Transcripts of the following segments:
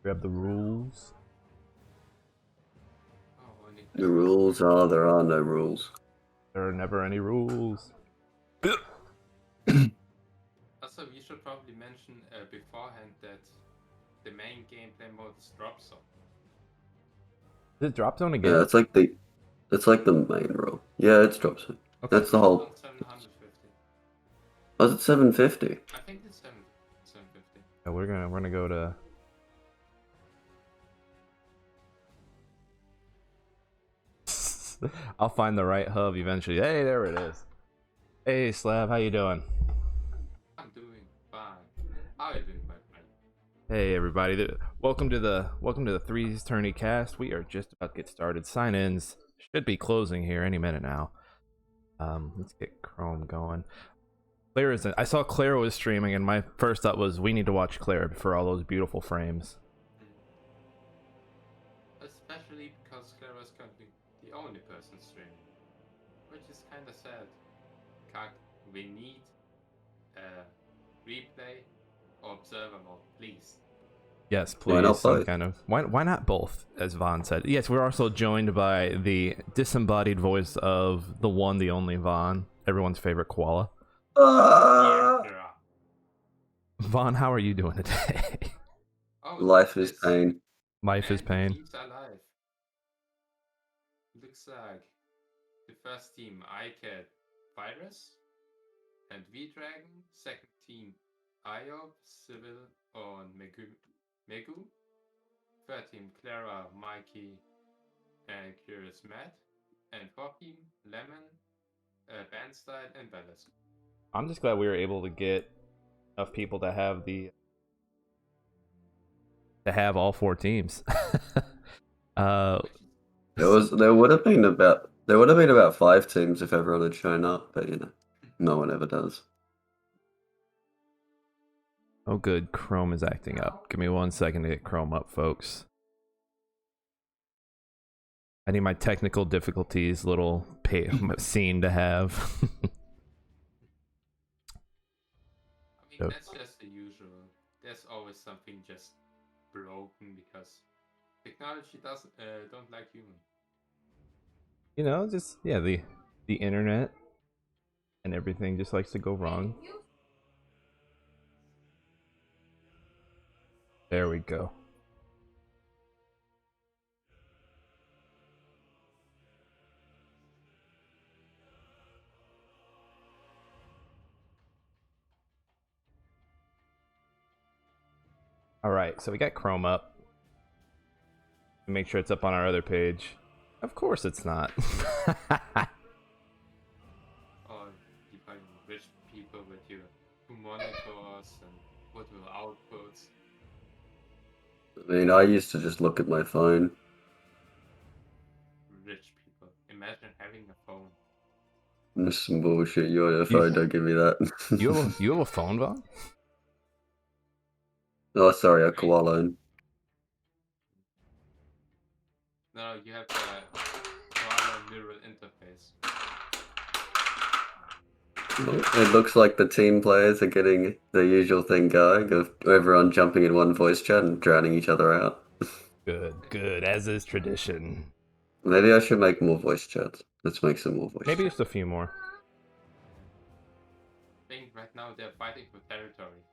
We have the rules. The rules are there are no rules. There are never any rules. Also, we should probably mention beforehand that the main gameplay mode is drop zone. Is it drop zone again? Yeah, it's like the main rule. Yeah, it's drop zone. Okay. That's the whole. On 750. Was it 750? I think it's 750. Yeah, we're gonna go to. I'll find the right hub eventually. Hey, there it is. Hey, Slav, how you doing? I'm doing fine. How are you doing, my friend? Hey, everybody. Welcome to the Threes Tourney cast. We are just about to get started. Sign-ins should be closing here any minute now. Let's get Chrome going. I saw Claera was streaming, and my first thought was we need to watch Claera for all those beautiful frames. Especially because Claera is currently the only person streaming, which is kind of sad. We need replay or observer mode, please. Yes, Why not please. Some both? kind of why not both? As Vaughn said. Yes, we're also joined by the disembodied voice of the one, the only Vaughn, everyone's favorite koala. Yeah. Vaughn, how are you doing today? Oh, Life is pain. Life is and pain. Teams are alive. Looks like the first team Aicad Virus and V-Dragon, second team Aiobe, Civil on Megu, third team Claera, Mikey, and Curious Matt, and fourth team Lemon, Bandstyle, and Bellis. I'm just glad we were able to get enough people to have all four teams. There would have been about 5 teams if everyone had shown up, but no one ever does. Oh good, Chrome is acting up. Give me 1 second to get Chrome up, folks. I need my technical difficulties little scene to have. I mean, that's just the usual. There's always something just broken because technology don't like human. You know, just the internet and everything just likes to go wrong. There we go. Alright, so we got Chrome up. Make sure it's up on our other page. Of course it's not. Or you find rich people with your monitors and what will outputs. I mean, I used to just look at my phone. Rich people. Imagine having a phone. That's some bullshit. You on your phone? Don't give me that. You have a phone, Vaughn? Oh, sorry, a koala. No, you have the koala neural interface. It looks like the team players are getting the usual thing going of everyone jumping in one voice chat and drowning each other out. Good, as is tradition. Maybe I should make more voice chats. Let's make some more voice Maybe chats. just a few more. I think right now they're fighting for territory.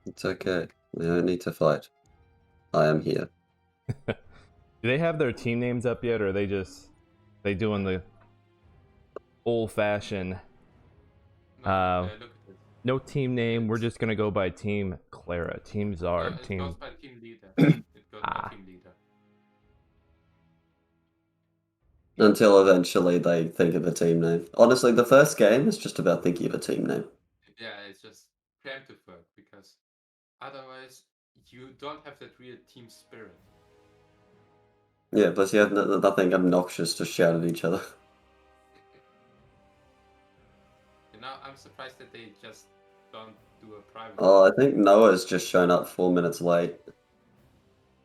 It's okay. We don't need to fight. I am here. Do they have their team names up yet, or are they doing the old-fashioned No, look at this. no team name, we're just gonna go by Team Claera, Team Zard, It Team... goes by team leader. It goes by team leader. Until eventually they think of a team name. Honestly, the first game is just about thinking of a team name. Yeah, it's just preemptive work because otherwise you don't have that real team spirit. Yeah, plus you have nothing obnoxious to shout at each other. You know, I'm surprised that they just don't do a private. Oh, I think Noah's just shown up 4 minutes late.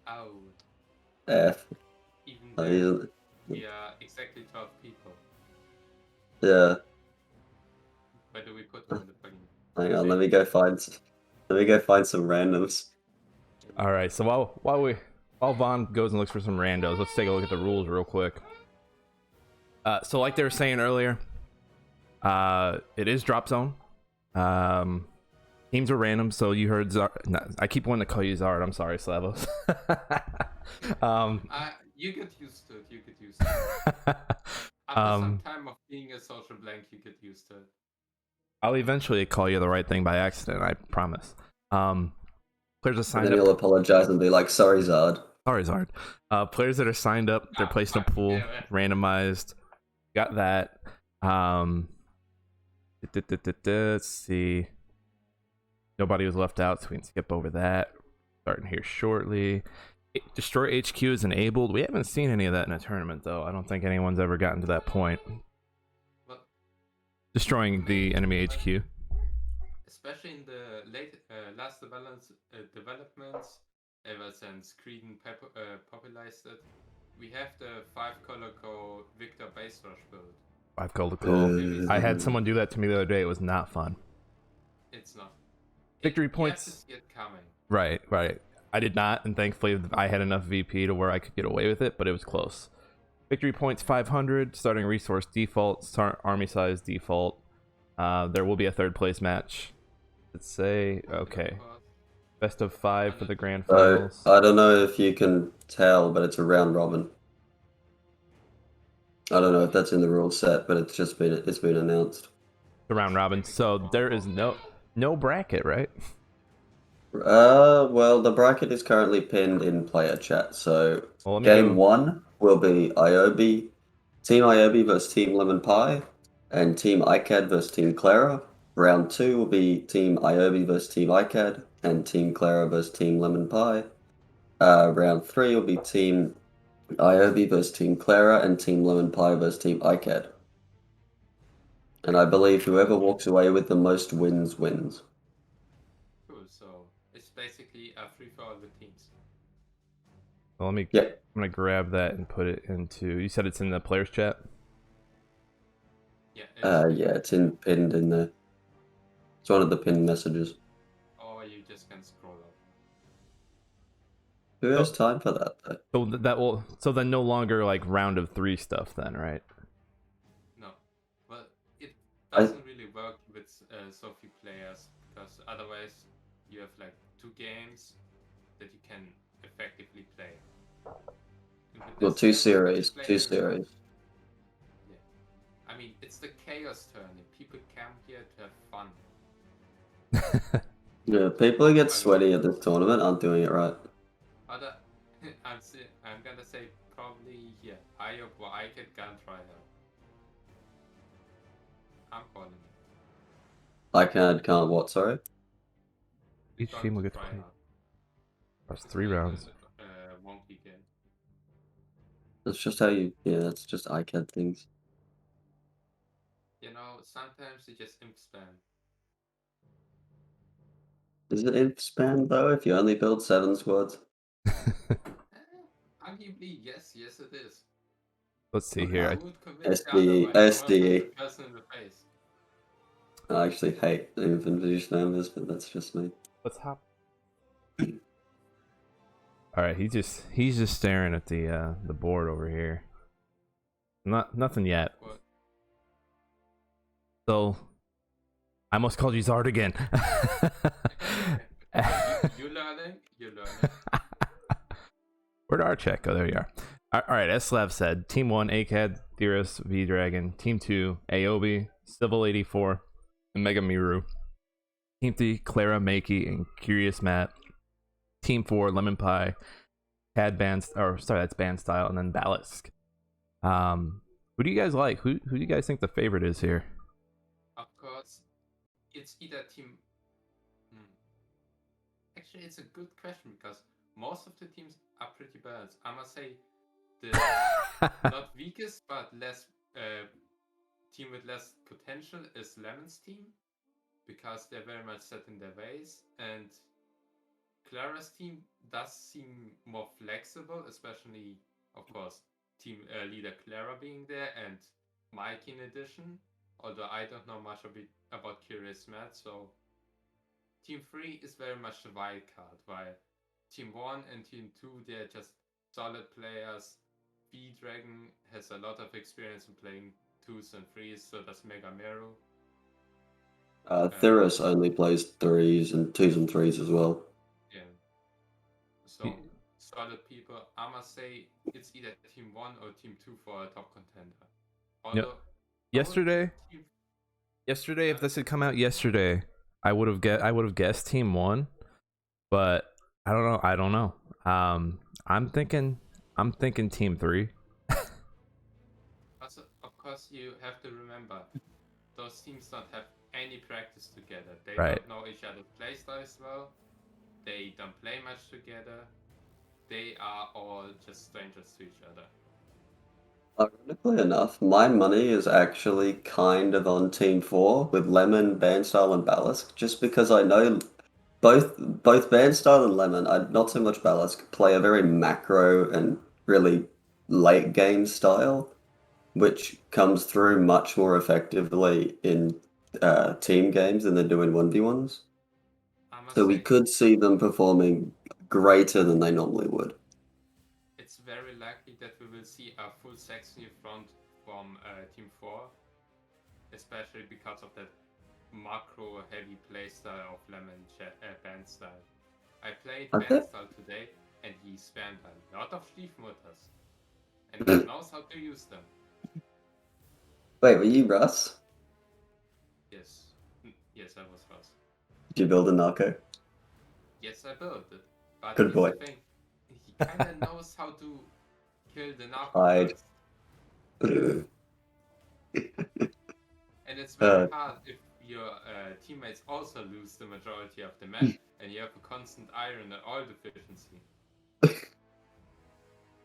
Oh, F. even Oh, then, we are exactly 12 people. Yeah. Where do we put them in the fucking... Hang on, let me go find some randoms. All right, so while Vaughn goes and looks for some randos, let's take a look at the rules real quick. So like they were saying earlier, it is drop zone. Teams are random, so you heard no, I keep wanting to call you Zard. I'm sorry, Slavos. You get used to it. You get used to it. After some time of being a social blank, you get used to it. I'll eventually call you the right thing by accident, I promise. Players are signed And then up. he'll apologize and be like, "Sorry, Zard." Sorry, Zard. Players that are signed up, they're placed in a pool, randomized. Got that. Let's see. Nobody was left out, so we can skip over that. Starting here shortly. Destroy HQ is enabled. We haven't seen any of that in a tournament, though. I don't think anyone's ever gotten to that point. But destroying the enemy HQ. Especially in the last developments, ever since Creedon popularized it, we have the 5-color go Victor base rush build. 5-color go. I had someone do that to me the other day. It was not fun. It's not. Victory points. You have to see it coming. Right. I did not, and thankfully I had enough VP to where I could get away with it, but it was close. Victory points 500, starting resource default, army size default. There will be a third place match. Let's say, okay. Best of 5 for the grand finals. I don't know if you can tell, but it's a round robin. I don't know if that's in the rule set, but it's been announced. The round robin. So there is no bracket, right? Well, the bracket is currently pinned in player chat. So game 1 will be Aiobe, Team Aiobe versus Team Lemonpi, and Team Aicad versus Team Claera. Round 2 will be Team Aiobe versus Team Aicad, and Team Claera versus Team Lemonpi. Round 3 will be Team Aiobe versus Team Claera, and Team Lemonpi versus Team Aicad. And I believe whoever walks away with the most wins. Cool, so it's basically a free for all the teams. Well, I'm gonna grab that and put it into. You said it's in the players chat. Yeah. It's pinned in there. It's one of the pinned messages. Or you just can scroll up. Who has time for that though? So then no longer like round of 3 stuff then, right? No, but it doesn't really work with so few players, because otherwise you have like 2 games that you can effectively play. Well, 2 series. Yeah. I mean, it's the chaos tournament. People come here to have fun. Yeah, people who get sweaty at this tournament aren't doing it right. I'm gonna say probably here. Aiobe or Aicad can't try out. I'm calling it. Aicad can't what, sorry? Each team will get to play across 3 rounds. Wonky game. That's just how you... Yeah, that's just Aicad things. You know, sometimes you just imp spam. Is it imp spam though, if you only build 7 squads? Arguably, yes it is. Let's see here. SDE. I actually hate the infantry numbers, but that's just me. Let's hop. All right, he's just staring at the board over here. Nothing yet. What? So I almost called you Zard again. You're learning. Where'd our check go? There you are. All right, as Slav said, Team 1, Aicad, Theros, V-Dragon. Team 2, Aiobe, Civil 84, and Mega Miru. Team 3, Claera, Makey, and Curious Matt. Team 4, Lemonpi, Cad Band, that's Band Style, and then Ballast. Who do you guys like? Who do you guys think the favorite is here? Of course, it's either team. Actually, it's a good question, because most of the teams are pretty balanced. I must say, the not weakest but less team with less potential is Lemon's team, because they're very much set in their ways, and Clara's team does seem more flexible, especially, of course, team leader Claera being there, and Mike in addition, although I don't know much about Curious Matt, so Team 3 is very much the wild card, while Team 1 and Team 2, they're just solid players. V-Dragon has a lot of experience in playing 2s and 3s, so does Megamero. Theros only plays 3s and 2s and 3s as well. Yeah. So, solid people. I must say, it's either Team 1 or Team 2 for a top contender. Although, Yesterday, if this had come out yesterday, I would have guessed Team 1, but I don't know. I'm thinking Team 3. Also, of course, you have to remember, those teams don't have any practice together. They don't know each other's playstyles well. They don't play much together. They are all just strangers to each other. Ironically enough, my money is actually kind of on Team 4 with Lemon, Bandstyle, and Ballast, just because I know both Bandstyle and Lemon, not so much Ballast, play a very macro and really late game style, which comes through much more effectively in team games than they do in 1v1s. So we could see them performing greater than they normally would. It's very likely that we will see a full Saxony front from Team 4, especially because of that macro heavy playstyle of Lemon Bandstyle. I played Bandstyle today and he spammed a lot of Stiefmutters and he knows how to use them. Wait, were you Russ? Yes, I was Russ. Did you build a narco? Yes, I built it. But good boy. The thing, he kinda knows how to kill the narco first. And it's very hard if your teammates also lose the majority of the map and you have a constant iron and oil deficiency.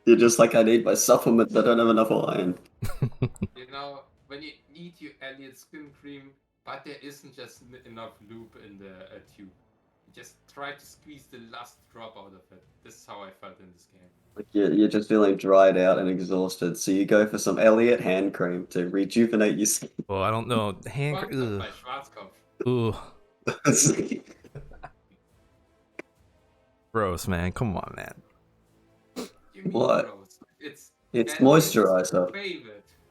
You're just like, I need my supplements, I don't have enough iron. You know, when you need your Elliot skin cream, but there isn't just enough lube in the tube. You just try to squeeze the last drop out of it. This is how I felt in this game. Like you're just feeling dried out and exhausted, so you go for some Elliot hand cream to rejuvenate your skin. Well, I don't know. Hand cream. By Schwarzkopf. Ooh. Gross, man. Come on, man. What? Gross? It's moisturizer.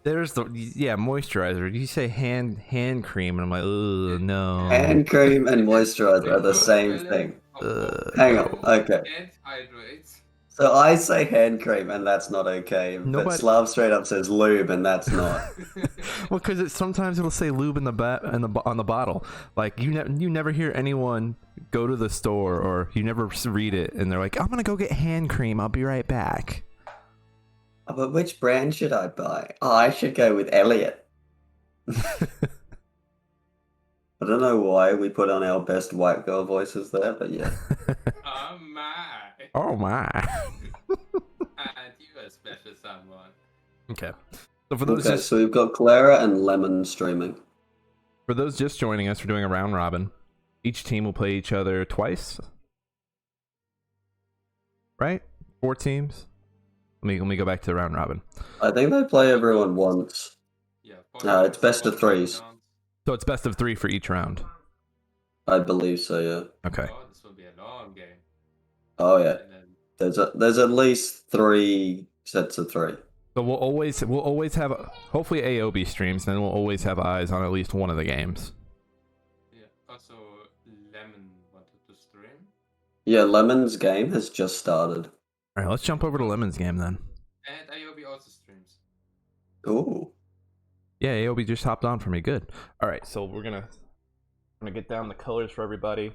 There's moisturizer. You say hand cream, and I'm like, ugh, no. Hand cream and moisturizer are the same thing. Hang on, okay. So I say hand cream, and that's not okay. But Slav straight up says lube, and that's not. Well, because sometimes it'll say lube on the bottle. Like you never hear anyone go to the store, or you never read it, and they're like, "I'm gonna go get hand cream. I'll be right back." But which brand should I buy? Oh, I should go with Elliot. I don't know why we put on our best white girl voices there, but yeah. Oh my. Oh my. And you a special someone. Okay. So for those so we've got Claera and Lemon streaming. For those just joining us, we're doing a round robin. Each team will play each other twice. Right? 4 teams. Let me go back to the round robin. I think they play everyone once. Yeah. It's best of 3s. So it's best of 3 for each round. I believe so, yeah. Okay. Oh, this will be a long game. Oh yeah. There's at least 3 sets of 3. So we'll always have hopefully Aiobe streams, then we'll always have eyes on at least one of the games. Yeah. Also, Lemon wanted to stream. Yeah, Lemon's game has just started. All right, let's jump over to Lemon's game then. And Aiobe also streams. Ooh. Yeah, Aiobe just hopped on for me. Good. All right, so we're gonna get down the colors for everybody.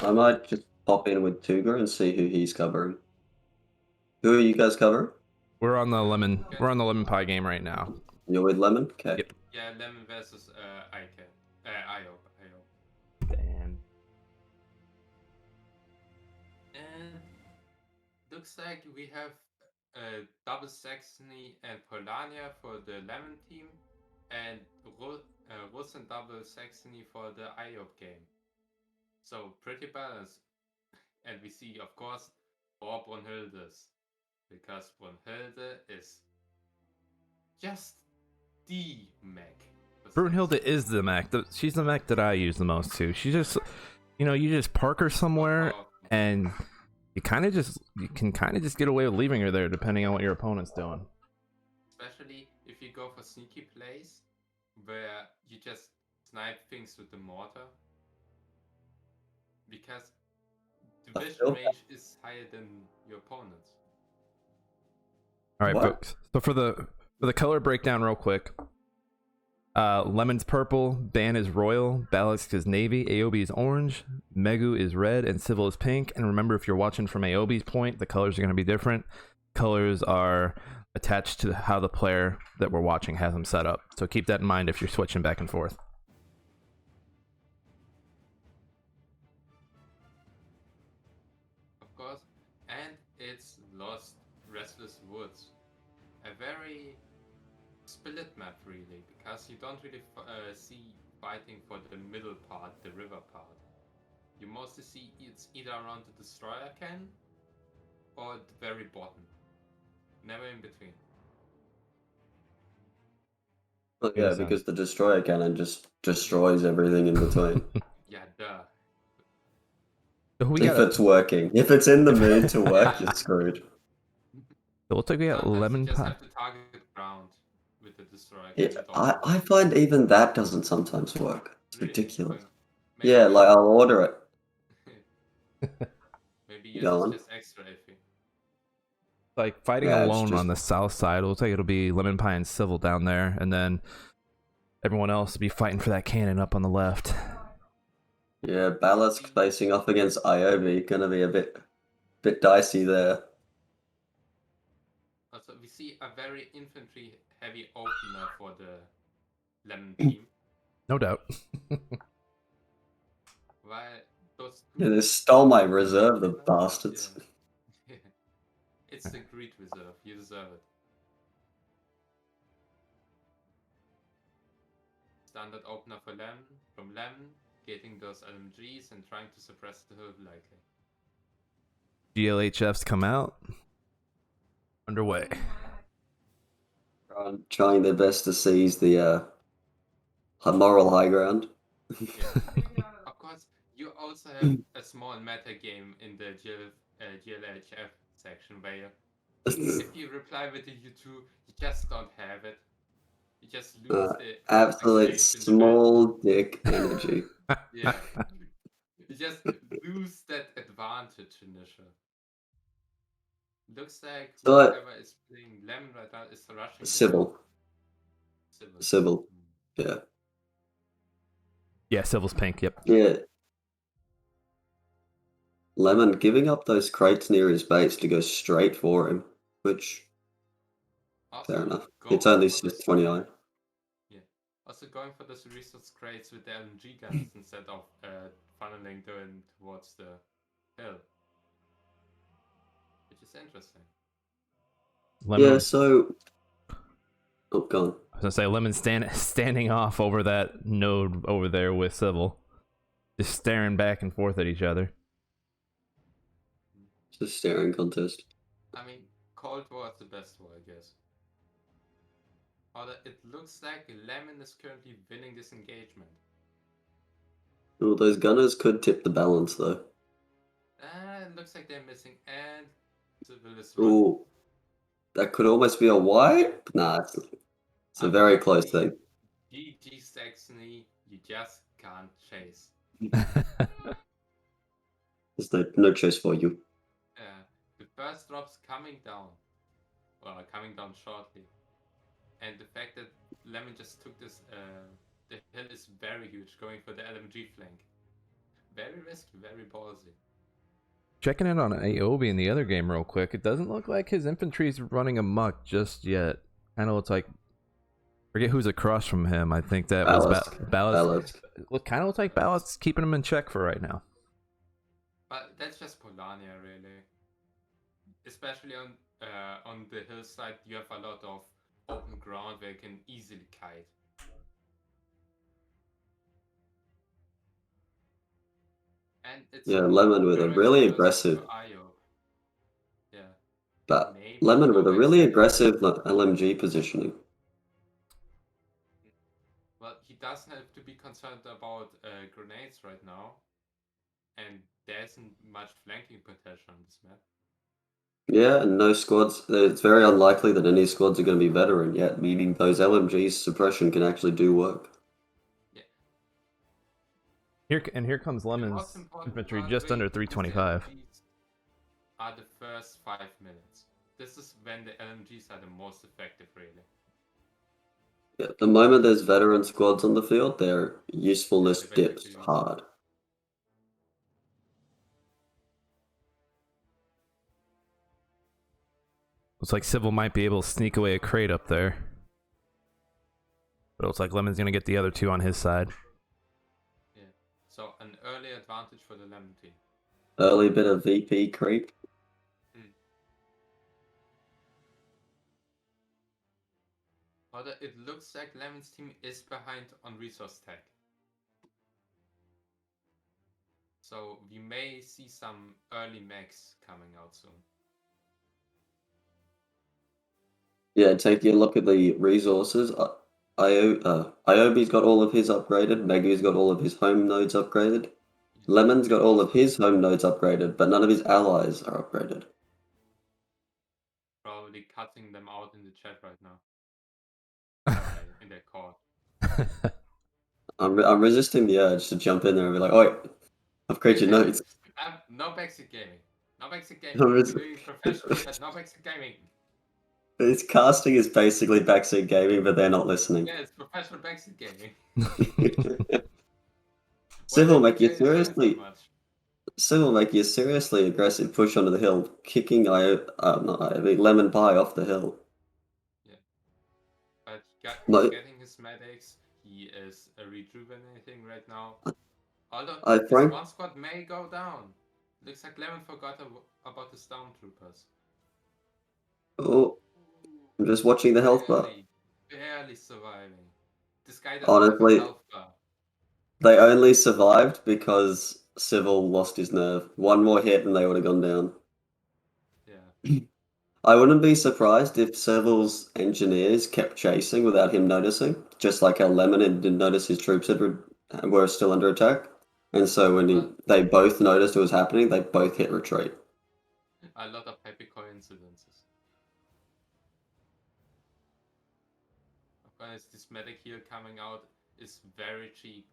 I might just pop in with Tuga and see who he's covering. Who are you guys covering? We're on the Lemonpi game right now. You're with Lemon? Okay. Yep. Yeah, Lemon versus Aicad. Aiobe. Damn. And looks like we have double Saxony and Polania for the Lemon team, and Rus and double Saxony for the Aiobe game. So pretty balanced. And we see, of course, 4 Brunhildes, because Brunhilde is just the mech. Brunhilde is the mech. She's the mech that I use the most too. She just, you just park her somewhere and you can kind of just get away with leaving her there depending on what your opponent's doing. Especially if you go for sneaky plays where you just snipe things with the mortar, because the vision range is higher than your opponent's. All right, folks. So for the color breakdown, real quick. Lemon's purple, Ban is royal, Balask is navy, Aiobe is orange, Megu is red, and Civil is pink. And remember, if you're watching from Aiobe's point, the colors are going to be different. Colors are attached to how the player that we're watching has them set up. So keep that in mind if you're switching back and forth. Of course, and it's Lost Restless Woods. A very split map, really, because you don't really see fighting for the middle part, the river part. You mostly see it's either around the destroyer can or the very bottom. Never in between. Well, yeah, because the destroyer cannon just destroys everything in between. Yeah, duh. So it's working. If it's in the mood to work, you're screwed. So looks like we got Lemonpi. You just have to target ground with the destroyer. Yeah, I find even that doesn't sometimes work. It's really? ridiculous. Yeah, like I'll order it. Maybe yours is just extra iffy. Like fighting alone on the south side, it looks like it'll be Lemonpi and Civil down there, and then everyone else will be fighting for that cannon up on the left. Yeah, Balask facing off against Aiobe, gonna be a bit dicey there. Also, we see a very infantry-heavy opener for the Lemon team. No doubt. While those yeah, they stole my reserve, the bastards. Yeah. It's the greed reserve. You deserve it. Standard opener for Lemon, from Lemon, getting those LMGs and trying to suppress the hill likely. GLHFs come out. Underway. Trying their best to seize the moral high ground. Yeah. Of course, you also have a small meta game in the GLHF section where if you reply with a U2, you just don't have it. You just lose the absolute small dick energy. Yeah. You just lose that advantage initial. Looks like whoever is playing Lemon right now is rushing. Civil. Yeah. Yeah, Civil's pink, yep. Yeah. Lemon giving up those crates near his base to go straight for him, which also, fair enough. It's only 29. Yeah. Also going for those resource crates with the LMG guns instead of funneling them towards the hill. Which is interesting. Yeah, so oh, go on. I was gonna say Lemon standing off over that node over there with Civil, just staring back and forth at each other. It's a staring contest. I mean, Cold War is the best war, I guess. Although it looks like Lemon is currently winning this engagement. Well, those gunners could tip the balance, though. It looks like they're missing, and Civil is running. That could almost be a wipe? Nah, it's a very close thing. GG Saxony, you just can't chase. There's no chase for you. The first drop's coming down. Well, coming down shortly. And the fact that Lemon just took this, the hill is very huge, going for the LMG flank. Very risky, very ballsy. Checking in on Aiobe in the other game real quick. It doesn't look like his infantry's running amok just yet. Kind of looks like, forget who's across from him. I think that was Ballast. It kind of looks like Ballast's keeping him in check for right now. But that's just Polania, really. Especially on the hillside, you have a lot of open ground where you can easily kite. And it's Lemon with a really aggressive. Yeah. But Lemon with a really aggressive LMG positioning. Well, he doesn't have to be concerned about grenades right now. and there isn't much flanking potential on this map. Yeah, and no squads. It's very unlikely that any squads are going to be veteran yet, meaning those LMGs suppression can actually do work. Yeah. Here comes Lemon's infantry just under 325. Are the first 5 minutes. This is when the LMGs are the most effective, really. Yeah, the moment there's veteran squads on the field, their usefulness dips hard. Looks like Civil might be able to sneak away a crate up there. But it looks like Lemon's going to get the other two on his side. Yeah, so an early advantage for the Lemon team. Early bit of VP creep. Although it looks like Lemon's team is behind on resource tech. So we may see some early mechs coming out soon. Yeah, taking a look at the resources. Aiobe's got all of his upgraded. Megu's got all of his home nodes upgraded. Lemon's got all of his home nodes upgraded, but none of his allies are upgraded. Probably cutting them out in the chat right now. In their call. I'm resisting the urge to jump in there and be like, "Oh, wait, upgrade your nodes." No backseat gaming. No backseat gaming. No, We're doing professionally, but no backseat gaming. This casting is basically backseat gaming, but they're not listening. Yeah, it's professional backseat gaming. Civil make you seriously. Civil make you seriously aggressive push onto the hill, kicking Lemonpi off the hill. Yeah, but he's getting his medics. He is rejuvenating right now. Although his one squad may go down. Looks like Lemon forgot about the stormtroopers. Oh, I'm just watching the health bar. Barely surviving. This guy doesn't Honestly, have a health bar. They only survived because Civil lost his nerve. One more hit and they would have gone down. Yeah. I wouldn't be surprised if Civil's engineers kept chasing without him noticing, just like how Lemon didn't notice his troops were still under attack. And so when they both noticed it was happening, they both hit retreat. A lot of happy coincidences. Of course, this medic heal coming out is very cheap.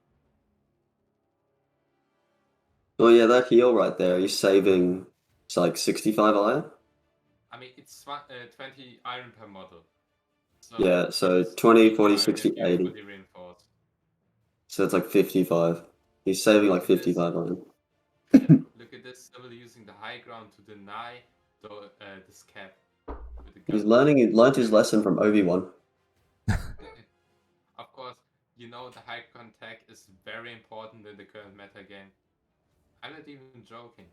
Oh yeah, that heal right there, he's saving, it's like 65 iron? I mean, it's 20 iron per model. So yeah, so 20, 40, 60, 80. So it's like 55. He's saving like 55 iron. Yeah, look at this, Civil using the high ground to deny this cap. He's learned his lesson from Obi-Wan. Of course, you know the high contact is very important in the current meta game. I'm not even joking.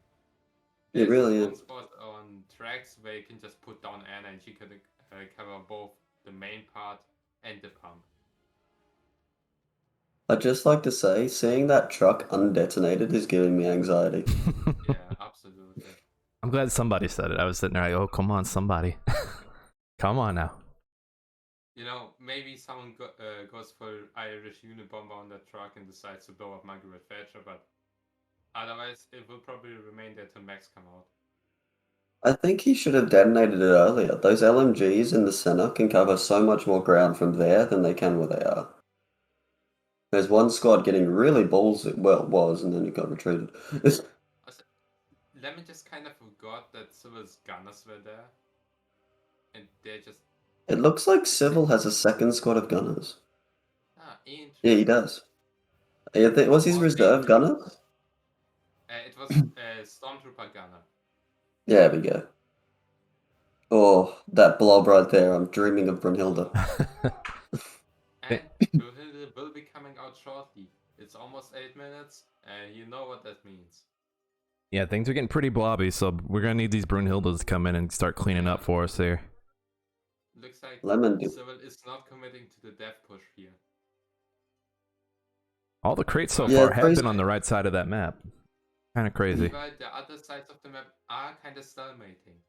It really is. One spot on tracks where you can just put down Anna and she can cover both the main part and the pump. I'd just like to say, seeing that truck undetonated is giving me anxiety. Yeah, absolutely. I'm glad somebody said it. I was sitting there like, oh, come on, somebody. Come on now. You know, maybe someone goes for Irish Unibomber on that truck and decides to blow up Margaret Thatcher, but otherwise it will probably remain there till Max come out. I think he should have detonated it earlier. Those LMGs in the center can cover so much more ground from there than they can where they are. There's one squad getting really ballsy. Well, it was, and then it got retreated. Lemon just kind of forgot that Civil's gunners were there. And they're just... It looks like Civil has a second squad of gunners. Ah, interesting. Yeah, he does. Was his reserve gunners? It was a Stormtrooper gunner. There we go. Oh, that blob right there. I'm dreaming of Brunhilde. And Brunhilde will be coming out shortly. It's almost 8 minutes, and you know what that means. Yeah, things are getting pretty blobby, so we're gonna need these Brunhildes to come in and start cleaning up for us here. Looks like Civil is not committing to the death push here. All the crates so far have been on the right side of that map. Kind of crazy. But the other sides of the map are kind of stalemating.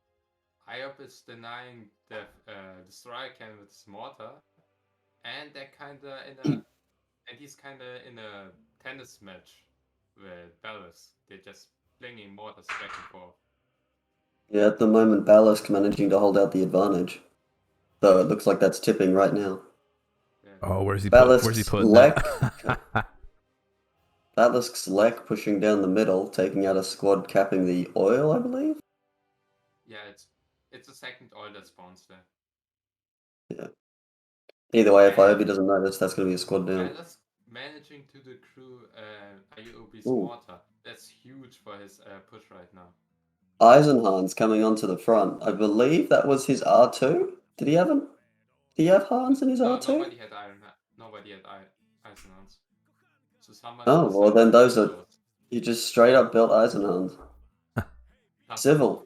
Aiobe is denying the destroyer cannon with his mortar, and they're kind of in a and he's kind of in a tennis match with Ballast. They're just flinging mortars back and forth. Yeah, at the moment, Ballast managing to hold out the advantage. Though it looks like that's tipping right now. Yeah. Oh, where's he putting that? Ballast's Lek pushing down the middle, taking out a squad capping the oil, I believe? Yeah, it's a second oil that spawns there. Yeah. Either way, if Aiobe doesn't notice, that's going to be a squad down. Ballast managing to the crew Aiobe's mortar. That's huge for his push right now. Eisenhahn's coming onto the front. I believe that was his R2. Did he have him? Did he have Hans in his R2? Nobody had Eisenhans. So someone. Oh, well then those are... You just straight up built Eisenhans. Civil,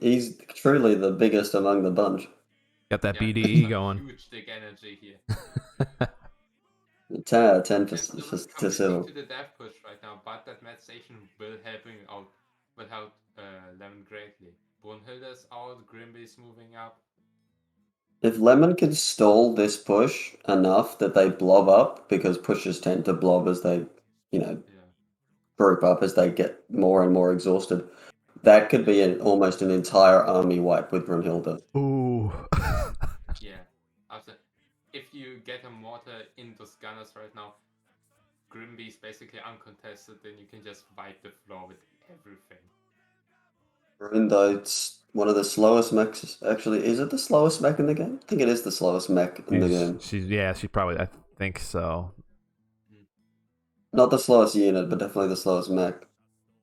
he's truly the biggest among the bunch. Got that BDE going. Huge dick energy here. 10 to Civil. To the death push right now, but that Mad Station will help Lemon greatly. Brunhilde's out, Grimby's moving up. If Lemon can stall this push enough that they blob up, because pushes tend to blob as they, group up as they get more and more exhausted, that could be almost an entire army wipe with Brunhilde. Ooh. Yeah. If you get a mortar in those gunners right now, Grimby's basically uncontested, then you can just wipe the floor with everything. Though it's one of the slowest mechs. Actually, is it the slowest mech in the game? I think it is the slowest mech in the game. She probably, I think so. Not the slowest unit, but definitely the slowest mech.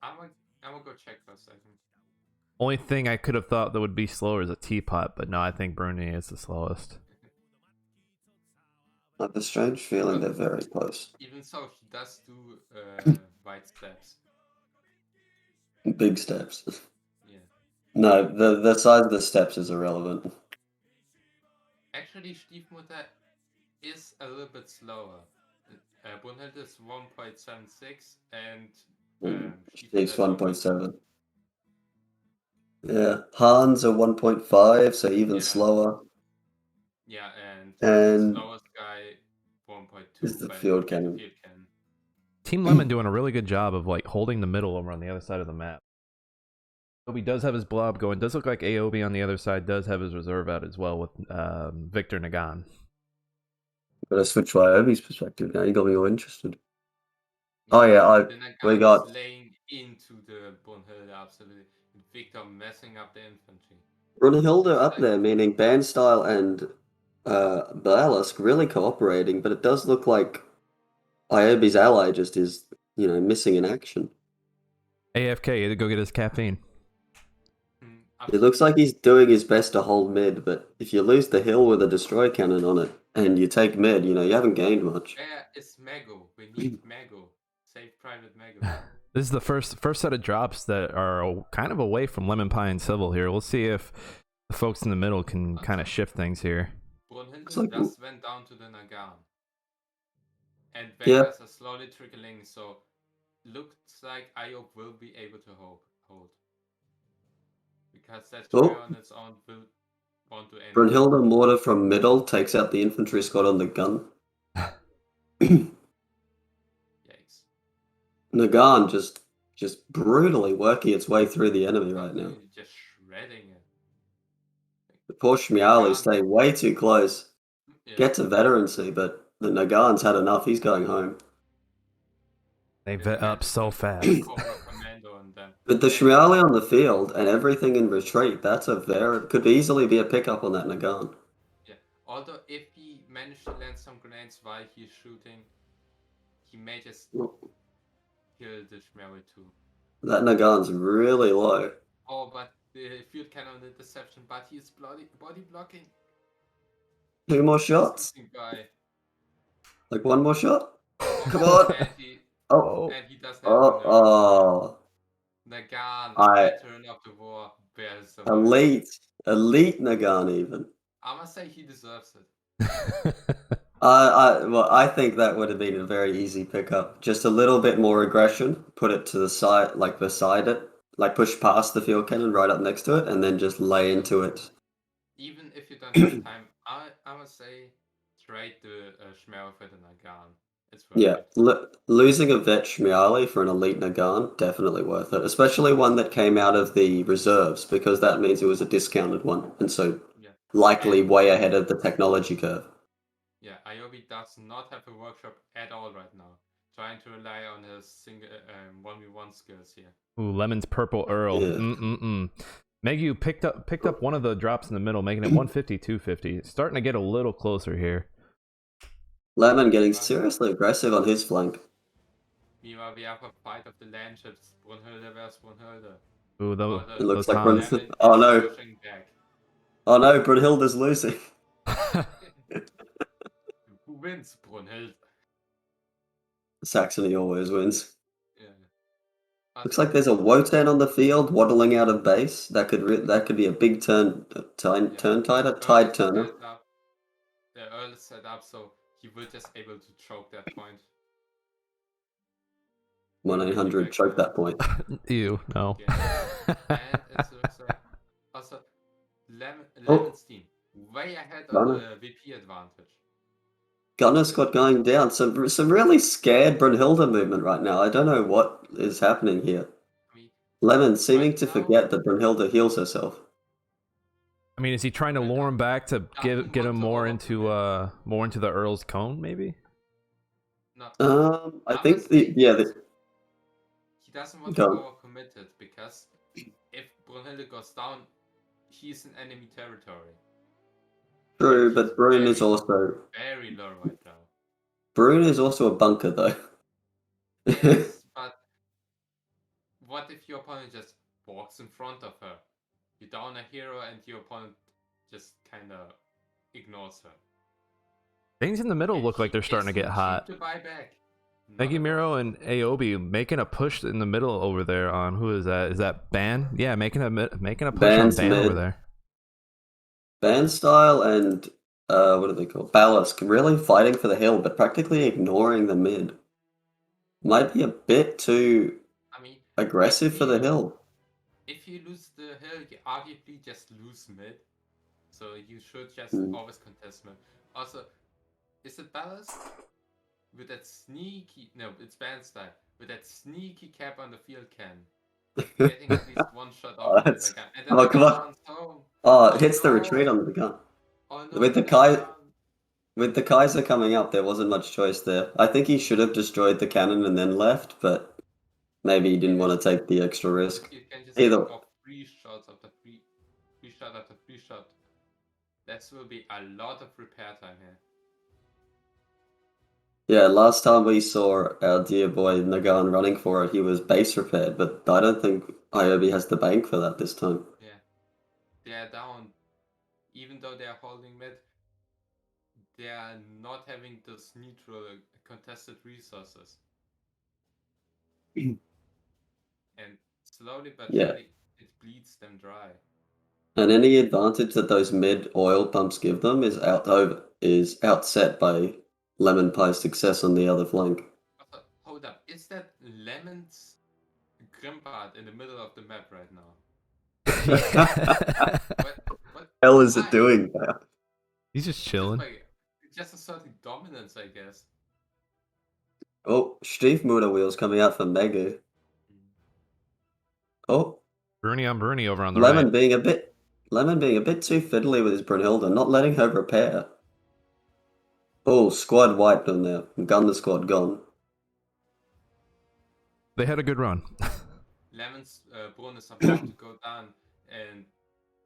I'm gonna go check for a second. Only thing I could have thought that would be slower is a teapot, but no, I think Bruni is the slowest. I have a strange feeling they're very close. Even so, he does do wide steps. Big steps. Yeah. No, the size of the steps is irrelevant. Actually, Stiefmutter is a little bit slower. Brunhilde is 1.76 and Steve's 1.7. Yeah, Hans are 1.5, so even slower. Yeah, and the slowest guy 1.2 is the field cannon. Team Lemon doing a really good job of like holding the middle over on the other side of the map. Aiobe does have his blob going. Does look like Aiobe on the other side does have his reserve out as well with Victor Nagan. Gotta switch to Aiobe's perspective now. You got me all interested. Oh yeah, we got laying into the Brunhilde absolutely. Victor messing up the infantry. Brunhilde up there, meaning Bandstyle and Balisk really cooperating, but it does look like Aiobe's ally just is, missing in action. AFK, to go get his caffeine. It looks like he's doing his best to hold mid, but if you lose the hill with a destroy cannon on it and you take mid, you haven't gained much. Where is Mago? We need Mago. Save Private Mago. This is the first set of drops that are kind of away from Lemonpi and Civil here. We'll see if the folks in the middle can kind of shift things here. Brunhilde just went down to the Nagan. And Vegas are slowly trickling, so looks like Aiobe will be able to hold. Because that on its own will want to end. Brunhilde mortar from middle takes out the infantry squad on the gun. Yikes. Nagan just brutally working its way through the enemy right now. Just shredding it. The poor Shmiali staying way too close. Yeah. Get to veterancy, but the Nagan's had enough. He's going home. They vet up so fast. But the Shmiali on the field and everything in retreat, could easily be a pickup on that Nagan. Yeah, although if he managed to land some grenades while he's shooting, he may just kill the Shmiali too. That Nagan's really low. Oh, but the field cannon interception, but he's body blocking. 2 more shots? Like 1 more shot? Come on! And he does that. Nagan, veteran of the war, bears the elite Nagan even. I must say he deserves it. I think that would have been a very easy pickup. Just a little bit more aggression, put it to the side, like beside it, like push past the field cannon right up next to it, and then just lay into it. Even if you don't have time, I must say trade the Schmer for the Nagan. It's worth it. Losing a Vet Shmiali for an elite Nagan, definitely worth it. Especially one that came out of the reserves, because that means it was a discounted one, and so likely way ahead of the technology curve. Yeah, Aiobe does not have a workshop at all right now. Trying to rely on his single 1v1 skills here. Ooh, Lemon's purple Earl. Yeah. Megu picked up one of the drops in the middle, making it 150, 250. Starting to get a little closer here. Lemon getting seriously aggressive on his flank. Meanwhile, we have a fight of the landships. Brunhilde versus Brunhilde. Ooh, it looks like Brunhilde. Oh no! Oh no! Brunhilde's losing. Who wins? Brunhilde. Saxony always wins. Yeah. Looks like there's a Wotan on the field waddling out of base. That could be a big tide turner. The Earl is set up, so he will just able to choke that point. 1-800 choke that point. Ew, no. Yeah. And it looks like also Lemon's team way ahead of the VP advantage. Gunner squad going down. Some really scared Brunhilde movement right now. I don't know what is happening here. Lemon seeming to forget that Brunhilde heals herself. I mean, is he trying to lure him back to get him more into the Earl's cone, maybe? No. I think he doesn't want to go committed because if Brunhilde goes down, he's in enemy territory. True, but Brune is also very low right now. Brune is also a bunker, though. Yes, but what if your opponent just walks in front of her? You down a hero and your opponent just kind of ignores her. Things in the middle look like they're starting to get hot. To buy back. Megimiro and Aiobe making a push in the middle over there on who is that? Is that Ban? Yeah, making a push Ban's on Ban over there. Ban style and what are they called? Ballast really fighting for the hill, but practically ignoring the mid. Might be a bit too aggressive for the hill. If you lose the hill, you arguably just lose mid. So you should just always contest mid. Also, is it ballast? With that sneaky... No, it's Ban style. With that sneaky cap on the field can. Getting at least one shot off with the gun. And then come on. It hits the retreat on the gun. Oh, no, with the Kaiser coming up, there wasn't much choice there. I think he should have destroyed the cannon and then left, but maybe he didn't want to take the extra risk. You can just take off 3 shots after 3 shot after 3 shot. That will be a lot of repair time here. Yeah, last time we saw our dear boy Nagan running for it, he was base repaired, but I don't think Aiobe has the bank for that this time. Yeah. They are down. Even though they are holding mid, they are not having those neutral contested resources. And slowly but surely, it bleeds them dry. And any advantage that those mid oil pumps give them is outset by Lemonpi's success on the other flank. Hold up, is that Lemon's Grimpart in the middle of the map right now? What hell is it doing now? He's just chilling. Just asserting dominance, I guess. Oh, Stiefmutter wheels coming out for Megu. Oh. Bruni on Bruni over on the Lemon right. Lemon being a bit too fiddly with his Brunhilde, not letting her repair. Oh, squad wiped on there. Gun the squad gone. They had a good run. Lemon's Brun is about to go down, and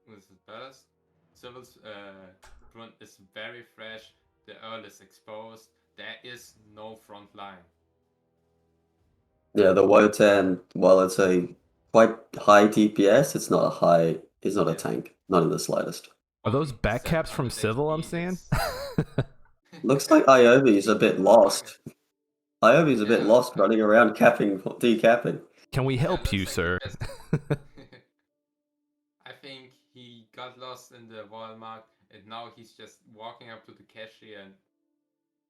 with his burst, Civil's Brun is very fresh. The Earl is exposed. There is no front line. Yeah, the Wotan, while it's a quite high DPS, it's not a tank. Not in the slightest. Are those back caps from Civil I'm seeing? Looks like Aiobe's a bit lost. Aiobe's a bit lost running around decapping. Can we help you, sir? I think he got lost in the Walmart and now he's just walking up to the cashier and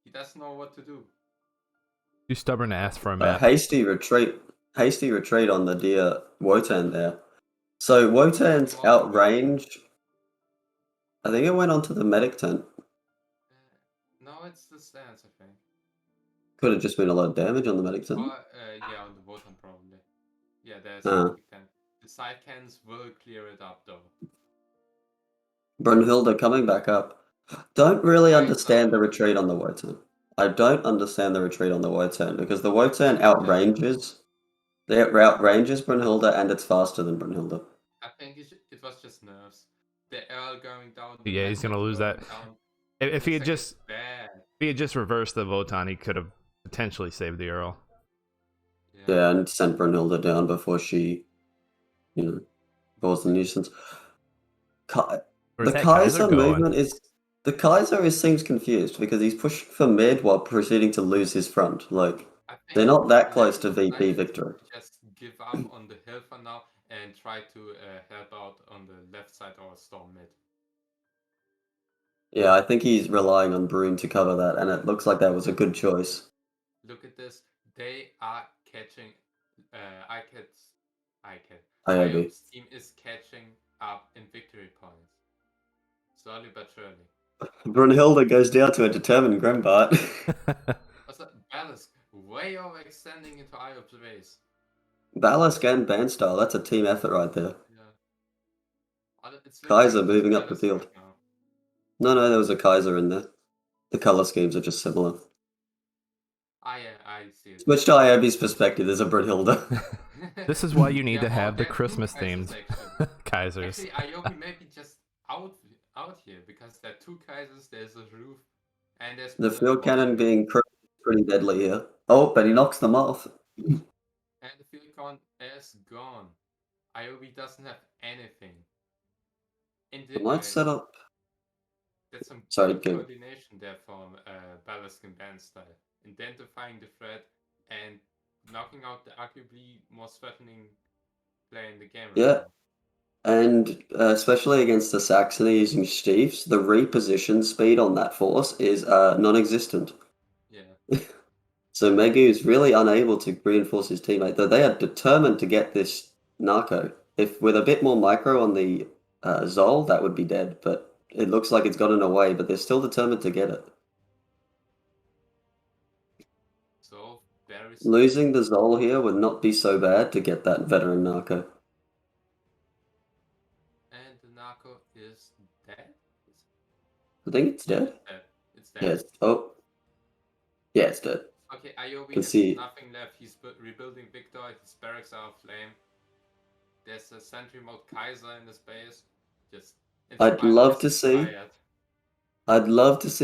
he doesn't know what to do. Too stubborn to ask for a map. Hasty retreat on the dear Wotan there. So Wotan's outrange. I think it went onto the medic tent. No, it's the stance, I think. Could have just been a lot of damage on the medic then. Or, yeah, on the Wotan probably. Yeah, there's Ah. a quick 10. The side cans will clear it up though. Brunhilde coming back up. Don't really understand the retreat on the Wotan. I don't understand the retreat on the Wotan because the Wotan outranges. It outranges Brunhilde and it's faster than Brunhilde. I think it was just nerfs. The Earl going down. Yeah, he's gonna lose that. If he had just reversed the Wotan, he could have potentially saved the Earl. Yeah, and sent Brunhilde down before she, caused the nuisance. The Kaiser movement is... The Kaiser seems confused because he's pushing for mid while proceeding to lose his front. Like, they're not that close to VP victory. Just give up on the hill for now and try to help out on the left side or storm mid. Yeah, I think he's relying on Broom to cover that, and it looks like that was a good choice. Look at this. They are catching Aicad. Aiobe's team is catching up in victory points. Slowly but surely. Brunhilde goes down to a determined Grimbart. Balisk way overextending into Aiobe's base. Balisk and Bandstyle, that's a team effort right there. Yeah. Kaiser moving up the field. Right no, there was a Kaiser in there. The color schemes are just similar. I see it. Switch to Aiobe's perspective, there's a Brunhilde. This is why you need to have the Christmas themed Kaisers. Actually, Aiobe may be just out here because there are two Kaisers, there's a roof, and there's the field cannon being pretty deadly here. Oh, but he knocks them off. And the field cannon is gone. Aiobe doesn't have anything. I might set up. There's some good coordination there from Balisk and Bandstyle, identifying the threat and knocking out the arguably most threatening player in the game. Yeah. Right now. And especially against the Saxony using Stiefs, the reposition speed on that force is non-existent. Yeah. So Megu is really unable to reinforce his teammate, though they are determined to get this Narco. If with a bit more micro on the Zol, that would be dead, but it looks like it's gotten away, but they're still determined to get it. So losing the Zol here would not be so bad to get that veteran Narco. And the Narco is dead? I think it's dead. It's dead. Yes. Oh. Yeah, it's dead. Okay, Aiobe has nothing left. He's rebuilding Victor. His barracks are aflame. There's a sentry mode Kaiser in this base. I'd love to see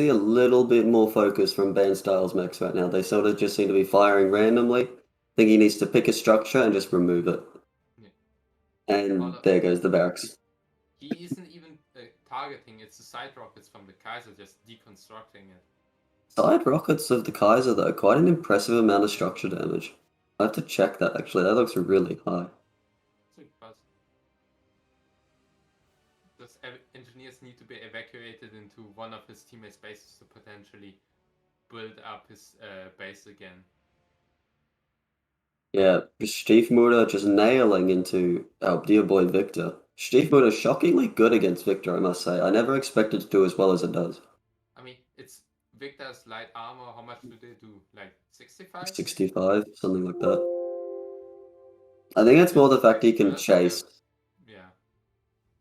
a little bit more focus from Bandstyle's mechs right now. They sort of just seem to be firing randomly. I think he needs to pick a structure and just remove it. Yeah. And there goes the barracks. He isn't even targeting. It's the side rockets from the Kaiser just deconstructing it. Side rockets of the Kaiser, though, quite an impressive amount of structure damage. I have to check that, actually. That looks really high. Does engineers need to be evacuated into one of his teammates' bases to potentially build up his base again? Yeah, Stiefmutter just nailing into our dear boy Victor. Stiefmutter shockingly good against Victor, I must say. I never expected to do as well as it does. I mean, it's Victor's light armor. How much do they do? Like 65? 65, something like that. I think it's more the fact he can chase. Yeah.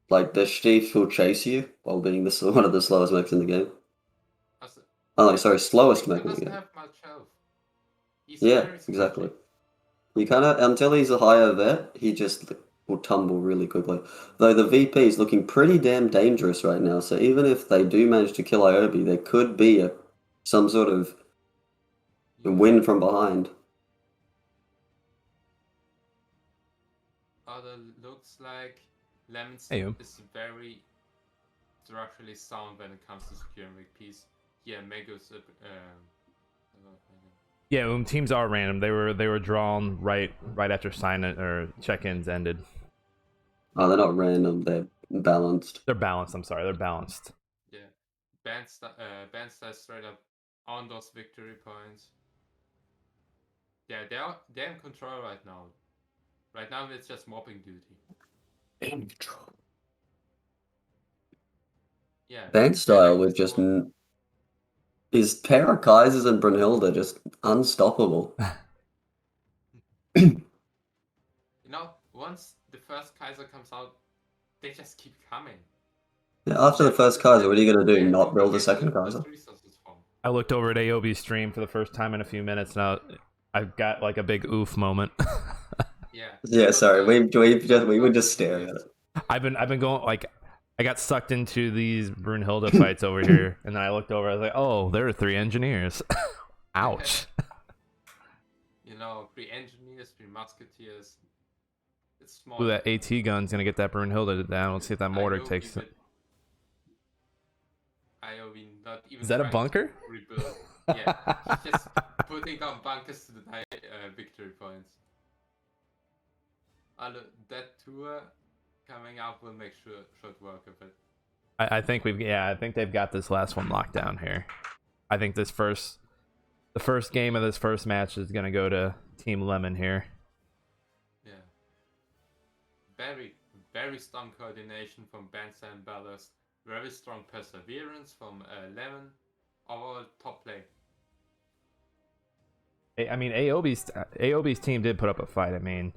Like, the Stiefs will chase you while being one of the slowest mechs in the game. Slowest mech in the game. Have much health. Yeah, exactly. You kind of, until he's a higher vet, he just will tumble really quickly. Though the VP is looking pretty damn dangerous right now, so even if they do manage to kill Aiobe, there could be some sort of win from behind. Looks like Lemonpi is very structurally sound when it comes to securing peace. Yeah, Mego's yeah, teams are random. They were drawn right after sign-in or check-ins ended. Oh, they're not random. They're balanced. They're balanced. I'm sorry, they're balanced. Yeah, Bandstyle straight up on those victory points. Yeah, they're in control right now. Right now, it's just mopping duty. In control. Yeah. Bandstyle with just His pair of Kaisers and Brunhilde are just unstoppable. Once the first Kaiser comes out, they just keep coming. Yeah, after the first Kaiser, what are you going to do? Not build a second Kaiser? I looked over at Aiobe's stream for the first time in a few minutes now. I've got like a big oof moment. Yeah, sorry. We were just staring at it. I've been going like I got sucked into these Brunhilde fights over here, and then I looked over. I was like, oh, there are 3 engineers. Ouch. 3 engineers, 3 musketeers. It's small. Ooh, that AT gun's gonna get that Brunhilde down. Let's see if that mortar takes it. Aiobe not even. Is that a bunker? Rebuild. Yeah, he's just putting down bunkers to deny victory points. That tour coming up will make short work of it. I think I think they've got this last one locked down here. I think the first game of this first match is gonna go to Team Lemon here. Yeah. Very, very strong coordination from Banzer and Ballast. Very strong perseverance from Lemon. Overall top play. I mean, Aiobe's team did put up a fight. I mean,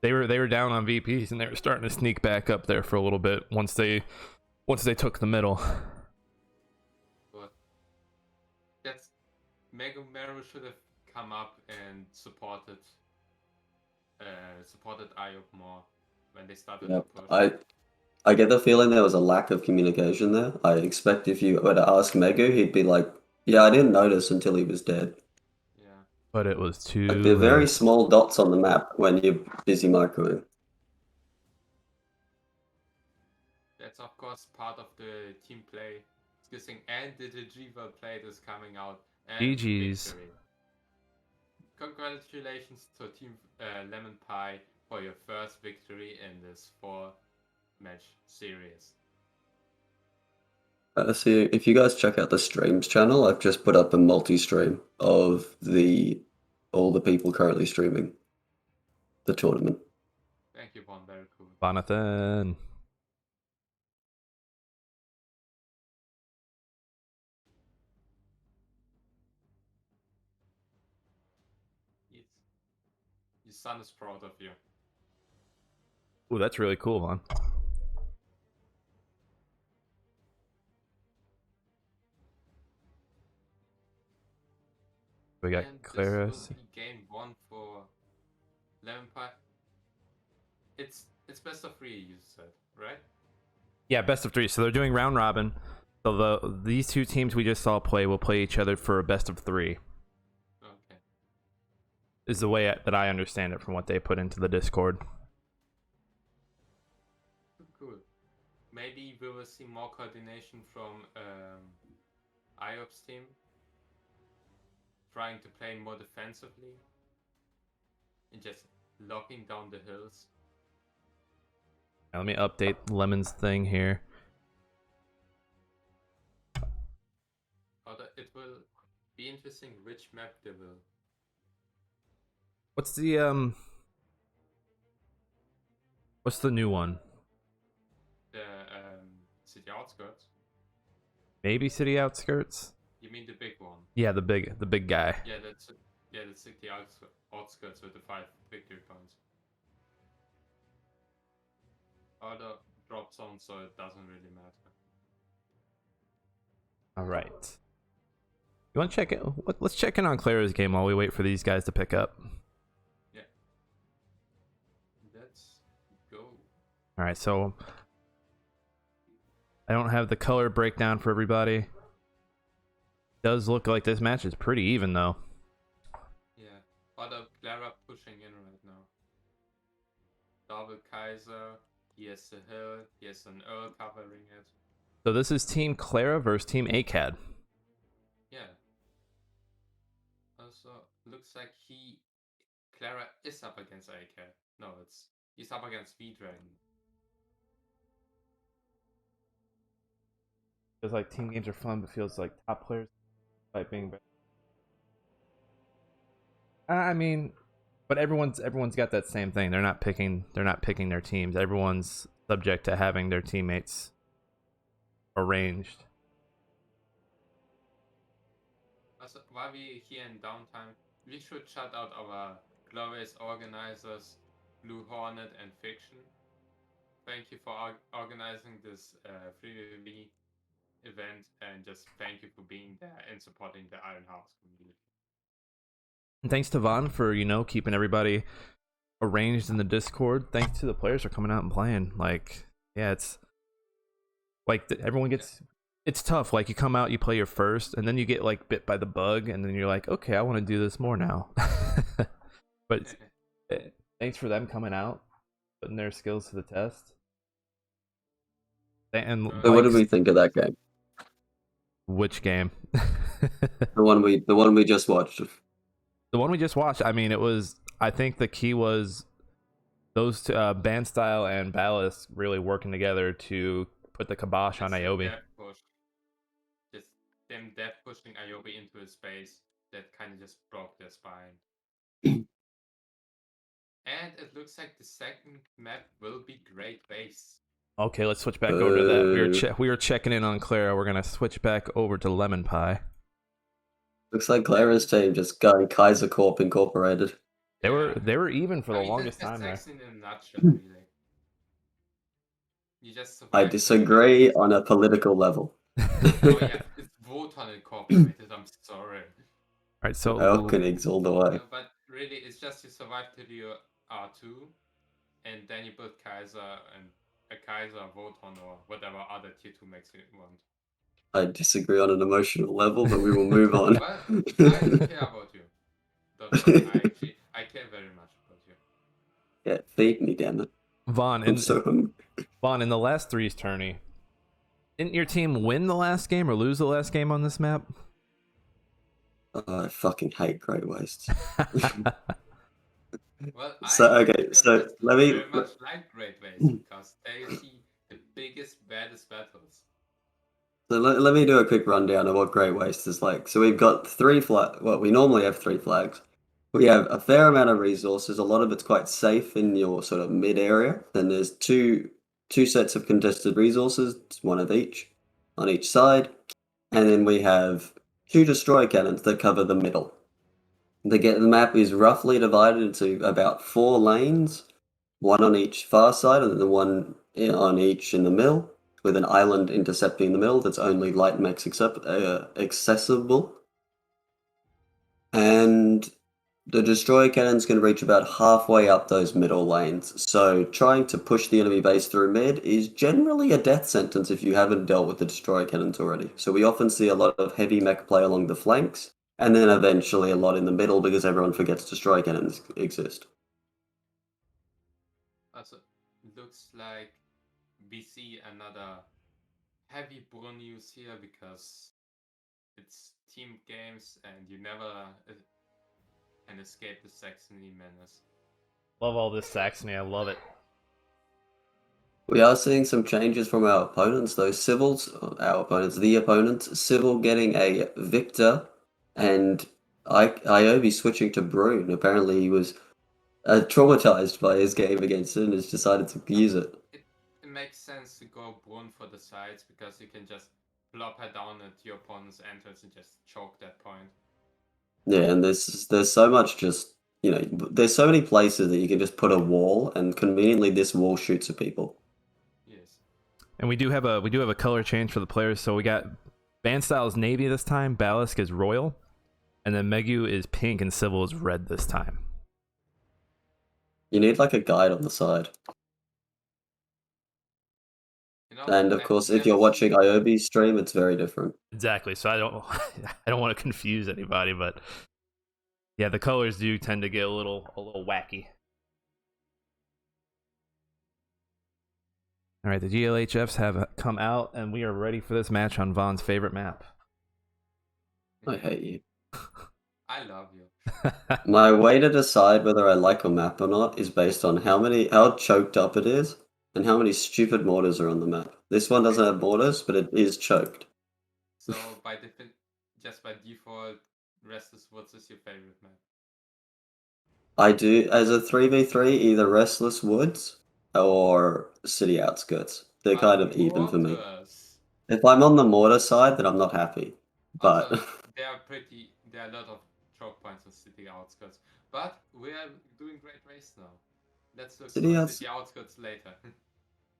they were down on VPs and they were starting to sneak back up there for a little bit once they took the middle. But that's Meru should have come up and supported Aiobe more when they started to push. I get the feeling there was a lack of communication there. I expect if you were to ask Megu, he'd be like, "Yeah, I didn't notice until he was dead." Yeah. But it was too. Like they're very small dots on the map when you're busy microing. That's of course part of the team play. And the GG well played is coming out. And GG's. Victory. Congratulations to Team Lemonpi for your first victory in this 4-match series. So if you guys check out the streams channel, I've just put up a multi-stream of all the people currently streaming the tournament. Thank you, Bon. Very cool. Bonathan. Your son is proud of you. Ooh, that's really cool, Vaughn. We got Claera. This will be game 1 for Lemonpi. It's best of 3, you said, right? Yeah, best of 3. So they're doing round robin. So these 2 teams we just saw play will play each other for a best of 3. Okay. Is the way that I understand it from what they put into the Discord. Cool. Maybe we will see more coordination from Aiobe's team. Trying to play more defensively. And just locking down the hills. Now, let me update Lemon's thing here. It will be interesting which map they will. What's the new one? The city outskirts. Maybe city outskirts. You mean the big one? Yeah, the big guy. Yeah, the city outskirts with the 5 victory points. Other drop zone, so it doesn't really matter. All right. You want to check it? Let's check in on Claera's game while we wait for these guys to pick up. Yeah. Let's go. All right, so I don't have the color breakdown for everybody. Does look like this match is pretty even though. Yeah, other Claera pushing in right now. Double Kaiser, he has the hill, he has an Earl covering it. So this is Team Claera versus Team Aicad. Yeah. Also, looks like Claera is up against Aicad. No, he's up against V-Dragon. Feels like team games are fun, but feels like top players like being better. I mean, but everyone's got that same thing. They're not picking their teams. Everyone's subject to having their teammates arranged. while we're here in downtime, we should shout out our glorious organizers, Blue Hornet and Fiction. Thank you for organizing this 3v event, and just thank you for being there and supporting the Iron House community. And thanks to Vaughn for, keeping everybody arranged in the Discord. Thanks to the players for coming out and playing. Like, yeah, it's like everyone gets. It's tough. Like, you come out, you play your first, and then you get like bit by the bug, and then you're like, okay, I want to do this more now. But thanks for them coming out, putting their skills to the test. And so what did we think of that game? Which game? the one we just watched. The one we just watched. I mean, it was. I think the key was those two, Band Style and Ballast really working together to put the kibosh on Aiobe. Just them death pushing Aiobe into a space that kind of just broke their spine. And it looks like the second map will be Great Base. Okay, let's switch back over to that. We were checking in on Claera. We're gonna switch back over to Lemonpi. Looks like Claera's team just going Kaiser Corp Incorporated. They were even for the longest time there. In a nutshell, really. I disagree on a political level. Oh yeah, it's Voton Incorporated. I'm sorry. Alright, so Elkenigs all the way. But really, it's just you survive till you R2, and then you build Kaiser and a Kaiser, Voton, or whatever other tier 2 mechs you want. I disagree on an emotional level, but we will move on. Well, I don't care about you. Don't worry, I care very much about you. Yeah, feed me, damn it. Vaughn, I'm so hungry. Vaughn, in the last threes tourney, didn't your team win the last game or lose the last game on this map? I fucking hate Great Wastes. Well, so let me very much like Great Wastes because they see the biggest, baddest battles. So let me do a quick rundown of what Great Waste is like. So we've got 3 flags. Well, we normally have 3 flags. We have a fair amount of resources. A lot of it's quite safe in your sort of mid area. Then there's two sets of contested resources, one of each on each side. And then we have 2 destroyer cannons that cover the middle. The map is roughly divided into about 4 lanes, one on each far side and then one on each in the middle, with an island intercepting the middle that's only light mechs accessible. And the destroyer cannons can reach about halfway up those middle lanes, so trying to push the enemy base through mid is generally a death sentence if you haven't dealt with the destroyer cannons already. So we often see a lot of heavy mech play along the flanks, and then eventually a lot in the middle because everyone forgets destroyer cannons exist. Also, looks like we see another heavy Bro news here because it's team games and you never can escape the Saxony menace. Love all this Saxony, I love it. We are seeing some changes from our opponents, though. The opponents, Civil getting a Victor and Aiobe switching to Brune. Apparently he was traumatized by his game against it and has decided to use it. It makes sense to go Brune for the sides because you can just plop her down at your opponent's entrance and just choke that point. Yeah, and there's so much just, there's so many places that you can just put a wall and conveniently this wall shoots at people. Yes. And we do have a color change for the players, so we got Band Style is navy this time, Ballast is royal, and then Megu is pink and Civil is red this time. You need like a guide on the side. And of course, if you're watching Aiobe's stream, it's very different. Exactly. So I don't want to confuse anybody, but yeah, the colors do tend to get a little wacky. All right, the GLHFs have come out, and we are ready for this match on Vaughn's favorite map. I hate you. I love you. My way to decide whether I like a map or not is based on how choked up it is and how many stupid mortars are on the map. This one doesn't have mortars, but it is choked. So just by default, Restless Woods is your favorite map? I do, as a 3v3, either Restless Woods or City Outskirts. They're kind of even for me. If I'm on the mortar side, then I'm not happy. But they are there are a lot of choke points on city outskirts. But we are doing great race now. Let's look City for outs- city outskirts later.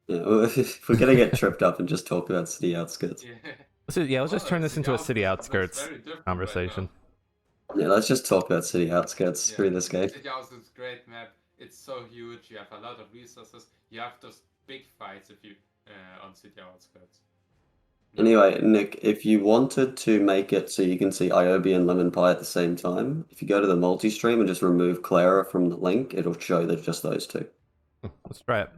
Yeah, if we're gonna get tripped up and just talk about city outskirts. Yeah. Let's just turn this into a city looks outskirts very different conversation. Right now. Yeah, let's just talk about city outskirts. Yeah. Screw this game. City outskirts is a great map. It's so huge. You have a lot of resources. You have those big fights if you on city outskirts. Anyway, Nick, if you wanted to make it so you can see Aiobe and Lemonpi at the same time, if you go to the multi-stream and just remove Claera from the link, it'll show that just those two. Let's try it.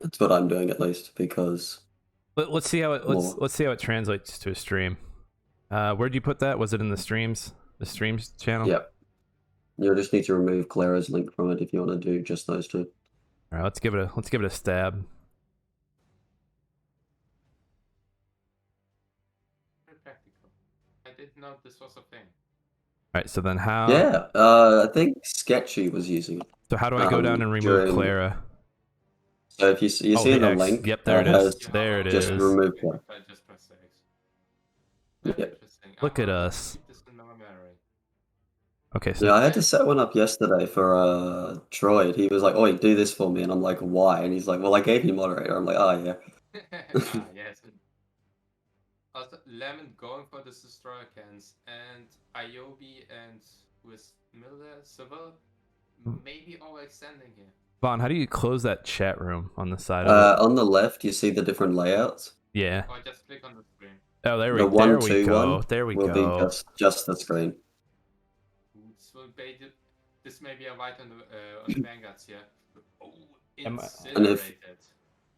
That's what I'm doing at least, because Let's see how it let's see how it translates to a stream. Where'd you put that? Was it in the streams? The streams channel? yep. You'll just need to remove Clara's link from it if you want to do just those two. All right, let's give it a stab. Very practical. I didn't know this was a thing. All right, so then how? Yeah, I think Sketchy was using it. So how do I go down and remove Claera? So if you see in the X. link, Yep, there it is. has There it just is. remove Claera. I just press X. Very Yep. interesting. Look at us. Keep this in my memory. Okay, so Yeah, I had to set one up yesterday for Troy. He was like, "Oh, do this for me," and I'm like, "Why?" And he's like, "Well, I gave you moderator." I'm like, "Oh yeah." Yes. Also, Lemon going for the destroyer cans and Aiobe and with Miller Civil maybe overextending here. Vaughn, how do you close that chat room on the side of it? On the left, you see the different layouts. Yeah. Or just click on the screen. Oh, there we The go. 1, There we 2 go. one There we will go. be just the screen. This may be a white on the vanguards here. Oh, Am I- incinerated.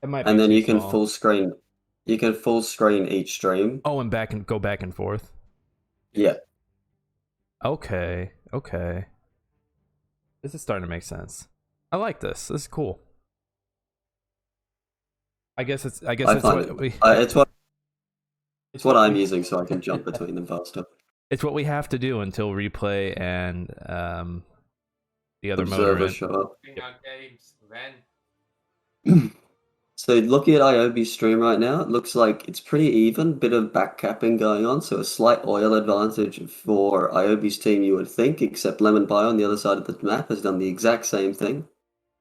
It might be And then too you can small. full screen. You can full screen each stream. Oh, and go back and forth. Yeah. Okay. Okay. This is starting to make sense. I like this. This is cool. I guess it's I what find we it's what I'm using, so I can jump between them faster. it's what we have to do until replay and the other mode are Observer in. show up. Bring out games when. So looking at Aiobe's stream right now, it looks like it's pretty even, bit of backcapping going on, so a slight oil advantage for Aiobe's team you would think, except Lemonpi on the other side of the map has done the exact same thing.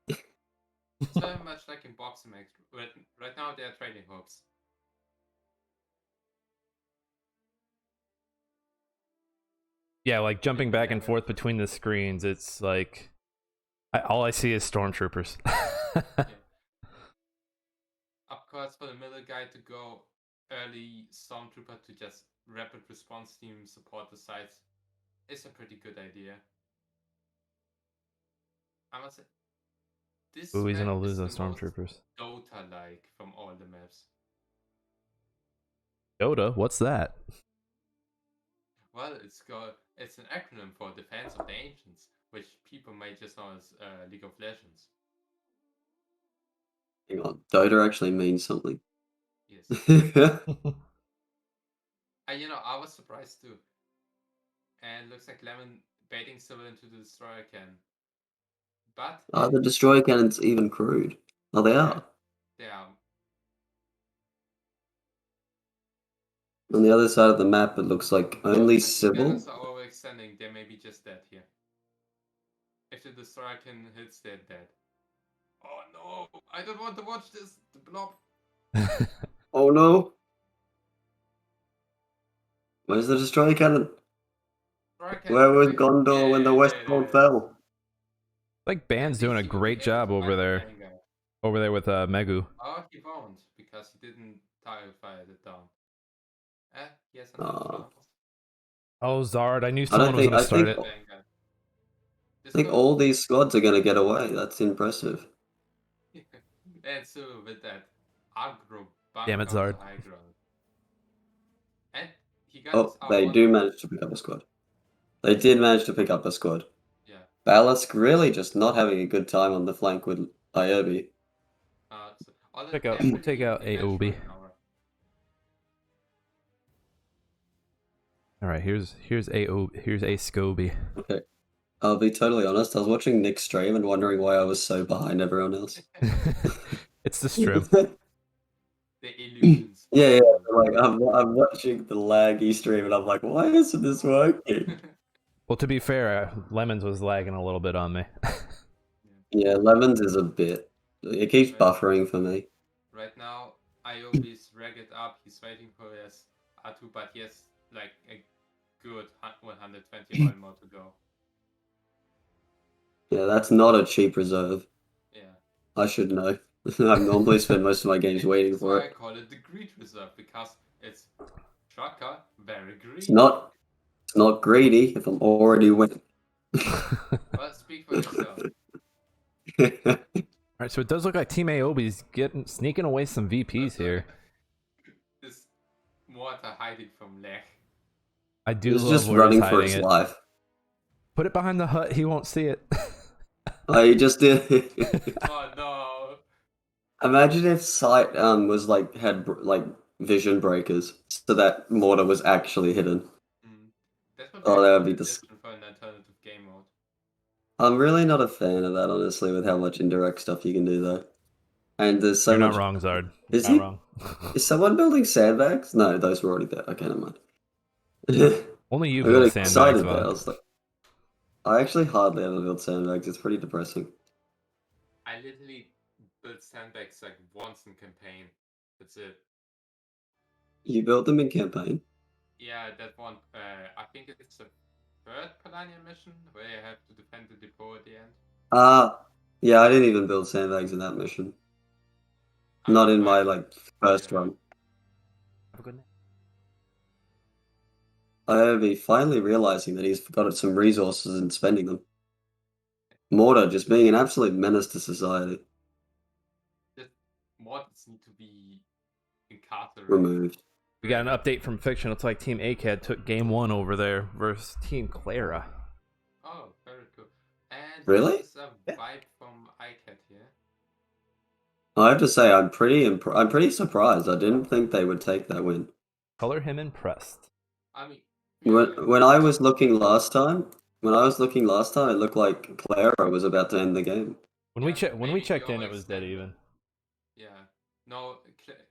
It's very much like in boxing match. Right now they are trading hopes. Yeah, like jumping back and forth between the screens. It's like all I see is stormtroopers. Yeah. Of course, for the middle guy to go early stormtrooper to just rapid response team support the sides is a pretty good idea. I must say, this Ooh, he's map gonna lose is those the most stormtroopers. Dota-like from all the maps. Dota? What's that? Well, it's an acronym for Defense of the Ancients, which people may just know as League of Legends. Hang on, Dota actually means something. Yes. I was surprised too. And looks like Lemon baiting Civil into the destroyer can. But The destroyer cannon's even crude. Oh, they are. they are. On the other side of the map, it looks like only If the Civil. cannons are overextending, they may be just dead here. If the destroyer can hits, they're dead. Oh no! I don't want to watch this. The blob. Oh no! Where's the destroyer cannon? Where was Gondor when the Westfold fell? Like Band's doing a great job over there. Over there with Megu. Oh, he won't because he didn't fire it down. Yes. Oh, Zard! I knew someone was gonna start it. I think all these squads are gonna get away. That's impressive. And so with that aggro, damn it, Zard. And he got they do manage to pick up a squad. They did manage to pick up a squad. Yeah. Ballast really just not having a good time on the flank with Aiobe. We'll take out Aiobe. All right, here's Aiobe. Here's Aicad. Okay. I'll be totally honest. I was watching Nick's stream and wondering why I was so behind everyone else. It's the strip. The illusions. Yeah, like I'm watching the laggy stream and I'm like, why isn't this working? Well, to be fair, Lemons was lagging a little bit on me. Yeah, Lemons is a bit. It keeps buffering for me. Right now, Aiobe is ragged up. He's waiting for his R2, but he has like a good 120 oil more to go. Yeah, that's not a cheap reserve. Yeah. I should know. I normally spend most of my games waiting for So I it. call it the greed reserve because it's shocker, very greedy. It's not greedy if I'm already winning. Well, speak for yourself. Alright, so it does look like Team Aiobe's sneaking away some VPs here. This mortar hiding from Lech. I do He's love just where running he's for hiding his it. life. Put it behind the hut, he won't see it. Oh, he just did. Oh no! Imagine if Sight was like had like vision breakers, so that mortar was actually hidden. That would Oh, that would be different for an alternative game mode. I'm really not a fan of that, honestly, with how much indirect stuff you can do though. And there's so You're much. not wrong, Zard. Is Not he? wrong. Is someone building sandbags? No, those were already there. Okay, never mind. Only you I got build sandbags, excited there. I was like, I actually hardly ever build sandbags. It's pretty depressing. I literally built sandbags like once in campaign. That's it. You built them in campaign? Yeah, that one. I think it's the third Polania mission where you have to defend the depot at the end. Yeah, I didn't even build sandbags in that mission. Not in my like first run. Have a good night. Aiobe finally realizing that he's got some resources and spending them. Mortar just being an absolute menace to society. The mods need to be incarcerated. Removed. We got an update from Fiction. Looks like Team Aicad took game 1 over there versus Team Claera. Oh, very cool. And really? this is a vibe from Aicad here. I have to say, I'm pretty surprised. I didn't think they would take that win. Color him impressed. I mean, when I was looking last time, it looked like Claera was about to end the game. When we checked in, it was dead even. Yeah. No,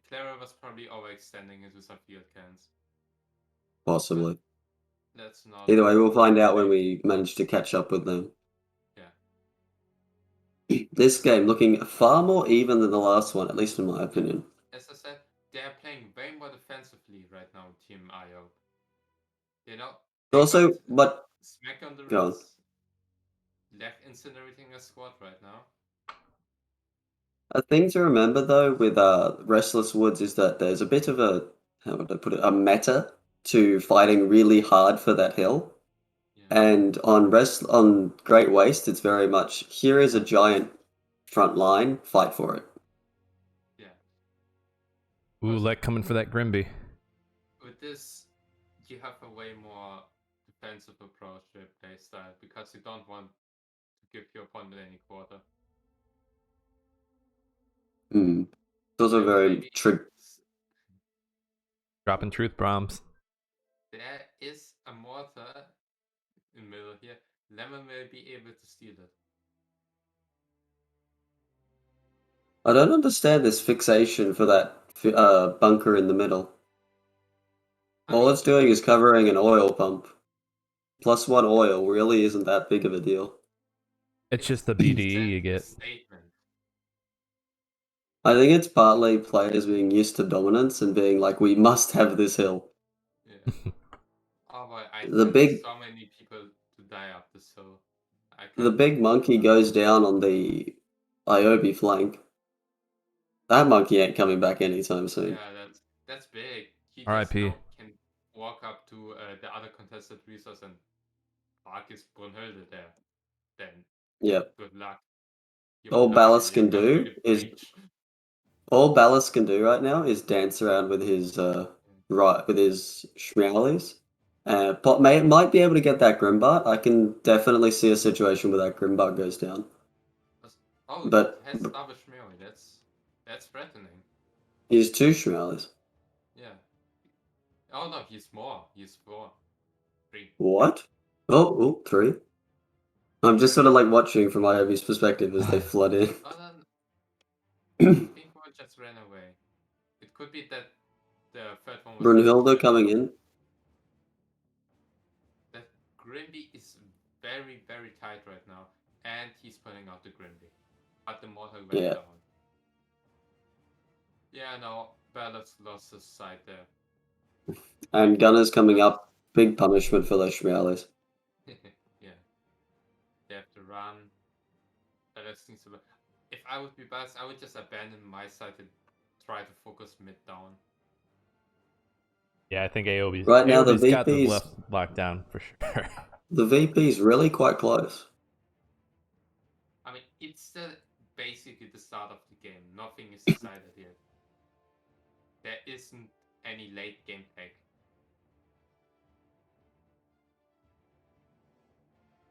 Claera was probably overextending into some field cans. Possibly. That's not. Either way, we'll find out when we manage to catch up with them. Yeah. This game looking far more even than the last one, at least in my opinion. As I said, they're playing way more defensively right now, Team Aiobe. You know. Also, but smack on the wrist. Lech incinerating a squad right now. A thing to remember though with Restless Woods is that there's a bit of a, how would I put it, a meta to fighting really hard for that hill. Yeah. And on Great Waste, it's very much, here is a giant front line, fight for it. Yeah. Ooh, Lech coming for that Grimby. With this, you have a way more defensive approach to play style because you don't want to give your opponent any quarter. Those are very dropping truth bombs. There is a mortar in the middle here. Lemon will be able to steal it. I don't understand this fixation for that bunker in the middle. All it's doing is covering an oil pump. +1 oil really isn't that big of a deal. It's just the BDE you get. I think it's partly players being used to dominance and being like, we must have this hill. Yeah. Oh boy, so many people to die up this hill. The big monkey goes down on the Aiobe flank. That monkey ain't coming back anytime soon. Yeah, that's big. He just can walk up to the other contested resource and park his Brunhilde there. Then good luck. All Ballast can do right now is dance around with his Schmealies. Might be able to get that Grimbart. I can definitely see a situation where that Grimbart goes down. Oh, but has double Schmeali. That's threatening. He's 2 Schmealies. Yeah. Oh no, he's more. He's 4. 3. What? Oh, 3. I'm just sort of like watching from Aiobe's perspective as they flood in. I think one just ran away. It could be that the third one was Brunhilde coming in. That Grimby is very, very tight right now. And he's putting out the Grimby. But the mortal went down. Yeah, no, Ballas lost his side there. And Gunner's coming up. Big punishment for those Shmialis. Yeah. They have to run. Ballas needs to... If I would be Ballas, I would just abandon my side and try to focus mid down. Yeah, I think Aiobe's right now. Aiobe's The got the VP's left lockdown for sure. The VP's really quite close. I mean, it's still basically the start of the game. Nothing is decided yet. There isn't any late game pick.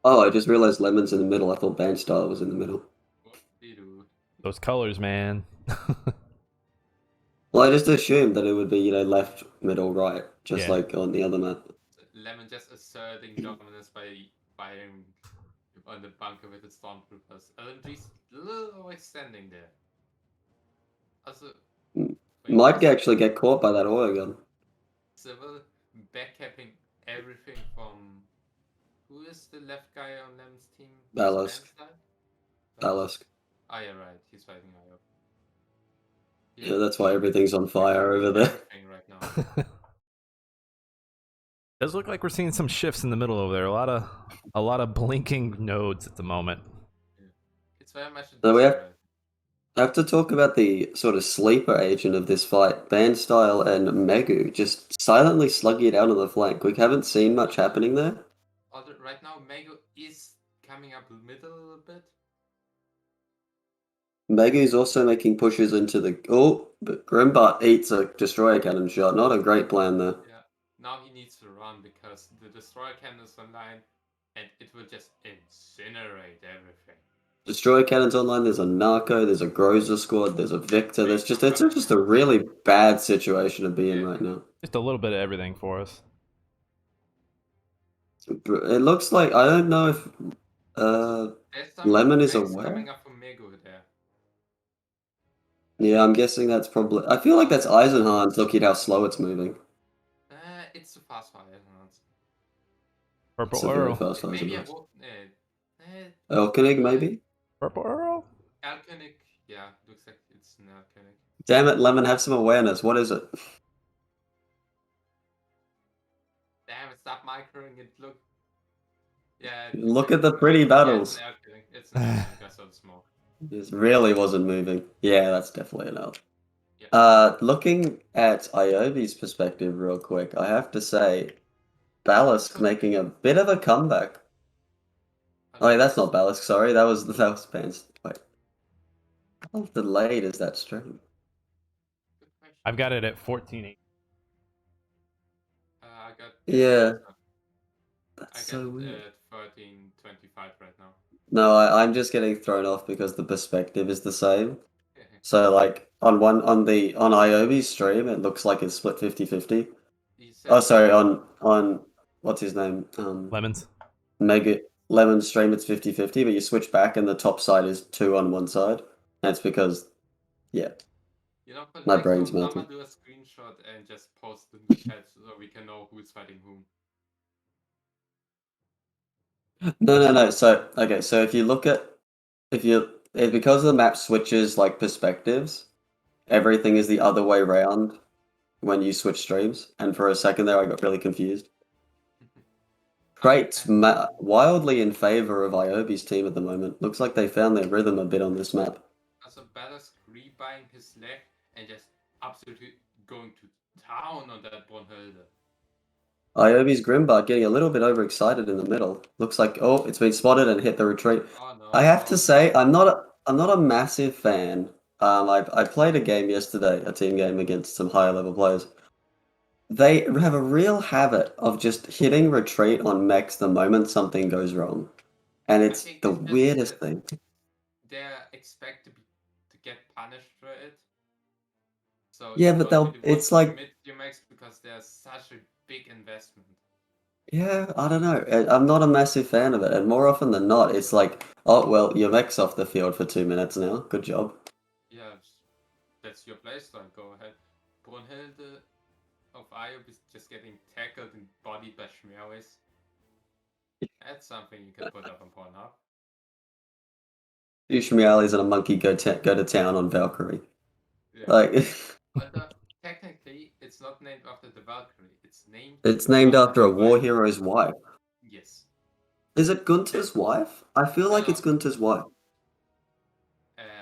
Oh, I just realized Lemon's in the middle. I thought Bandstar was in the middle. What do you do? Those colors, man. Well, I just assumed that it would be, left, middle, right, just like on the other map. Lemon just asserting dominance by him on the bunker with the Stormtroopers. LMG's a little extending there. Also, might actually get caught by that oil gun. Civil backcapping everything from... Who is the left guy on Lemon's team? Ballast. Oh, yeah, right. He's fighting Aiobe. Yeah, that's why everything's on fire over there. Right now. Does look like we're seeing some shifts in the middle over there. A lot of blinking nodes at the moment. Yeah. It's very much. So we have to talk about the sort of sleeper agent of this fight. Bandstyle and Megu just silently slugging it out on the flank. We haven't seen much happening there. Right now, Megu is coming up middle a little bit. Megu's also making pushes into the... Oh, but Grimbart eats a destroyer cannon shot. Not a great plan there. Yeah, now he needs to run because the destroyer cannon is online and it will just incinerate everything. Destroyer cannon's online, there's a Narco, there's a Groza squad, there's a Victor. It's just a really bad situation to be in right now. Just a little bit of everything for us. It looks like... I don't know if Lemon is aware. Coming up from Megu there. Yeah, I'm guessing that's probably... I feel like that's Eisenhorn's. Look at how slow it's moving. It's too fast for Eisenhorn's. Purple It's a very Earl. fast Maybe Eisenhorn's. Purple Earl? Alchemic, yeah, looks like it's an Alchemic. Damn it, Lemon, have some awareness. What is it? Damn it, stop microing it. Look. Yeah. Look at the pretty battles. Yeah, it's an Alchemic because of the smoke. This really wasn't moving. Yeah, that's definitely an L. Yeah. Looking at Aiobe's perspective real quick, I have to say, Ballast making a bit of a comeback. Oh, wait, that's not Ballast, sorry. That was Pants. Wait. How delayed is that stream? I've got it at 14.8. I got... Yeah. That's so weird. I got 13.25 right now. No, I'm just getting thrown off because the perspective is the same. So like on Aiobe's stream, it looks like it's split 50-50. Oh, sorry, on what's his name? Lemons. Lemon's stream, it's 50-50, but you switch back and the top side is 2 on one side. That's because, yeah. My brain's melting. I'm gonna do a screenshot and just post it in the chat so we can know who's fighting whom. No. So if you look at because the map switches like perspectives, everything is the other way around when you switch streams. And for a second there, I got really confused. Crate's wildly in favor of Aiobe's team at the moment. Looks like they found their rhythm a bit on this map. Also, Ballast rebuying his leg and just absolutely going to town on that Brunhilde. Aiobe's Grimbart getting a little bit overexcited in the middle. Looks like, oh, it's been spotted and hit the retreat. Oh, no, I have to say, I'm not a massive fan. I played a game yesterday, a team game against some higher level players. They have a real habit of just hitting retreat on mechs the moment something goes wrong. And it's the weirdest thing. They expect to get punished for it. So yeah, but it's like... your mechs because there's such a big investment. Yeah, I don't know. I'm not a massive fan of it. And more often than not, it's like, oh, well, your mech's off the field for 2 minutes now. Good job. Yeah, that's your playstyle. Go ahead. Brunhilde of Aiobe is just getting tackled and bodied by Shmialis. That's something you can put up on Pornhub. Shmialis and a monkey go to town on Valkyrie. Yeah. Like, Technically, it's not named after the Valkyrie. It's named after a war hero's wife. Yes. Is it Gunther's wife? I feel like it's Gunther's wife.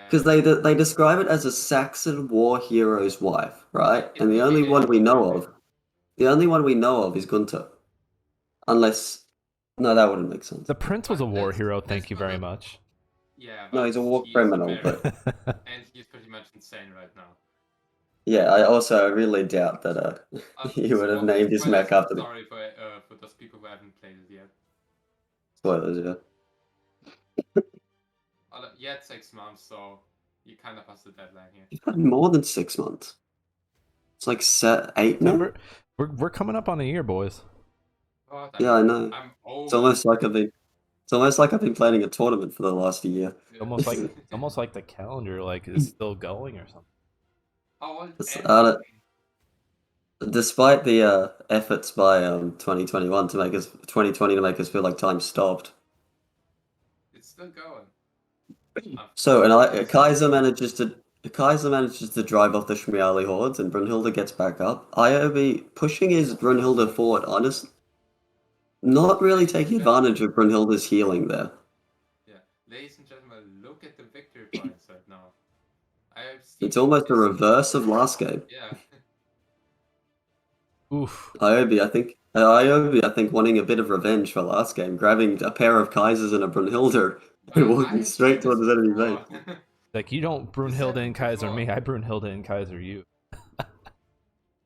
Because Uh, they describe it as a Saxon war hero's wife, right? And the only one we know of is Gunther. Unless, no, that wouldn't make sense. The prince was a war hero. Thank you very much. Yeah. No, he's a war criminal, but and he's pretty much insane right now. yeah, I really doubt that he would have named his mech after the. Sorry for those people who haven't played it yet. Spoilers, yeah. Yeah, it's 6 months, so you kind of passed the deadline here. You've had more than 6 months. It's like 8 now. We're coming up on a year, boys. God, yeah, I know. It's almost like I've been planning a tournament for the last year. It's almost like the calendar is still going or something. Despite the efforts by 2020 to make us feel like time stopped. It's still going. So Kaiser manages to drive off the Shmiali hordes, and Brunhilde gets back up. Aiobe pushing his Brunhilde forward, honest, not really taking advantage of Brunhilde's healing there. Yeah, ladies and gentlemen, look at the victory points right now. It's almost a reverse of last game. Yeah. Oof. Aiobe, I think, wanting a bit of revenge for last game, grabbing a pair of Kaisers and a Brunhilde and walking straight towards his enemy base. Like, you don't Brunhilde and Kaiser me, I Brunhilde and Kaiser you.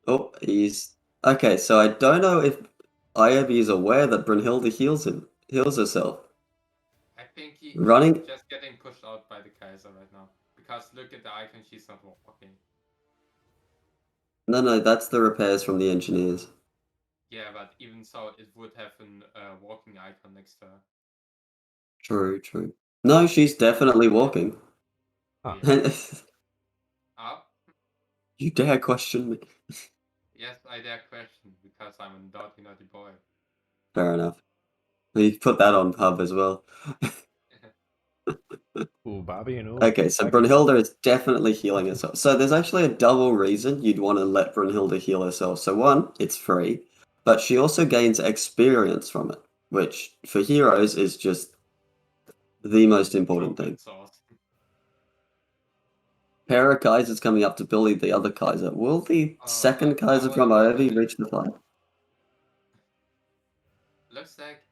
Oh, okay. So I don't know if Aiobe is aware that Brunhilde heals herself. I think he's just getting pushed out by the Kaiser right now. Because look at the icon, she's not walking. No, that's the repairs from the engineers. Yeah, but even so, it would have a walking icon next to her. True. No, she's definitely walking. Huh. You dare question me? Yes, I dare question, because I'm a naughty boy. Fair enough. We put that on pub as well. Ooh, Bobby and ooh. Okay, so Brunhilde is definitely healing herself. So there's actually a double reason you'd want to let Brunhilde heal herself. So one, it's free, but she also gains experience from it, which for heroes is just the most important thing. Pair of Kaisers coming up to bully the other Kaiser. Will the second Kaiser from Aiobe reach the fight? Looks like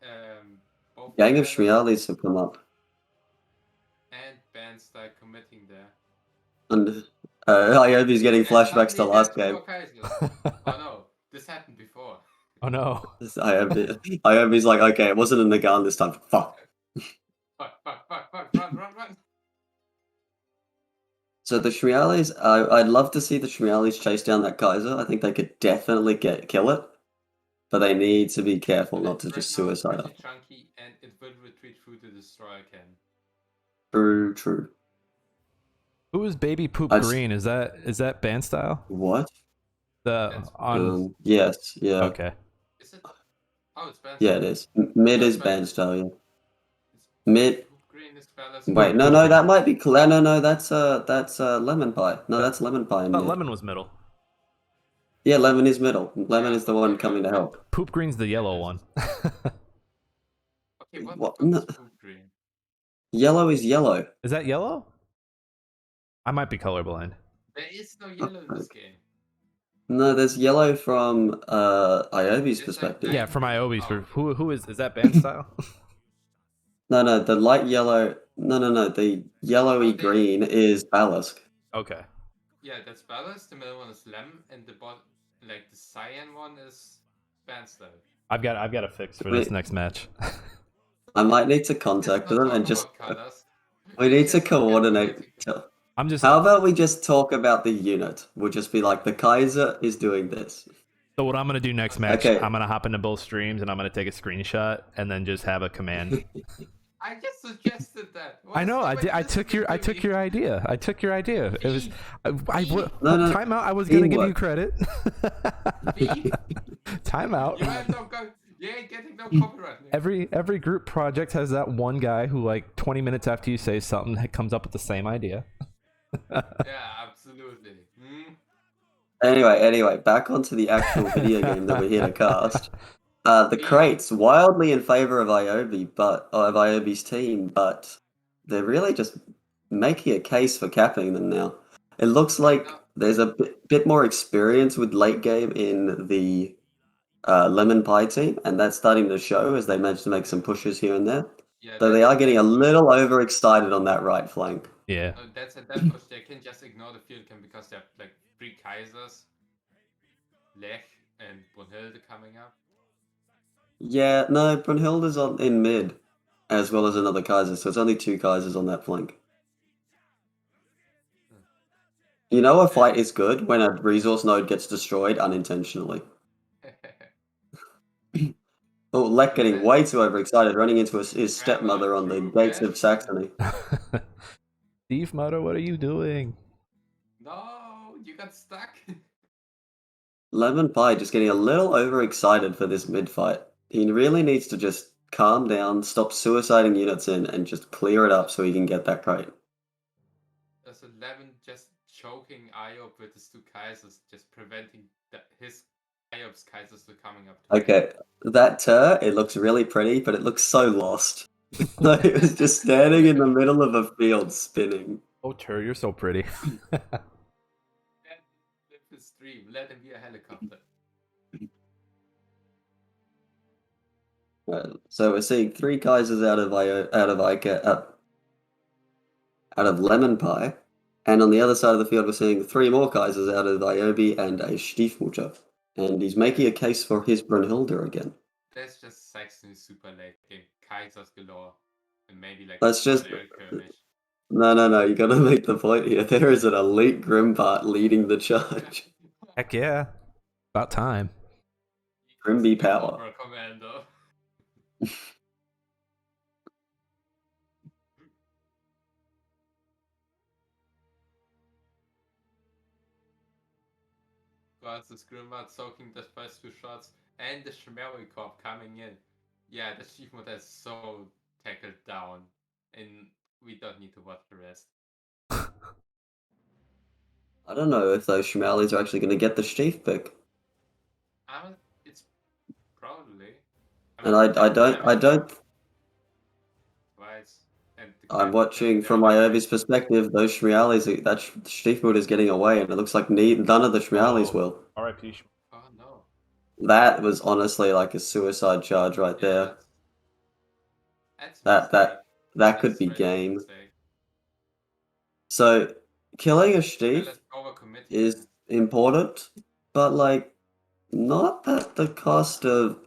both Gang of Shmialis have come up. And Bands like committing there. And Aiobe's getting flashbacks to last game. Oh no, this happened before. Oh no. Aiobe's like, okay, it wasn't in the gun this time. Fuck. Fuck, run. So the Shmialis, I'd love to see the Shmialis chase down that Kaiser. I think they could definitely kill it. But they need to be careful not to just suicide up. Chunky, and it will retreat through the destroyer can. True. Who is Baby Poop Green? Is that band style? What? Yes, yeah. Okay. Is it? Oh, it's band style. Yeah, it is. Mid is band style, yeah. Mid. Green is Wait, no, that might be Claera. No, that's Lemonpi. No, that's Lemonpi. But Lemon was middle. Yeah, Lemon is middle. Lemon is the one coming to help. Poop Green's the yellow one. Okay, what is Poop Green? Yellow is yellow. Is that yellow? I might be colorblind. There is no yellow in this game. No, there's yellow from Aiobe's perspective. Yeah, from Aiobe's. Who is that band style? No, the light yellow. No, the yellowy green is Ballast. Okay. Yeah, that's Ballast. The middle one is Lem, and the cyan one is Bandstyle. I've got a fix for this next match. I might need to contact them and just. We need to coordinate. How about we just talk about the unit? We'll just be like, the Kaiser is doing this. So what I'm gonna do next match? Okay. I'm gonna hop into both streams and I'm gonna take a screenshot and then just have a command. I just suggested that. I know. I did. I took your idea. I took your idea. It was. No. Time out. I was gonna give you Teamwork. credit. Time out. You ain't getting no copyright. Every group project has that one guy who, like, 20 minutes after you say something, comes up with the same idea. Yeah, absolutely. Anyway, back onto the actual video game that we're here to cast. The crates wildly in favor of Aiobe, but of Aiobe's team, but they're really just making a case for capping them now. It looks like there's a bit more experience with late game in the Lemonpi team, and that's starting to show as they manage to make some pushes here and there. Yeah, Though they are getting a little overexcited on that right flank. Yeah. That's that push. They can just ignore the field cam because they have like 3 Kaisers, Lech, and Brunhilde coming up. Yeah, no, Brunhilde's in mid, as well as another Kaiser, so it's only 2 Kaisers on that flank. You know a fight is good when a resource node gets destroyed unintentionally. Oh, Lech getting way too overexcited, running into his stepmother on the gates of Saxony. Steve Moto, what are you doing? No, you got stuck. Lemonpi just getting a little overexcited for this mid fight. He really needs to just calm down, stop suiciding units in, and just clear it up so he can get that crate. There's 11 just choking Aiobe with his 2 Kaisers, just preventing his Aiobe's Kaisers from coming up. Okay, that turret, it looks really pretty, but it looks so lost. Like, it was just standing in the middle of a field spinning. Oh, Tur, you're so pretty. Let him live his dream. Let him be a helicopter. So we're seeing 3 Kaisers out of Aicad, out of Lemonpi, and on the other side of the field we're seeing 3 more Kaisers out of Aiobe and a Stiefmutter. And he's making a case for his Brunhilde again. That's just Saxony super late game. Kaisers galore. And maybe like That's just... No, you gotta make the point here. There is an elite Grimpart leading the charge. Heck yeah. About time. Grimby power. Commando. Got the Grimpart soaking the first 2 shots, and the Schmerikov coming in. Yeah, the Stiefmutter is so tackled down, and we don't need to watch the rest. I don't know if those Schmalis are actually going to get the Stief pick. It's probably. I don't. Twice. I'm watching from Aiobe's perspective. Those Schmalis, that Stiefmutter is getting away, and it looks like none of the Schmalis will. R.I.P. Oh no. That was honestly like a suicide charge right there. That could be game. So killing a Stief is important, but like not at the cost of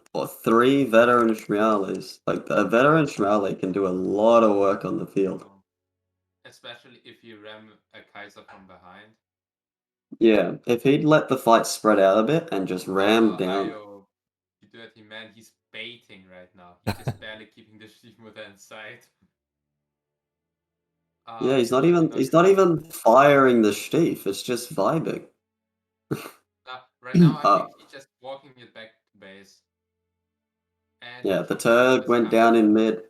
3 veteran Schmalis. Like a veteran Schmali can do a lot of work on the field. Especially if you ram a Kaiser from behind. Yeah, if he'd let the fight spread out a bit and just ram down. Aiobe, you dirty man, he's baiting right now. He's just barely keeping the Stiefmutter inside. Yeah, he's not even firing the Stief. It's just vibing. Right now, I think he's just walking it back to base. And yeah, the Tur went down in mid.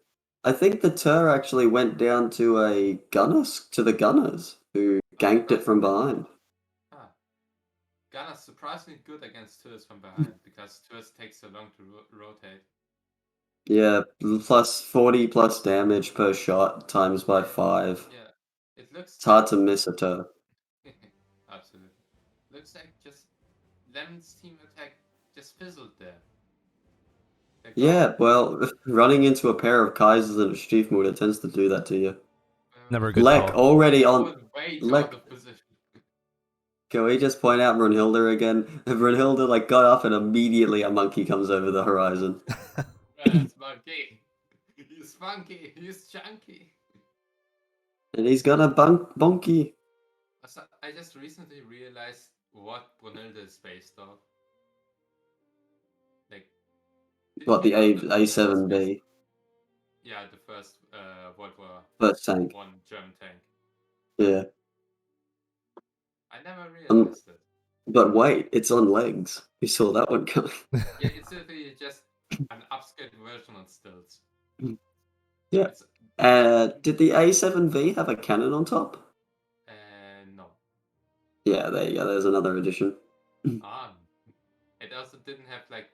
I think the Tur actually went down to the Gunners, who ganked it from behind. Gunners surprisingly good against Turs from behind, because Turs takes so long to rotate. Yeah, plus 40 plus damage per shot times by 5. Yeah, it's hard to miss a Tur. Absolutely. Looks like just Lemon's team attack just fizzled there. Yeah, well, running into a pair of Kaisers and a Stiefmutter tends to do that to you. Never a good Lech call. already on... Lech. Can we just point out Brunhilde again? Brunhilde like got up and immediately a monkey comes over the horizon. That's monkey. He's funky. He's chunky. And he's got a bonky. I just recently realized what Brunhilde is based off. Like, what, the A7B? Yeah, the first World War First tank. One German tank. Yeah. I never realized it. But wait, it's on legs. You saw that one coming. Yeah, it's literally just an upscaled version on stilts. Yeah. Did the A7V have a cannon on top? No. Yeah, there you go. There's another addition. It also didn't have like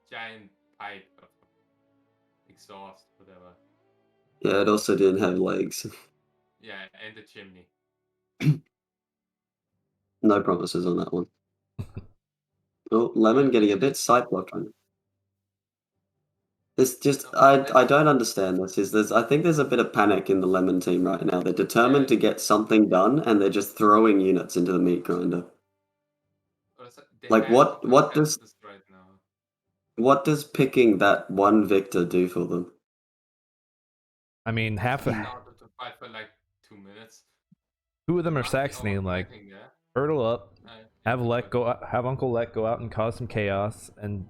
giant pipe of exhaust, whatever. Yeah, it also didn't have legs. Yeah, and the chimney. No promises on that one. Oh, Lemon getting a bit side blocked right now. It's just I don't understand this. I think there's a bit of panic in the Lemon team right now. They're determined to get something done, and they're just throwing units into the meat grinder. Like what does right now. What does picking that one victor do for them? I mean, half to fight for like 2 minutes. Two of them are Saxony, like hurdle up, have Uncle Lek go out and cause some chaos, and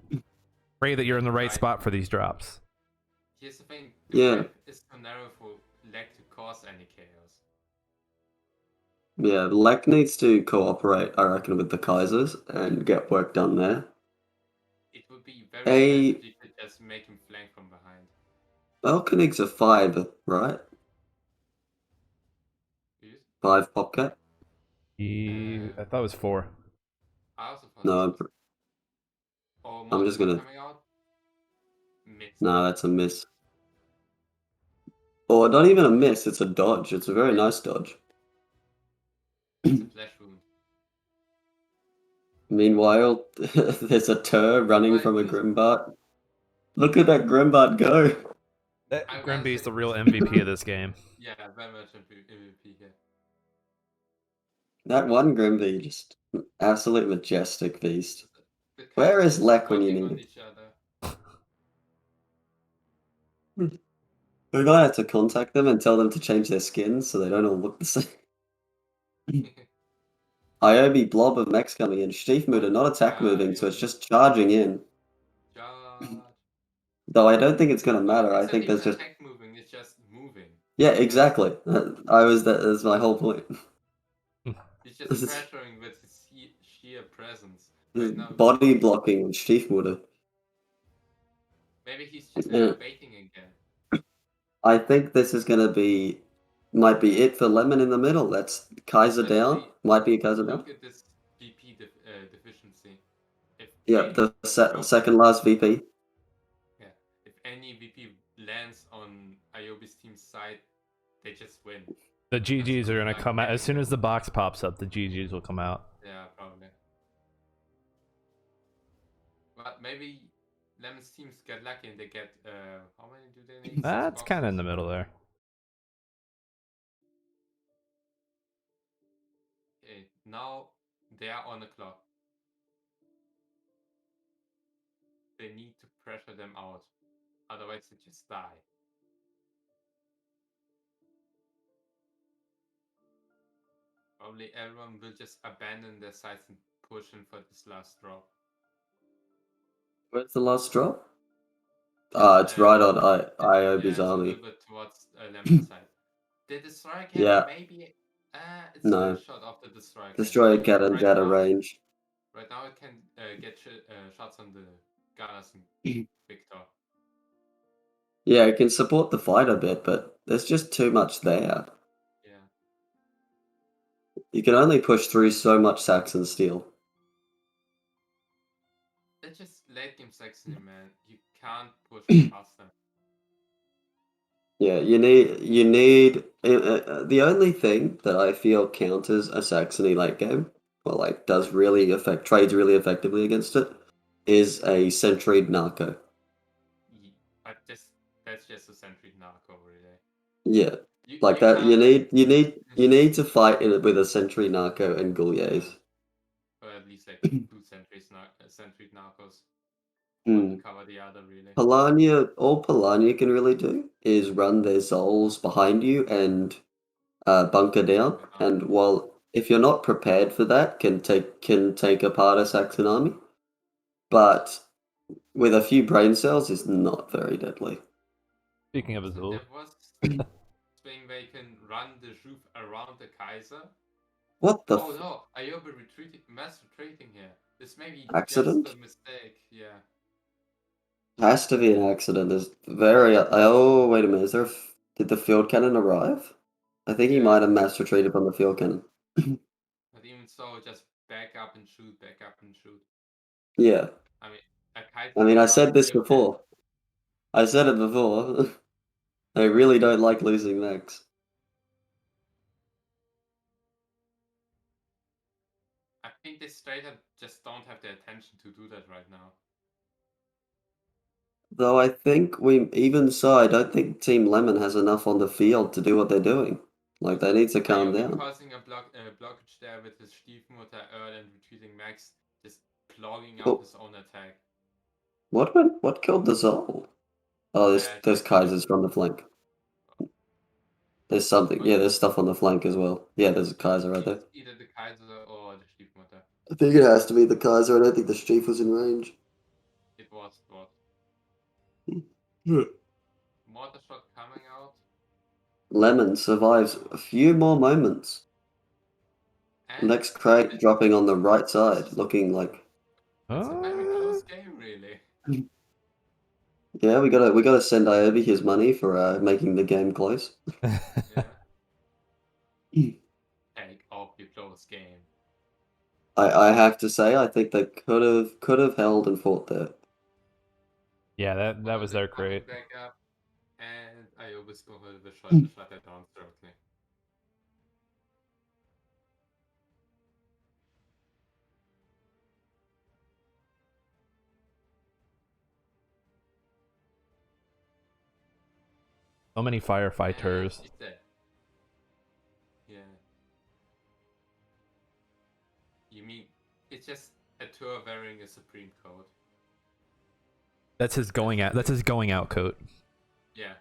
pray that you're in the right spot for these drops. Here's the thing: the map is too narrow for Lek to cause any chaos. Yeah, Lek needs to cooperate, I reckon, with the Kaisers and get work done there. It would be very nice if you could just make him flank from behind. Balkonig's a 5, right? 5 popcat? I thought it was 4. I also thought no, I'm just gonna. No, that's a miss. Or not even a miss, it's a dodge. It's a very nice dodge. It's a flash wound. Meanwhile, there's a Tur running from a Grimbart. Look at that Grimbart go! That Grimby's the real MVP of this game. Yeah, very much MVP here. That one Grimby, just absolute majestic beast. Where is Lek when you need it? We're gonna have to contact them and tell them to change their skins so they don't all look the same. Aiobe blob of mechs coming in. Stiefmutter not attack moving, so it's just charging in. Though I don't think it's gonna matter. I think there's just attack moving. It's just moving. Yeah, exactly. That's my whole point. He's just pressuring with his sheer presence. Right now, body blocking with Stiefmutter. Maybe he's just baiting again. I think this is gonna might be it for Lemon in the middle. That's Kaiser down. Might be a Kaiser down. Look at this VP deficiency. The second last VP. Yeah, if any VP lands on Aiobe's team's side, they just win. The GGs are gonna come out as soon as the box pops up. The GGs will come out. Yeah, probably. But maybe Lemon's teams get lucky and they get how many do they need? That's kind of in the middle there. Okay, now they are on the clock. They need to pressure them out, otherwise they just die. Probably everyone will just abandon their sides and push in for this last drop. Where's the last drop? It's right on Aiobe's army. A little bit towards Lemon's side. The destroyer cannon maybe it's no. shot off the destroyer cannon. Destroyer cannon's out of range. Right now it can get shots on the Gunners and Victor. Yeah, it can support the fight a bit, but there's just too much there. Yeah. You can only push through so much Saxon steel. It's just late game Saxony, man. You can't push past them. Yeah, you need the only thing that I feel counters a Saxony late game, well, like trades really effectively against it, is a Centuried Narco. But that's just a Centuried Narco, really. Yeah, you need to fight in it with a Centuried Narco and Gouliers. Or at least like 2 Centuried Narcos. One cover the other, really. All Polania can really do is run their Zols behind you and bunker down. And if you're not prepared for that, can take apart a Saxon army. But with a few brain cells, is not very deadly. Speaking of Azul. There was thing where you can run the roof around the Kaiser. What the? Oh no, Aiobe mass retreating here. This may be accident? just a mistake. Yeah. Has to be an accident. There's very. Oh, wait a minute. Is there? Did the field cannon arrive? I think he might have mass retreated from the field cannon. But even so, just back up and shoot, back up and shoot. Yeah. I mean, I said this before. I said it before. I really don't like losing mechs. I think they straight up just don't have the attention to do that right now. Though I think even so, I don't think Team Lemon has enough on the field to do what they're doing. Like, they need to calm down. Causing a blockage there with his Stiefmutter early and retreating Max, just clogging up his own attack. What killed the Zol? Oh, there's Kaisers from the flank. There's something. Yeah, there's stuff on the flank as well. Yeah, there's a Kaiser right there. Either the Kaiser or the Stiefmutter. I think it has to be the Kaiser. I don't think the Stief was in range. It was. Mortar shot coming out. Lemon survives a few more moments. And next crate dropping on the right side, looking like. It's a very close game, really. Yeah, we gotta send Aiobe his money for making the game close. Yeah. Take off your close game. I have to say, I think they could have held and fought there. Yeah, that was their crate. Back up, and Aiobe's going to shut that down shortly. So many firefighters. Yeah. You mean it's just a tour wearing a Supreme coat? That's his going out. That's his going out coat. Yeah.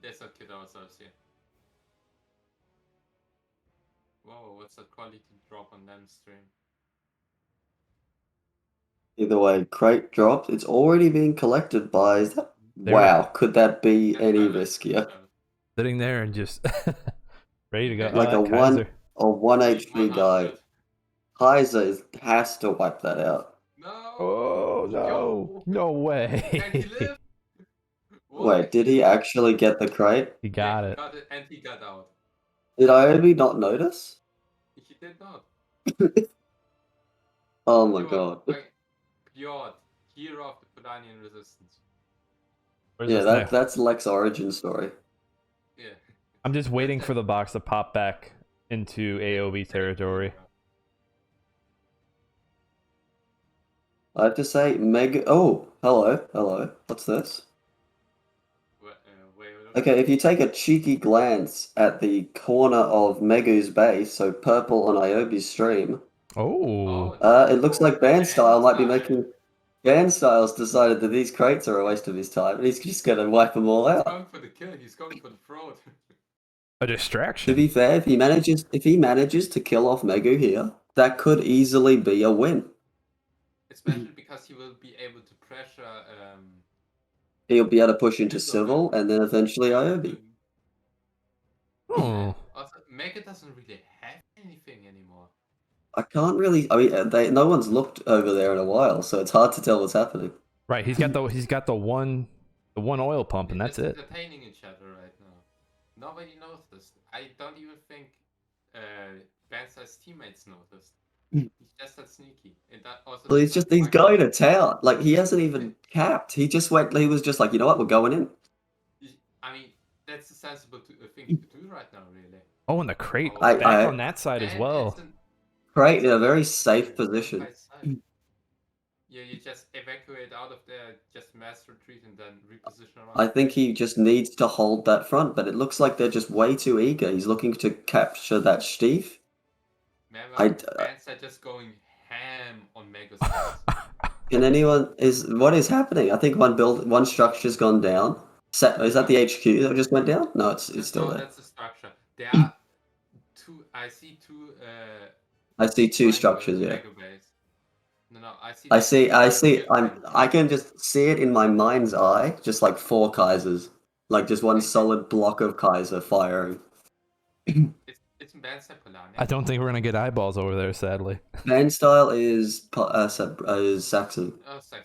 Let's not kid ourselves here. Whoa, what's that quality drop on them stream? Either way, crate dropped. It's already being collected by. Wow, could that be any riskier? Sitting there and just ready to go. Like a Kaiser. one HP guy. Kaiser has to wipe that out. No. Oh no! No way. Can he live? Wait, did he actually get the crate? He got it. And he got out. Did Aiobe not notice? He did not. Oh my god. Bjord, hero of the Polanian resistance. Yeah, that's Lex origin story. Yeah. I'm just waiting for the box to pop back into Aiobe territory. I have to say, Mega. Oh, hello. What's this? Okay, if you take a cheeky glance at the corner of Megu's base, so purple on Aiobe's stream. Oh. It looks like Bandstyle might be making. Bandstyle's decided that these crates are a waste of his time, and he's just gonna wipe them all out. He's going for the kill. He's going for the fraud. A distraction. To be fair, if he manages to kill off Megu here, that could easily be a win. Especially because he will be able to pressure. He'll be able to push into Civil and then eventually Aiobe. Oh. Also, Mega doesn't really have anything anymore. I can't really. I mean, no one's looked over there in a while, so it's hard to tell what's happening. Right, he's got the one oil pump, and that's it. Entertaining each other right now. Nobody noticed. I don't even think Bandstyle's teammates noticed. He's just that sneaky. And that also well, he's going to town. Like, he hasn't even capped. He was just like, you know what, we're going in. I mean, that's a sensible thing to do right now, really. Oh, and the crate back on that side as well. Crate in a very safe position. Yeah, you just evacuate out of there, just mass retreat, and then reposition around. I think he just needs to hold that front, but it looks like they're just way too eager. He's looking to capture that Stief. Bandstyle just going ham on Mega's. What is happening? I think one structure's gone down. Is that the HQ that just went down? No, it's still there. That's the structure. There are two. I see two structures. Yeah. No, I see. I can just see it in my mind's eye, just like 4 Kaisers, Like just one solid block of Kaiser firing. It's in band Polarnik. I don't think we're gonna get eyeballs over there, sadly. Band style is Saxon. Oh, Saxon.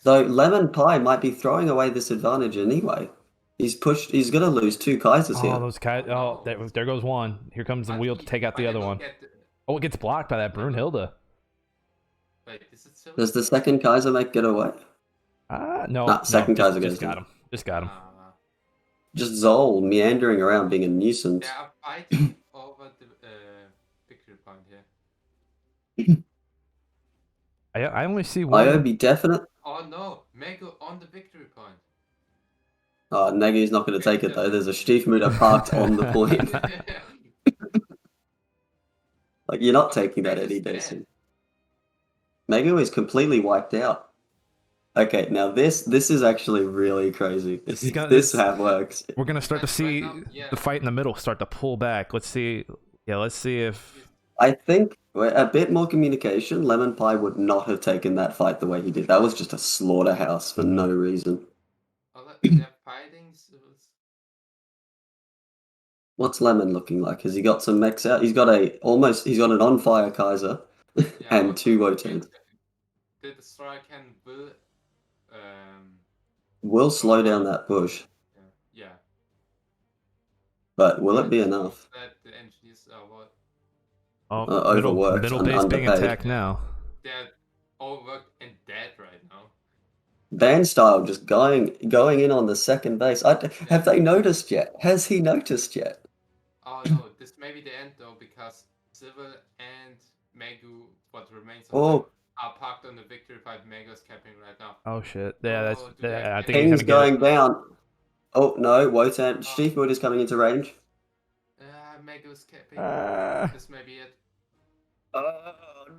Though Lemonpi might be throwing away this advantage anyway. He's gonna lose 2 Kaisers here. Oh, those Kaisers! Oh, there goes one. Here comes the wheel to take out the other one. Oh, it gets blocked by that Brunhilde. Wait, is it silver? Does the second Kaiser get away? No. Second Kaiser just got him. Just got him. Just Zol meandering around being a nuisance. They are fighting over the victory point here. I only see one. Aiobe definite. Oh no, Mego on the victory point. Oh, Negi's not going to take it though. There's a Stiefmutter parked on the point. Like, you're not taking that any decent. Mego is completely wiped out. Okay, now this is actually really crazy. This how it works. We're gonna start to see the fight in the middle start to pull back. Let's see. Yeah, let's see if. I think a bit more communication. Lemonpi would not have taken that fight the way he did. That was just a slaughterhouse for no reason. Oh, they're fighting. What's Lemon looking like? Has he got some mechs out? He's got an on fire Kaiser and 2 Wotans. The destroyer will slow down that push. Yeah. But will it be enough? That the engineers are what? Overworked. Middle base being attacked now. They're overworked and dead right now. Band style just going in on the second base. Have they noticed yet? Has he noticed yet? Oh no, this may be the end though, because Civil and Megu, what remains of them, are parked on the victory fight. Mego's capping right now. Oh shit! Yeah, I think King's going down. Oh no, Wotan. Stiefmutter is coming into range. Mego's capping. This may be it.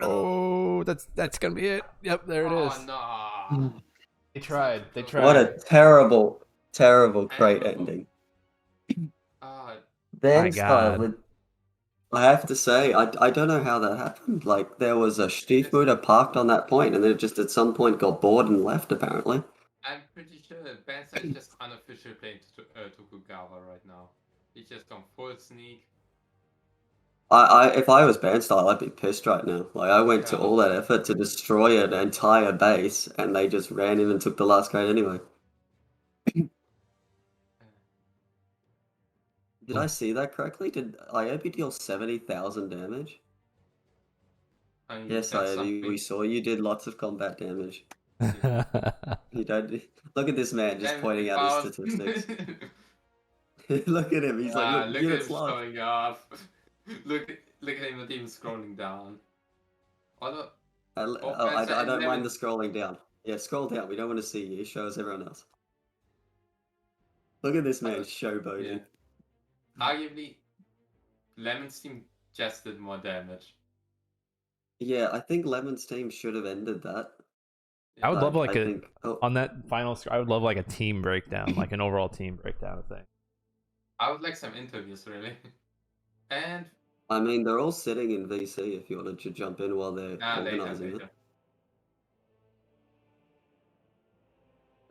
Oh, that's gonna be it. Yep, there it is. Oh no. They tried. What a terrible crate ending. Then style, I have to say, I don't know how that happened. Like, there was a Stiefmutter parked on that point, and then it just at some point got bored and left, apparently. I'm pretty sure Banzai is just unofficially playing Tokugawa right now. He's just on full sneak. If I was band style, I'd be pissed right now. Like, I went to all that effort to destroy an entire base, and they just ran in and took the last crate anyway. Did I see that correctly? Did Aiobe deal 70,000 damage? Yes, Aiobe, we saw you did lots of combat damage. You don't. Look at this man just pointing out his statistics. Look at him. He's like, look at him showing off. Look at him not even scrolling down. I don't mind the scrolling down. Yeah, scroll down. We don't want to see you. Show us everyone else. Look at this man showboating. Yeah. Arguably, Lemon's team just did more damage. Yeah, I think Lemon's team should have ended that. I would love on that final. I would love like a team breakdown, like an overall team breakdown of things. I would like some interviews, really. And I mean, they're all sitting in VC if you wanted to jump in while they're organizing it.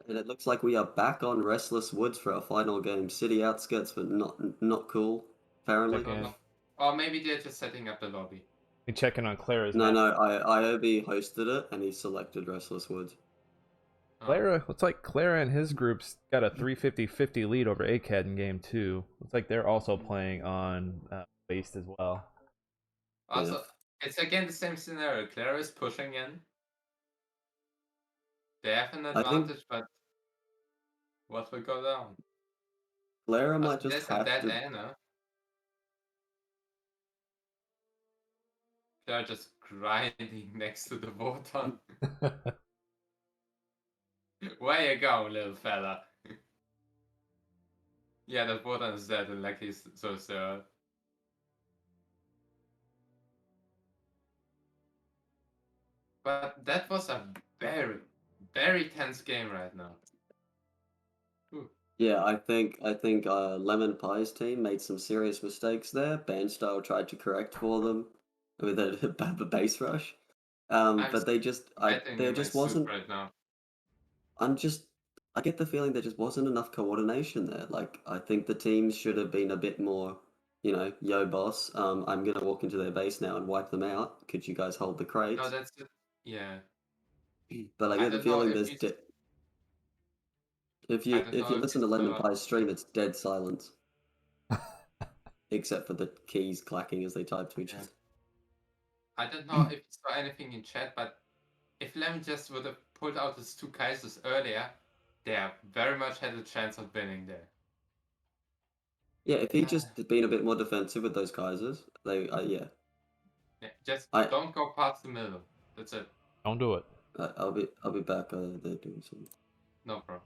And it looks like we are back on Restless Woods for our final game. City outskirts, but not cool, apparently. Or maybe they're just setting up the lobby. We checking on Claera's. No, Aiobe hosted it, and he selected Restless Woods. Claera, looks like Claera and his group's got a 350-50 lead over Aicad in game 2. Looks like they're also playing on Waste as well. Also, it's again the same scenario. Claera is pushing in. They have an advantage, but what will go down? Claera might just have to... They're just grinding next to the Wotan. Where you go, little fella? Yeah, the Wotan is dead and like he's so sad. But that was a very tense game right now. Ooh. Yeah, I think Lemonpi's team made some serious mistakes there. Bandstyle tried to correct for them with a base rush, but they just there just wasn't. Right now. I get the feeling there just wasn't enough coordination there. Like, I think the teams should have been a bit more, yo, boss, I'm gonna walk into their base now and wipe them out. Could you guys hold the No, crates? that's it. Yeah. But I I get the don't know feeling if there's you. if I you don't if know you if you listen to saw. Lemonpi's stream, it's dead silence, except for the keys clacking as they type to each Yeah. other. I don't know if you saw anything in chat, but if Lemon just would have pulled out his 2 Kaisers earlier, they very much had a chance of winning there. Yeah, if he just been a bit more defensive with those Kaisers, yeah. Yeah, just I don't go past the middle. That's it. Don't do it. I'll be back. They're doing something. No problem.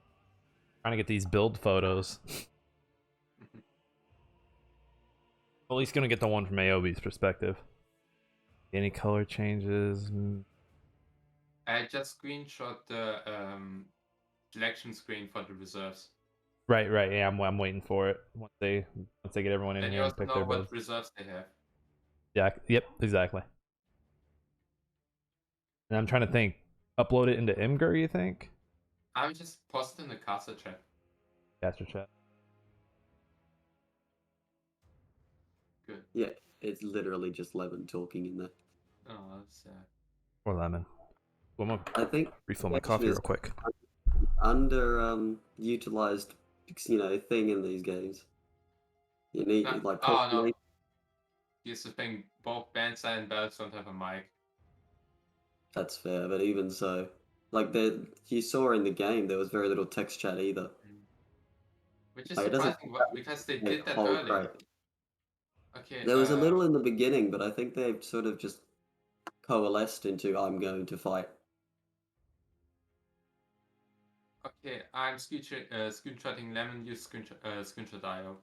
Trying to get these build photos. At least gonna get the one from Aiobe's perspective. Any color changes? I just screenshot the selection screen for the reserves. Right. Yeah, I'm waiting for it once they get everyone in Then you here and also pick know their what builds. reserves they have. Yeah. Yep. Exactly. And I'm trying to think. Upload it into Imgur, you think? I'm just posting the caster chat. Caster chat. Good. Yeah, it's literally just Lemon talking in there. Oh, that's sad. Or lemon. Well, I'm I think refill my coffee is real quick. utilized thing in these games. You need No, oh no. Here's the thing, both Bandside and Bells don't have a mic. That's fair, but even so, like you saw in the game, there was very little text chat either. Which is Like, it doesn't surprising because they like did that whole earlier. crate. Okay. There was a little in the beginning, but I think they've sort of just coalesced into I'm going to fight. Okay, I'm screenshotting Lemon. Use screenshot IO.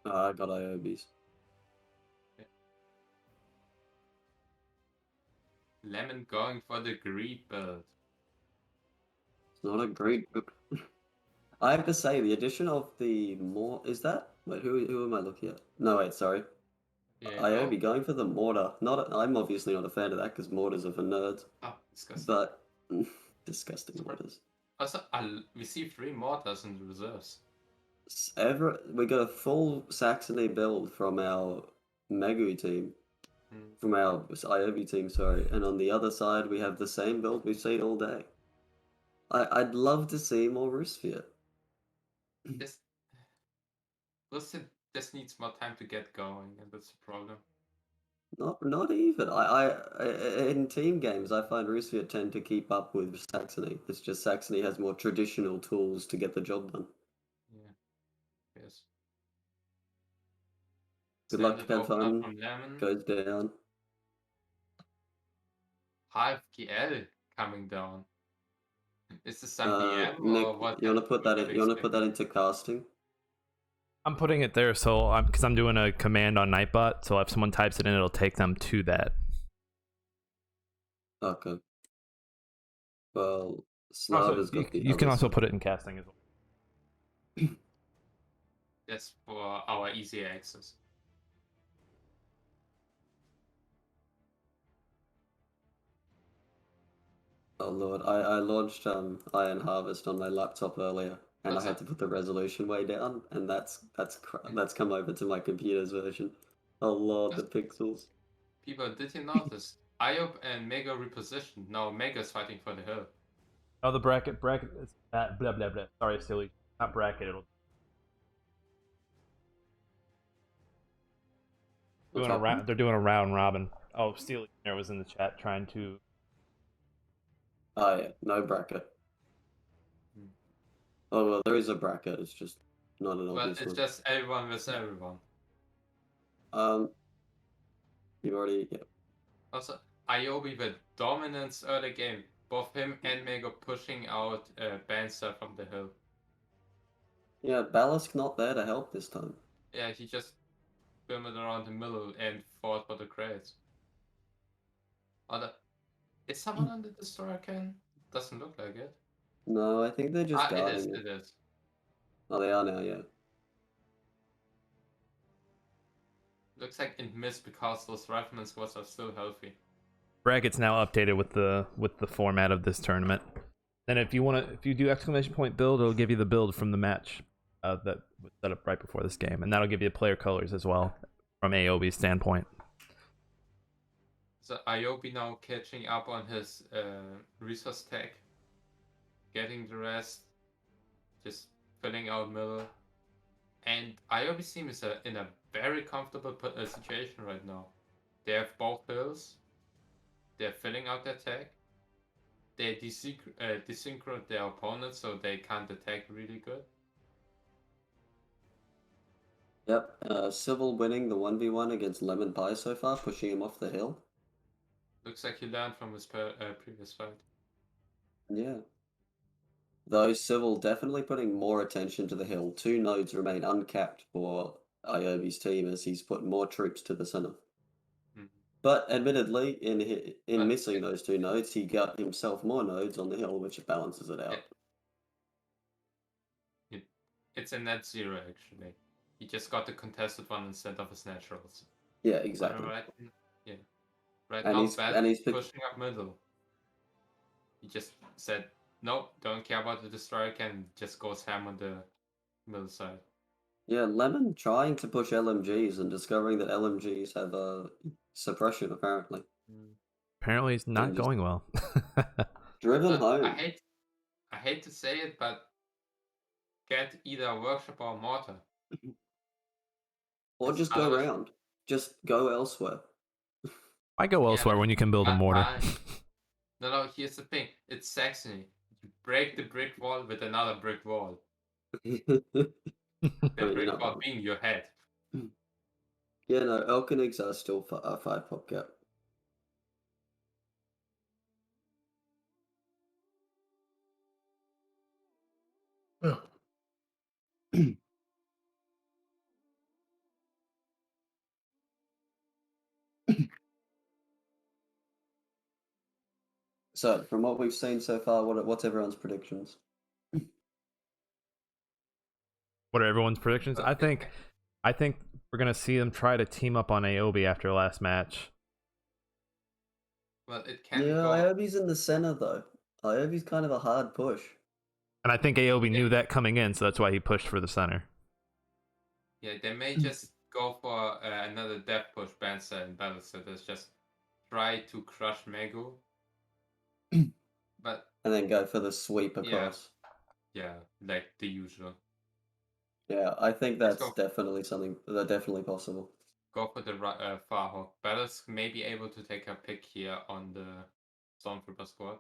I got Iobes. Okay. Lemon going for the greed build. It's not a great book. I have to say, the addition of the more is that. Wait, who am I looking at? No, wait, sorry. Yeah. Aiobe going for the mortar. I'm obviously not a fan of that because mortars are for nerds. Oh, disgusting. But disgusting mortars. Also, we see 3 mortars in the reserves. We got a full Saxony build from our Megu team, from our Aiobe team, sorry. And on the other side, we have the same build we've seen all day. I'd love to see more Roosevelt. This needs more time to get going, and that's the problem. Not even. In team games, I find Roosevelt tend to keep up with Saxony. It's just Saxony has more traditional tools to get the job done. Yeah. Yes. Good luck, have fun. Goes down. Half GL coming down. Is this some Nick, or what? you wanna put that in? You wanna put that into casting? I'm putting it there, so because I'm doing a command on Nightbot, so if someone types it in, it'll take them to that. Okay. Well, Slav has got the. You can also put it in casting as well. That's for our easy access. Oh lord, I launched Iron Harvest on my laptop earlier, and I had to put the resolution way down, and that's come over to my computer's version. Oh lord, the pixels. People, did you notice? Aiobe and Mega repositioned. Now Mega's fighting for the hill. Oh, the bracket is blah blah blah. Sorry, silly. Not bracket. They're doing a round robin. Oh, Steely there was in the chat trying to. Oh yeah, no bracket. Oh well, there is a bracket. It's just not an obvious one. But it's just everyone with everyone. You already. Yeah. Also, Aiobe with dominance early game. Both him and Mega pushing out Banster from the hill. Yeah, Ballast not there to help this time. Yeah, he just filmed around the middle and fought for the crates. Is someone on the destroyer can? Doesn't look like it. No, I think they're just guarding it is. Oh, they are now, yeah. Looks like it missed because those rifleman squads are still healthy. Bracket's now updated with the format of this tournament. And if you do exclamation point build, it'll give you the build from the match that was set up right before this game, and that'll give you player colors as well from Aiobe's standpoint. So Aiobe now catching up on his resource tech, getting the rest, just filling out middle. And Aiobe's team is in a very comfortable situation right now. They have both hills. They're filling out their tech. They desynchronized their opponents so they can't attack really good. Yep, Civil winning the 1v1 against Lemonpi so far, pushing him off the hill. Looks like he learned from his previous fight. Yeah. Though Civil definitely putting more attention to the hill. 2 nodes remain uncapped for Aiobe's team as he's put more troops to the center. But admittedly, in missing those 2 nodes, he got himself more nodes on the hill, which balances it out. It's a net zero, actually. He just got the contested one instead of his naturals. Yeah, exactly. Right now, he's pushing up middle. He just said, nope, don't care about the destroyer, and just goes ham on the middle side. Yeah, Lemon trying to push LMGs and discovering that LMGs have a suppression, apparently. Apparently it's not going well. Driven home. I hate to say it, but get either a workshop or a mortar. Or just go around. Just go elsewhere. I go elsewhere when you can build a mortar. No, here's the thing. It's Saxony. You break the brick wall with another brick wall. The brick wall being your head. Yeah, no, Elkonigs are still a 5 pop gap. So, from what we've seen so far, what's everyone's predictions? What are everyone's predictions? I think we're gonna see them try to team up on Aiobe after last match. Well, it can. Yeah, Aiobe's in the center though. Aiobe's kind of a hard push. And I think Aiobe knew that coming in, so that's why he pushed for the center. Yeah, they may just go for another depth push Banster and battle setters. Just try to crush Megu. But and then go for the sweep across. Yeah, like the usual. Yeah, I think that's definitely something that's definitely possible. Go for the Farhawk. Battles may be able to take a pick here on the Stormtrooper squad.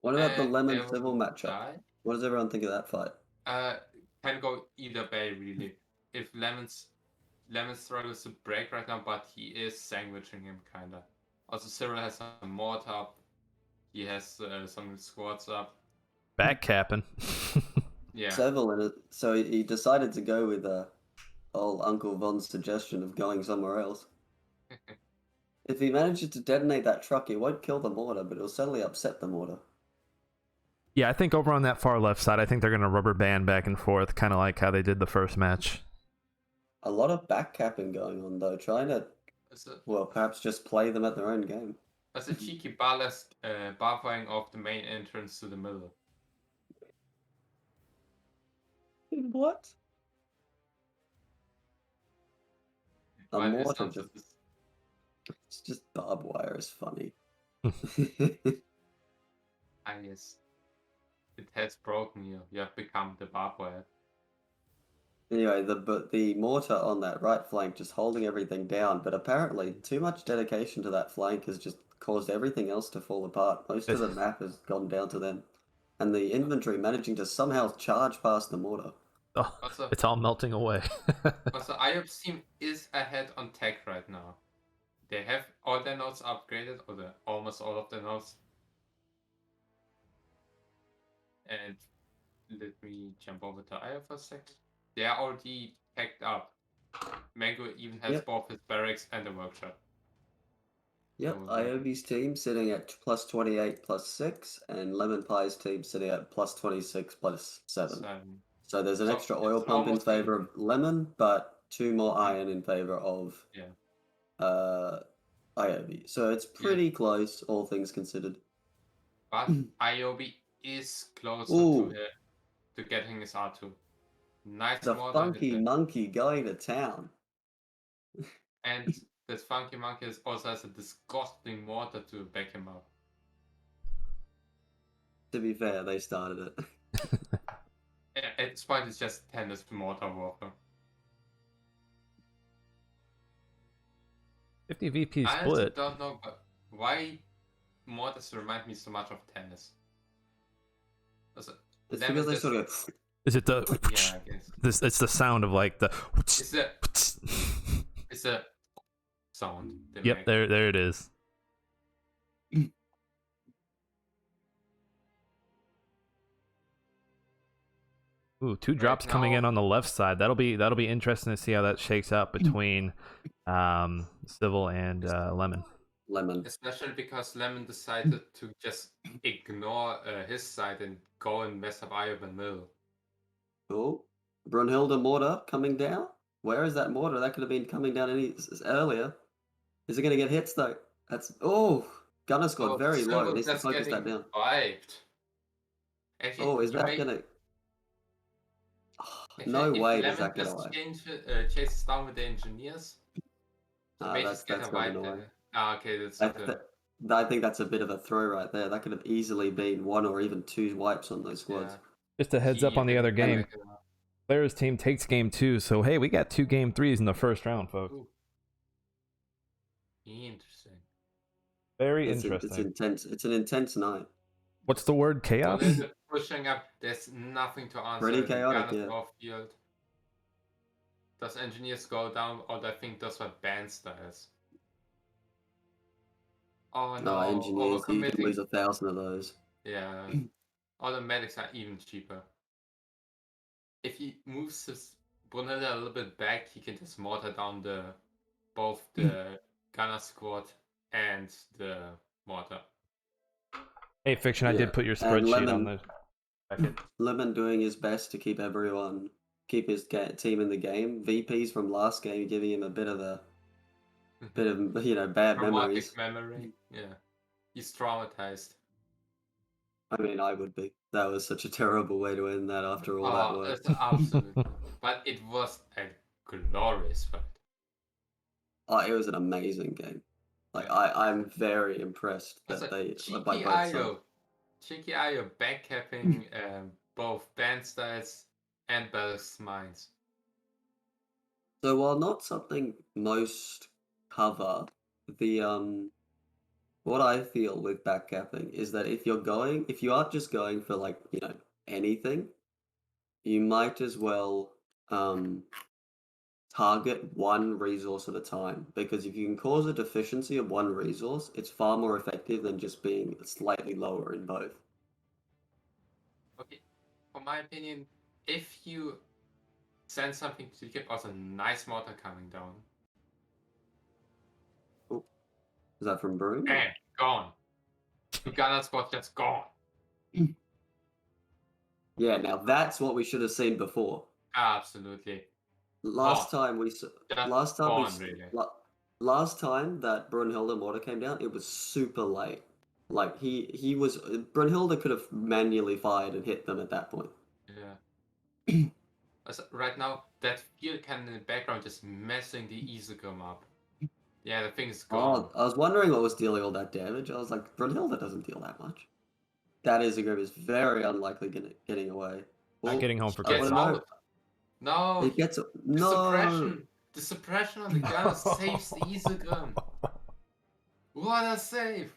What about the Lemon Civil matchup? What does everyone think of that fight? Can go either way really. If Lemon struggles to break right now, but he is sandwiching him kinda. Also, Cyril has some mortar up. He has some squads up. Backcapping. Yeah. So he decided to go with old Uncle Von's suggestion of going somewhere else. If he manages to detonate that truck, it won't kill the mortar, but it'll certainly upset the mortar. Yeah, I think over on that far left side, I think they're going to rubber band back and forth, kind of like how they did the first match. A lot of backcapping going on, though, trying to, perhaps just play them at their own game. That's a cheeky bar firing off the main entrance to the middle. What? A mortar it's just barbed wire is funny. Yes. It has broken you. You have become the barbed wire. Anyway, the mortar on that right flank just holding everything down, but apparently too much dedication to that flank has just caused everything else to fall apart. Most of the map has gone down to them. And the infantry managing to somehow charge past the mortar. Oh, it's all melting away. Also, Aiobe's team is ahead on tech right now. They have all their nodes upgraded, or almost all of their nodes. And let me jump over to Aiobe for a second. They are already packed up. Mango even has both his barracks and a workshop. Yep, Aiobe's team sitting at plus 28 plus 6, and Lemonpi's team sitting at plus 26 plus 7. So there's an extra oil pump in favor of Lemon, but 2 more iron in favor of Aiobe. So it's pretty close, all things considered. But Aiobe is closer to getting his R2. Nice The mortar funky monkey going to town. And this funky monkey also has a disgusting mortar to back him up. To be fair, they started it. At this point, it's just tennis mortar warfare. 50 VP I split. don't know why mortars remind me so much of tennis. It's because they sort of. Is it the? Yeah, I guess. It's the sound of like the. It's the sound. Yep, there it is. Ooh, 2 drops coming in on the left side. That'll be interesting to see how that shakes out between Civil and Lemon. Especially because Lemon decided to just ignore his side and go and mess up Aiobe in the middle. Oh, Brunhilde mortar coming down. Where is that mortar? That could have been coming down earlier. Is it going to get hits though? Gunner squad very low. Needs to focus that down. Actually, is that going to? No way does that get away. Chases down with the engineers. That's not away. Okay, that's I think that's a bit of a throw right there. That could have easily been 1 or even 2 wipes on those squads. Yeah. Just a heads up on the other game. Claera's team takes game 2, so hey, we got 2 game 3s in the first round, folks. Ooh. Interesting. Very interesting. It's intense. It's an intense night. What's the word? Chaos? Pushing up, there's nothing to answer. Pretty chaotic, Field. Does engineers go down, or I think that's what Banster is. Oh no, engineers, you can lose 1,000 of those. Yeah. All the medics are even cheaper. If he moves his Brunhilde a little bit back, he can just mortar down both the gunner squad and the mortar. Hey, Fiction, I did put your spreadsheet on the packet. Lemon doing his best to keep his team in the game. VPs from last game giving him a bit of bad memories. Memory, yeah. He's traumatized. I mean, I would be. That was such a terrible way to end that after all that work. Absolutely. But it was a glorious fight. It was an amazing game. I'm very impressed that they by both sides. Cheeky Aio backcapping both band styles and Bell's minds. So while not something most cover, what I feel with backcapping is that if you are just going for anything, you might as well target one resource at a time, because if you can cause a deficiency of one resource, it's far more effective than just being slightly lower in both. Okay, for my opinion, if you send something to get also a nice mortar coming down. Oh, is that from Broom? And gone. The gunner squad just gone. Yeah, now that's what we should have seen before. Absolutely. Last time that Brunhilde mortar came down, it was super late. Brunhilde could have manually fired and hit them at that point. Yeah. Right now, that field cannon in the background just messing the Isegrim up. Yeah, the thing is gone. I was wondering what was dealing all that damage. I was like, Brunhilde doesn't deal that much. That Isegrim is very unlikely getting away. Not getting home for Christmas. No. It gets The suppression on the gunner saves the Isegrim. What a save!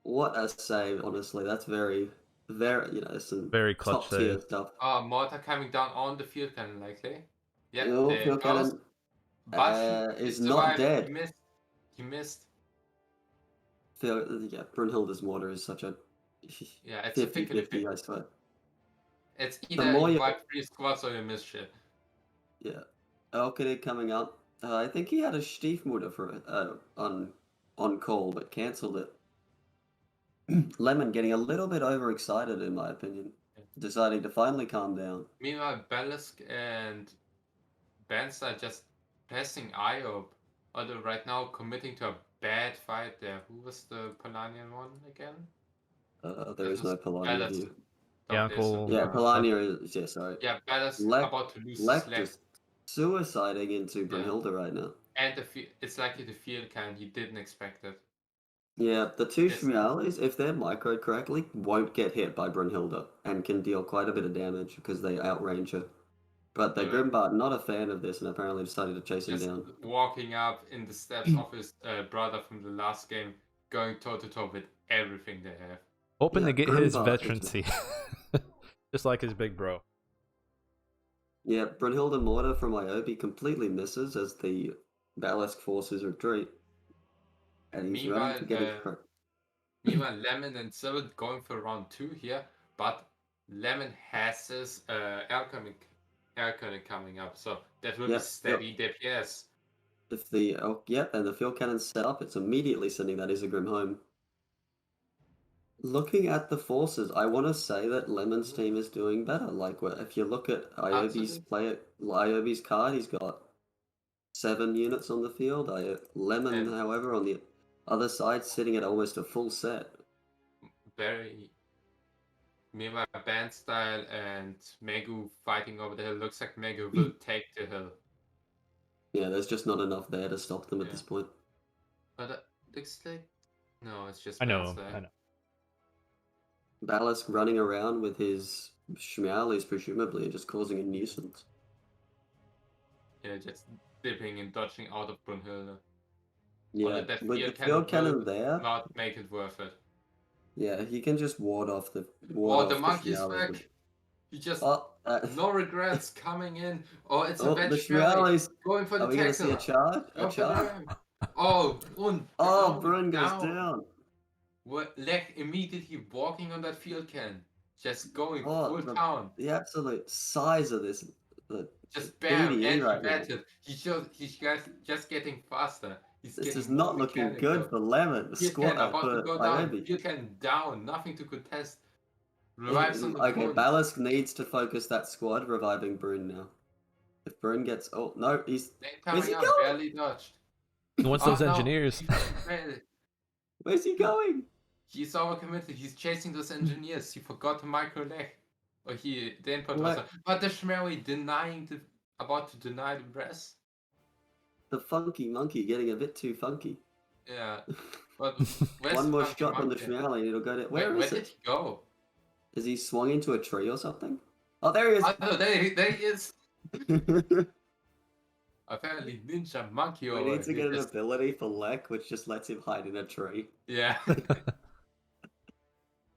What a save! Honestly, that's very, very some very clutch top tier stuff. Mortar coming down on the field cannon likely. Yeah, field cannon is not dead. He missed. Brunhilde's mortar is such a it's 50-50, I swear. It's either you wipe 3 squads or you miss shit. Yeah. Aicad coming up. I think he had a Stiefmutter for on call, but cancelled it. Lemon getting a little bit overexcited, in my opinion. Deciding to finally calm down. Meanwhile, Belisk and Banster just passing Aiobe. Although right now committing to a bad fight there. Who was the Polanian one again? There is no Polania here. Yeah, Uncle. Yeah, Polania is. Yeah, sorry. Yeah, Bella's Lek, about to lose Lek his leg. just suiciding into Brunhilde right now. And it's likely the field can. He didn't expect it. Yeah, the two Shmialis, if they're microed correctly, won't get hit by Brunhilde and can deal quite a bit of damage because they outrange her. But the Grimbart, not a fan of this and apparently decided to chase him down. Walking up in the steps of his brother from the last game, going toe-to-toe with everything they have. Hoping to get his veterancy. Just like his big bro. Yeah, Brunhilde Mortar from Aiobe completely misses as the Balisk forces retreat. And he's running to get it. Meanwhile, Lemon and Sybil going for round 2 here, but Lemon has his air cannon coming up, so that will be steady DPS. If the and the field cannon's set up, it's immediately sending that Isegrim home. Looking at the forces, I want to say that Lemon's team is doing better. Like, if you look at Aiobe's card, he's got 7 units on the field. Lemon, however, on the other side, sitting at almost a full set. Meanwhile, Bandstyle and Megu fighting over the hill. Looks like Megu will take the hill. Yeah, there's just not enough there to stop them at this point. But looks like... No, it's just I know. Balisk running around with his Shmialis, presumably, and just causing a nuisance. Yeah, just dipping and dodging out of Brunhilde. Yeah, with the field cannon there... not make it worth it. Yeah, he can just ward off the... the monkey's back! He just... no regrets coming in. Oh, it's a veg Shmialis going for the tackle. Are we going to see a charge? Brun goes down. Lech immediately walking on that field can. Just going full town. The absolute size of this... Just bam, and right he's just getting faster. This is not looking good for Lemon. About to go down. Field can down. Nothing to contest. Revives on the phone. Balisk needs to focus that squad, reviving Brun now. If Brun gets... Oh, no, he's... Where's he going? Barely dodged. He wants those engineers. Where's he going? He's overcommitted. He's chasing those engineers. He forgot to micro leg. Or he didn't put but the Shmeri about to deny the press. The funky monkey getting a bit too funky. Yeah. But one more shot from the Shmeri and it'll go to... Where did he go? Is he swung into a tree or something? Oh, there he is! Oh, no, there he is! Apparently Ninja Monkey We need to get an ability for Lek, which just lets him hide in a tree. Yeah.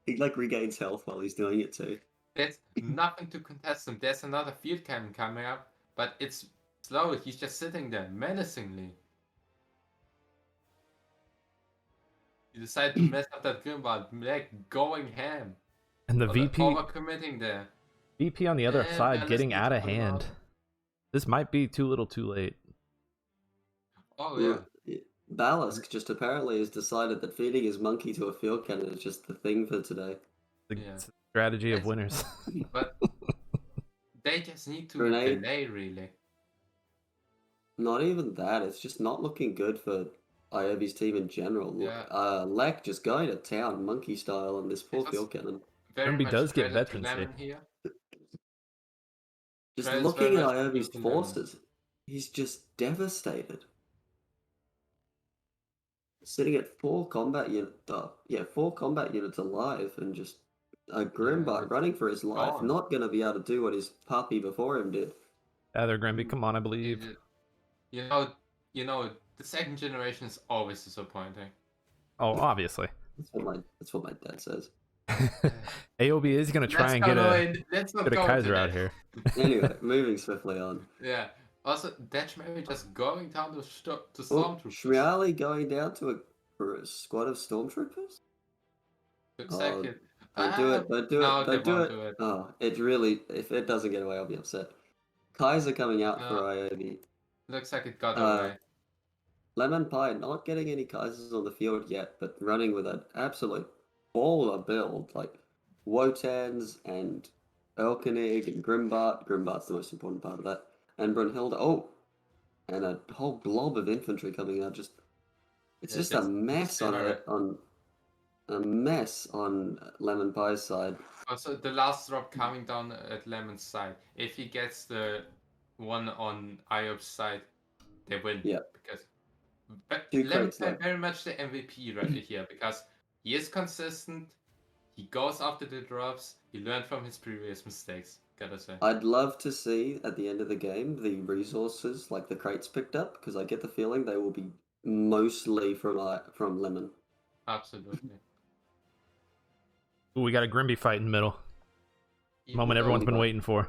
He regains health while he's doing it too. There's nothing to contest him. There's another field cannon coming up, but it's slow. He's just sitting there menacingly. You decide to mess up that Grimbart, going ham. And the VP overcommitting there. VP on the other side getting out of hand. This might be too little too late. Oh yeah. Balisk just apparently has decided that feeding his monkey to a field cannon is just the thing for today. The strategy of winners. But they just need to delay, really. Not even that. It's just not looking good for Aiobe's team in general. Yeah. Lek just going to town monkey style on this poor field cannon. He does get veterancy. Just looking at Aiobe's forces, he's just devastated. Sitting at 4 combat units alive, and just a Grimbart running for his life, not going to be able to do what his puppy before him did. They're Grimby, come on, I believe. You know, the second generation is always disappointing. Oh, obviously. That's what my dad says. Aiobe is going to try and get a Kaiser out here. Anyway, moving swiftly on. Yeah. Also, Dutchmary just going down to Stormtroopers. Shmiali going down to a squad of Stormtroopers? Don't do it. Oh, it really... If it doesn't get away, I'll be upset. Kaiser coming out for Aiobe. Looks like it got away. Lemonpi not getting any Kaisers on the field yet, but running with an absolute baller build, like Wotans and Elkenig and Grimbart. Grimbart's the most important part of that. and Brunhilde. Oh, and a whole blob of infantry coming out. It's just a mess on a mess on Lemon Pie's side. Also, the last drop coming down at Lemon's side. If he gets the one on Aiobe's side, they win. Yeah. Because Lemon Pie very much the MVP right here because he is consistent. He goes after the drops. He learned from his previous mistakes. Gotta say. I'd love to see at the end of the game the resources, like the crates picked up, because I get the feeling they will be mostly from Lemon. Absolutely. Ooh, we got a Grimby fight in the middle. Moment everyone's been waiting for.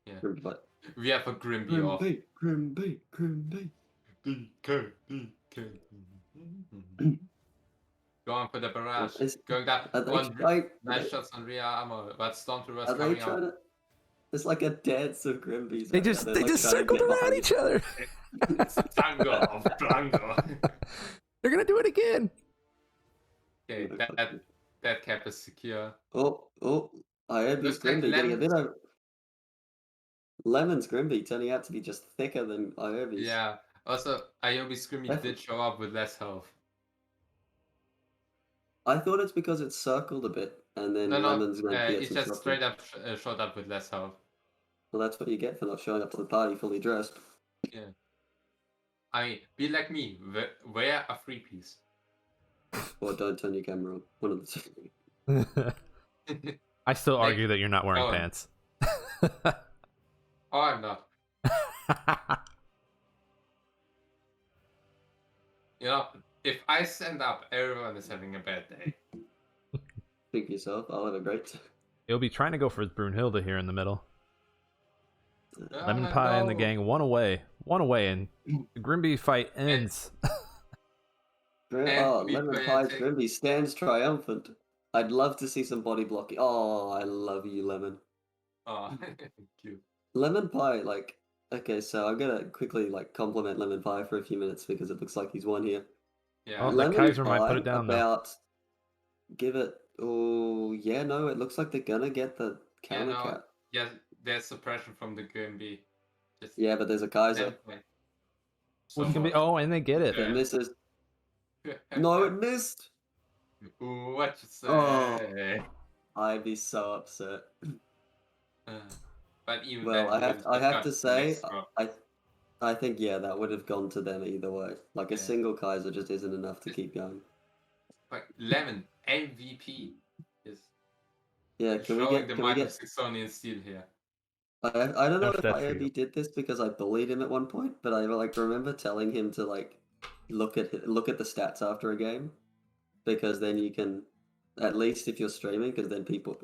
Yeah. Grimby fight. We have a Grimby off. Grimby. Going for the barrage. Going down. Nice shots on rear armor, but Stormtroopers coming out. It's like a dance of Grimbies. They just circled around each other. It's a tango of Blanco. They're gonna do it again. Okay, that cap is secure. Aiobe's Grimby getting a bit of Lemon's Grimby turning out to be just thicker than Aiobe's. Yeah. Also, Aiobe's Grimby did show up with less health. I thought it's because it's circled a bit, and then Lemon's going to it's just straight up showed up with less health. Well, that's what you get for not showing up to the party fully dressed. Yeah. I mean, be like me. Wear a 3-piece. Or don't turn your camera on. One of the two. I still argue that you're not wearing pants. Oh, I'm not. You know, if I stand up, everyone is having a bad day. Think for yourself, I'll have a great. He'll be trying to go for his Brunhilde here in the middle. Lemon Pie and the gang, one away, and the Grimby fight ends. Lemon Pie's Grimby stands triumphant. I'd love to see some body blocking. Oh, I love you, Lemon. Oh, cute. Lemon Pie, okay, so I'm gonna quickly compliment Lemon Pie for a few minutes because it looks like he's won here. Yeah. Oh, Lemon Kaiser Pie might put it down give it. Oh, yeah, no, it looks like they're gonna get the counter cap. Yeah, there's suppression from the Grimby. Yeah, but there's a Kaiser. And they get it. It misses. No, it missed. What you say? Oh, I'd be so upset. But even I have to say, I think that would have gone to them either way. A single Kaiser just isn't enough to keep going. But Lemon MVP is can we get Saxonian steel here? I don't know if Aiobe did this because I bullied him at one point, but I remember telling him to look at the stats after a game, because then you can, at least if you're streaming, because then people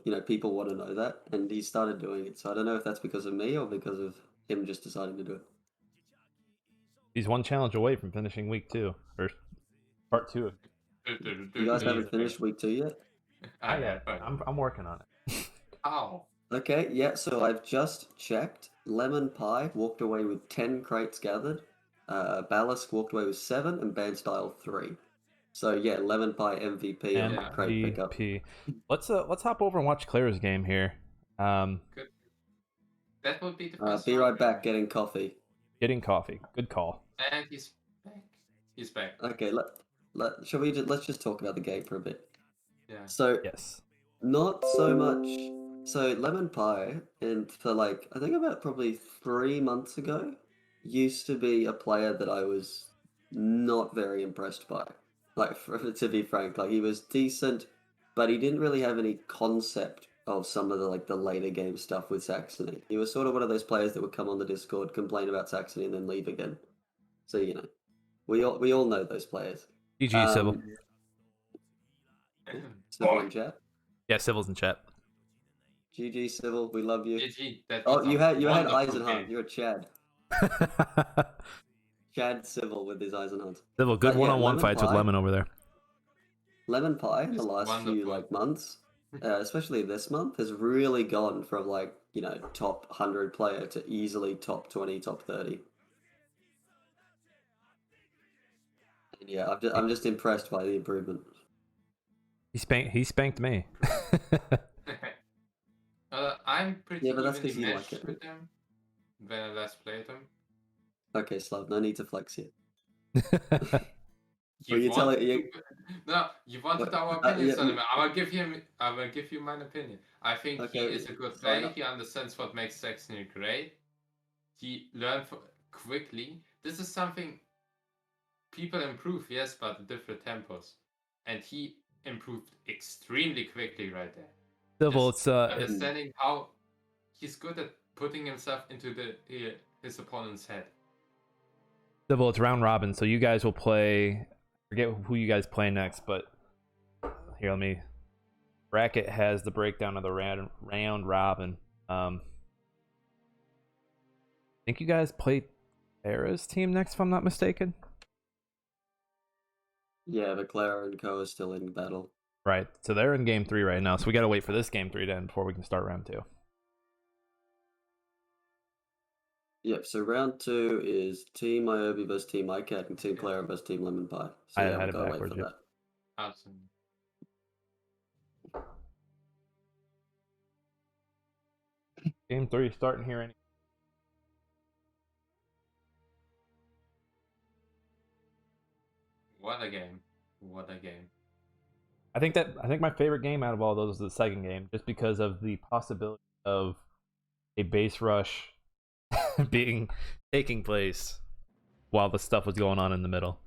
want to know that, and he started doing it. So I don't know if that's because of me or because of him just deciding to do it. He's one challenge away from finishing week 2 or part 2. You guys haven't finished week 2 yet? I'm working on it. Oh. Okay, yeah, so I've just checked. Lemon Pie walked away with 10 crates gathered. Ballast walked away with 7, and Bandstyle 3. So yeah, Lemon Pie MVP and crate pickup. Let's hop over and watch Claera's game here. Good. That would be the first. Be right back. Getting coffee. Getting coffee. Good call. And he's back. He's back. Okay, let's just talk about the game for a bit. Yeah. So yes, not so much. So Lemon Pie, and for I think about probably 3 months ago, used to be a player that I was not very impressed by. To be frank, he was decent, but he didn't really have any concept of some of the later game stuff with Saxony. He was sort of one of those players that would come on the Discord, complain about Saxony, and then leave again. So we all know those players. GG, Civil. Civil in chat. Yeah, Civil's in chat. GG, Civil. We love you. GG. You had Eisenhunt. You're Chad. Chad Civil with his Eisenhunt. Civil, good one-on-one fights with Lemon over there. Lemon Pie in the last few months, especially this month, has really gone from top 100 player to easily top 20, top 30. And yeah, I'm just impressed by the improvement. He spanked me. I'm pretty but that's because you matched like it. with them. when I last played him. Okay, Slav, no need to flex here. You wanted our opinions on him. I will give you my opinion. I think he is a good player. He understands what makes Saxony great. He learned quickly. This is something people improve, yes, but at different tempos. And he improved extremely quickly right there. Civil, it's understanding how he's good at putting himself into his opponent's head. Civil, it's round robin, so you guys will play. Forget who you guys play next, but here, let me. Bracket has the breakdown of the round robin. I think you guys play Claera's team next, if I'm not mistaken. Yeah, but Claera and Co are still in battle. Right, so they're in game 3 right now, so we got to wait for this game 3 to end before we can start round 2. Yep, so round 2 is Team Aiobe versus Team Aicad and Team Claera versus Team Lemonpi. So yeah, we'll go wait for that. Awesome. Game 3 starting here any. What a game. What a game. I think my favorite game out of all those is the second game, just because of the possibility of a base rush taking place while the stuff was going on in the middle.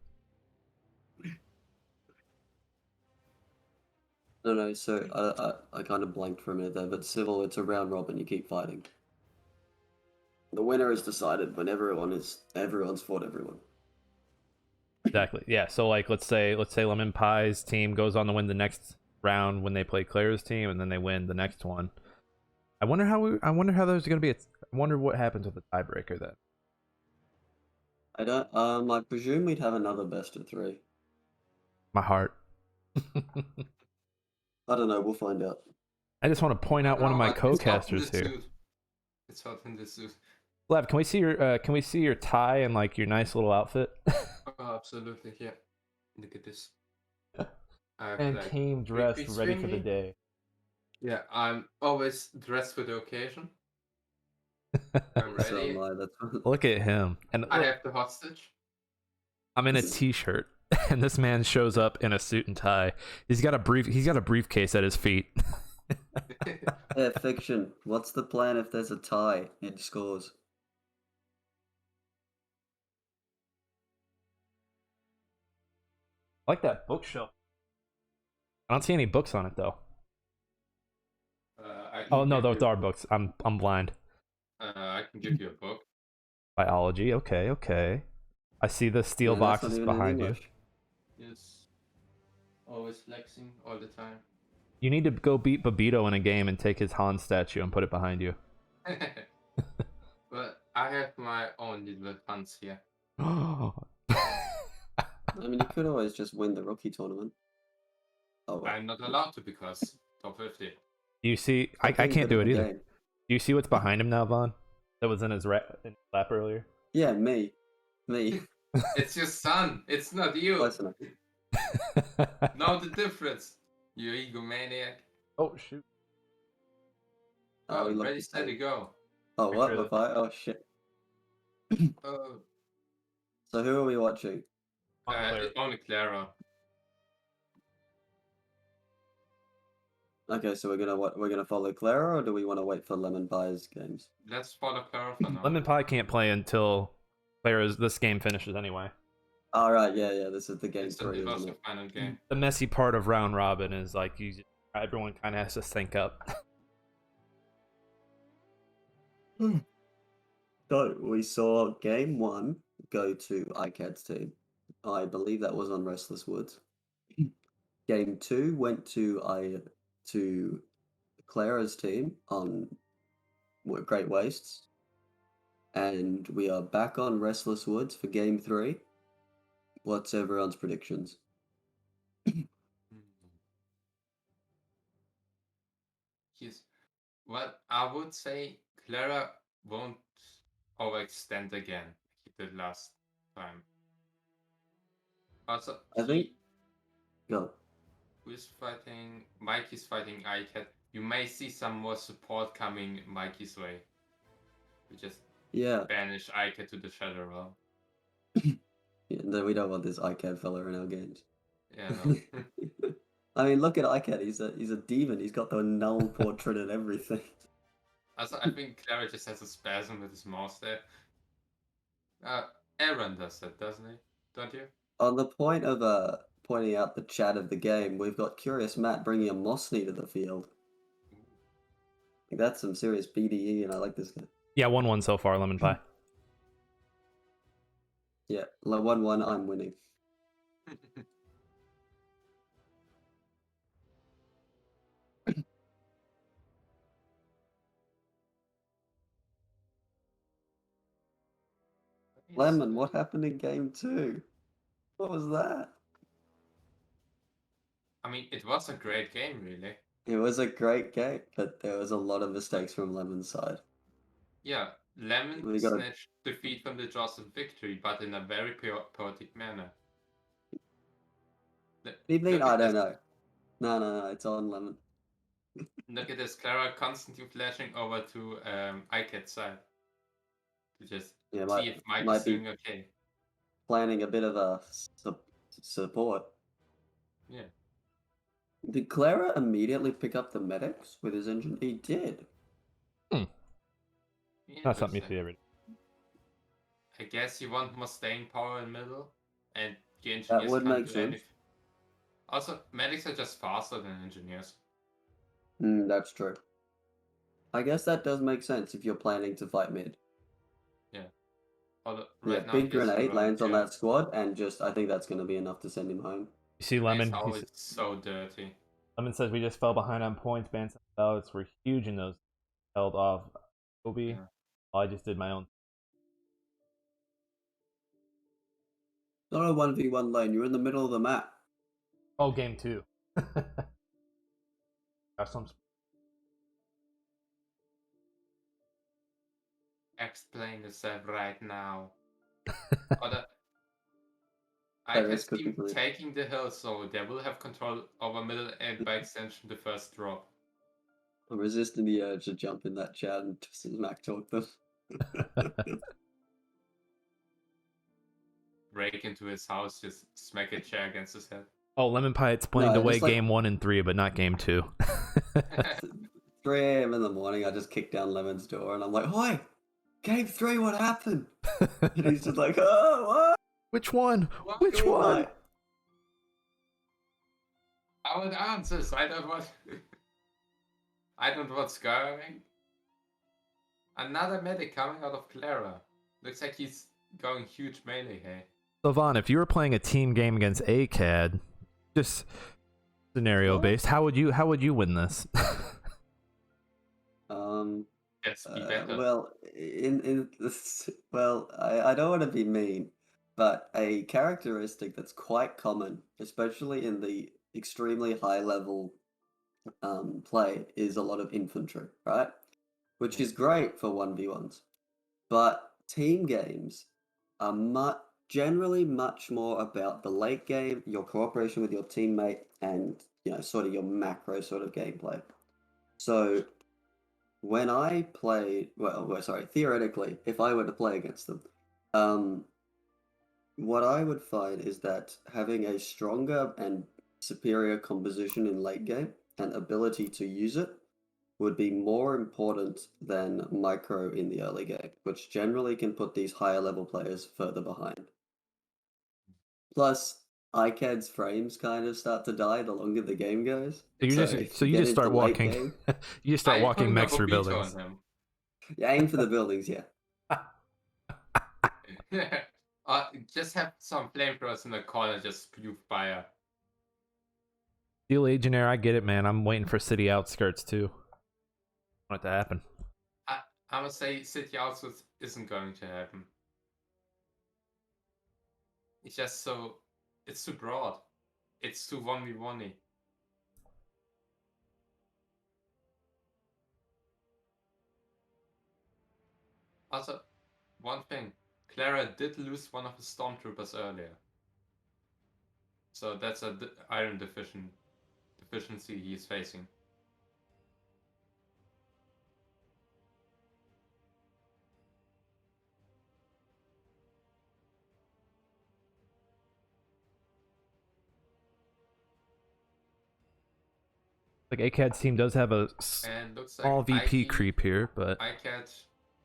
No, so I kind of blanked for a minute there, but Civil, it's a round robin, you keep fighting. The winner is decided when everyone's fought everyone. Exactly. Yeah. So like, let's say Lemon Pie's team goes on to win the next round when they play Claera's team, and then they win the next one. I wonder how there's going to be. I wonder what happens with the tiebreaker then. I don't. I presume we'd have another best of 3. My heart. I don't know. We'll find out. I just want to point out one of my co-casters here. It's hot in this suit. Slav, can we see your tie and like your nice little outfit? Oh, absolutely, yeah. Look at this. And like, came dressed ready for the day. Yeah, I'm always dressed for the occasion. I'm ready. Look at him. And I have the hostage. I'm in a t-shirt, and this man shows up in a suit and tie. He's got a briefcase at his feet. Yeah, fiction. What's the plan if there's a tie? It scores. I like that bookshelf. I don't see any books on it though. Oh no, those are books. I'm blind. I can give you a book. Biology. Okay. I see the steel boxes behind you. Yes. Always flexing all the time. You need to go beat Babito in a game and take his Han statue and put it behind you. But I have my own little funds here. I mean, you could always just win the rookie tournament. Oh, well. I'm not allowed to because top 50. Do you see? I can't do it either. Game. Do you see what's behind him now, Vaughn? That was in his lap earlier? Yeah, me. It's your son. It's not you. Know the difference, you egomaniac. Oh, shoot. Oh, ready, steady, go. Oh, what? Sure oh, shit. So who are we watching? Only Claera. Okay, so we're gonna follow Claera, or do we want to wait for Lemonpi's games? Let's follow Claera for now. Lemonpi can't play until this game finishes anyway. All right, yeah. This is the game 3. The final game. The messy part of round robin is like everyone kind of has to sync up. So we saw game 1 go to Aicad's team. I believe that was on Restless Woods. Game 2 went to Claera's team on Great Wastes. And we are back on Restless Woods for game 3. What's everyone's predictions? Yes. Well, I would say Claera won't overextend again like he did last time. Also, I think. Go. Who's fighting? Mikey's fighting Aicad. You may see some more support coming Mikey's way. We just Yeah. banish Aicad to the Shadow Realm. Yeah, no, we don't want this Aicad fella in our games. Yeah, no. I mean, look at Aicad. He's a demon. He's got the null portrait and everything. Also, I think Claera just has a spasm with his mouse there. Aaron does that, doesn't he? Don't you? On the point of pointing out the chat of the game, we've got Curious Matt bringing a Mossney to the field. Like, that's some serious BDE, and I like this guy. Yeah, 1-1 so far, Lemonpi. Yeah, 1-1, I'm winning. Lemon, what happened in game 2? What was that? I mean, it was a great game, really. It was a great game, but there was a lot of mistakes from Lemon's side. Yeah, Lemon snatched defeat from the jaws of victory, but in a very poetic manner. What do you mean? I don't know. No, it's on Lemon. Look at this, Claera constantly flashing over to Aicad's side. To just see if Mike is doing okay. Planning a bit of a support. Yeah. Did Claera immediately pick up the medics with his engine? He did. Not something you see every day. I guess you want more staying power in middle, and the engineers that would make sense. Anything. Also, medics are just faster than engineers. That's true. I guess that does make sense if you're planning to fight mid. Yeah. Right now, big grenade lands on that squad, and I think that's going to be enough to send him home. You see Lemon? He's so dirty. Lemon says we just fell behind on points. Bans ballots were huge in those held off. Aiobe. Yeah. I just did my own. Not a 1v1 lane. You're in the middle of the map. Oh, game 2. Explain yourself right now. I guess team taking the hill, so they will have control over middle and by extension the first drop. I'm resisting the urge to jump in that chat and just smack talk them. Break into his house, just smack a chair against his head. Oh, Lemonpi explained away game 1 and 3, but not game 2. 3 a.m. in the morning, I just kicked down Lemon's door and I'm like, "Hoi! Game 3, what happened?" And he's just like, "Oh, what? Which one? Which one?" I would answer, so I don't want... I don't want scarring. Another medic coming out of Claera. Looks like he's going huge melee here. So Vaughn, if you were playing a team game against Aicad, just scenario based, how would you win this? Well, I don't want to be mean, but a characteristic that's quite common, especially in the extremely high level play, is a lot of infantry, right? Which is great for 1v1s, but team games are generally much more about the late game, your cooperation with your teammate, and sort of your macro sort of gameplay. So when I play, theoretically, if I were to play against them, what I would find is that having a stronger and superior composition in late game and ability to use it would be more important than micro in the early game, which generally can put these higher level players further behind. Plus, Aicad's frames kind of start to die the longer the game goes. You just start walking. You just start walking mechs through buildings. Yeah, aim for the buildings, yeah. Just have some flamethrowers in the corner, just spew fire. Steel Legionnaire, I get it, man. I'm waiting for city outskirts too. I want it to happen. I must say, city outskirts isn't going to happen. It's just so... It's too broad. It's too 1v1-y. Also, one thing. Claera did lose one of his stormtroopers earlier. So that's a iron deficiency he's facing. Like Aicad's team does have a And looks small like VP creep here, but Aicad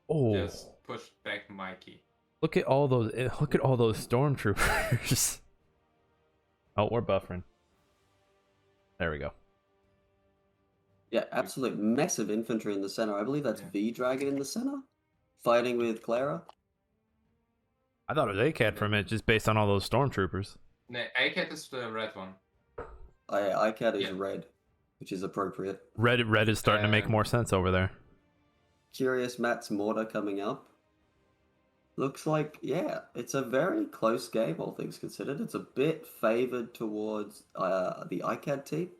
oh, just pushed back Mikey. look at all those stormtroopers. Oh, we're buffering. There we go. Yeah, absolute massive infantry in the center. I believe that's Yeah. V-Dragon in the center, fighting with Claera. I thought it was Aicad for a minute, just based on all those stormtroopers. No, Aicad is the red one. Aicad is Yeah. red, which is appropriate. Red is starting to make more sense over there. Curious Matt's mortar coming up. Looks like, yeah, it's a very close game, all things considered. It's a bit favored towards the Aicad team.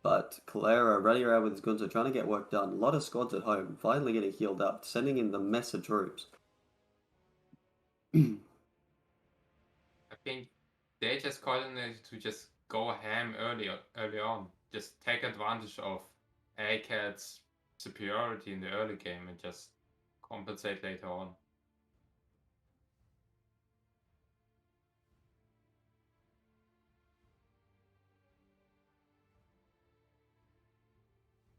But Claera running around with his guns are trying to get work done. A lot of squads at home, finally getting healed up, sending in the mess of troops. I think they just coordinated to just go ham early on. Just take advantage of Aicad's superiority in the early game and just compensate later on.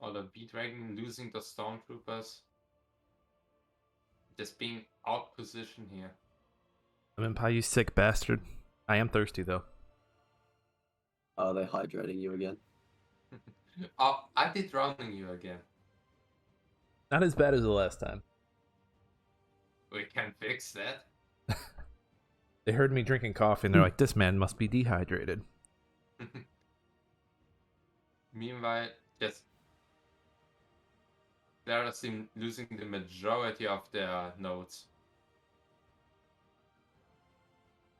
Or the B-Dragon losing the Stormtroopers. Just being out position here. Lemonpi, you sick bastard. I am thirsty though. Are they hydrating you again? Oh, I did drowning you again. Not as bad as the last time. We can fix that. They heard me drinking coffee and they're like, this man must be dehydrated. Meanwhile, just Claera seem losing the majority of their nodes.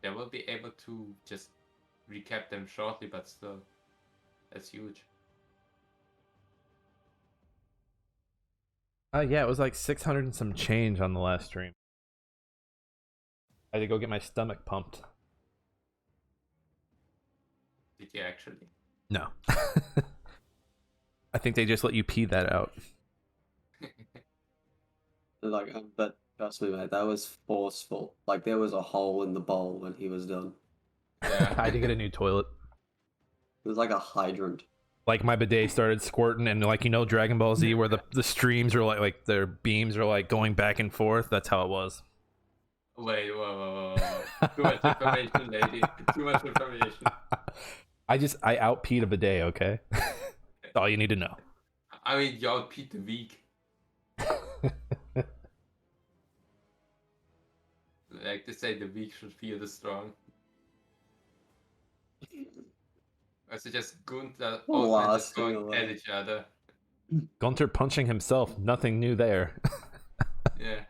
They will be able to just recap them shortly, but still, that's huge. Yeah, it was like 600 and some change on the last stream. I had to go get my stomach pumped. Did you actually? No. I think they just let you pee that out. Like, but trust me, mate, that was forceful. Like, there was a hole in the bowl when he was done. Yeah. I had to get a new toilet. It was like a hydrant. Like my bidet started squirting, and like, you know, Dragon Ball Z, where the streams are like their beams are like going back and forth. That's how it was. Wait, whoa. Too much information, lady. Too much information. I out peed a bidet. Okay, that's all you need to know. I mean, you outpeat the weak. Like they say, the weak should fear the strong. So just Gunther, all men just going at each other. Gunter punching himself. Nothing new there. Yeah.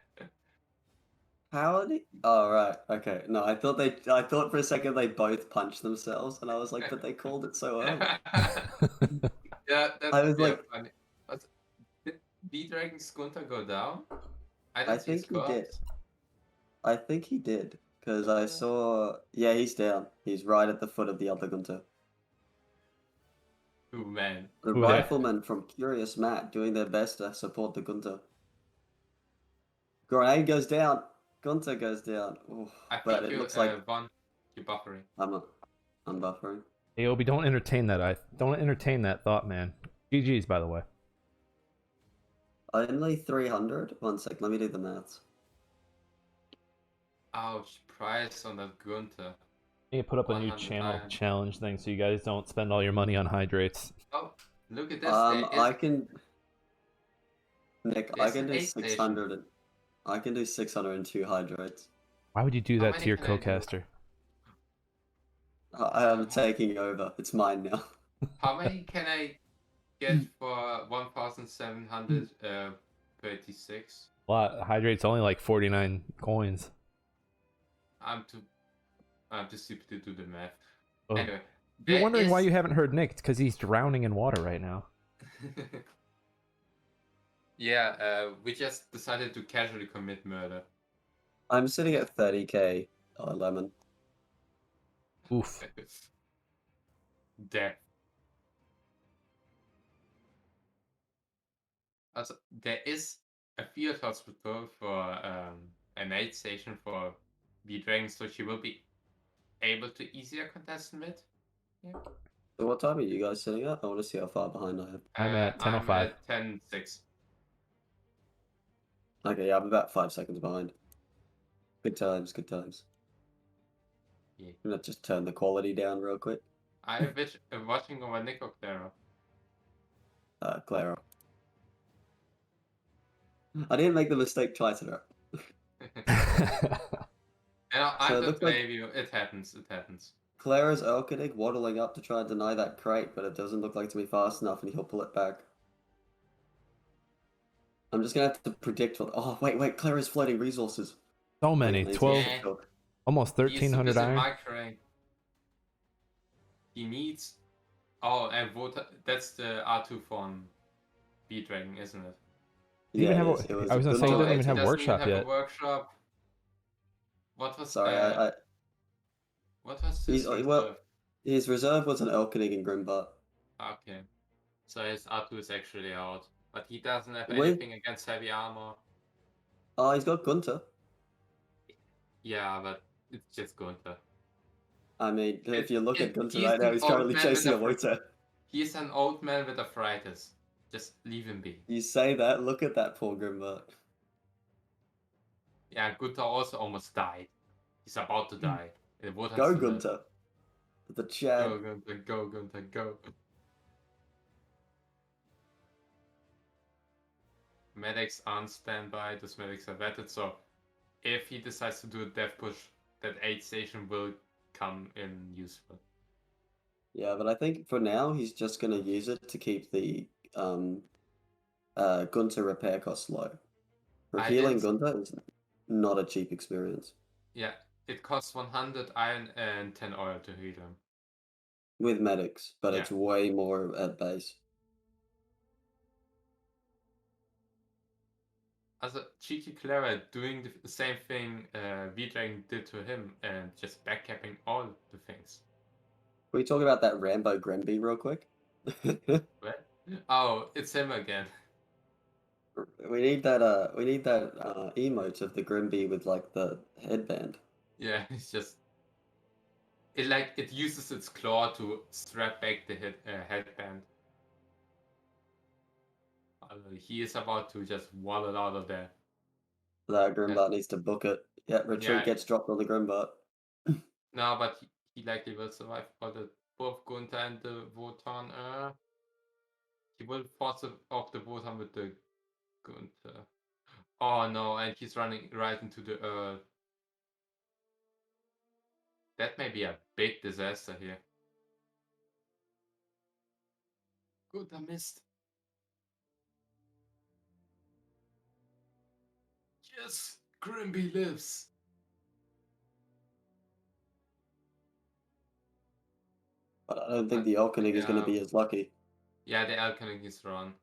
How did he? Oh, right. Okay. No, I thought for a second they both punched themselves, and I was like, but they called it so early. Yeah, that's I was like, funny. But did B-Dragon's Gunther go down? I think he did. I think he did. Because I saw... Yeah, he's down. He's right at the foot of the other Gunter. Oh, man. The riflemen from Curious Matt doing their best to support the Gunter. Grenade goes down. Gunter goes down. Oof. But it looks like you're buffering. I'm buffering. Aiobe, don't entertain that. Don't entertain that thought, man. GG's, by the way. Only 300? One sec, let me do the maths. Ouch, price on that Gunther. You put up a new channel challenge thing so you guys don't spend all your money on hydrates. Oh, look at this. I can... Nick, I can do 600... I can do 602 hydrates. Why would you do that to your co-caster? I am taking over. It's mine now. How many can I get for 1,736? A lot. Hydrate's only like 49 coins. I'm too stupid to do the math. Oh. Anyway, you're wondering why you haven't heard Nick? It's because he's drowning in water right now. Yeah, we just decided to casually commit murder. I'm sitting at 30k lemon. Oof. Death. Also, there is a field hospital for an aid station for B-Dragon, so she will be able to easier contest mid. Yeah. So what time are you guys sitting at? I want to see how far behind I am. I'm at 10:05. I'm at 10:06. Okay, yeah, I'm about 5 seconds behind. Good times, good times. Yeah. I'm gonna just turn the quality down real quick. I'm watching over Nick or Claera. Claera. I didn't make the mistake twice in a row. I'm So it the looks like Playview. It happens. It happens. Clara's Aicad waddling up to try and deny that crate, but it doesn't look like to be fast enough, and he'll pull it back. I'm just gonna have to predict what. Oh wait, Clara's floating resources. So many, 12, Yeah. almost 1,300 iron. Microing. He needs. Oh, and water. That's the R2 from B Dragon, isn't it? Yeah, I was gonna say he doesn't even have workshop even have yet. a workshop. What was? Sorry, What was his reserve? His reserve was an Elkenig and Grimbart. Okay, so his R2 is actually out, but he doesn't have anything against heavy armor. Oh, he's got Gunter. Yeah, but it's just Gunter. I mean, if you look at Gunter right now, he's currently chasing a Wota. He's an old man with arthritis. Just leave him be. You say that, look at that poor Grimbart. Yeah, Gunter also almost died. He's about to die. Go Gunter. The Chad. Go Gunter, go Gunter, go. Medics on standby, those medics are vetted, so if he decides to do a death push, that aid station will come in useful. Yeah, but I think for now he's just gonna use it to keep the Gunter repair costs low. For healing Gunter is not a cheap experience. Yeah, it costs 100 iron and 10 oil to heal him. With medics, but it's way more at base. Also, cheeky Claera doing the same thing V-Dragon did to him and just backcapping all the things. Can we talk about that Rambo Grimby real quick? What? Oh, it's him again. We need that emote of the Grimby with like the headband. Yeah, it's just it uses its claw to strap back the headband. He is about to just waddle out of there. That Grimbart needs to book it. Yeah, retreat gets dropped on the Grimbart. No, but he likely will survive for both Gunter and the Wotan. He will force off the Wotan with the Gunter. Oh no, and he's running right into the Earth. That may be a big disaster here. Gunter missed. Yes, Grimby lives. But I don't think the Elkenig is going to be as lucky. Yeah, the Elkenig is wrong.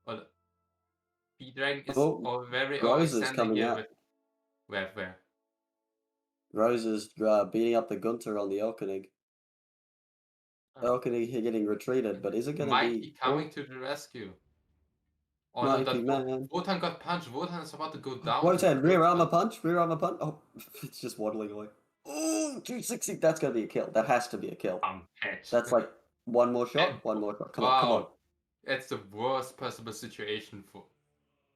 But V-Dragon is very Rose is coming here out. Where? Rose is beating up the Gunter on the Elkenig. Elkenig getting retreated, but is it going to be... Might be coming to the rescue. Oh Might no, be, man. Wotan got punched. Wotan is about to go down. Wotan, rear armor punch. Oh, it's just waddling away. Oh, 260. That's going to be a kill. That has to be a kill. That's like one more shot. Come on. It's the worst possible situation for...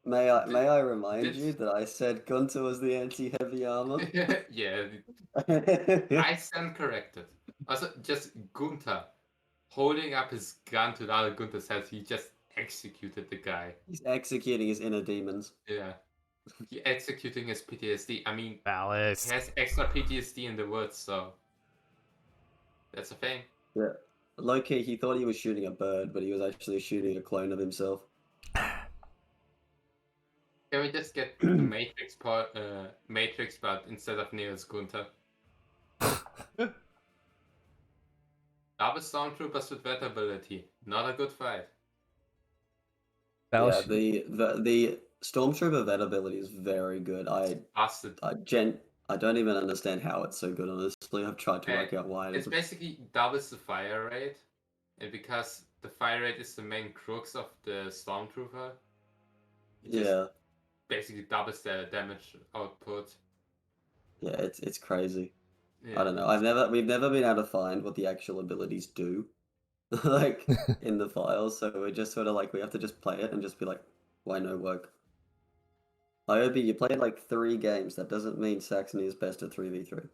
May I remind you that I said Gunter was the anti-heavy armor? Yeah. I stand corrected. Also, just Gunter holding up his gun to the other Gunter's head, he just executed the guy. He's executing his inner demons. Yeah. He's executing his PTSD. I mean, Ballast. he has extra PTSD in the woods, so that's a thing. Yeah. Low-key, he thought he was shooting a bird, but he was actually shooting a clone of himself. Can we just get the Matrix part, but instead of Neo's Gunter? Double Stormtroopers with vet ability. Not a good fight. Yeah, the Stormtrooper vet ability is very good. I don't even understand how it's so good, honestly. I've tried to work out why it is. It's basically doubles the fire rate, and because the fire rate is the main crux of the Stormtrooper, it basically doubles the damage output. Yeah, it's crazy. Yeah. I don't know. We've never been able to find what the actual abilities do. like in the files. So we're just sort of like we have to just play it and just be like, why no work? Aiobe, you played like 3 games. That doesn't mean Saxony is best at 3v3.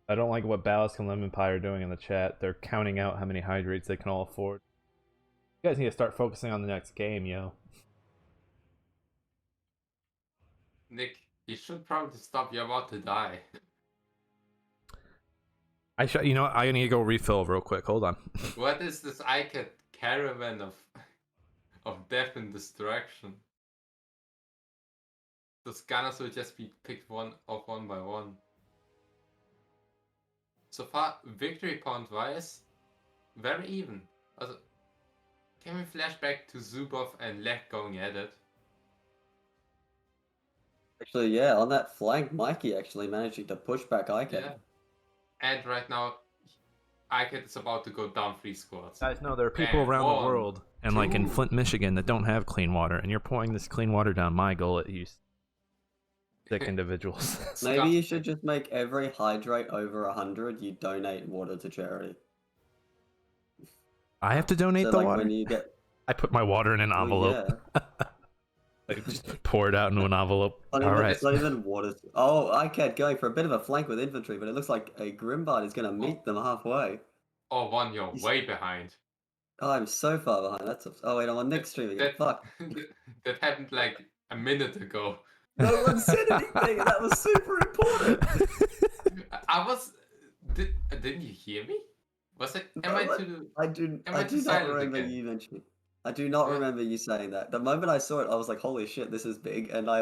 I don't like what Ballast and Lemonpi are doing in the chat. They're counting out how many hydrates they can all afford. You guys need to start focusing on the next game, yo. Nick, you should probably stop. You're about to die. You know what? I need to go refill real quick. Hold on. What is this Aicad caravan of death and destruction? Those gunners will just be picked one by one. So far, victory point wise, very even. Also, can we flash back to Zubov and Lech going at it? Actually, yeah, on that flank, Mikey actually managing to push back Aicad. Yeah. And right now, Aicad is about to go down 3 squads. Guys, no, there are people around the world, and like in Flint, Michigan, that don't have clean water, and you're pouring this clean water down my gullet, you sick individuals. Maybe you should just make every hydrate over 100, you donate water to charity. I have to donate so, the like, water? When you get... I put my water in an envelope. Yeah. Like, just pour it out into an envelope. Alright. It's not even water. Oh, Aicad going for a bit of a flank with infantry, but it looks like a Grimbard is going to meet them halfway. Oh, one, you're way behind. Oh, I'm so far behind. Oh, wait, I'm on Nick's stream again. Fuck. That happened like a minute ago. No one said anything, and that was super important. Didn't you hear me? Was it? I do not remember you mentioning. I do not remember you saying that. The moment I saw it, I was like, "Holy shit, this is big!" And I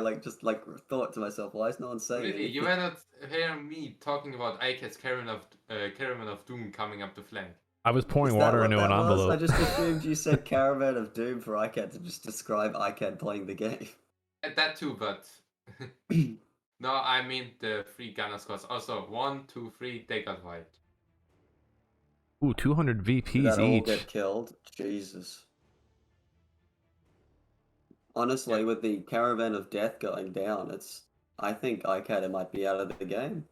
thought to myself, "Why is no one saying Really, anything?" you were not hearing me talking about Aicad's Caravan of Doom coming up the flank. I was pouring water into an envelope. I just assumed you said Caravan of Doom for Aicad to just describe Aicad playing the game. That too, but no, I mean the 3 gunner squads. Also, 1, 2, 3, they got wiped. Ooh, 200 VPs all each. Get killed. Jesus. Honestly, with the Caravan of Death going down, I think Aicad might be out of the game.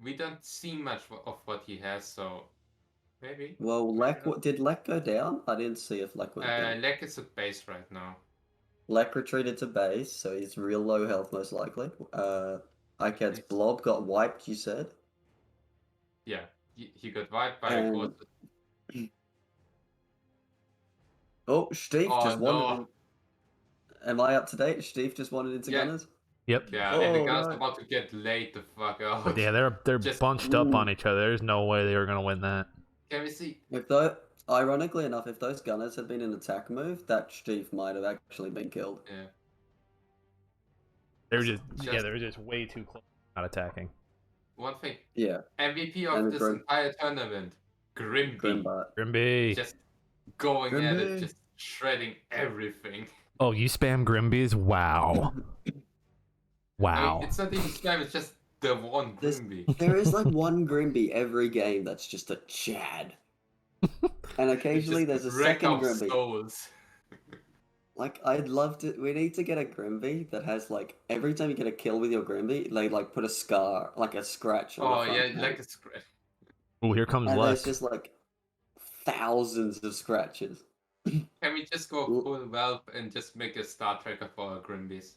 We don't see much of what he has, so maybe. Well, did Lech go down? I didn't see if Lech went down. Lech is at base right now. Lech retreated to base, so he's real low health most likely. Aicad's blob got wiped, you said? Yeah, he got wiped by a quarter. Oh, Steve just wandered in. Am I up to date? Steve just wandered into Gunners? Yep. Yeah, and the Gunners are about to get laid the fuck out. But yeah, they're just bunched up on each other. There's no way they were gonna win that. Can we see? Ironically enough, if those Gunners had been an attack move, that Steve might have actually been killed. Yeah. They were just way too close, not attacking. One thing. Yeah. MVP of this entire tournament, Grimby. Just going at it, just shredding everything. Oh, you spam Grimbies? Wow. Wow. I mean, it's not even spam, it's just the one Grimby. There is like one Grimby every game that's just a Chad. And occasionally there's a second Grimby. Souls. Like, I'd love to... We need to get a Grimby that has, like... Every time you get a kill with your Grimby, they, like, put a scar, like a scratch on the front. Yeah, like a scratch. Oh, here comes Lech. Lech. There's just, like, thousands of scratches. Can we just go full Valve and just make a star tracker for our Grimbies?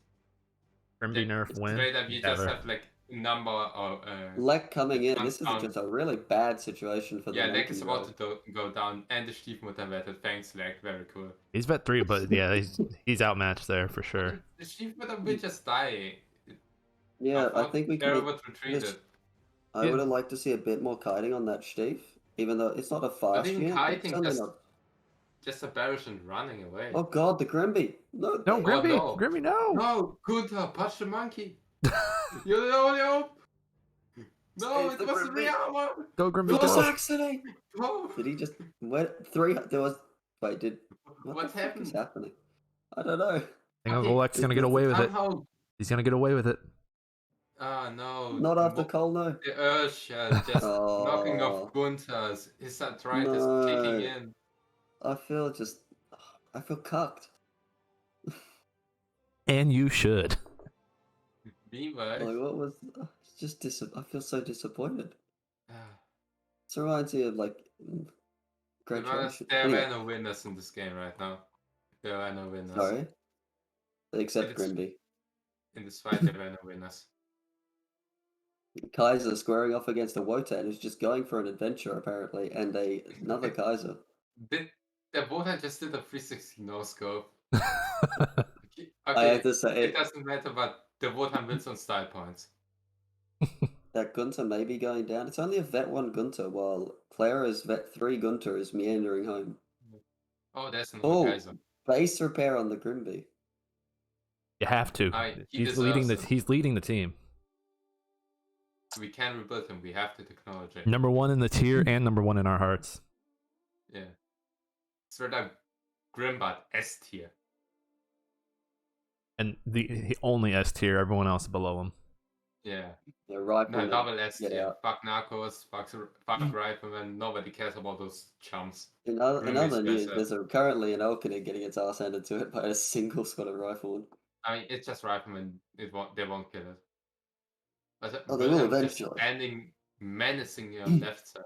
Grimby nerf win? Straight up, you just have, like, number of... Lech coming in. This is just a really bad situation for the Lech is about to go down, and the Stiefmutter vetted. Thanks, Lech. Very cool. He's vet 3, but yeah, he's outmatched there for sure. The Stiefmutter will just die. Yeah, I think we could... retreated. I would have liked to see a bit more kiting on that Stief, even though it's not a fast unit. Kiting, just a bearish and running away. Oh god, the Grimby! No, Grimby! No. Grimby, no! No, Kunta, punch the monkey! You're the only hope! No, it wasn't the armor! Go, Grimby, go! Saxony! No! Did he just... What happened? Is happening? I don't know. I think Uncle Lech's gonna get away with it. He's gonna get away with it. Ah, no. Not after Kolno. The Ursha just knocking off Guntas. His arthritis kicking in. I feel cucked. And you should. Meanwhile. Like, what was... I feel so disappointed. It reminds me of like graduation. There Anyway, were no winners in this game right now. There are no winners. sorry, except Grimby. In this fight, there were no winners. Kaiser squaring off against a Wotan who's just going for an adventure apparently, and another Kaiser. The Wotan just did a 360 no scope. Okay, I have to say it doesn't matter, but the Wotan wins on style points. That Gunter may be going down. It's only a vet 1 Gunter, while Claera's vet 3 Gunter is meandering home. Oh, there's another Kaiser. Base repair on the Grimby. You have to. He's leading the team. We can rebuild him. We have to acknowledge it. Number 1 in the tier and number 1 in our hearts. Yeah. Sort of Grimbot S tier. And the only S tier, everyone else below him. Yeah. No, double S tier. Fuck Narcos, fuck Rifleman. Nobody cares about those chumps. In other news, there's currently an Elkina getting its ass handed to it by a single squad of Rifleman. I mean, it's just Rifleman. They won't kill it. But they will eventually. Standing menacingly on left side.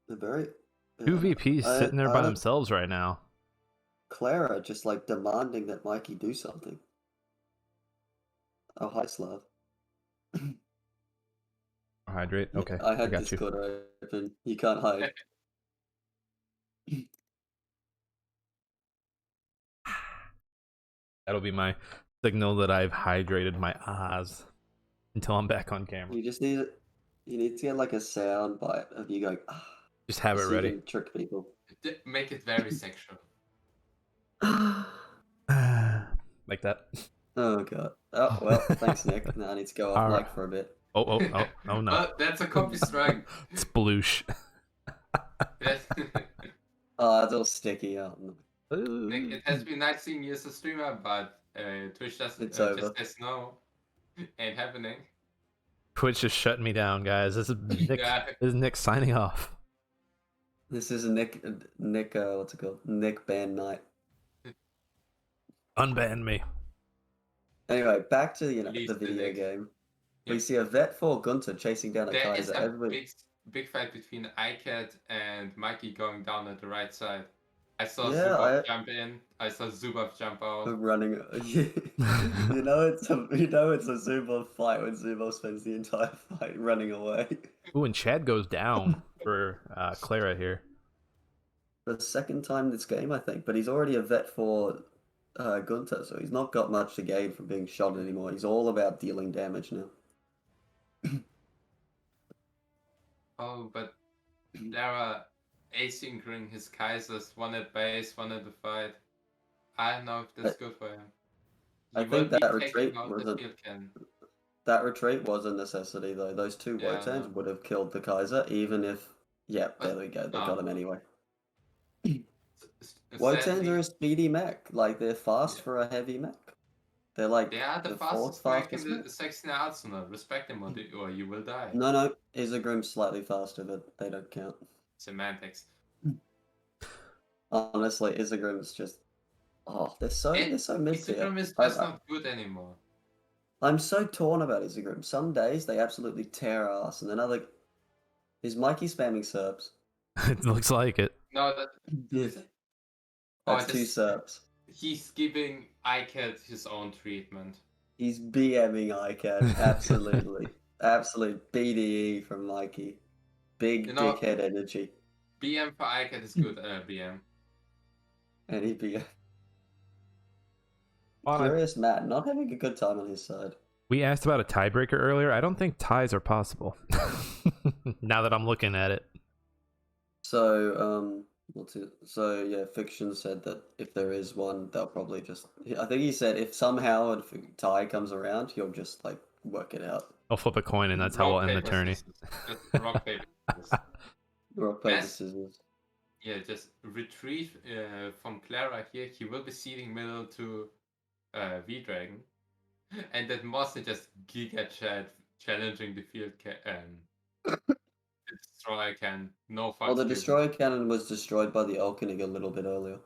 They're very... 2 VPs sitting there by themselves right now. Claera just like demanding that Mikey do something. Oh, hi, Slav. Hydrate? Okay. I had Discord open. You can't hide. That'll be my signal that I've hydrated my eyes until I'm back on camera. You just need to get like a sound bite of you going, ah. Just have it ready. Trick people. Make it very sexual. Like that. Oh god. Oh well, thanks Nick. Now I need to go off mic for a bit. Oh no. That's a copy strike. It's sploosh. Oh, it's all sticky out. Nick, it has been nice seeing you as a streamer, but Twitch just says no. Ain't happening. Twitch just shutting me down, guys. This is Nick. This is Nick signing off. This is Nick. What's it called? Nick ban night. Unban me. Anyway, back to the video game. Yep. We see a vet 4 Gunter chasing down a Kaiser. There is a big fight between Aicad and Mikey going down at the right side. I saw Zubov jump in. I saw Zubov jump out. Running. you know it's a Zubov fight when Zubov spends the entire fight running away. Ooh, and Chad goes down for Claera here. For the second time this game, I think, but he's already a vet 4 Gunter, so he's not got much to gain from being shot anymore. He's all about dealing damage now. Oh, but Claera asyncing his Kaisers, one at base, one at the fight. I don't know if that's good for him. I think that retreat was a necessity though. Those 2 Wotans would have killed the Kaiser, even if there we go, they got him anyway. Wotans are a speedy mech. Like, they're fast for a heavy mech. They're like the fastest mech in the 16 Arsenal. Respect them or you will die. No, Isagrim's slightly faster, but they don't count. Semantics. Honestly, Isagrim's just... Oh, they're so mid tier. Isagrim is just not good anymore. I'm so torn about Isagrim. Some days they absolutely tear ass, and then other... Is Mikey spamming Serps? It looks like it. No, that's 2 Serps. He's giving Aicad his own treatment. He's BMing Aicad, absolutely. Absolute BDE from Mikey. Big dickhead energy. BM for Aicad is good, BM. Any BM. Curious Matt, not having a good time on his side. We asked about a tiebreaker earlier. I don't think ties are possible. Now that I'm looking at it. So, Fiction said that if there is one, they'll probably just... I think he said if somehow a tie comes around, he'll just, like, work it out. I'll flip a coin and that's how we'll end the tourney. Rock, paper, scissors. Rock, paper, scissors. Yeah, just retrieve from Claera here. He will be ceding middle to V-Dragon. And that Mossy just Giga Chat challenging the field the destroyer cannon. No fucks. Well, the destroyer cannon was destroyed by the Elkinig a little bit earlier.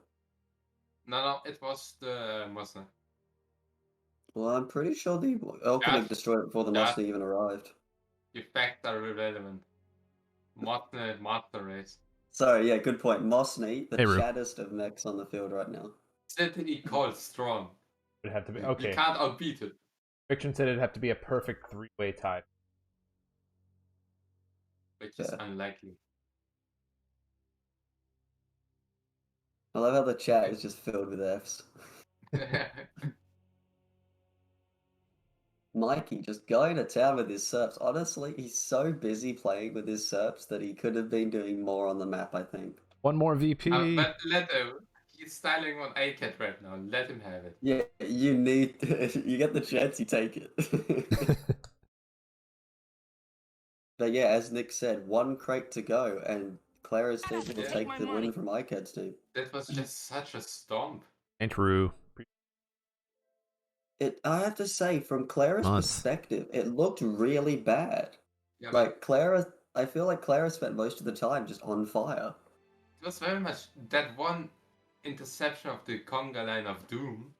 No, it was the Mossy. Well, I'm pretty sure the Elkinig destroyed it before the Mossy even arrived. Your facts are irrelevant. Master race. Sorry, yeah, good point. Mosney, the Hey, Ru. chattest of mechs on the field right now. City called strong. It'd have to be You okay. can't outbeat it. Fiction said it'd have to be a perfect three-way tie. Which is unlikely. I love how the chat is just filled with Fs. Mikey just going to town with his serps. Honestly, he's so busy playing with his serps that he could have been doing more on the map, I think. One more VP. But let him. He's styling on Aicad right now. Let him have it. Yeah, you need you get the chance, you take it. But yeah, as Nick said, one crate to go, and Claera's team will take the win from Aicad's team. That was just such a stomp. And Ru. I have to say, from Claera's perspective, it looked really bad. Yeah, like Claera, I feel like Claera spent most of the time just on fire. It was very much that one interception of the conga line of Doom.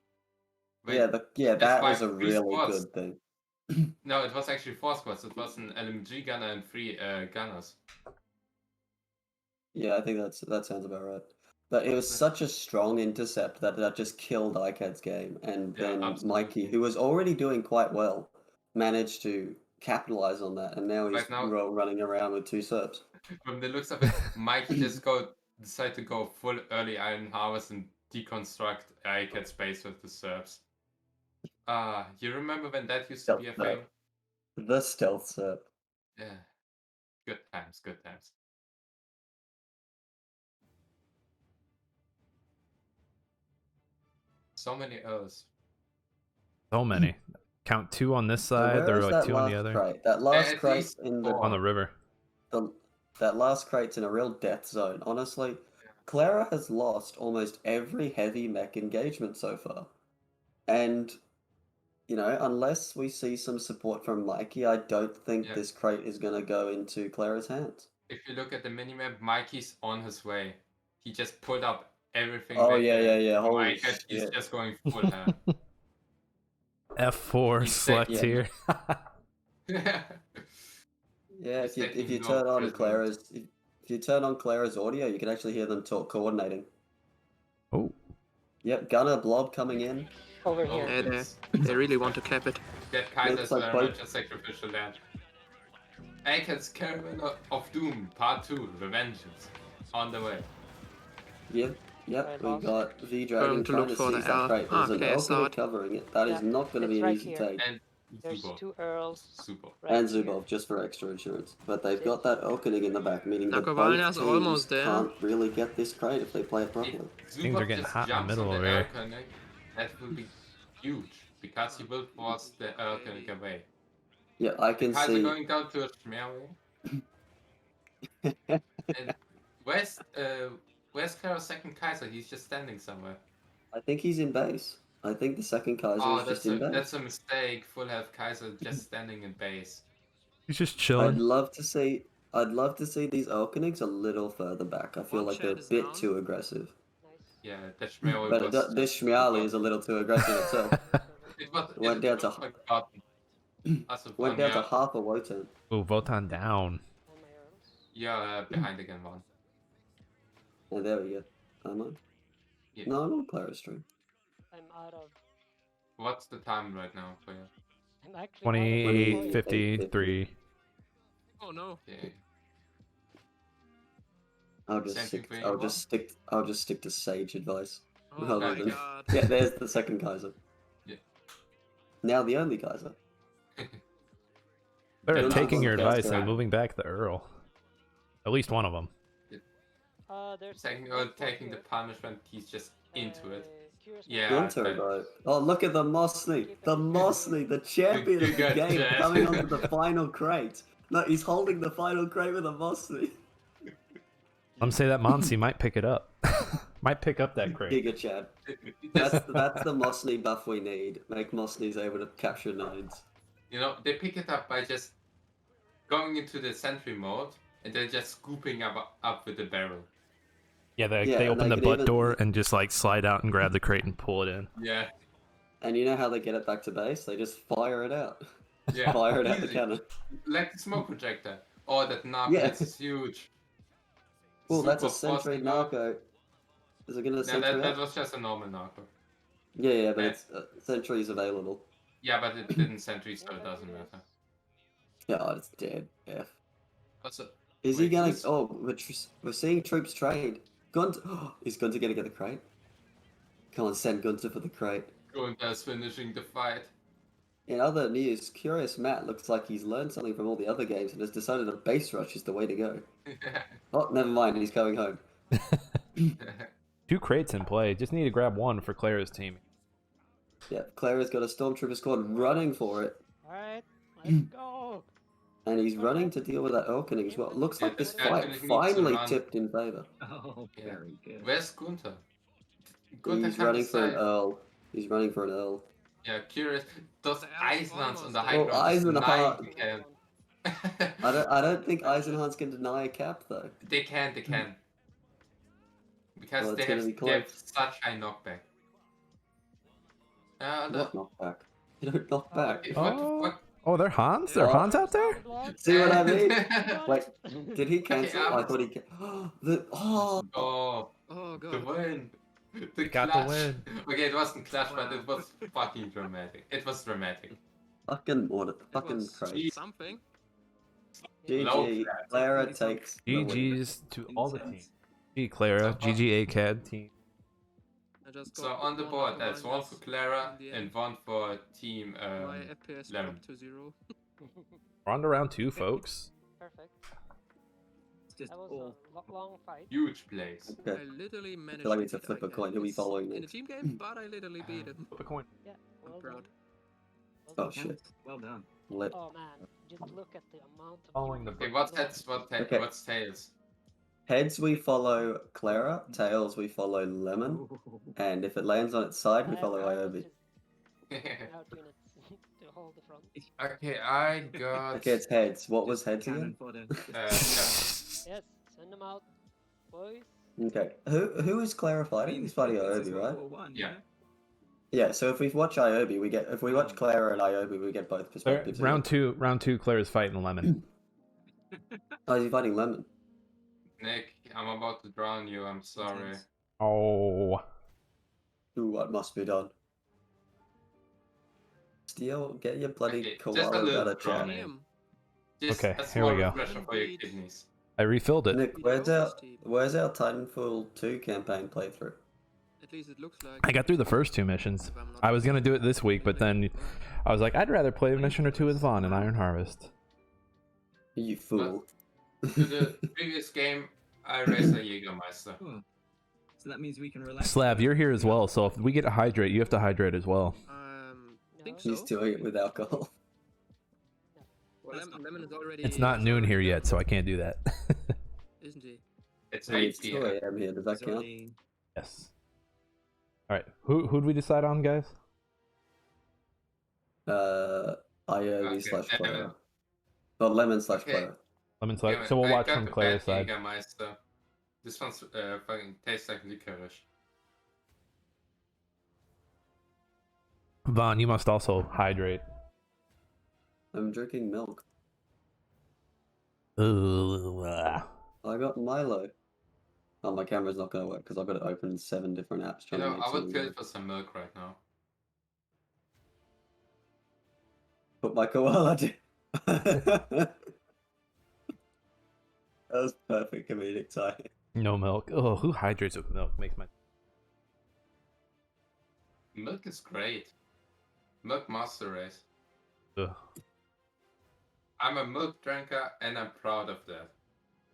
Yeah, that was a really good thing. No, it was actually 4 squads. It was an LMG gunner and 3 gunners. Yeah, I think that sounds about right. But it was such a strong intercept that just killed Aicad's game, and then absolutely. Mikey, who was already doing quite well, managed to capitalize on that, and now he's running around with 2 serps. From the looks of it, Mikey just decided to go full early Iron Harvest and deconstruct Aicad's base with the serps. You remember when that used to be a thing? The stealth serp. Yeah. Good times, good times. So many O's. So many. Count 2 on this side, there are like 2 on the other. Crate? That last crate on the river. That last crate's in a real death zone. Honestly, Claera has lost almost every heavy mech engagement so far. And, you know, unless we see some support from Mikey, I don't think this crate is going to go into Claera's hands. If you look at the minimap, Mikey's on his way. He just pulled up everything. Oh, yeah. Holy shit. He's just going full ham. F4 select here. Yeah, if you turn on Claera's audio, you can actually hear them coordinating. Oh. Yep, Gunner Blob coming in. Over here. Yeah, they really want to cap it. That kind of much a sacrificial land. Aicad's Caravan of Doom, Part 2, Revengeance, on the way. Yep, we got V-Dragon trying to seize that crate. There's an opening covering it. That is not going to be an easy take. And there's 2 Earls. And Zubov, just for extra insurance. But they've got that opening in the back, meaning that both teams almost there. Can't really get this crate if they play it properly. Things are getting hot in the middle over here. That will be huge, because he will force the Erlkönig away. Yeah, I can see. Going down to a Schmerwe. And where's Claera's second Kaiser? He's just standing somewhere. I think he's in base. I think the second Kaiser is just in base. That's a mistake. Full health Kaiser just standing in base. He's just chilling. I'd love to see these Erlkönigs a little further back. I feel like they're a bit too aggressive. Yeah, the Schmerwe but this Schmerwe is a little too aggressive itself. Went down to half a Wotan. Oh, Wotan down. Yeah, behind again one. Oh, there we go. Am I? Yeah. No, I'm on Claera's stream. I'm out of. What's the time right now for you? I'm actually 20:53. Oh no. Okay. I'll just stick to sage advice. Oh my god. Yeah, there's the second Kaiser. Yeah. Now the only Kaiser. They're taking your advice and moving back the Earl. At least one of them. There's taking the punishment, he's just into it. Yeah. Into it, right? Oh, look at the Mosney. The Mosney, the champion of the game, coming onto the final crate. No, he's holding the final crate with a Mosney. I'm saying that Monsi might pick it up. Might pick up that crate. Giga Chad. That's the Mosney buff we need. Make Mosneys able to capture nodes. You know, they pick it up by just going into the sentry mode and then just scooping up with the barrel. Yeah, they open the butt door and just like slide out and grab the crate and pull it in. Yeah. And you know how they get it back to base? They just fire it out. Yeah. Fire it out the cannon. Like the smoke projector. Oh, that narco Yeah. is huge. Well, that's a Super sentry possible. narco. Is it gonna No, sentry that up? was just a normal narco. Yeah, but Yeah. it's sentry is available. Yeah, but it didn't sentry, so it doesn't matter. Yeah, it's dead. Yeah. Also, Is he wait, gonna? who's- Oh, we're seeing troops trade. Gunter, is Gunter gonna get the crate? Come on, send Gunter for the crate. Gunter's finishing the fight. In other news, Curious Matt looks like he's learned something from all the other games and has decided a base rush is the way to go. Oh, never mind, he's going home. 2 crates in play. Just need to grab 1 for Clara's team. Yeah, Clara's got a Stormtrooper squad running for it. Alright, let's go. And he's running to deal with that Opening as well. Looks Yeah, like this this guy fight needs to finally run. tipped in favor. Oh, Yeah. very good. Where's Gunter? Gunter He's can't running for an decide. Earl. He's running for an Earl. Yeah, curious. Those The Eisenhans on the almost high Oh, ground just Eisenhahn. denying can. I don't think Eisenhans can deny a cap though. They can. Because Well, they it's gonna have, be they have close. such high knockback. What knockback? You don't knock back. Okay, what the Oh, fuck? oh, they're Hans? They're Oh. Hans out there? See what I mean? Wait, What? did he cancel? Okay, I thought he. Oh, Oh, Oh the god. win. The Got clutch. the win. Okay, it wasn't clutch, but it was fucking dramatic. It was dramatic. fucking order, It fucking was crazy. something. Low GG. flat. Clara takes the win. GG's to all the Incense. teams. G Clara, So- GG Aicad team. I just So got on the one board, other there's one for minus Clara in the and end. one for team My FPS Lemon. dropped to 0. We're on to round 2, folks. Perfect. It's just That was all. a long fight. Huge plays. Okay. I literally managed like we to need to beat flip a Aicad. coin. Who we It's following in a next? team game, but I literally beat him. Flip a coin. Yeah, well proud. done. Well Oh done. shit. Well done. Lit. Oh man, just look at the amount of Following the people Okay, board. what's heads? Okay. What's tails? Heads we follow Clara. Tails we follow Lemon. And if it lands on its side, we follow Aiobe. Out units to hold the front. Okay, I got. Okay, it's heads. What was Just heads cannon again? fodder. Yeah. Yes, send them out, boys. Okay. Who is Clara fighting? He's fighting This is Aiobe, World right? War I, Yeah. Yeah. So if we watch Aiobe, we get. If we watch Clara and Aiobe, we get both perspectives. Round 2, Clara's fighting Lemon. Oh, is he fighting Lemon? Nick, I'm about to drown you. I'm sorry. Intense. Oh. Ooh, what must be done? Steel, get your bloody Okay, just a koala little out of chat. drowning. Damn. Just Okay, a here we small go. refresher for your kidneys. I refilled it. Nick, Where's where's our Titanfall 2 campaign playthrough? At least it looks like. I got through the first 2 missions. if I'm not I was going to do it this week, but then mistaken. I was like, I'd rather play a mission or 2 with Vaughn and Iron Harvest. You fool. To the previous game, I raced a Jägermeister. Oh. So that means we can relax. Slav, you're here as well, so if we get to hydrate, you have to hydrate as well. Think No. so. He's doing it with alcohol. Well, Lemon is already. It's not noon here yet, so I can't do that. Isn't he? It's And 8 it's 2 p.m. a.m. here. Does that He's count? already... Yes. Alright, who'd we decide on, guys? Aiobe Okay, slash Clara. Lemon. Well, Lemon slash Okay. Clara. Lemon side. Yeah, So we'll I watch got from the Clara's bad side. Jägermeister. This one's fucking tastes like licorice. Vaughn, you must also hydrate. I'm drinking milk. Ooh, I got Milo. Oh, my camera's not going to work because I've got it open in 7 different apps. You Trying know, to make I would something kill for some milk right now. Put my koala down. That was perfect comedic timing. no milk. Oh, who hydrates with milk? Makes my. Milk is great. Milk master race. Ugh. I'm a milk drinker and I'm proud of that.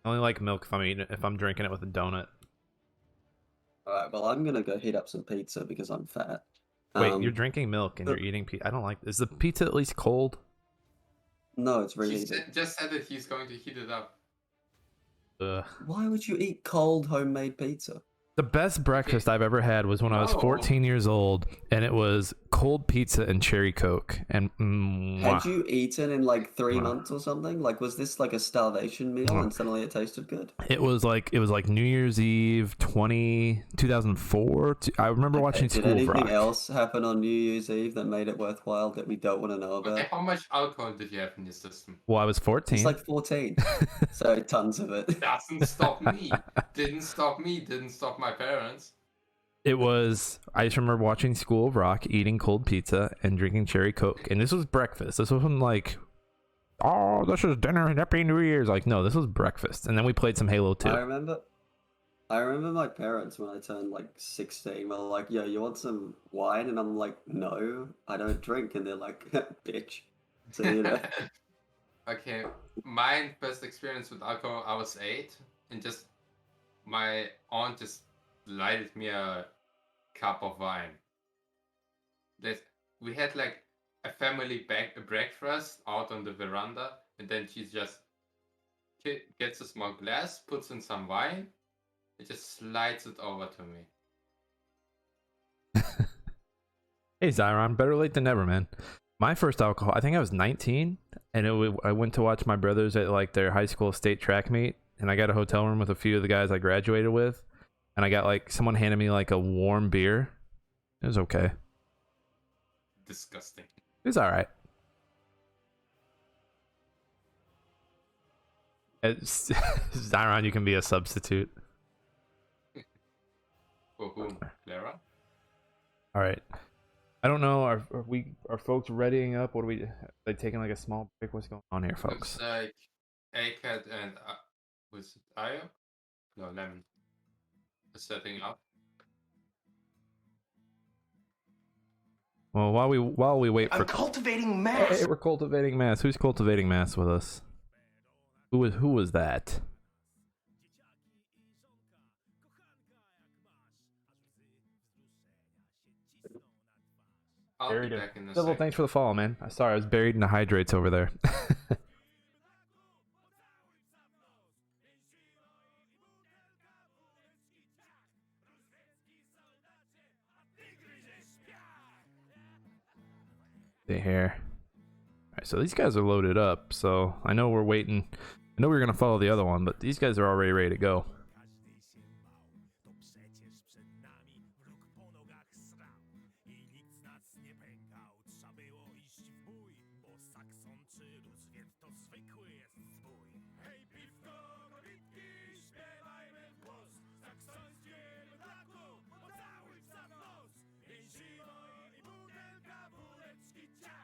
I only like milk if I'm drinking it with a donut. Alright, well, I'm going to go heat up some pizza because I'm fat. Wait, you're drinking milk and you're eating pizza. I don't like. Is the pizza at least cold? No, it's He reheated. just said that he's going to heat it up. Ugh. Why would you eat cold homemade pizza? The best breakfast I've ever had was when I was 14 years old, and it was cold pizza and cherry Coke. And had you eaten in like 3 months or something? Like, was this like a starvation meal and suddenly it tasted good? It was like New Year's Eve 2004. I remember watching School of Rock. Did anything else happen on New Year's Eve that made it worthwhile that we don't want to know about? Okay, how much alcohol did you have in your system? Well, I was 14. It's like 14. So tons of it. Doesn't stop me. Didn't stop me. Didn't stop my parents. It was, I just remember watching School of Rock, eating cold pizza, and drinking cherry Coke. And this was breakfast. This wasn't like, oh, this is dinner and Happy New Year's. Like, no, this was breakfast. And then we played some Halo 2. I remember my parents when I turned like 16 were like, yo, you want some wine? And I'm like, no, I don't drink. And they're like, bitch. So, you know. Okay, my first experience with alcohol, I was 8, and just my aunt just lighted me a cup of wine. We had like a family breakfast out on the veranda, and then she just gets a small glass, puts in some wine, and just slides it over to me. Hey, Zyron, better late than never, man. My first alcohol, I think I was 19, and I went to watch my brothers at like their high school state track meet, and I got a hotel room with a few of the guys I graduated with, and I got like, someone handed me like a warm beer. It was okay. Disgusting. It was all right. Zyron, you can be a substitute. For whom? Claera? All right. I don't know. Are folks readying up? What are we? Are they taking like a small break? What's going on here, folks? Looks like Aicad and was it Aio? No, Lemon. Is setting up. Well, while we wait for cultivating mass. Hey, we're cultivating mass. Who's cultivating mass with us? Who was that? I'll be back in a Civil, second. thanks for the follow, man. Sorry, I was buried in the hydrates over there. See here. Alright, so these guys are loaded up, so I know we're waiting. I know we're gonna follow the other one, but these guys are already ready to go.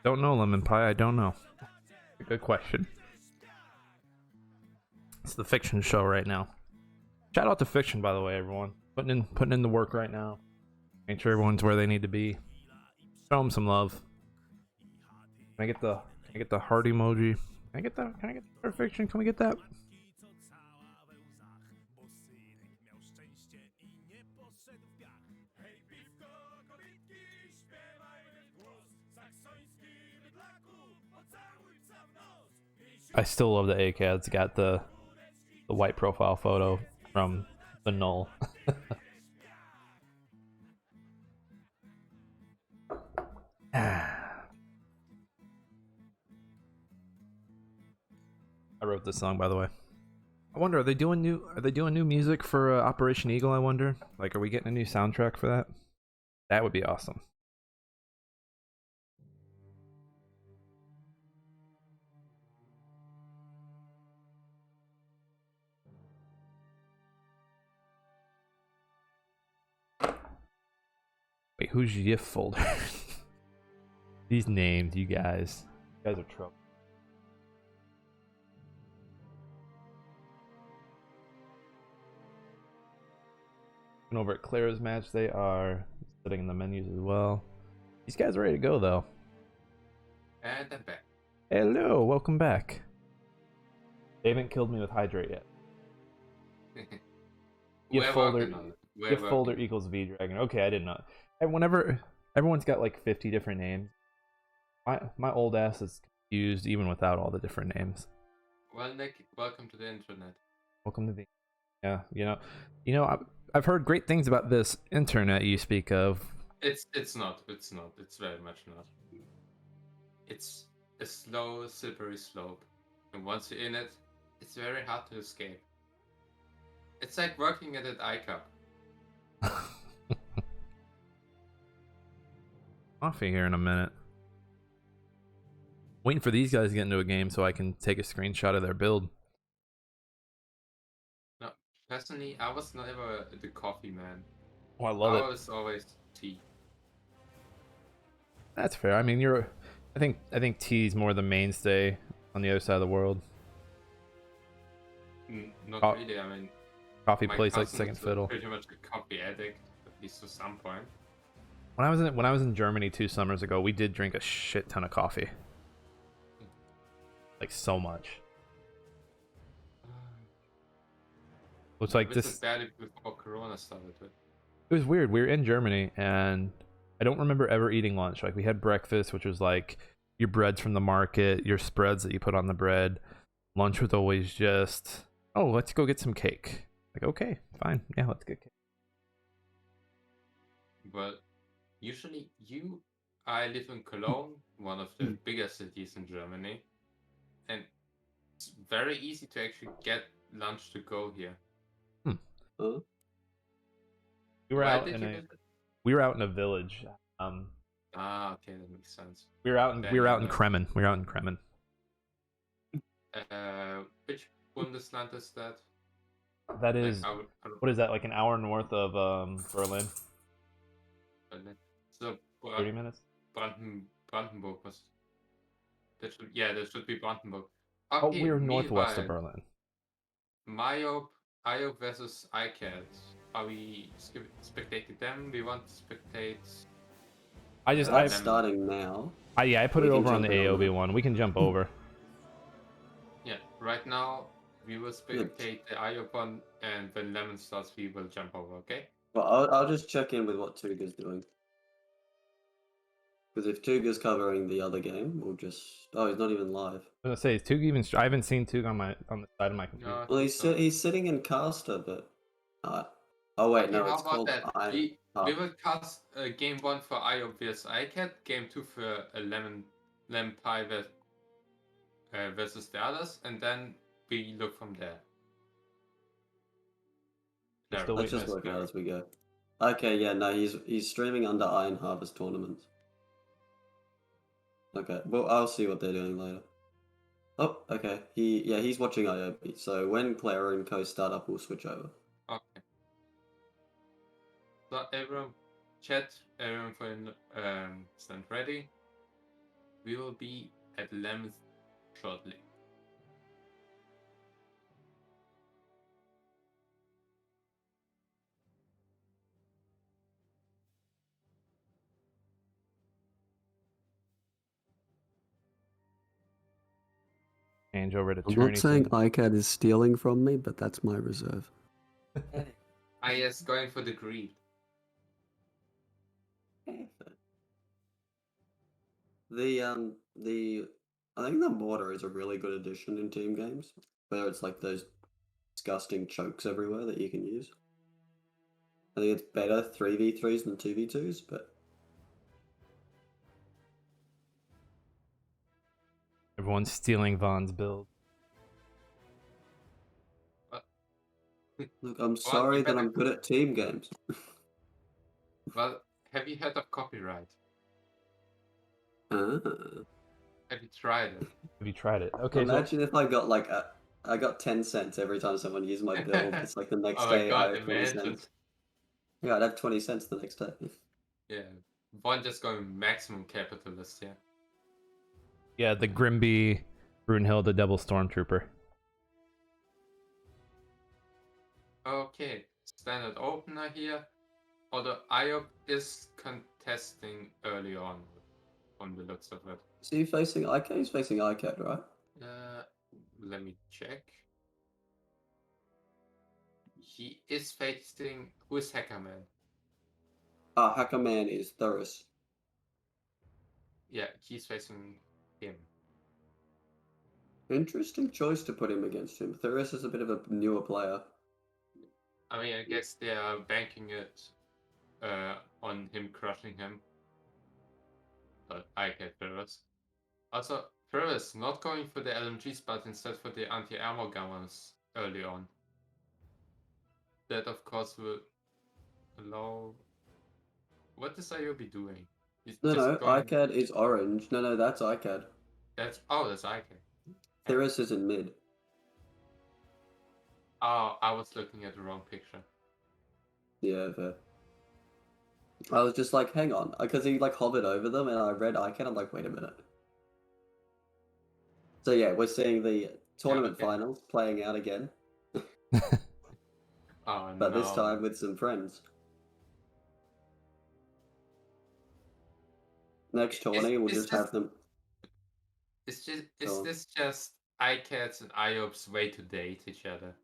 Don't know, Lemonpi. I don't know. Good question. It's the fiction show right now. Shout out to fiction, by the way, everyone. Putting in the work right now. Make sure everyone's where they need to be. Show them some love. Can I get the heart emoji? Can I get that? Can I get the fiction? Can we get that? I still love the Aicad. It's got the white profile photo from the null. I wrote this song, by the way. I wonder, are they doing new music for Operation Eagle? I wonder. Like, are we getting a new soundtrack for that? That would be awesome. Wait, who's YIF folder? These names, you guys are trouble. And over at Claera's match, they are sitting in the menus as well. These guys are ready to go, though. And I'm back. Hello, welcome back. They haven't killed me with Hydrate yet. YIF folder equals V Dragon. Okay, I didn't know. And everyone's got like 50 different names. My old ass is confused even without all the different names. Well, Nick, welcome to the internet. Welcome to the, yeah, you know, I've heard great things about this internet you speak of. It's not. It's not. It's very much not. It's a slow, slippery slope, and once you're in it, it's very hard to escape. It's like working at an Aicad. Coffee here in a minute. Waiting for these guys to get into a game so I can take a screenshot of their build. No, personally, I was never the coffee man. Oh, I love I it. was always tea. That's fair. I mean, you're. I think tea's more the mainstay on the other side of the world. Not Co- really. I mean, Coffee my plays like cousin second is fiddle. pretty much a coffee addict, at least to some point. When I was in Germany 2 summers ago, we did drink a shit ton of coffee. Like so much. It's like This this. is bad before Corona started. But It was weird. We were in Germany, and I don't remember ever eating lunch. Like we had breakfast, which was like your breads from the market, your spreads that you put on the bread. Lunch was always just, oh, let's go get some cake. Like, okay, fine, yeah, let's get cake. But usually, I live in Cologne, one of the biggest cities in Germany, and it's very easy to actually get lunch to go here. Huh? We were Why out did in you a visit? we were out in a village. Okay, that makes sense. We were out in Then we were you out in know. Kremen. We were out in Kremen. Which Bundesland is that? That is Like, what is that? Like an hour north of Berlin. So 30 minutes. Brandenburg was. That should be Brandenburg. Oh, Okay, we're northwest of meanwhile, Berlin. Aiobe versus Aicad. Are we spectating them? We want to spectate. That's starting now. I put We it can over on jump the in on Aiobe that. one. We can jump over. Yeah, right now we will spectate the Aiobe one, and when Lemon starts, we will jump over. Okay? Well, I'll just check in with what Tuga's doing. Because if Tuga's covering the other game, we'll just. Oh, he's not even live. I was gonna say, is Tug even? I haven't seen Tug on the side of my computer. No, Well, he's sitting in caster, but. Oh wait, okay, no, how it's about called that? Iron. We will cast game 1 for Aiobe versus Aicad, game 2 for Lemonpi versus the others, and then we look from there. Let's just work it out as we go. Okay, yeah, no, he's streaming under Iron Harvest tournaments. Okay, well, I'll see what they're doing later. Oh, okay. He's watching Aiobe. So when Claera and Co start up, we'll switch over. Okay. So everyone, stand ready. We will be at Lemon shortly. Change over to I'm tourney. not saying Aicad is stealing from me, but that's my reserve. Yes, going for the greed. I think the mortar is a really good addition in team games, where it's like those disgusting chokes everywhere that you can use. I think it's better 3v3s than 2v2s, but Everyone's stealing Vaughn's build. look, I'm sorry that I'm good at team games. Well, have you heard of copyright? Ah. Have you tried it? Have you tried it? Okay. Imagine if I got like I got 10 cents every time someone used my build. It's like the next Oh my day God, I have 20 imagine. cents. Yeah, I'd have 20 cents the next day. Yeah, one just going maximum capitalist here. Yeah, the Grimby, Brunhilde, double stormtrooper. Okay, standard opener here. Although Aiobe is contesting early on, from the looks of it. Is he facing Aicad? He's facing Aicad, right? Let me check. He is facing who is Hackerman? Hackerman is Thuris. Yeah, he's facing him. Interesting choice to put him against him. Thuris is a bit of a newer player. I mean, I guess they are banking it on him crushing him. But Aicad first. Also, first, not going for the LMGs, but instead for the anti-armor gunners early on. That, of course, will allow... What is Aiobe doing? He's No, just no, going... Aicad is orange. No, that's Aicad. That's... Oh, that's Aicad. Theris is in mid. Oh, I was looking at the wrong picture. Yeah, fair. I was just like, hang on, because he like hovered over them, and I read Aicad. I'm like, wait a minute. So yeah, we're seeing the tournament finals playing out again, Oh, but no. this time with some friends. Next tourney, we'll just have them. Is this just Aicad's and Aiobe's way to date each other?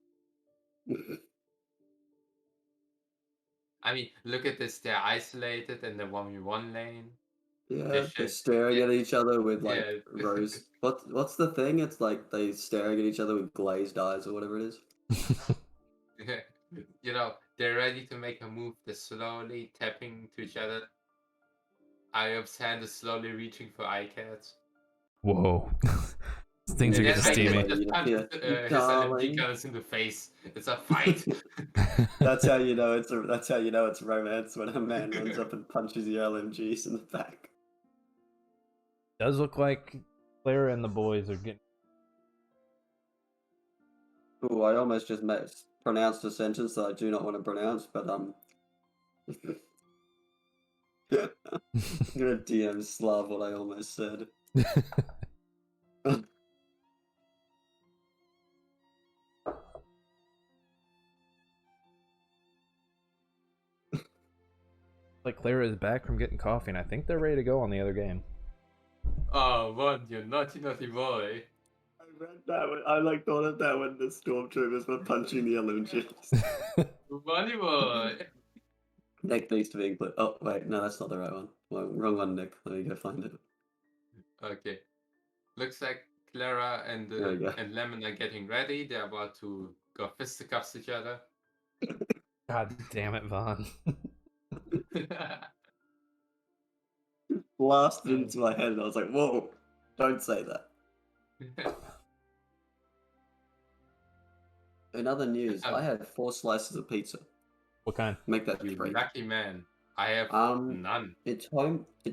I mean, look at this. They're isolated in the 1v1 lane. Yeah, they're staring at each other with like rose. What's the thing? It's like they staring at each other with glazed eyes or whatever it is. You know, they're ready to make a move. They're slowly tapping to each other. Aiobe's hand is slowly reaching for Aicad's. Whoa. Things are getting steamy. Just punches his LMG gunners in the face. It's a fight. That's how you know it's romance, when a man runs up and punches your LMGs in the back. Does look like Claera and the boys are getting. Oh, I almost just pronounced a sentence that I do not want to pronounce, but I'm gonna DM Slav what I almost said. Like Claera is back from getting coffee, and I think they're ready to go on the other game. Oh, what, you naughty boy. I read that one. I like thought of that when the stormtroopers were punching the LMGs. Money boy. Nick needs to be included. Oh wait, no, that's not the right one. Well, wrong one, Nick. Let me go find it. Okay. Looks like Claera and Lemon are getting ready. They're about to go fisticuffs each other. God damn it, Vaughn. Blasted into my head, and I was like, "Whoa! Don't say that." In other news, I had 4 slices of pizza. What kind? Make that You 3. lucky man. I have none. It's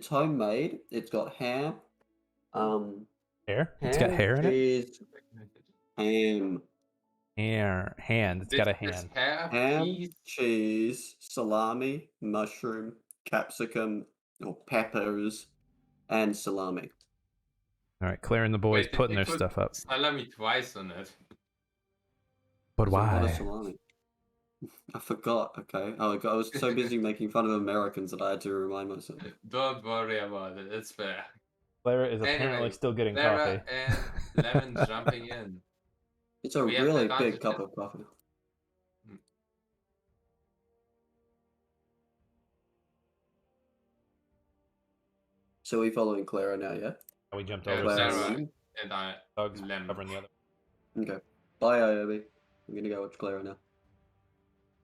homemade. It's got ham. Hair? It's got hair in it? Cheese, ham. Hand. It's got a hand. Ham, cheese, salami, mushroom, capsicum, or peppers, and salami. Alright, Claire and the boys putting their stuff up. Salami twice on it. But why? Salami. I forgot, okay. I was so busy making fun of Americans that I had to remind myself. Don't worry about it, it's fair. Claera is apparently still getting coffee. And Lemon jumping in. It's a really big cup of coffee. So we following Claera now, yeah? We jumped over Claera and Doug's Lemon. covering the other. Okay. Bye, Aiobe. I'm gonna go watch Claera now.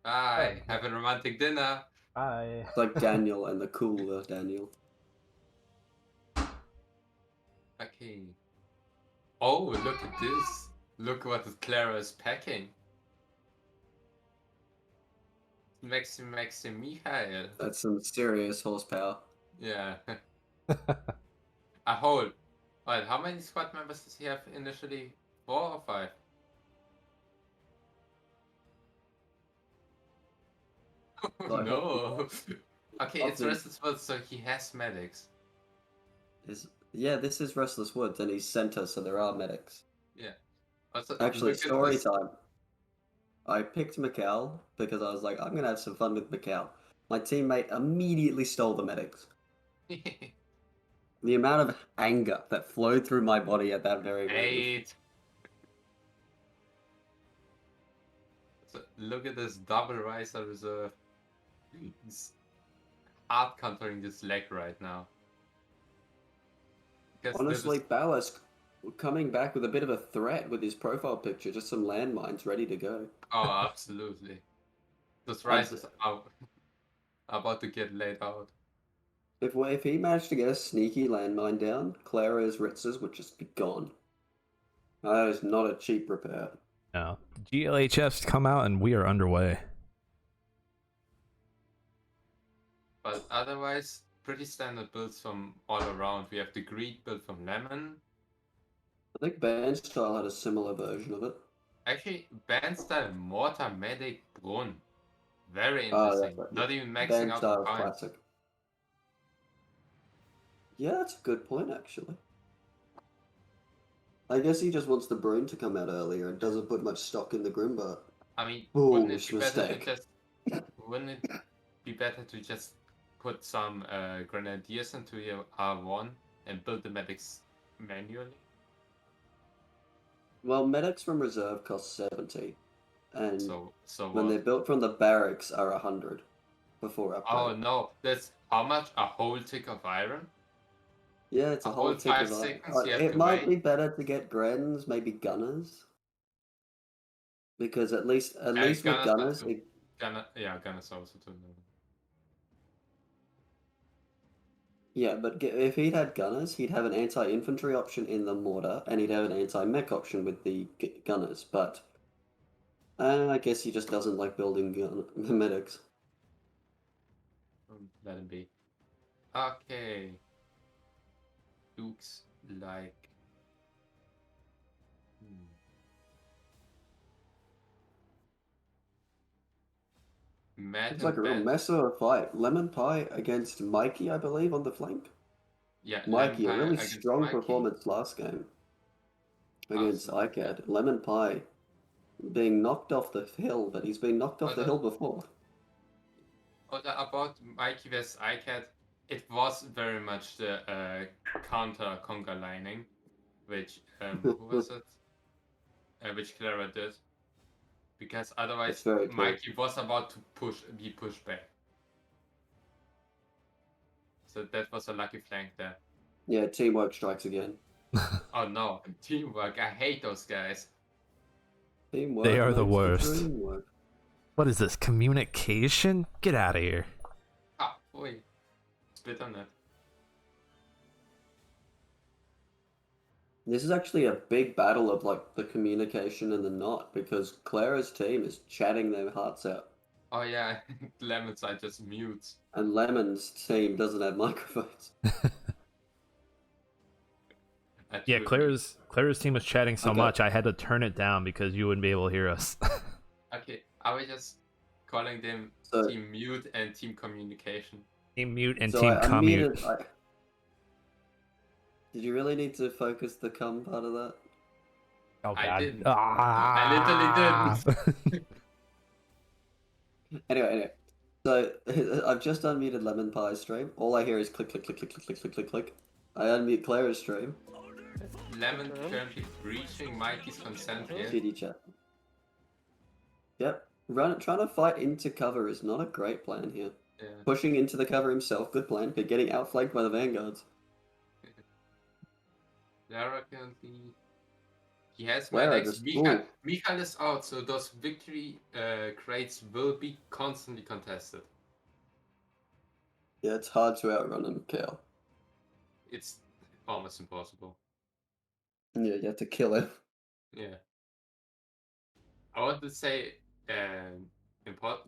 Bye. Have a romantic dinner. Bye. It's like Daniel and the cooler Daniel. Okay. Oh, look at this. Look what Claera is packing. Maxim Michael. That's some serious horsepower. Yeah. A whole. Wait, how many squad members does he have initially? 4 or 5? Oh, no. Okay, it's Restless Woods, so he has medics. Yeah, this is Restless Woods, and he's center, so there are medics. Yeah. Also, actually, story time. I picked Mikal because I was like, I'm gonna have some fun with Mikal. My teammate immediately stole the medics. The amount of anger that flowed through my body at that very moment. So, look at this double riser reserve. He's hard countering this leg right now. Honestly, Ballast coming back with a bit of a threat with his profile picture, just some landmines ready to go. Oh, absolutely. Those rises are about to get laid out. If he managed to get a sneaky landmine down, Claera's Ritzes would just be gone. That is not a cheap repair. No. GLHFs come out and we are underway. But otherwise, pretty standard builds from all around. We have the Greed build from Lemon. I think Bandstyle had a similar version of it. Actually, Bandstyle Mortar Medic Brun. Very Oh, interesting. right. Not even maxing out the Bandstyle time. classic. Yeah, that's a good point, actually. I guess he just wants the Brune to come out earlier and doesn't put much stock in the Grimbart. I mean, Foolish wouldn't it be better to mistake. just put some Grenadiers into your R1 and build the medics manually? Well, medics from reserve cost 70, and So when what? they're built from the barracks are 100 before upgrade. Oh no, that's how much? A whole tick of iron? Yeah, it's a whole tick 5 of iron. seconds you have It to might wait. be better to get Grens, maybe Gunners, because at least with Gunners, Gunners also too. yeah. But if he'd had Gunners, he'd have an anti-infantry option in the mortar, and he'd have an anti-mech option with the Gunners. But I guess he just doesn't like building medics. Let him be. Okay. Looks like. Matt It's like a real mess of a fight. Lemonpi against Mikey, I believe, on the flank. Yeah, Mikey, a Lemonpi really against strong Mikey. performance last game against Awesome. Aicad. Lemonpi being knocked off the hill, but he's been knocked off the hill before. About Mikey vs Aicad, it was very much the counter conga lining, which who was it? Which Claera did, because otherwise Mikey was about to be pushed back. So that was a lucky flank there. Yeah, teamwork strikes again. Oh no, teamwork! I hate those guys. Teamwork. They are the makes worst. dream work. What is this? Communication? Get out of here. Ah, wait. Spit on it. This is actually a big battle of like the communication and the knot, because Clara's team is chatting their hearts out. Oh yeah, Lemon's side just mutes. And Lemon's team doesn't have microphones. Yeah, Clara's team was chatting so much I had to turn it down because you wouldn't be able to hear us. Okay, I was just calling them team mute and team communication. Team mute and team commute. Did you really need to focus the cum part of that? Oh, God. I didn't. Ah! I literally didn't. Anyway. So I've just unmuted Lemon Pie's stream. All I hear is click, click, click, click, click, click, click, click, click. I unmute Clara's stream. Lemon currently breaching Mikey's consent here. GD chat. Yep. Trying to fight into cover is not a great plan here. Yeah. Pushing into the cover himself, good plan, but getting outflanked by the vanguards. Claera currently. He has Claera medics. Michael is out, so those victory crates will be constantly contested. Yeah, it's hard to outrun him, Cal. It's almost impossible. Yeah, you have to kill him. Yeah. I want to say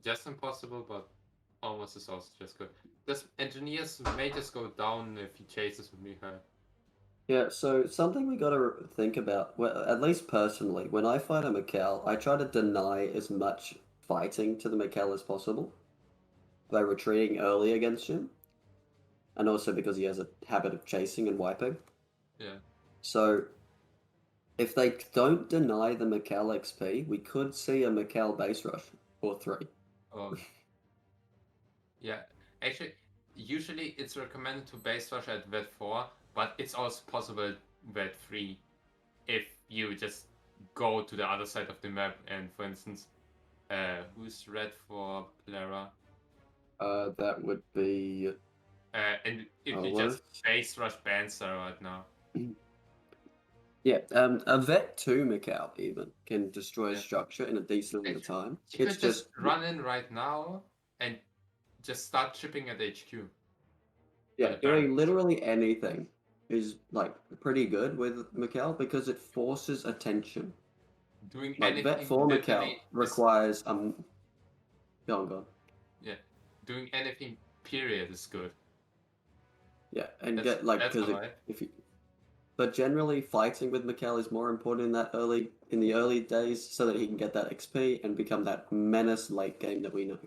just impossible, but almost is also just good. Just engineers may just go down if he chases with Michael. Yeah, so something we gotta think about, well, at least personally, when I fight a Mikal, I try to deny as much fighting to the Mikal as possible by retreating early against him, and also because he has a habit of chasing and wiping. Yeah. So, if they don't deny the Mikal XP, we could see a Mikal base rush or 3. Oh. Yeah, actually, usually it's recommended to base rush at vet 4, but it's also possible vet 3 if you just go to the other side of the map and, for instance, who's red for Claera? That would be... and if you just base rush Banster right now. Yeah, a vet 2 Mikau even can destroy Yeah. structure in a decent amount of time. You It's could just run in right now and just start chipping at HQ. yeah, doing literally anything is like pretty good with Mikau because it forces attention. Doing Like anything vet 4 Mikau literally requires go on. Yeah, doing anything period is good. Yeah, and That's- get like that's because alright. if you, but generally fighting with Mikau is more important in the early days so that he can get that XP and become that menace late game that we know.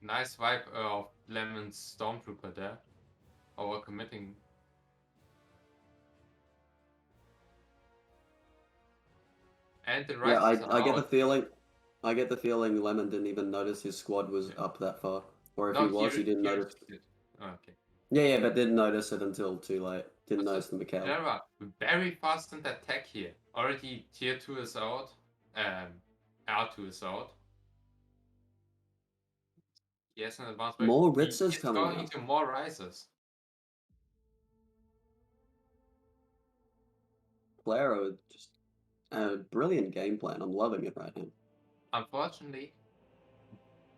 Nice vibe of Lemon's Stormtrooper there. Overcommitting. And the Yeah, rises are I get the out. feeling Lemon didn't even notice his squad was up that far, or if No, he was, he didn't notice. Oh, okay. Yeah, but didn't notice it until too late. Didn't notice the Mikau. Claera, very fast in that tech here. Already tier 2 is out. R2 is out. Yes, an advanced way. More Ritzers He's coming going out. into more rises. Claera, just a brilliant game plan. I'm loving it right now. Unfortunately,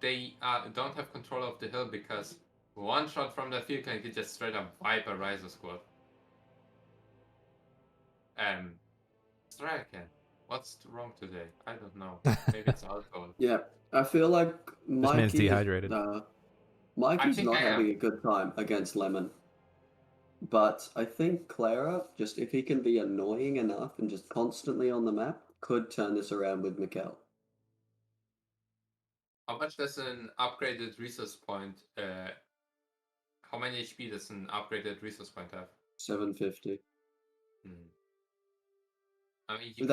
they don't have control of the hill because one shot from the field can just straight up wipe a riser squad. Strike again. What's wrong today? I don't know. Maybe it's alcohol. Yeah, I feel like This man's dehydrated. Mikey's think not I am. having a good time against Lemon. But I think Claera, just if he can be annoying enough and just constantly on the map, could turn this around with Mikau. How much does an upgraded resource point? How many HP does an upgraded resource point have? 750. I mean,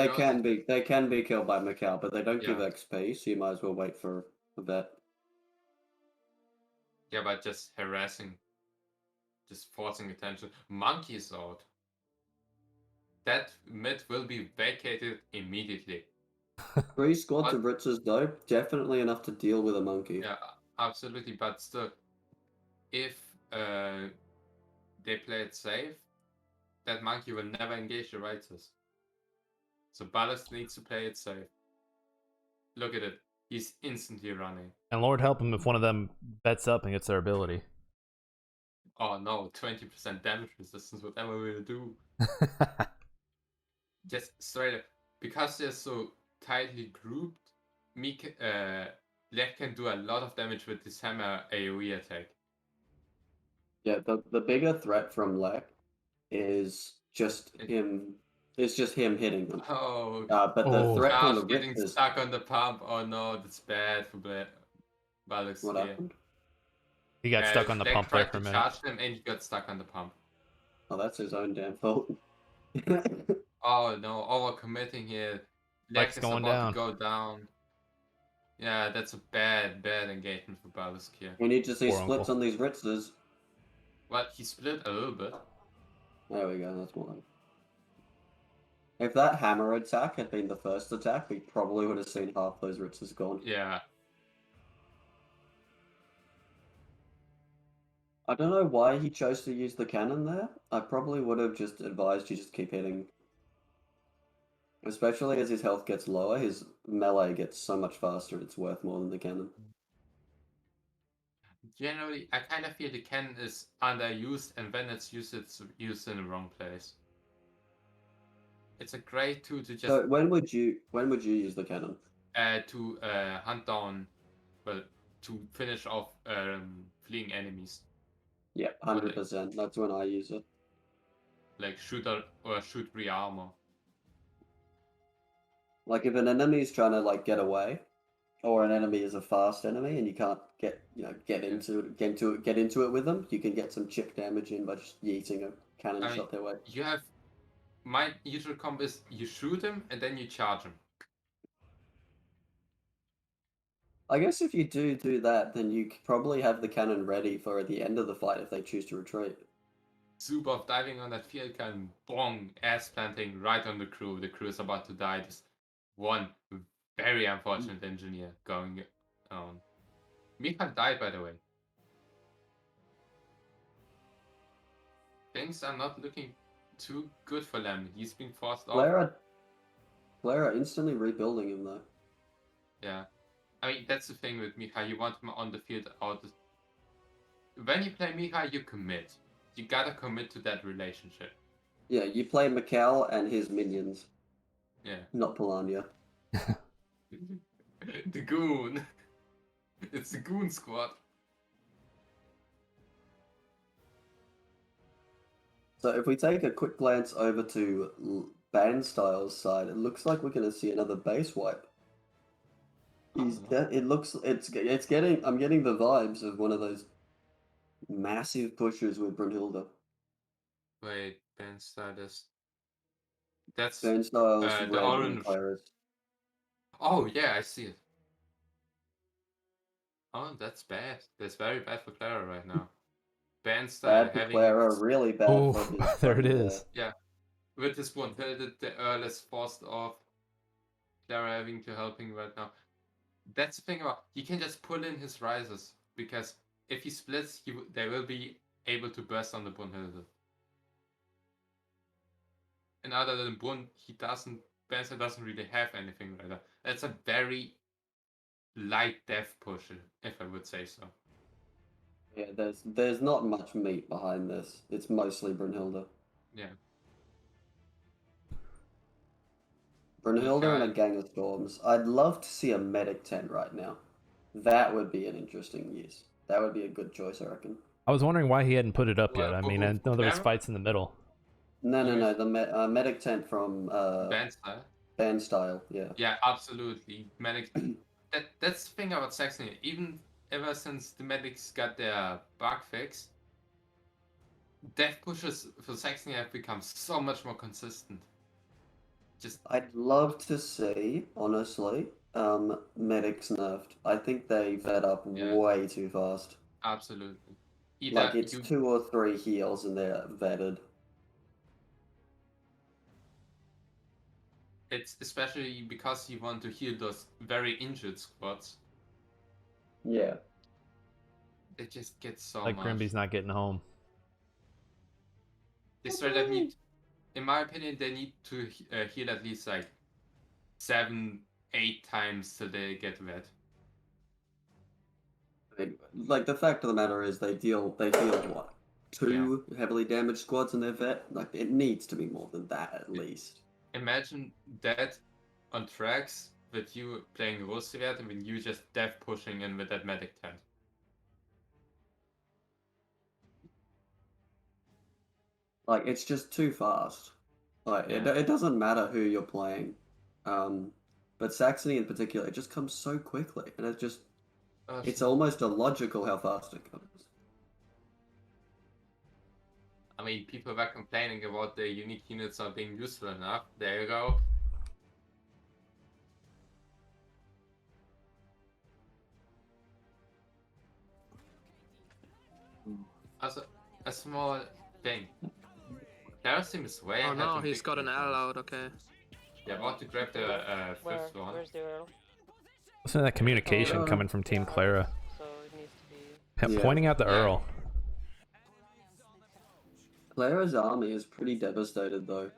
They can be killed by Mikau, but they don't give Yeah. XP, so you might as well wait for a vet. Yeah, but just harassing, just forcing attention. Monkey is out. That mid will be vacated immediately. 3 squads of Ritzers though, definitely enough to deal with a monkey. Yeah, absolutely. But still, if they play it safe, that monkey will never engage the Ritzers. So Ballast needs to play it safe. Look at it. He's instantly running. And Lord help him if one of them bets up and gets their ability. Oh no, 20% damage resistance, whatever we'll do. Just straight up. Because they're so tightly grouped, Lech can do a lot of damage with this hammer AoE attack. Yeah, the bigger threat from Lech is just him. It's just him hitting them. Oh, but the threat from the getting Ritzers. stuck on the pump. Oh no, that's bad for Balix. What happened? He got stuck on the pump there for a minute. Charge him and he got stuck on the pump. Oh, that's his own damn fault. Oh no, overcommitting here. Lech's is going about down. to go down. Yeah, that's a bad engagement for Balix here. We need to see Poor splits uncle. on these Ritzers. Well, he split a little bit. There we go, that's more like. If that hammer attack had been the first attack, we probably would have seen half those Ritzers gone. Yeah. I don't know why he chose to use the cannon there. I probably would have just advised you just keep hitting. Especially as his health gets lower, his melee gets so much faster, it's worth more than the cannon. Generally, I kind of feel the cannon is underused, and when it's used used in the wrong place. It's a great tool to just. So when would you use the cannon? To hunt down, well, to finish off fleeing enemies. Yeah, 100%. That's when I use it. Like shoot re-armor. Like if an enemy is trying to like get away, or an enemy is a fast enemy and you can't get into it with them, you can get some chip damage in by just yeeting a cannon shot their way. You have my usual combo is you shoot him and then you charge him. I guess if you do that, then you probably have the cannon ready for the end of the fight if they choose to retreat. Zubov diving on that field cannon, bong, ass planting right on the crew. The crew is about to die. Just one very unfortunate engineer going on. Mikhail died, by the way. Things are not looking too good for Lemon. He's been forced off. Claera instantly rebuilding him though. Yeah. I mean, that's the thing with Mika. You want him on the field out. When you play Mika, you commit. You gotta commit to that relationship. Yeah, you play Mikal and his minions, Yeah. not Polania. The goon. It's the goon squad. So if we take a quick glance over to Bandstyle's side, it looks like we're going to see another base wipe. It's getting. I'm getting the vibes of one of those massive pushes with Brunhilde. Wait, Ben status. That's Bandstyle's the red and orange. Claera's. Oh yeah, I see it. Oh, that's bad. That's very bad for Claera right now. Ben style Bad for having Claera, really bad Oh, for his there it buddy is. yeah, with this one, the Earl's forced off. Claera having to helping right now. That's the thing about he can just pull in his rises because if he splits, they will be able to burst on the Brunhilde. And other than Brun, Benson doesn't really have anything like that. That's a very light death push, if I would say so. Yeah, there's not much meat behind this. It's mostly Brunhilde. Yeah. Brunhilde and a gang of storms. I'd love to see a medic tent right now. That would be an interesting use. That would be a good choice, I reckon. I was wondering why he hadn't put it up yet. I mean, I know there was Claera? fights in the middle. No. The medic tent from Band style. Band style, yeah. Yeah, absolutely. Medics. That's the thing about Saxony. Even ever since the medics got their bug fix, death pushes for Saxony have become so much more consistent. I'd love to see, honestly, medics nerfed. I think they vet up way too fast. Absolutely. Like it's 2 or 3 heals and they're vetted. It's especially because you want to heal those very injured squads. Yeah. They just get so like much. Grimby's not getting home. They straight up need, in my opinion, they need to heal at least like 7-8 times till they get red. Like the fact of the matter is they deal what? 2 heavily damaged squads in their vet? Like it needs to be more than that at least. Imagine that on tracks with you playing Rosewert and when you just death pushing in with that medic tent. Like it's just too fast. Like it doesn't matter who you're playing. But Saxony in particular, it just comes so quickly and it's almost illogical how fast it comes. I mean, people were complaining about the unique units not being useful enough. There you go. Also, a small thing. Claera's team is way ahead. Oh no, he's got an L out, okay. Yeah, about to grab the fifth one. Where's the Earl? Listen to that communication coming from Team Claera. So it needs to be... Pointing out the Earl. Claera's army is pretty devastated though.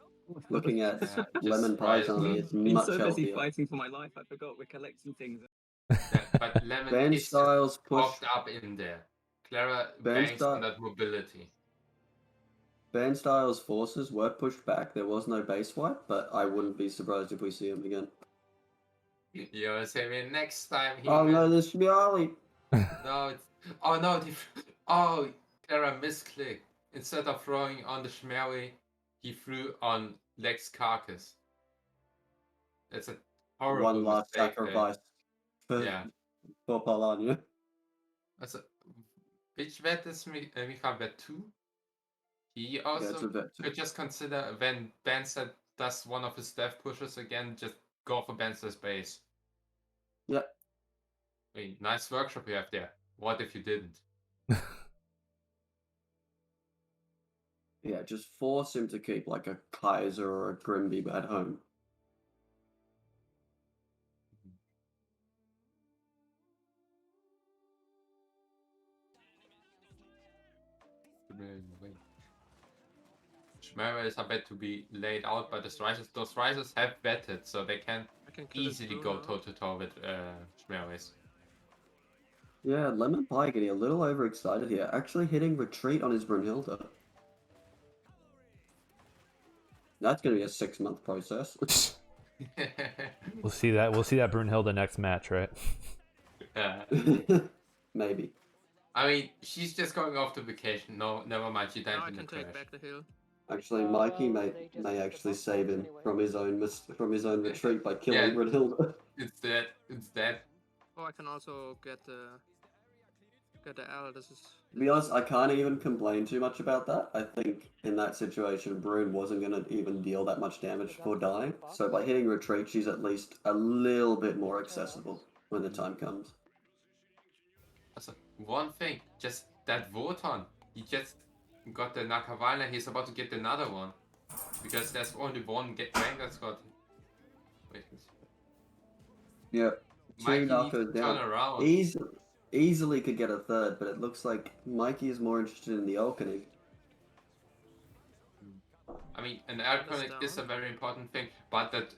Looking at Lemonpi's army, it's been much so busy healthier. fighting for my life, I forgot we're collecting things. But Lemon Band is styles push. locked up in there. Claera banks on that mobility. Bandstyle's forces were pushed back. There was no base wipe, but I wouldn't be surprised if we see him again. You know, say next time he. Oh no, this should be Ali. No, it's. Oh no, oh, Claera misclicked. Instead of throwing on the Shmeri, he threw on Lex Carcass. That's a horrible One last mistake sacrifice for Palania. Also, which vet is Micha vet 2? He also could just consider when Banster does one of his death pushes again, just go for Banster's base. Yep. I mean, nice workshop you have there. What if you didn't? Yeah, just force him to keep like a Kaiser or a Grimby at home. Schmerways are meant to be laid out by the Striders. Those Striders have vetted, so they can I can kill his easily blue go now. toe to toe with Schmerways. Yeah, Lemonpi getting a little overexcited here. Actually hitting retreat on his Brunhilde. That's going to be a 6-month process. We'll see that. We'll see that Brunhilde next match, right? Maybe. I mean, she's just going off to vacation. No, never mind. She died Now I in the can take crash. back the hill. Actually, Mikey may actually save him from his own retreat by killing Yeah. Brunhilde. It's dead. It's dead. Oh, I can also get the L. This is. To be honest, I can't even complain too much about that. I think in that situation, Brune wasn't going to even deal that much damage before dying. So by hitting retreat, she's at least a little bit more accessible when the time comes. Also, one thing, just that Wotan, he just got the Nakavalna, he's about to get another one. Because there's only one rank that's got... Wait, Yeah, Mikey two needs to knockers turn down. around. Easily could get a third, but it looks like Mikey is more interested in the Alchemy. I mean, an Alchemic is a very important thing, but that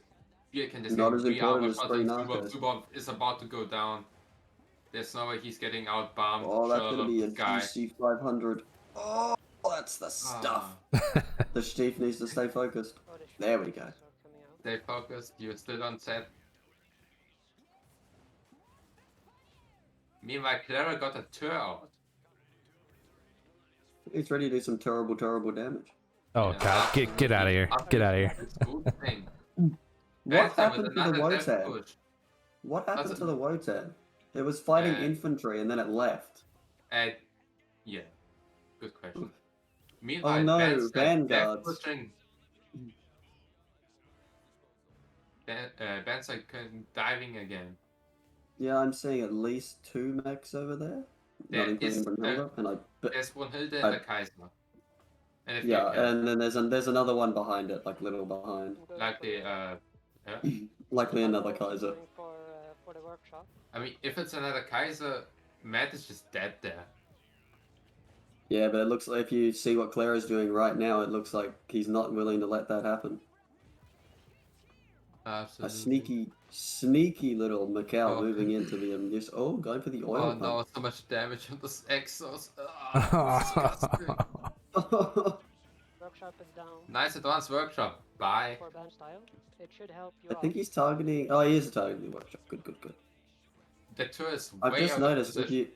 you can just Not get as 3 important armor as shots 3 and knockers. Zubov is about to go down. There's no way he's getting out bombed. Oh, that's going to Sherlock be a guy. GC 500. Oh, that's the stuff. The Steve needs to stay focused. There we go. Stay focused, you're still on set. Meanwhile, Claera got a tur out. He's ready to do some terrible, terrible damage. Oh god, get out of here. Get out of here. What happened to the Wotan? What happened to the Wotan? It was fighting infantry and then it left. Yeah, good question. Meanwhile, Oh no, vanguards. Ben's like diving again. Yeah, I'm seeing at least 2 mechs over there. Not including Brunhilde, there's Brunhilde and the Kaiser. And yeah, and then there's another one behind it, like little behind. Likely, likely another Kaiser. For the workshop. I mean, if it's another Kaiser, Matt is just dead there. Yeah, but it looks like if you see what Claera's doing right now, it looks like he's not willing to let that happen. Absolutely. A sneaky little Macau moving into the just going for the oil pump. No, so much damage on this Exos. Workshop is down. Nice advanced workshop. Bye. For band style, it should help you I think he's targeting. Oh, he is targeting the workshop. Good. The tour is way I've just out noticed of position.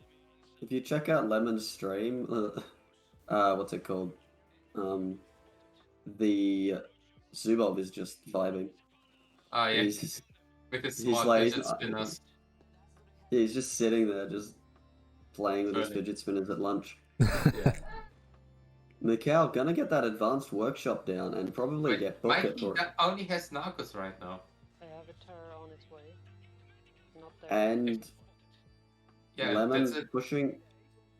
if you check out Lemon's stream, what's it called? The Zubov is just vibing. Oh yeah, He's with his smart fidget spinners. He's just sitting there, just playing with his fidget spinners at lunch. Yeah. Macau gonna get that advanced workshop down and probably get booked Mikey for it. only has Narcos right now. I have a terror on its way. Not there. And Yeah, Lemon's pushing.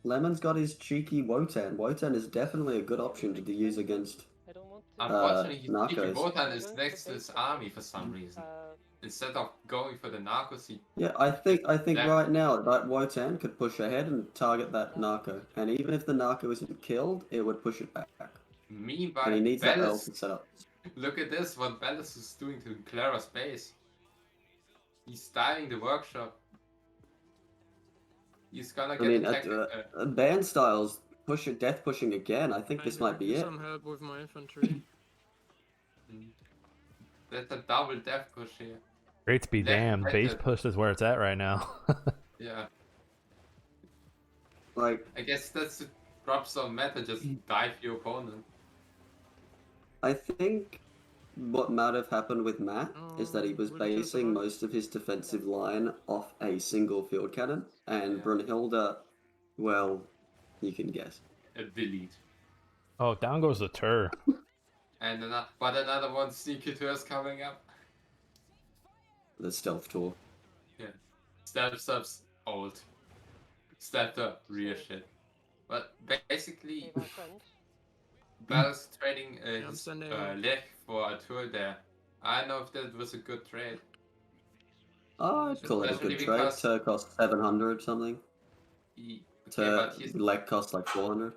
Lemon's got his cheeky Wotan. Wotan is definitely a good option to use against. I don't want to. Unfortunately, his Narcos. Wotan is next to his army for some reason. Instead of going for the Narcos, he... Yeah, I think right now that Wotan could push ahead and target that Narco, and even if the Narco isn't killed, it would push it back. Meanwhile, And he needs that Bellis, elf to set up. look at this, what Bellis is doing to Clara's base. He's diving the workshop. He's gonna get attacked. Band styles death pushing again. I think this might be it. Some help with my infantry. That's a double death push here. Great to be damned. Base push is where it's at right now. Yeah. Like, I guess that's the drop zone meta, just dive your opponent. I think what might have happened with Matt is that he was basing most of his defensive line off a single field cannon, and Brunhilde, well, you can guess. A delete. Oh, down goes the tur. And another one sneaky tour is coming up. The stealth tour. Yeah. Stealth subs old. Stealth up real shit. But basically, Hey, my friend. Bell's trading his sending- leg for a tour there. I don't know if that was a good trade. I'd call it a Especially good trade. because- Tur cost 700 something. Okay, Tur but he's... leg cost like 400.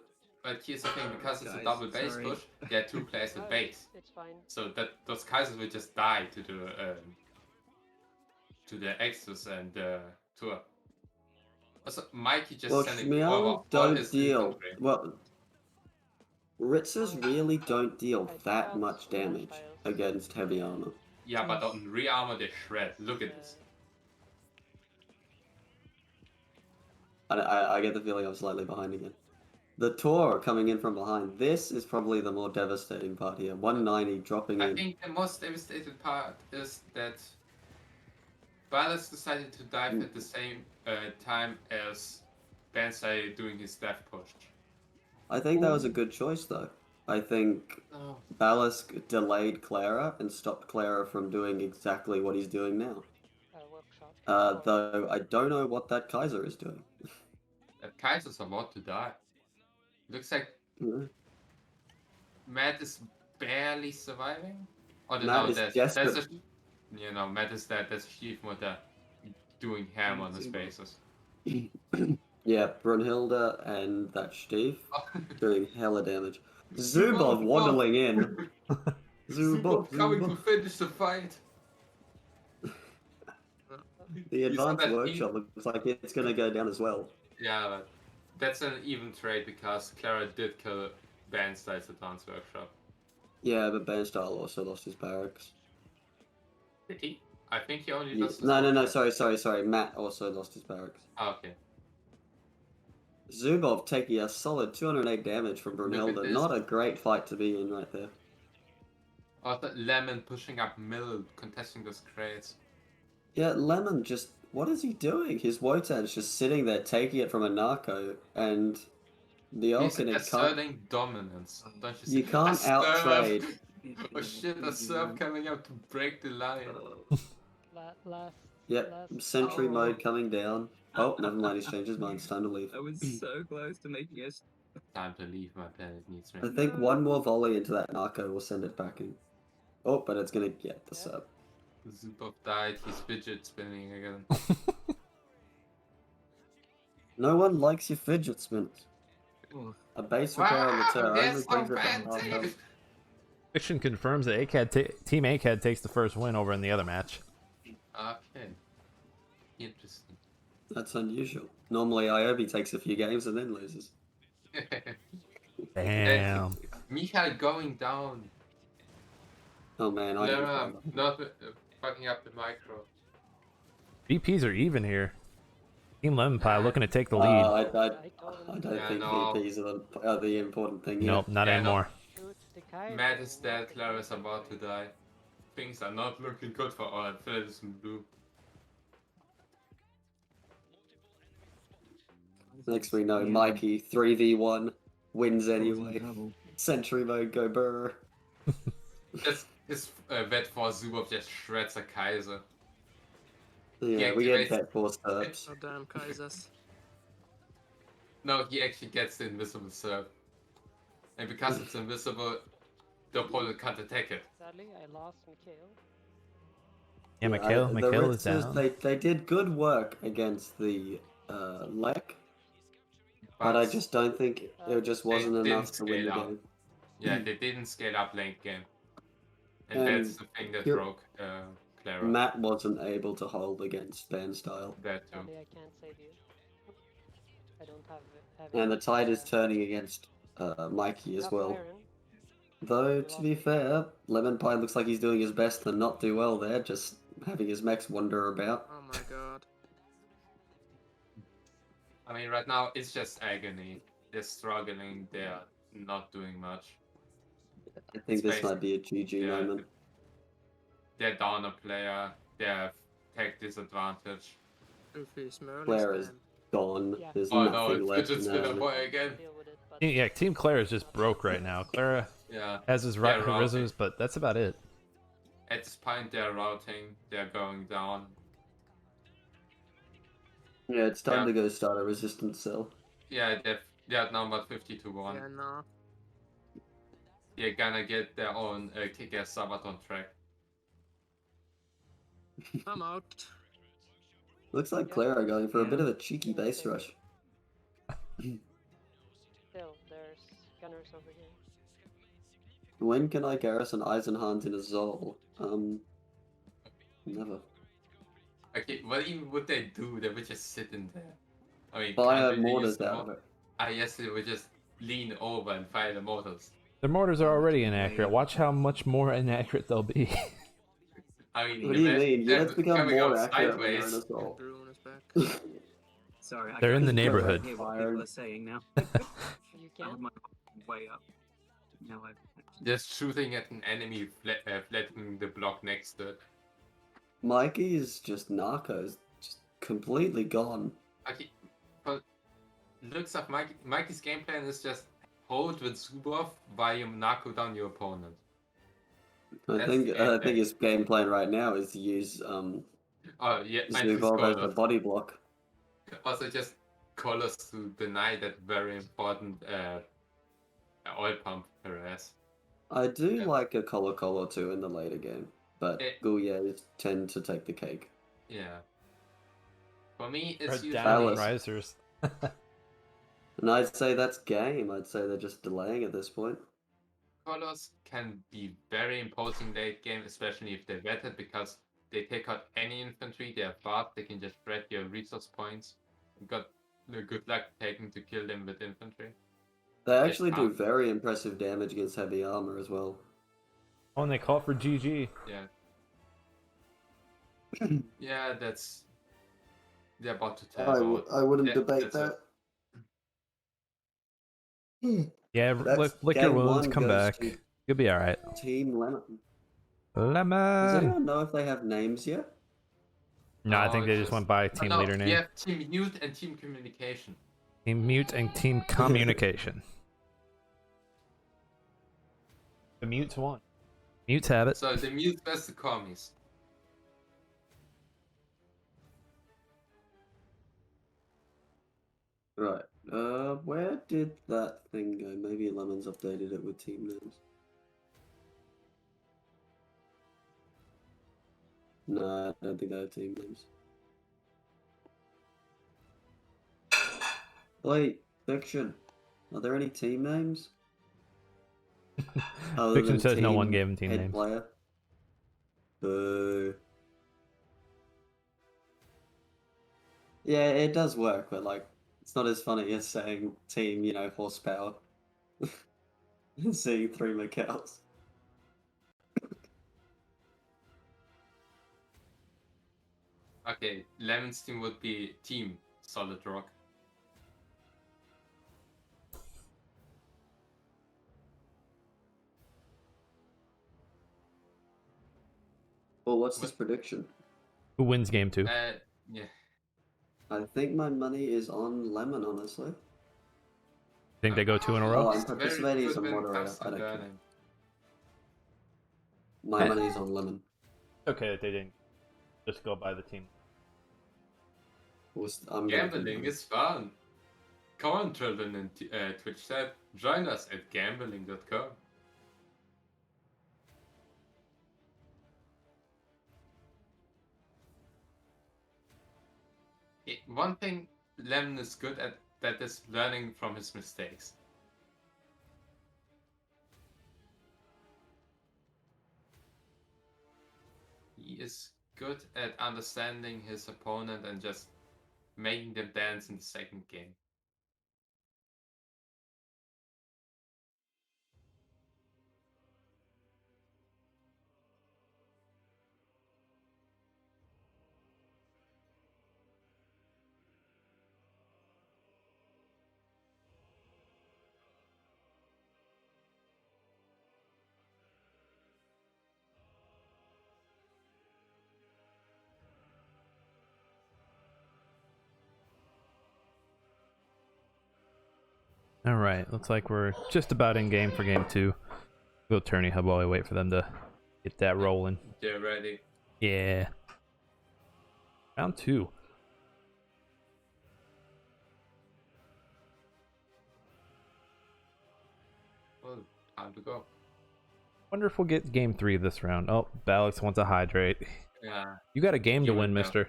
But here's the thing, because it's a Guys, double base sorry. push, there are 2 players with No, base. it's fine. So that those Kaisers will just die to the Exus and the Tour. Also, Mikey just Well, sending over all don't his deal. infantry. Well, Ritzers really don't deal I took that out much the damage tiles. against heavy armor. Yeah, but on re-armor they shred. Look at this. I get the feeling I'm slightly behind again. The Tor coming in from behind. This is probably the more devastating part here. 190 dropping I in. think the most devastated part is that Balas decided to dive at the same time as Bansai doing his death push. I think that was a good choice, though. I think Oh. Balisk delayed Claera and stopped Claera from doing exactly what he's doing now. Workshop. Though I don't know what that Kaiser is doing. That Kaiser's about to die. Looks like Mhm. Matt is barely surviving. Oh Matt no, is that's desperate. a Matt is dead. That's Chief Mutter doing ham on his bases. Yeah, Brunhilde and that Steve doing hella damage. Zubov, Zubov waddling in. Zubov coming to Zubov. finish the fight. The He's advanced that workshop looks like it's gonna go down as well. Yeah, but that's an even trade because Claera did kill Bandstyle's advanced workshop. Yeah, but Bernstyle also lost his barracks. Did he? I think he only Yeah. lost his No, workshop. sorry. Matt also lost his barracks. Oh, okay. Zubov taking a solid 208 damage from Look at Brunhilde. this. Not a great fight to be in right there. Also, Lemon pushing up middle, contesting those crates. Yeah, Lemon just... What is he doing? His Wotan's just sitting there taking it from a narco, and the He's Alchemist asserting dominance. Don't you see? You can't A serve! out-trade. Oh shit, a serve coming up to break the line. Yep, last sentry mode coming down. Oh, never mind, he's changed his mind. It's time to leave. I was so close to making us. Time to leave, my planet needs me. I think one more volley into that narco will send it back in. Oh, but it's gonna get the sub. Zubov died, he's fidget spinning again. No one likes your fidget spinners. Oh, A base repair on the turn only that's brings so it bad, down half health. Fiction confirms that Team Aicad takes the first win over in the other match. Okay. Interesting. That's unusual. Normally Aiobe takes a few games and then loses. Damn. Michael going down. Oh man, I Claera not fucking up the micro. VPs are even here. Team Lemonpi looking to take the lead. I don't Yeah, think no. VPs are the important thing here. Nope, not Yeah, no. anymore. Matt is dead, Claera is about to die. Things are not looking good for our Phillips in blue. Next we know Yeah. Mikey 3v1 wins I was in anyway. trouble. Sentry mode go burr. This vet for Zubov just shreds a Kaiser. Yeah, we activates- get that for steps. Oh damn, Kaisers. No, he actually gets the invisible serve. And because it's invisible, the opponent can't attack it. Sadly, I lost Mikhail. Yeah, Mikhail the is Ritzers, down. They did good work against the Lek, but I just don't think it just wasn't they enough didn't to win the scale up. game. Yeah, they didn't scale up late game. And And that's the thing that here- broke Claera. Matt wasn't able to hold against Bandstyle. That too. Sadly, I can't save you. I don't have. And the tide is turning against Mikey as enough well. iron. Though, to be fair, Lemonpi looks like he's doing his best to not do well there, just having his mechs wander about. Oh my god. I mean, right now it's just agony. They're struggling. They're not doing much. I think this Space. might be a GG Yeah, moment. they're down a player. They have tech disadvantage. Goofy Smurley's Claire is damn. gone. Yeah. There's Oh no, nothing it's left fidget spinner now. boy again. Deal with it, but Yeah, Team Claera is just broke right now. Claera Yeah. has his They're routing. Rizzos, but that's about it. At this point, they're routing. They're going down. Yeah, it's time Yeah. to go start a resistance cell. Yeah, they're outnumbered 50 to 1. Yeah, no. They're gonna get their own kick-ass Sabaton track. I'm out. Looks like Claire are going for a bit of a cheeky base rush. still, there's gunners over here. When can I garrison Eisenhans in a Zol? Never. Okay, what even would they do? They would just sit in there. I mean, Fire can't really use mortars the out of it. yes, they would just lean over and fire the mortars. Their mortars are already inaccurate. Watch how much more inaccurate they'll be. I mean, What do you mean? Units become coming more out accurate when they're in a sideways. Zol. Bruin is back. Sorry, I They're in can't the neighborhood. hear what Fired. people are saying now. You I have can? my way up. Now I've Just shooting at an enemy, flattening the block next to it. Mikey is just narcos, just completely gone. Okay, but looks of Mikey's game plan is just hold with Zubov while you narco down your opponent. I That's think the game plan. his game plan right now is to use Oh yeah, Zubov as the body block. Also just colors to deny that very important oil pump harass. I do Yeah. like a color or two in the later game, but Gouilles tend to take the cake. Yeah. For me, Or it's usually Palace. risers. And I'd say that's game. I'd say they're just delaying at this point. colors can be very imposing late game, especially if they're vetted, because they take out any infantry, they are fast, they can just spread your resource points. You got the good luck taking to kill them with infantry. They actually do can't. very impressive damage against heavy armor as well. Oh, and they call for GG. Yeah. Yeah, they're about to tap out. I wouldn't Yeah, debate that's that. Yeah, That's lick your game wounds, one come goes back. to You'll be alright. Team Lemon. Does Lemon! anyone know if they have names yet? No, I Oh, think they it's just just- went by team no, leader name. We have Team Mute and Team Communication. Team mute and team communication. The mutes won. Mutes have it. So the Mute versus the Commies. Right. Where did that thing go? Maybe Lemon's updated it with team names. No, I don't think they have team names. Wait, Fiction. Are there any team names? Other Fiction than says no one team gave him team head names. player? Boo. Yeah, it does work, but like, it's not as funny as saying team, horsepower. And seeing 3 Mikkels. Okay, Lemon's team would be Team Solid Rock. Well, what's his prediction? Who wins game 2? Yeah. I think my money is on Lemon, honestly. Think they go 2 in a Oh, row? I'm It's very participating as good a when it moderator. comes to I don't care. learning. My money's on Lemon. Okay that they didn't just go by the team. I'm gonna Gambling keep is fun. Come on, children in Twitch chat. Join us at gambling.com. One thing Lemon is good at that is learning from his mistakes. He is good at understanding his opponent and just making them dance in the second game. Alright, looks like we're just about in game for game 2. Go tourney hub while we wait for them to get that rolling. Get ready. Yeah. Round 2. Well, time to go. Wonder if we'll get game 3 this round. Oh, Balix wants to hydrate. Yeah. You got a game to You win, would know. mister.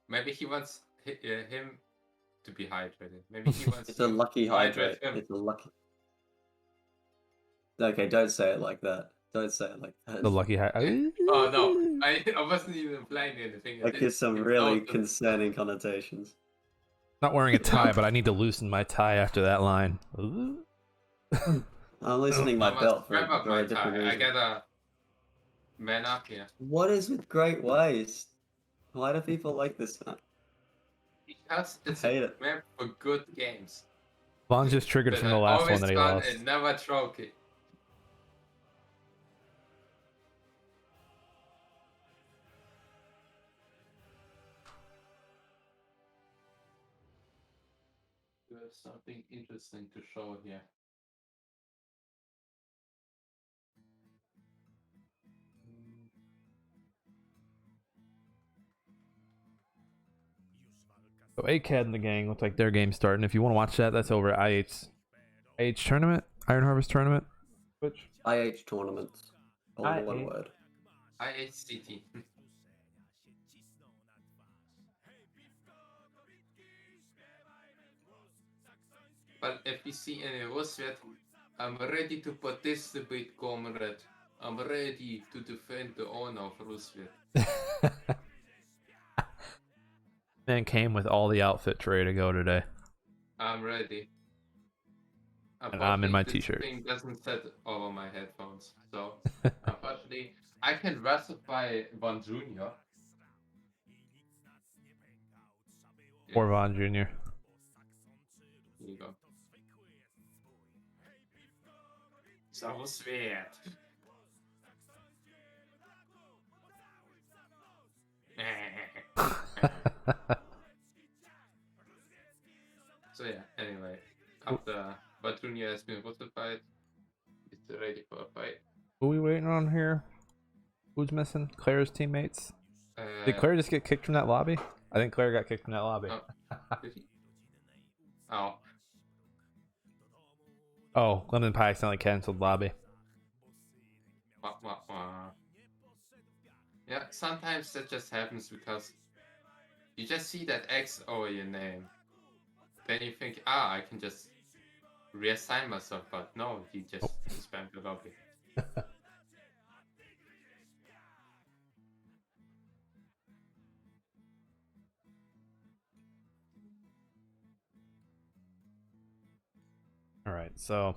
Maybe he wants him to be hydrated. Maybe he wants It's a you lucky to hydrate. him. It's a lucky. Okay, don't say it like that. Don't say it like that. The lucky hat. Oh no, I wasn't even implying anything. That gives some really concerning connotations. Not wearing a tie, but I need to loosen my tie after that line. I'm loosening my belt for grab up my a different tie. I reason. gotta man up here. What is with great waist? Why do people like this map? Because it's hate a it. map for good games. Vaughn just triggered from the last one that he lost. And never trophy. There's something interesting to show here. So Aicad and the gang look like their game's starting. If you want to watch that, that's over at IH tournament, Iron Harvest tournament. Twitch. IH tournaments. All in one word. IHCT. But if you see any Rusvet, I'm ready to participate, comrade. I'm ready to defend the honor of Rusvet. Man came with all the outfit tray to go today. I'm ready. And I'm in my t-shirt. This thing doesn't set over my headphones, so unfortunately, I can rectify Von Jr. Or Von Jr. Here you go. So sweet. So yeah, anyway, after Batunia has been rotified, it's ready for a fight. Who are we waiting on here? Who's missing? Claera's teammates? Did Claera just get kicked from that lobby? I think Claera got kicked from that lobby. Did he? Oh. Oh, Lemonpi accidentally cancelled lobby. Yeah, sometimes that just happens because you just see that X over your name. Then you think, I can just reassign myself, but no, he just spammed the lobby. Alright, so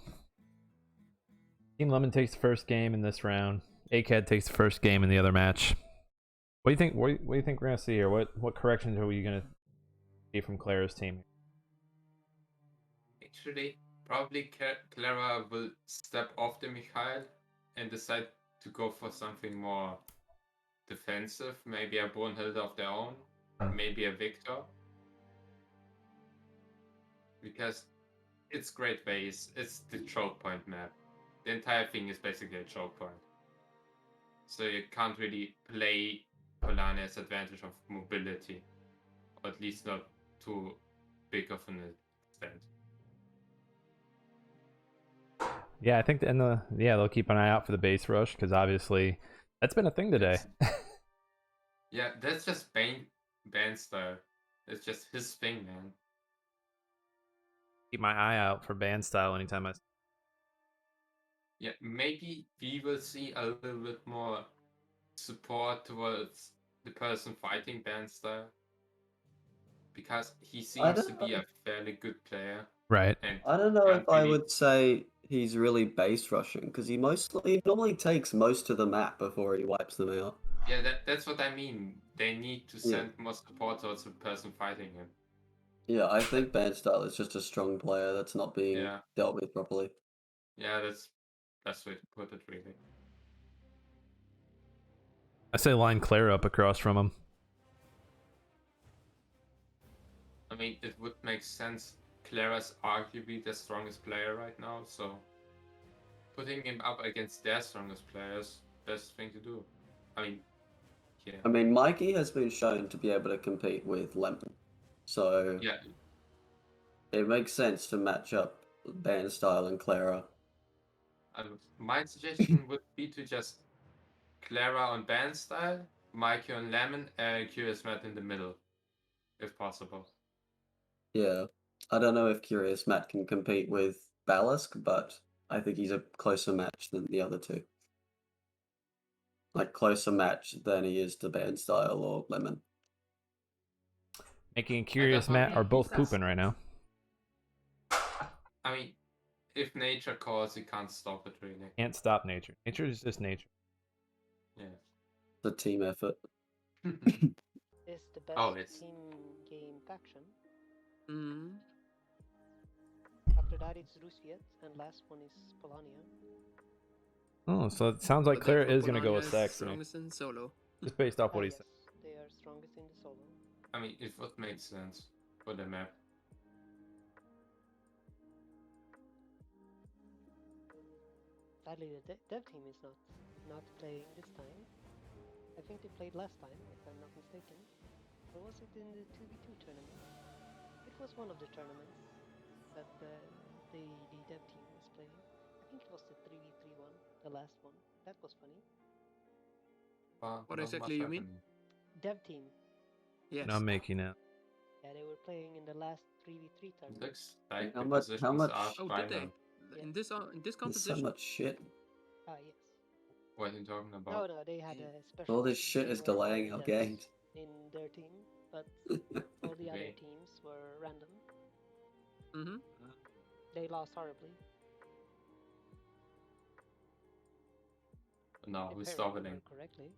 Team Lemon takes the first game in this round. Aicad takes the first game in the other match. What do you think? What do you think we're gonna see here? What corrections are we gonna see from Claera's team? Actually, probably Claera will step off the Mikhail and decide to go for something more defensive. Maybe a Brunhilde of their own, maybe a Victor. Because it's great base. It's the choke point map. The entire thing is basically a choke point. So you can't really play Polania's advantage of mobility. Or at least not too big of an extent. Yeah, I think they'll keep an eye out for the base rush because obviously that's been a thing today. Yeah, that's just Ban style. It's just his thing, man. Keep my eye out for Ban style anytime I. Yeah, maybe we will see a little bit more support towards the person fighting Ban style. Because he seems to be a fairly good player. Right. And I don't know if I would say he's really base rushing, because he normally takes most of the map before he wipes them out. Yeah, that's what I mean. They need to send more support towards the person fighting him. Yeah, I think Bandstyle is just a strong player that's not being dealt with properly. Yeah, that's the best way to put it, really. I say line Claera up across from him. I mean, it would make sense. Claera's arguably the strongest player right now, so putting him up against their strongest players, best thing to do. I mean, yeah. I mean, Mikey has been shown to be able to compete with Lemon, so yeah, it makes sense to match up Bandstyle and Claera. My suggestion would be to just Claera on Bandstyle, Mikey on Lemon, and Curious Matt in the middle, if possible. Yeah, I don't know if Curious Matt can compete with Balisk, but I think he's a closer match than the other two. Like closer match than he is to Band Style or Lemon. Making and Curious Matt are both pooping right now. I mean, if nature calls, you can't stop it, really. Can't stop nature. Nature is just nature. Yeah. It's a team effort. Is the best team game faction. Mm. After that, it's Rusviet, and last one is Polania. Oh, so it sounds like Claera is going to go with Polania is Saxony. strongest in solo. Just based off what he Yes, said. they are strongest in the solo. I mean, it would make sense for the map. Sadly, the dev team is not playing this time. I think they played last time, if I'm not mistaken. Or was it in the 2v2 tournament? It was one of the tournaments that the dev team was playing. I think it was the 3v3 one, the last one. That was funny. What exactly you mean? Dev team. Yes. Not making out. Yeah, they were playing in the last 3v3 tournament. Looks like How the much- positions how much- are Oh, did final. they? In this There's so competition? much shit. Ah, yes. What are you talking No, about? no, they had a special. All this shit is there were delaying our devs games. in their team, but all the other Okay. teams were random. Mm-hmm. They lost horribly. No, if who's I stopping remember it? correctly.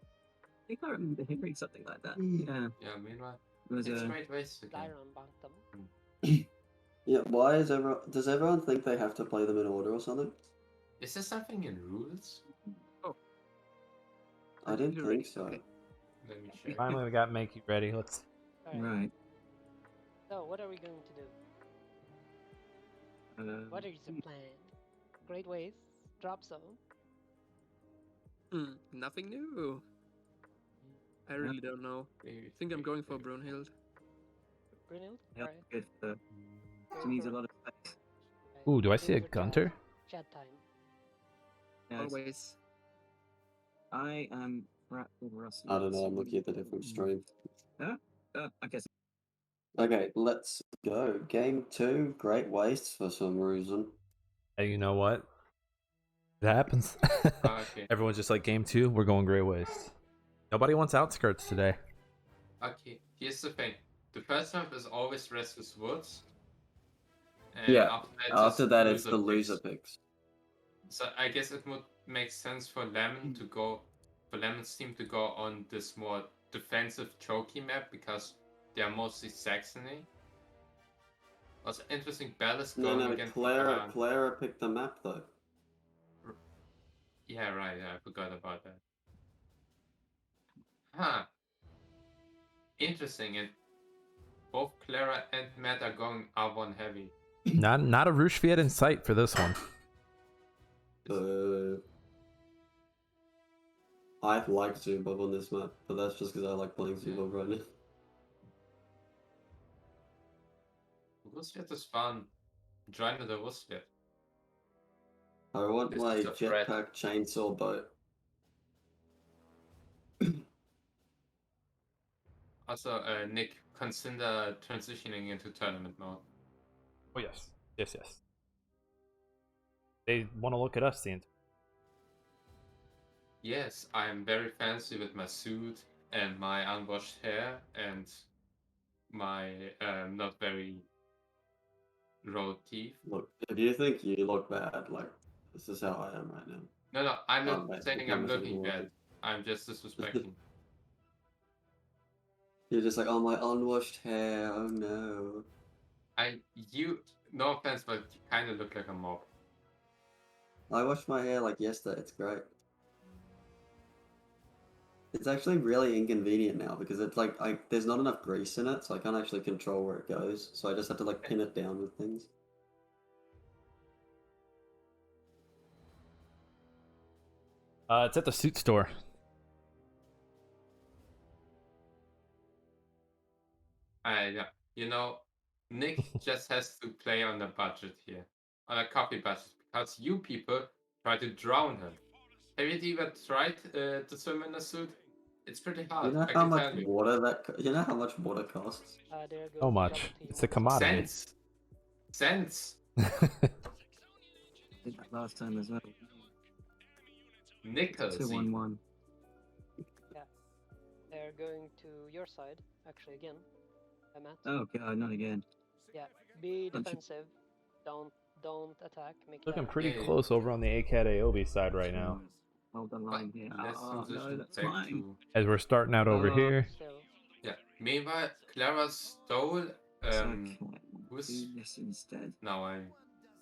I think I remember hearing something like that. Yeah. Yeah, meanwhile, It was it's a great waste again. Lyron banked them. Yeah, why is everyone? Does everyone think they have to play them in order or something? Is there something in rules? I didn't You're think right, so. okay. Let me check. Finally, we got Makey ready. Let's. Alright, Right. so what are we going to do? What is the plan? Great Ways, drop zone. Nothing new. I really don't know. I think I'm going for Brunhild. Brunhild? Yeah, Alright. good. go She needs a for lot of space. it. Ooh, do I Go see a for Gunter? Chat time. Yes. Always. I am Russell. I don't know. I'm looking at the different stream. I guess. Okay, let's go. Game 2, Great Waste for some reason. Hey, you know what? It happens. Okay. Everyone's just like, game 2, we're going Great Waste. Nobody wants outskirts today. Okay, here's the thing. The first map is always Restless Woods. And Yeah, after that it's loser the loser picks. picks. So I guess it would make sense for Lemon's team to go on this more defensive chokey map because they are mostly Saxony. Also, interesting balance going No, against Claera picked the map though. Yeah, right. I forgot about that. Huh. Interesting. And both Claera and Matt are going R1 heavy. Not a Rushfiat in sight for this one. I like Zubov on this map, but that's just because I like playing Zubov right now. Rusviet is fun. Join the Rusviet. I want This my is a threat. jetpack chainsaw boat. Also, Nick, consider transitioning into tournament mode. Oh, yes. Yes. They want to look at us, the entire. Yes, I'm very fancy with my suit and my unwashed hair and my not very rolled teeth. Look, if you think you look bad, like, this is how I am right now. No, I'm not mate, saying the I'm cameras are looking gonna bad. work. I'm just disrespecting. You're just like, oh, my unwashed hair, oh no. No offense, but you kind of look like a mob. I washed my hair like yesterday, it's great. It's actually really inconvenient now because it's like, there's not enough grease in it, so I can't actually control where it goes. So I just have to like pin it down with things. It's at the suit store. Nick just has to play on a budget here, on a coffee budget, because you people try to drown him. Have you ever tried to swim in a suit? It's pretty hard. You know I how can much tell you. water you know how much water costs? There goes So much. double team. It's a commodity. Cents. last time as well. Nichols. 2-1-1. They're going to your side, actually, again. Matt. Oh god, not again. Yeah, be Bunch of- defensive. Don't attack. Make Looking that. pretty Yeah, close over on the Aicad Aiobe side right now. Hold the line here. Let's Oh, no, transition that's back mine. to. As we're starting out over Oh. here. Still. Yeah. Meanwhile, Claera stole. Okay. Who's Do this instead. now? I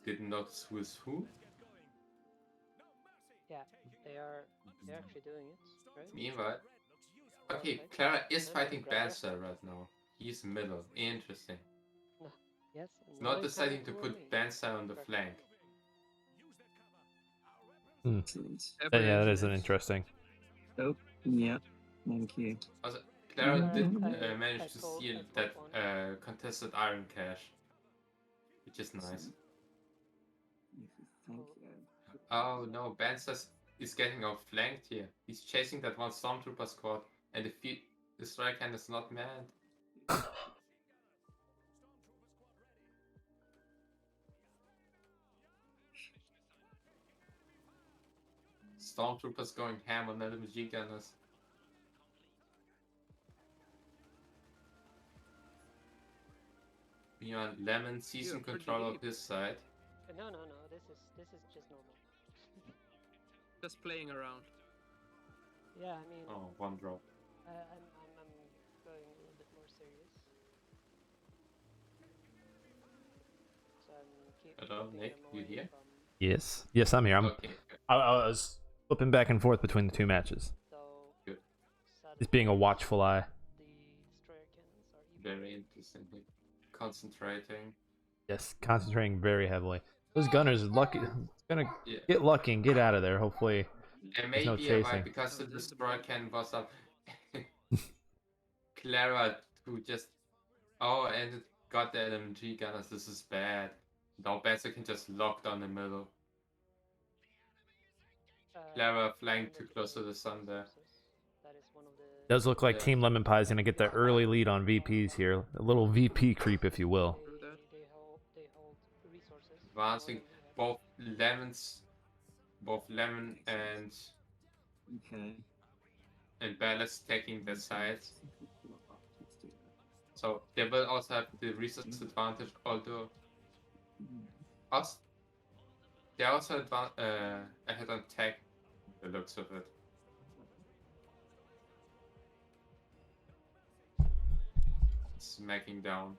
didn't notice who is who. Yeah, they're actually doing it, right? Meanwhile, okay, Claera is fighting Banster right now. He's middle. Interesting. Yes. Not deciding to put Banster on the flank. Excellent. Yeah, that is an interesting. Oh, yeah. Thank you. Also, Claera did I manage to told- steal I told that one. contested Iron Cache, which is nice. Thank you. Oh no, Banster is getting outflanked here. He's chasing that one Stormtrooper squad, and the strike hand is not manned. Stormtroopers going ham on LMG gunners. Beyond Lemon sees some control of his side. No. This is just normal. Just playing around. Yeah, I mean, Oh, one drop. I'm going a little bit more serious. So I'm Hello, keeping Nick, them you away here? from- Yes, I'm here. Okay. I was flipping back and forth between the two matches. So Good. Just being a watchful eye. The destroyer cannons are even Very interestingly. Concentrating. Yes, concentrating very heavily. Those gunners are lucky. Gonna Yeah. get lucky and get out of there. Hopefully, And There's no maybe why chasing. because the destroyer cannon was up. Claera who just and it got the LMG gunners. This is bad. Now Banster can just lock down the middle. Claera flying too close to the sun there. That is one of the does look like Yeah. Team Lemonpi is gonna get the early lead on VPs here. A little VP creep, if you will. they hold resources. Advancing more than we have. both Lemon Okay. and Ballast taking their sides. So they will also have the resource advantage, although us they also ahead on tech, the looks of it. Smacking down.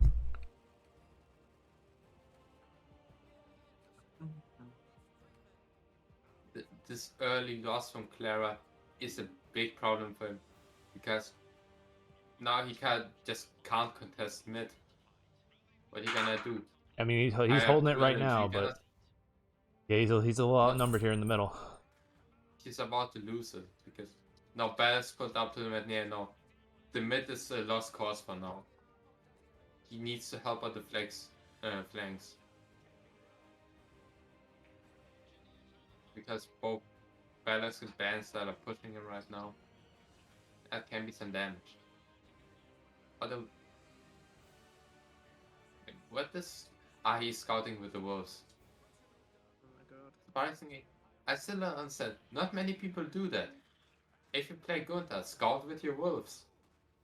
This early loss from Claera is a big problem for him because now he can't contest mid. What are you gonna do? I mean, he's holding it right now, but yeah, he's a little outnumbered here in the middle. He's about to lose it because now Ballast put up to the mid near now. The mid is a lost cause for now. He needs to help out the flanks. Because both Ballast and Banster are pushing him right now. That can be some damage. Although, what is... he's scouting with the wolves. Oh my god. Surprisingly, I still don't understand. Not many people do that. If you play Gunther, scout with your wolves.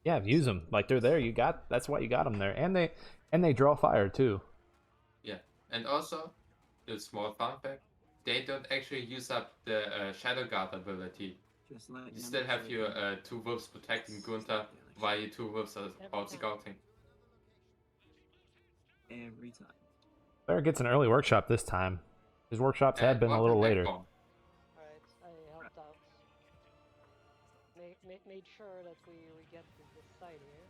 Yeah, use them like they're there. That's why you got them there, and they draw fire too. Yeah, and also, a small fun fact, they don't actually use up the Shadow Guard ability. Just like You still have your two wolves protecting Gunther while your two wolves are out scouting. every time. Claire gets an early workshop this time. His workshops had been a little later. Alright, I helped out. Made sure that we get this side here.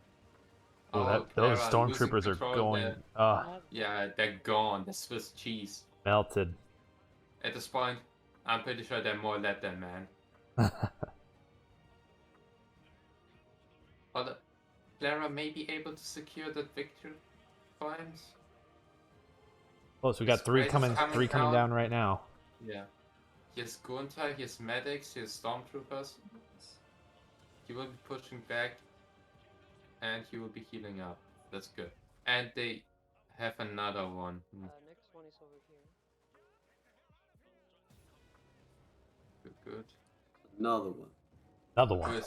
Oh, those Claera stormtroopers losing are control going. there. Yeah, they're gone. The Swiss cheese. Melted. At this point, I'm pretty sure they're more lead than man. Although, Claera may be able to secure that victory points. Close. We got His three race is coming coming down down. right now. Yeah. Here's Gunther, here's medics, here's stormtroopers. He will be pushing back, and he will be healing up. That's good. And they have another one. Next one is over here. good. Another one. Another one. Good.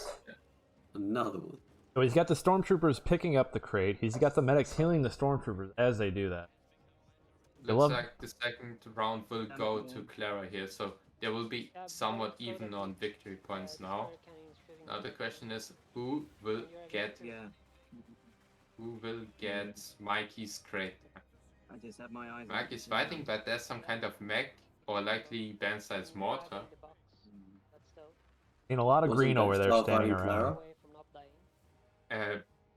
Another one. So he's got the stormtroopers picking up the crate. He's got the medics healing the stormtroopers as they do that. Looks like the second round will go to Claera here, so there will be somewhat even on victory points now. Now the question is, who will get Mikey's crate? I just have my eyes. Mikey's fighting, but there's some kind of mech or likely band-size mortar. Seen a lot of green over there standing around.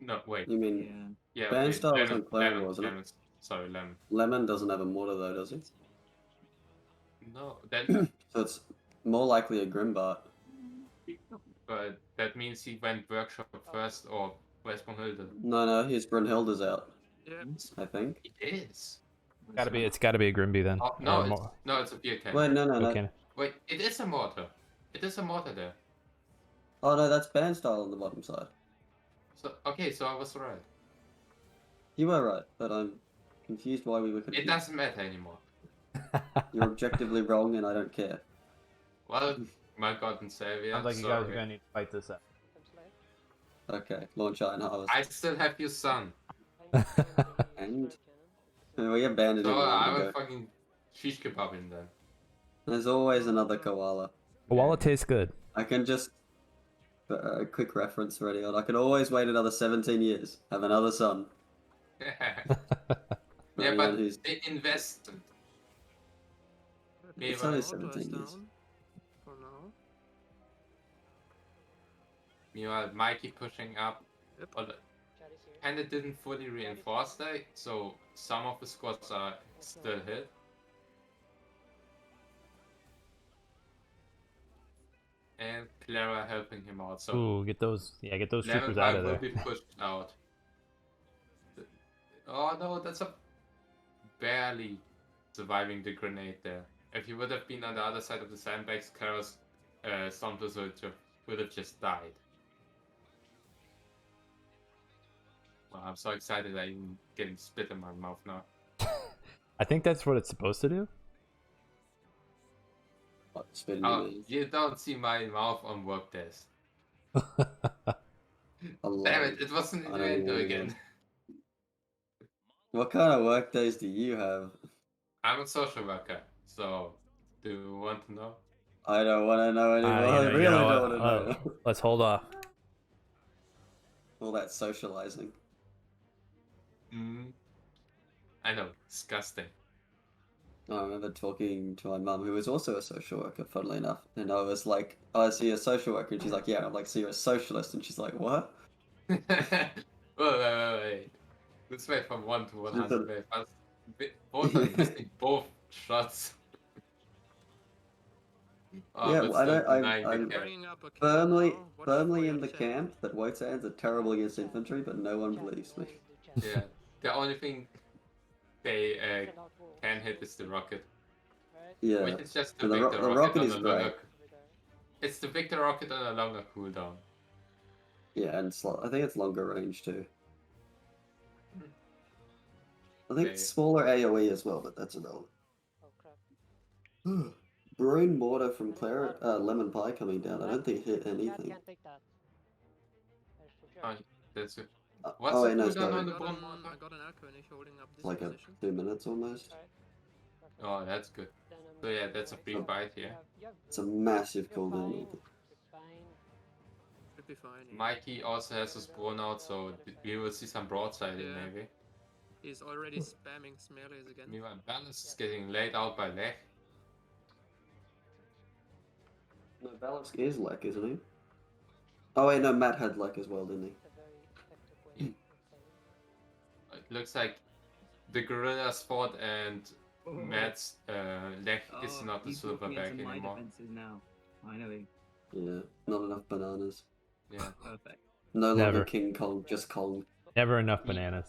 No, wait. You mean Yeah, Bandstar okay. was on Claera, wasn't it? Lemon. Sorry, Lemon. Lemon doesn't have a mortar though, does he? No, then, So it's more likely a Grimbart. but that means he went workshop first, or where's Brunhilde? No, his Brunhilde's out. Yeah. I think. It is. It's gotta be a Grimby then. Oh, no, it's a beer can. Wait, no. Okay. Wait, it is a mortar. It is a mortar there. Oh no, that's Bandstar on the bottom side. So okay, so I was right. You were right, but I'm confused why we were It confused. doesn't matter anymore. You're objectively wrong and I don't care. Well, my God and Savior. Sounds like you guys are gonna need to fight this out. Okay, launch Iron Harvest. I still have your son. And we abandoned So him. a while I will ago. fucking shish kebab him then. There's always another koala. Koala tastes good. I can just a quick reference for anyone. I can always wait another 17 years, have another son. Yeah, anyone but who's- they invested. It's Meanwhile, only Mortar is 17 years. down for now. meanwhile, Mikey pushing up. Yep. Well, kinda didn't fully reinforce that, so some of the squads are still hit. And Claera helping him out, so Ooh, get those troopers Lemonpi out of will there. be pushed out. Oh no, that's a barely surviving the grenade there. If he would have been on the other side of the sandbags, Clara's Stormtrooper would have just died. Well, I'm so excited I even getting spit in my mouth now. I think that's what it's supposed to do. What, spit in Oh, your mouth? you don't see my mouth on work days. Allah. Damn it, it wasn't in I the don't window know. again. What kind of work days do you have? I'm a social worker, so do you want to know? I don't want to know anymore. I really don't want to know. Let's hold off. All that socializing. I know, disgusting. I remember talking to my mum, who was also a social worker, funnily enough, and I was like, "Oh, I see a social worker," and she's like, "Yeah," and I'm like, "So you're a socialist?" And she's like, "What?" wait. Let's wait from 1 to 100 very fast. Both are missing both shots. Oh, Yeah, but well, I still don't- I'm- denying the I'm carry. Bringing up a camp Firmly, now. Watch out for firmly your in the chat. camp that Wotan's are terrible against infantry, but no one believes me. Yeah, the only thing they can hit is the rocket. Yeah, Which is just the and Victor the rocket rocket on is a great. longer. It's the Victor rocket on a longer cooldown. Yeah, and I think it's longer range too. I think it's smaller AoE as well, but that's irrelevant. Brewing mortar from Claera, Lemonpi coming down. I don't think it hit anything. Can't take that. Oh, that's good. What's Oh the wait, no, cooldown sorry. on the I bomb? got an Alchemist holding up this Like a position. 2 minutes almost. Oh, that's good. So yeah, that's a free fight here. It's a massive cooldown. Should be fine. Yeah. Mikey also has his spawn out, so we will see some broadside in Yeah. maybe. He's already spamming Smellies again. Meanwhile, Balance is getting laid out by Lech. No, Balisk is Lek, isn't he? Oh wait, no, Matt had Lek as well, didn't he? It looks like the Gorillas fought and Matt's Lech is not the he's walking silverback into my anymore. defenses now. Finally. Yeah, not enough bananas. Yeah, Perfect. No longer Never. King Kong, just Kong. Never enough bananas.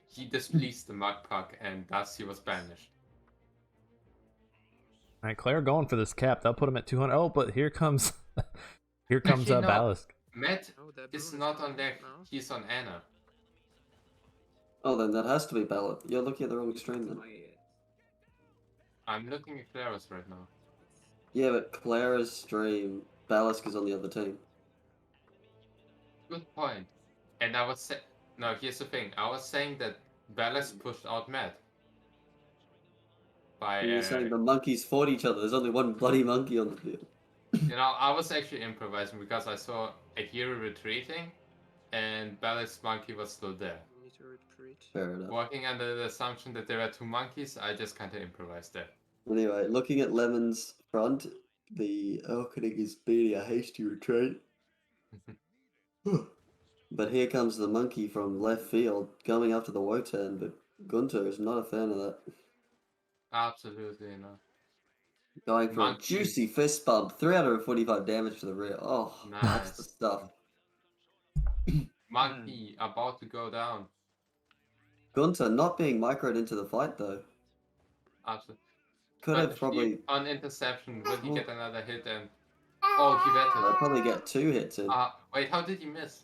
he displeased the Mugpuck and thus he was banished. All right, Claire going for this cap. That'll put him at 200. Oh, but here comes Actually, no. Ballast. Matt Oh, that is balloon not down on Lech, now. he's on Anna. Oh, then that has to be Ballot. You're looking at the wrong stream then. I'm looking at Clara's right now. Yeah, but Claera's stream, Balisk is on the other team. Good point. And I was saying, no, here's the thing. I was saying that Ballas pushed out Matt. By, You're saying the monkeys fought each other. There's only one bloody monkey on the field. I was actually improvising because I saw Akira retreating, and Ballas' monkey was still there. Need to retreat. Fair enough. Working under the assumption that there were two monkeys, I just kind of improvised there. Anyway, looking at Lemon's front, the opening is beating a hasty retreat. But here comes the monkey from left field going after the Wotan, but Gunter is not a fan of that. Absolutely not. Going for Monkey. a juicy fist bump, 345 damage to the rear. Oh, that's the Nice. stuff. Monkey about to go down. Gunter not being microed into the fight though. Absolutely. Could have probably... On interception, will he get another hit and... Oh, he better. They'll probably get 2 hits in. Wait, how did he miss?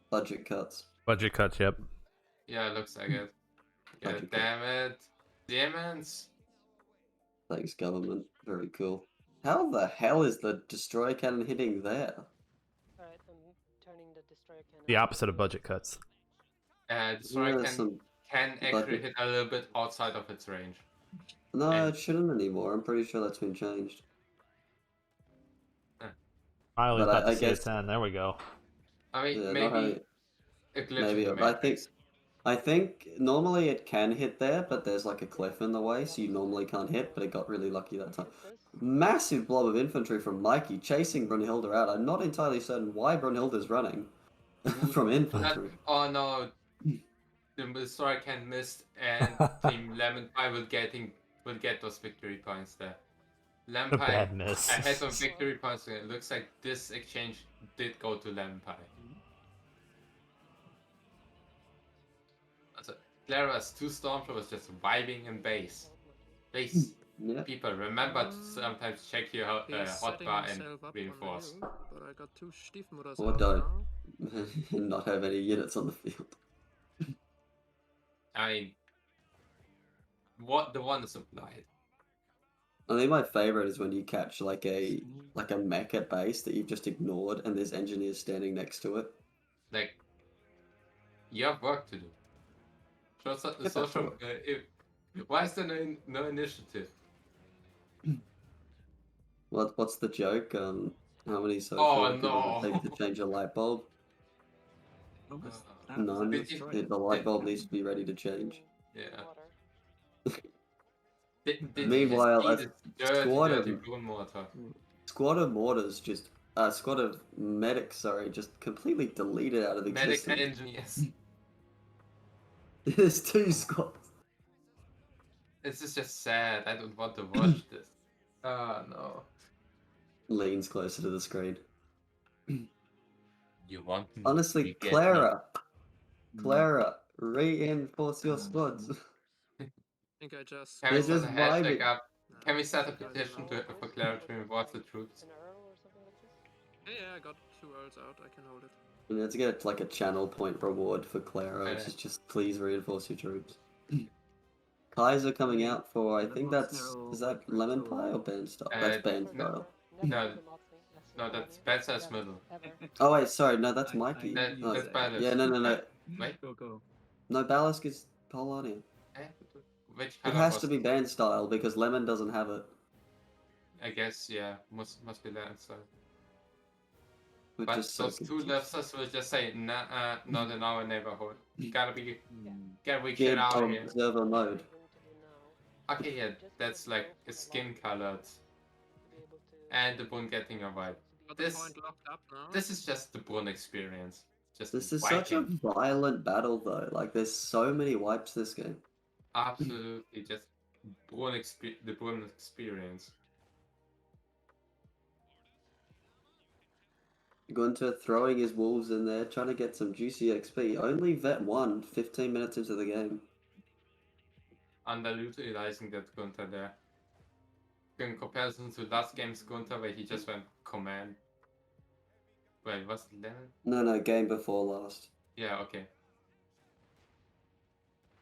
Budget cuts. Budget cuts, yep. Yeah, it looks like it. Yeah, Budget damn it. Demons. Thanks, government. Very cool. How the hell is the destroyer cannon hitting there? Alright, I'm turning the destroyer cannon. The opposite of budget cuts. Destroyer Yeah, can actually budget- hit a little bit outside of its range. No, And- it shouldn't anymore. I'm pretty sure that's been changed. Finally But got I the guess- CS10. There we go. I mean, Yeah, not maybe having- a glitch Maybe, in the I think matrix. I think normally it can hit there, but there's like a cliff in the way, so you normally can't hit, but it got really lucky that time. Massive blob of infantry from Mikey chasing Brunhilde out. I'm not entirely certain why Brunhilde's running from infantry. Oh no, the destroyer can miss, and Team Lemonpi will get those victory points there. A Lemonpi bad miss. ahead of victory points. It looks like this exchange did go to Lemonpi. Also, Claera's 2 Stormtroopers just vibing in base. Base. Yeah. People, remember to sometimes check your He's hotbar setting and himself up on the reinforce. hill, but I got 2 Stiefmutters Or out don't. now. And not have any units on the field. I mean, what the one is applied. I think my favorite is when you catch like a mech at base that you've just ignored and there's engineers standing next to it. Like, you have work to do. Get back to work. Why is there no initiative? What's the joke? How many social Oh, workers does it no. take to change a light bulb? Focus. None. Did you- The light bulb needs to be ready to change. Yeah. Water. Did Meanwhile, you a just see this squad dirty of- blue mortar? Squad of mortars just squad of medics, sorry, just completely deleted out of Medics and existence. engineers. There's 2 squads. This is just sad. I don't want to watch this. Oh no. Leans closer to the screen. You want me Honestly, to get Claera, reinforce your squads. I think I just... Can we They're set just a hashtag vibing. up? No, Can we set a I don't petition know. for Claera to reinforce the troops? An arrow or something like this? Yeah, I got 2 Earls out, I can hold it. And let's get like a channel point reward for Claera, which Okay. is just please reinforce your troops. Kaiser coming out for, I think that's, is that Lemon Pie or Band Style? That's Band no. Style. No, that's Ben's middle. Oh wait, sorry, no, that's Mikey. That- No, that's Ballast. yeah, no. Wait. Go. No, Ballast is Polania. Which It color has was to be Band Style because Lemon doesn't have it. I guess, yeah, must be land style. Which But is so those 2 confusing. lefters will just say, nah, not in our neighborhood. Gotta be, get we Get get out of on here. server mode. Okay, yeah, that's like a skin colored and the Brun getting a vibe. Got This- the point locked up now. This is just the Brun experience. Just This is such a wiping. violent battle though. Like there's so many wipes this game. Absolutely just the Brun experience. Gunter throwing his wolves in there, trying to get some juicy XP. Only vet 1, 15 minutes into the game. Underutilizing that Gunter there. In comparison to last game's Gunter where he just went command. Wait, was it Lennon? No, game before last. Yeah, okay.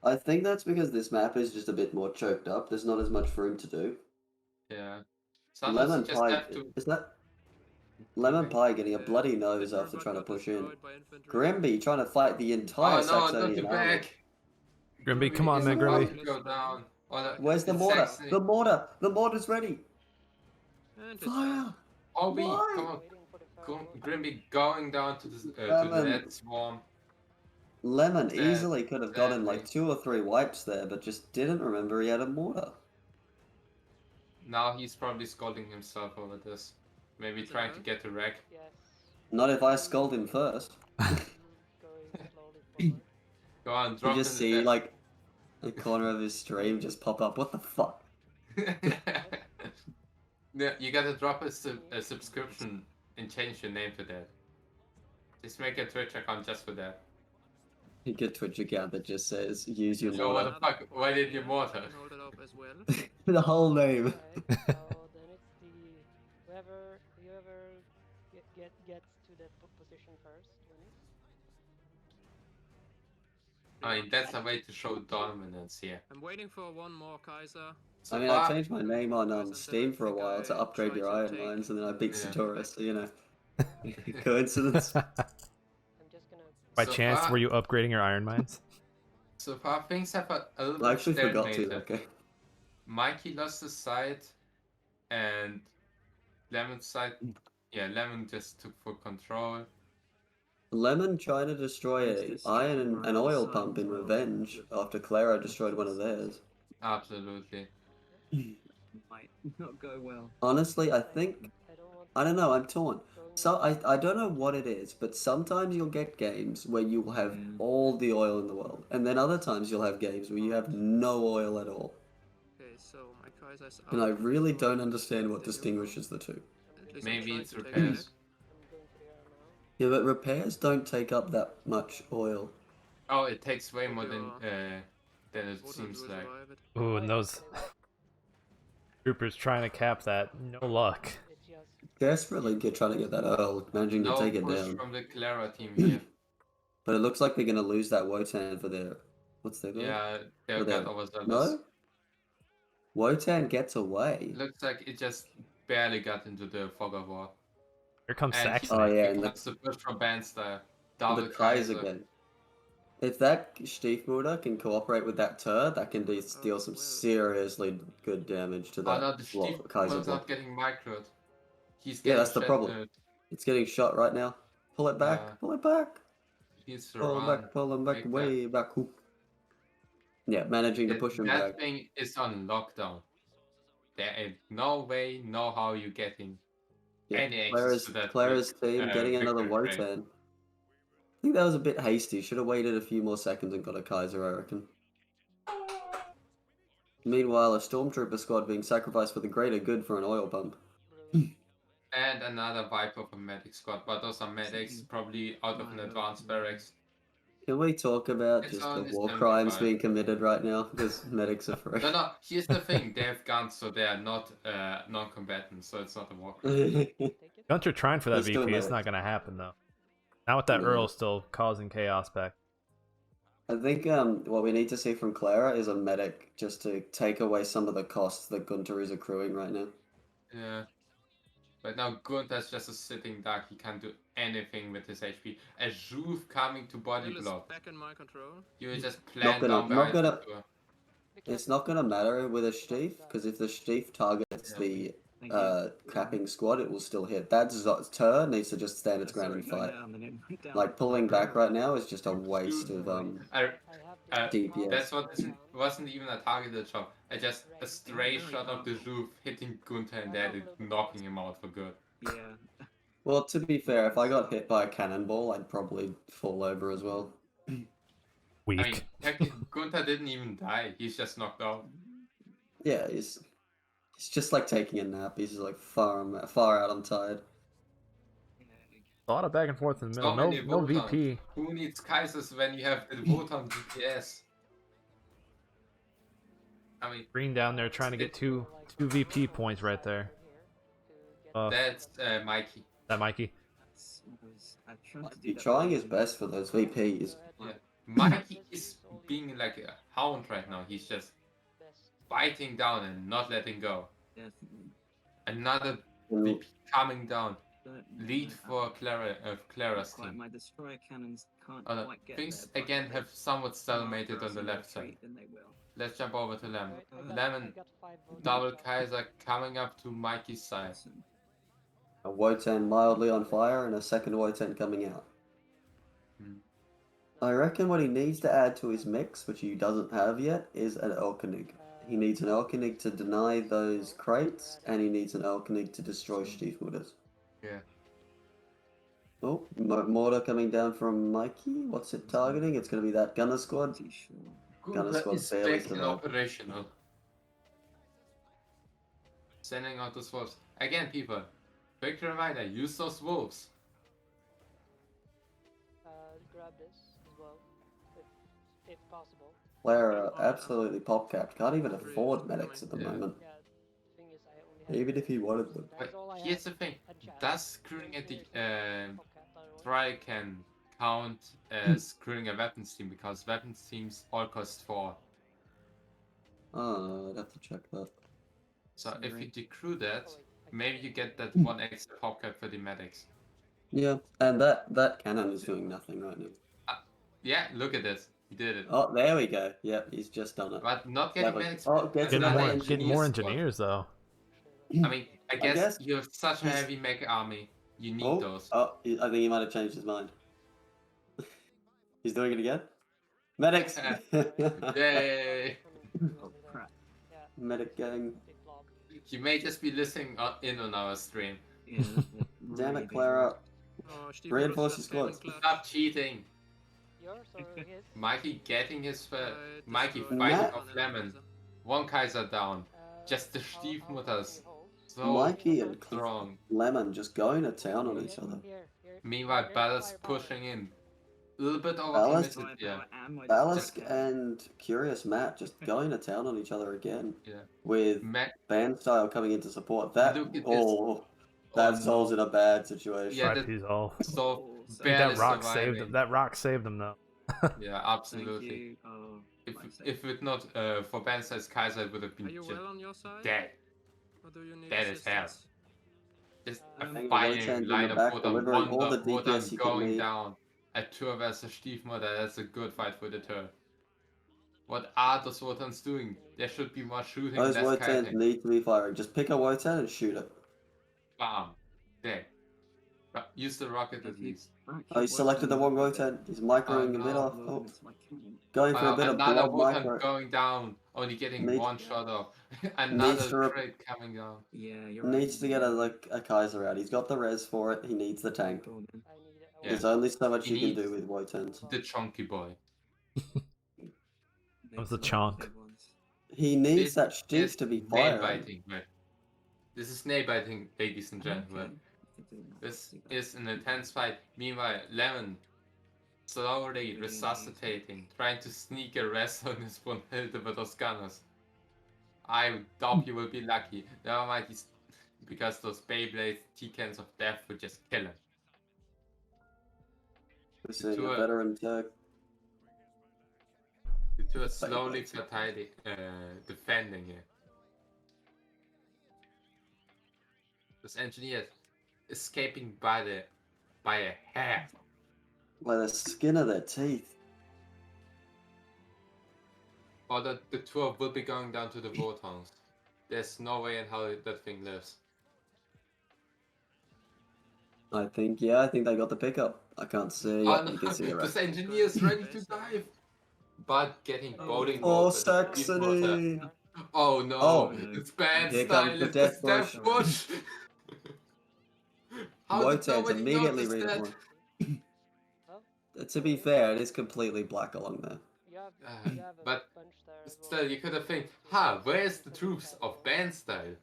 I think that's because this map is just a bit more choked up. There's not as much for him to do. Yeah. Sometimes you Lemon just pie have to. is that Lemon pie getting a Yeah. bloody nose The after turret trying to got push in. destroyed by infantry. Grimby trying to fight the entire Oh no, not the Saxonian army. back. Grimby, come on, is man, about Grimby. to go down. Oh, no, Where's the it's mortar? Saxony. The mortar! The mortar's ready! And it's Fire! Obi, Why? come on. Waiting for the fireball. Grimby going down to the Lemon. dead swarm. Lemon Sad, easily could have gotten like sadly. 2 or 3 wipes there, but just didn't remember he had a mortar. Now he's probably scolding himself over this. Maybe trying to get a wreck. Yes. Not if I scold him first. Going slowly forward. Go on, You drop just in see like the corner of his stream just pop up. What the fuck? Yeah, you gotta drop a subscription and change your name to that. Just make a Twitch account just for that. You get Twitch account that just says use your So what mortar. the fuck? Why did you mortar? Hold it up as well. The whole name. Right, so then it's the whoever gets to that position first wins. I mean, that's a way to show dominance here. I'm waiting for one more Kaiser. So I mean, far, I changed my name on Steam for a while to upgrade tried your to iron take- mines, and then I beat Yeah. Satoris, so you know. Coincidence? I'm just gonna. By So chance, far- were you upgrading your iron mines? So far, things have a little I bit actually forgot to, stagnated. okay. Mikey lost his side, and Lemon's side. Yeah, Lemon just took full control. Lemon trying to destroy an iron and an oil pump in revenge after Claera destroyed one of theirs. Absolutely. Might not go well. Honestly, I think I don't want. I don't know, I'm torn. going So I don't know what it is, but sometimes you'll get games where you will have all the oil in the world, and then other times you'll have games where you have no oil at all. Okay, so my Kaiser's And I out. really So don't I understand what continue. distinguishes the two. At least I'm Maybe trying it's to take it repairs. back. I'm going to the air now. Yeah, but repairs don't take up that much oil. Oh, it takes way more Yeah. than it What seems do like. survive it? Ooh, and those troopers trying to cap that. No luck. It's just. Desperately trying to get that oil, managing to No take it push down. from the Claera team here. But it looks like they're gonna lose that Wotan for their what's their goal? Yeah, they For their- got overzealous. No? Wotan gets away. Looks like it just barely got into the fog of war. Here comes And Saxon. Oh, yeah, he and wants to push from Bandstyle. Double The Kaiser again. If that Stiefmutter can cooperate with that turret, that can deal some well. seriously good damage to Oh that no, the block, Kaiser Stief's block. not getting microed. He's Yeah, getting that's the problem. shattered. It's getting shot right now. Pull it back, Yeah. pull it back. He's Pull him back, pull him back, Make way back. Hoop. Yeah, managing to push him that back. thing is on lockdown. There ain't no way, no how you getting Yeah, any access to that. Clara's team getting another victory train. Wotan. I think that was a bit hasty. Should have waited a few more seconds and got a Kaiser, I reckon. Meanwhile, a Stormtrooper squad being sacrificed for the greater good for an oil pump. And another Viper from medic squad, but those are medics probably out of an advanced barracks. Can we talk about It's just the on war 75. crimes being committed right now? Because medics are free. No, here's the thing, they have guns, so they are not non-combatants, so it's not a war crime. Take it. Gunter trying for that Let's do VP. it, It's Alex. not going to happen, though. Not with that No. Earl still causing chaos back. I think what we need to see from Claera is a medic just to take away some of the costs that Gunter is accruing right now. Yeah. But now Gunther's just a sitting duck, he can't do anything with his HP. A Juve coming to body Hill is block. back in my control. You will just plant gonna- down not behind gonna- the door. It's not going to matter with a Stief, because if the Stief targets the capping squad, it will still hit. That turn needs to just stand its ground and fight. Like, pulling back right now is just a waste of I, I have this DPS. that's what wasn't even a targeted shot. I just a stray shot of the Juve hitting Gunther and that knocking him out for good. Yeah. Well, to be fair, if I got hit by a cannonball, I'd probably fall over as well. Weak. I mean, technically, Gunther didn't even die, he's just knocked out. Yeah, it's just like taking a nap. He's just like far out. I'm tired. A lot of back and forth in the So middle. many No Wotan. VP. Who needs Kaisers when you have the Wotan GPS? I mean, Green down there trying to get two VP points right there. that's Mikey. That Mikey. He's trying his best for those VPs. Yeah. Mikey is being like a hound right now. He's just biting down and not letting go. Definitely. Another Mm. VP coming down. But, Lead for Clara's quite, team. my destroyer cannons can't Oh, no. quite get Things there. but again if have they somewhat come stalemated after on us the in left side. retreat, then they will. Let's jump over to Lemon. Alright, I Lemon, got 5 votes. double Kaiser coming up to Mikey's side. Awesome. A Wotan mildly on fire and a second Wotan coming out. I reckon what he needs to add to his mix, which he doesn't have yet, is an Elkenig. He needs an Elkenig to deny those crates, and he needs an Elkenig to destroy Stiefmutters. Yeah. Oh, mortar coming down from Mikey. What's it targeting? It's going to be that Gunner Squad. Pretty sure. Gunner Google Squad is barely back and survived. operational. Sending out those wolves. Again, people, quick reminder, use those wolves. Grab this as well, if possible. Claera absolutely pop-capped. Can't even afford medics at the Yeah. moment. Yeah, the thing is, I only have Even if he wanted them. But That's all I here's the have. thing, And chat. does screwing at the Podcast, otherwise. trial can count as screwing a weapons team, because weapons teams all cost 4. Oh, I'd have to check that. So if you decrew Oh, that, wait, I maybe can't. you get that 1 extra pop cap for the medics. Yeah, and that cannon is doing nothing right now. Yeah, look at this. He did it. Oh, there we go. Yep, he's just done it. But not getting Clever. medics. Oh, gets Getting another more, engineer getting more squad. engineers though. I mean, I guess, guess you have such a he's- heavy mech army. You need Oh, those. oh, I think he might have changed his mind. He's doing it again. Medics. Yay! Oh crap. Yeah, Medic gang. big blob. You may just be listening in on our stream. Yeah, Damn really it, Claera. Oh, Steve Reinforce just your came in squads. clutch. Stop cheating. Yours or his? Mikey getting his It Mikey destroyed fighting Matt- off Lemon. 1 Kaiser down. Just the How Stiefmutters. many holes? So Mikey and strong. Lemon just going to town on each other. Here, Meanwhile, here's Ballast firepower. pushing in. A little bit Ballast- overcommitted, yeah. Ballast and Curious Matt just going to town on each other again. Yeah. With Mac, Band Style coming in to support that. Look at this. That Zol's in a bad situation. Yeah, Right, he's all. so So barely That rock saved surviving. him. That rock saved him though. Yeah, Thank absolutely. you. Oh, If it not for Banside's Kaiser, it would have been Are you just well on your side? dead. Or do you need Dead as hell. assistance? Just I a think firing Wotan's in line the of back, Wotan, delivering all the Wotan DPS he can going make. down. A tour versus Stiefmutter, that's a good fight for the turn. What are those Wotans doing? There should be more shooting, Those less Wotans kiting. need to be firing. Just pick a Wotan and shoot it. Bam. Dead. But use the rocket at least. Oh, he selected the wrong Wotan. He's microing a bit no. off. Oh, going for a bit of Another blob Wotan micro. going down, only getting Needs- 1 shot off. Needs Another to crate coming down. Yeah, you're Needs to get a Kaiser out. He's got the res for it. He needs the tank. I need Yeah. There's only so much He you can do needs- with Wotans. The chunky boy. That was a chonk. He needs that stick is to be nail fired. biting. Right. This is nail biting, ladies and gentlemen. This is an intense fight. Meanwhile, Lemon slowly resuscitating, trying to sneak a rest on his Brunhilde with those gunners. I doubt he will be lucky. Never mind, because those Beyblade T-cans of death would just kill him. We're seeing To a a- veteran Turk. The two are slowly defending it. This engineer escaping by a hair. By the skin of their teeth. Or the tour will be going down to the Wotans. There's no way in how that thing lives. I think they got the pickup. I can't see. Oh it. no, You can see it right. this engineer is ready to dive. But getting bowling Oh, balls at the Saxony! Stiefmutter. Oh no, Oh, it's bad here style, comes the it's death the death bush! How did Wotan's nobody immediately notice that? redeploying. To be fair, it is completely black along there. You have, Uh, you have a but bunch there as well. Still, you could have think, where's the troops of band style?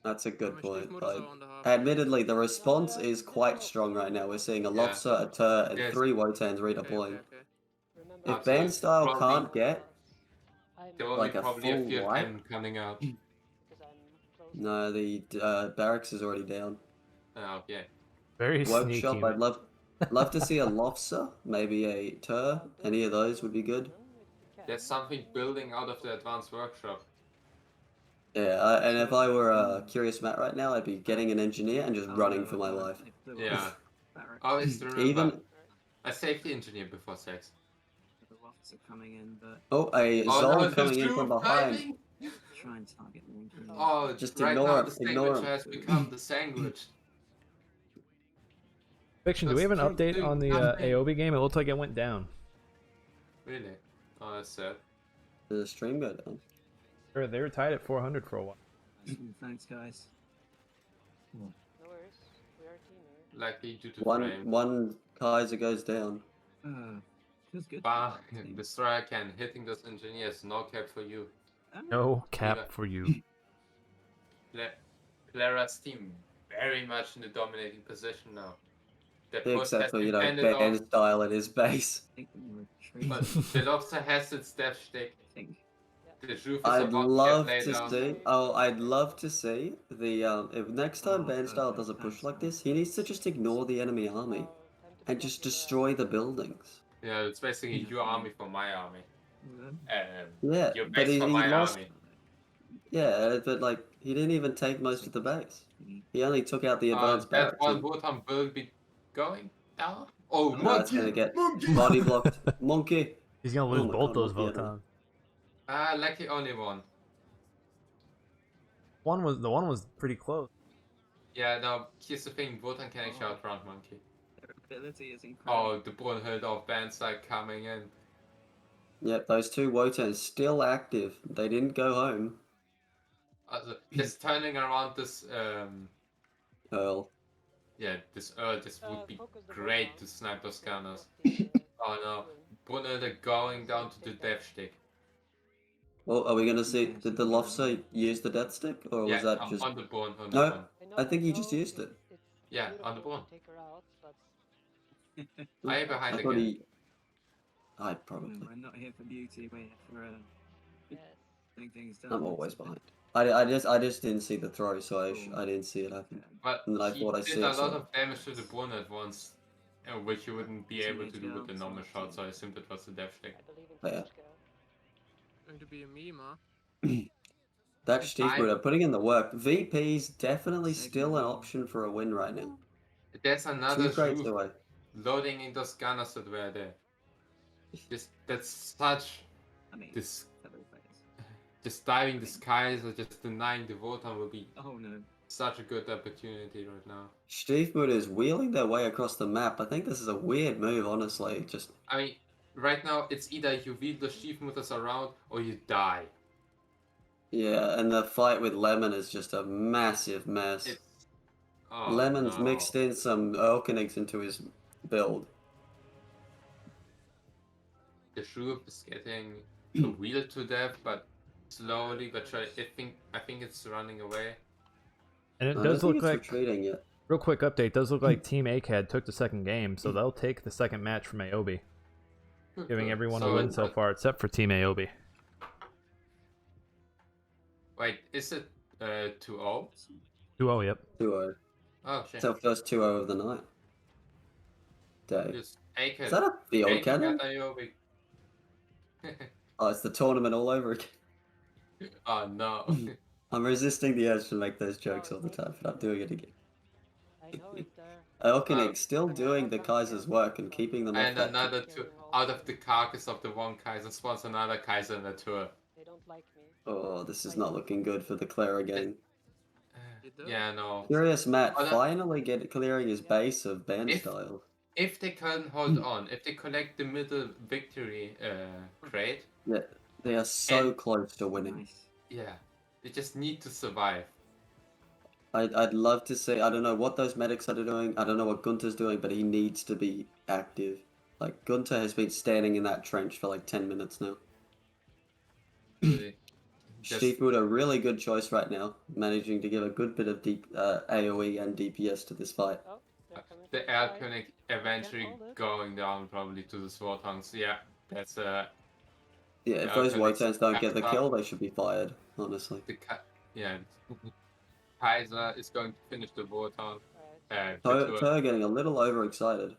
That's a good How much point. Steve But Motors are on the half? admittedly, the response is quite strong right now. We're seeing a Lofsa, a Tur, and Yes. 3 Wotans Okay, redeploying. okay. Remember, If Absolutely. band style Probably- can't get, I'm, There will Like be a probably a full field wipe? cannon coming out. because I'm close. no, the barracks is already down. Oh, yeah. Very Workshop, sneaky. I'd love Love to see a Lofsa, maybe a Tur. Any of those would be good. There's something building out of the advanced workshop. Yeah, and if I were a Curious Matt right now, I'd be getting an engineer and just Oh, running no, for my no, life. I blew Yeah. off barracks. Always remember, Even I saved the engineer before sex. The lofts are coming in, but a Oh Zol no, coming the in from truth behind. timing! try and target the engineer. Oh, Just right ignore now him, the ignore sandwich him. has become the sandwich. Fiction, do we have an Just keep update on the doing nothing. Aiobe game? It looked like it went down. Really? Oh, that's sad. Did the stream go down? They were tied at 400 for a while. Thanks, guys. No worries. We are a team here. Likely due to One frame. one Kaiser goes down. Feels good. Bah, Destroyer can hitting those engineers, no cap for you. No cap for you. Claera's team very much in the dominating position now. The post Except has for, been handed Ben off, style at his base. I think we retreat. but the lobster has its death stick. I think. The Juve is I'd about love to get to laid down. see. Oh, I'd love to see the if next time Ben style does a push like this, he needs to just ignore the enemy army and just destroy the buildings. Yeah, it's basically your army for my army. Yeah, Your but base he for my lost. army. Yeah, but like he didn't even take most of the base. He only took out the advanced That barracks. one Wotan will be going down. Oh, No, it's gonna get body blocked. Monkey. He's gonna lose Oh my both God, those Monkey had Votons. Lucky only one. The one was pretty close. Yeah, now here's the thing, Wotan can actually outrun Monkey. Their ability is incredible. Oh, the Brunhild of Bandside coming in. Yep, those two Wotans still active. They didn't go home. Just turning around this, Earl. yeah, this would be great to snipe those gunners. Oh no, Brunhild are going down to the death stick. Well, are we gonna see? Did the Lofsa use the death stick, or was that just? on the Brun, on the No. Brun. I think he just used it. Yeah, on the Brun. Take her out, but I am behind I thought again. he. I'd probably. We're not here for beauty, we're here for yes. getting things done. I'm always behind. I just didn't see the throw, so I didn't see it happen. But And then I he thought I did see a it, lot so- of damage to the Brun at once, which you wouldn't be able to do with the normal shot, so I assumed it was the death stick. I believe in Yeah. Tishka. Going to be a meme, huh? That Steve Bruder putting in the work. VP's definitely still an option for a win right now. That's another 2 crates Juve away. loading in those gunners that were there. That's such I mean, this several players. just diving the skies or just denying the Wotan will be Oh no. such a good opportunity right now. Steve Bruder is wheeling their way across the map. I think this is a weird move, honestly. Just I mean, right now it's either you wheel the Stiefmutters around or you die. yeah, and the fight with Lemon is just a massive mess. It's oh, Lemon's no. mixed in some Erlkenigs into his build. The Shrub is getting wheeled to death, but slowly but surely. I think it's running away. And it I does don't look think it's like, retreating yet. real quick update, does look like Team Aicad took the second game, so they'll take the second match from Aiobe, giving everyone a win so far except for Team Aiobe. Wait, is it 2-0? 2-0, yep. 2-0. Oh shit. It's our first 2-0 of the night. Dave. Just Aicad. Is that a field Aicad cannon? got Aiobe. Oh, it's the tournament all over again. Oh no. I'm resisting the urge to make those jokes all the time, but I'm doing it again. I know it there. Erlkenig still doing the Kaiser's work and keeping them off And that. another two out of the carcass of the one Kaiser spawns another Kaiser in the tour. They don't like me. Oh, this is not looking good for the Claera game. Yeah, no. Curious Matt Oh, no. finally clearing his base of band If- style. If they can hold on, if they collect the middle victory crate, Yeah, they are so And- close to winning. Nice. yeah, they just need to survive. I'd love to see. I don't know what those medics are doing. I don't know what Gunter's doing, but he needs to be active. Like Gunter has been standing in that trench for like 10 minutes now. Really. Just- Steve Wood, a really good choice right now, managing to give a good bit of deep AOE and DPS to this fight. Oh, they're coming The from side. Erlkönig eventually hold it. going down probably to the Swartongs. Yeah, that's Yeah, if Yeah, those okay, Wotans don't get the that's kill, they should be fired, honestly. yeah. Kaiser is going to finish the Wotan. Alright. Tur getting a little overexcited.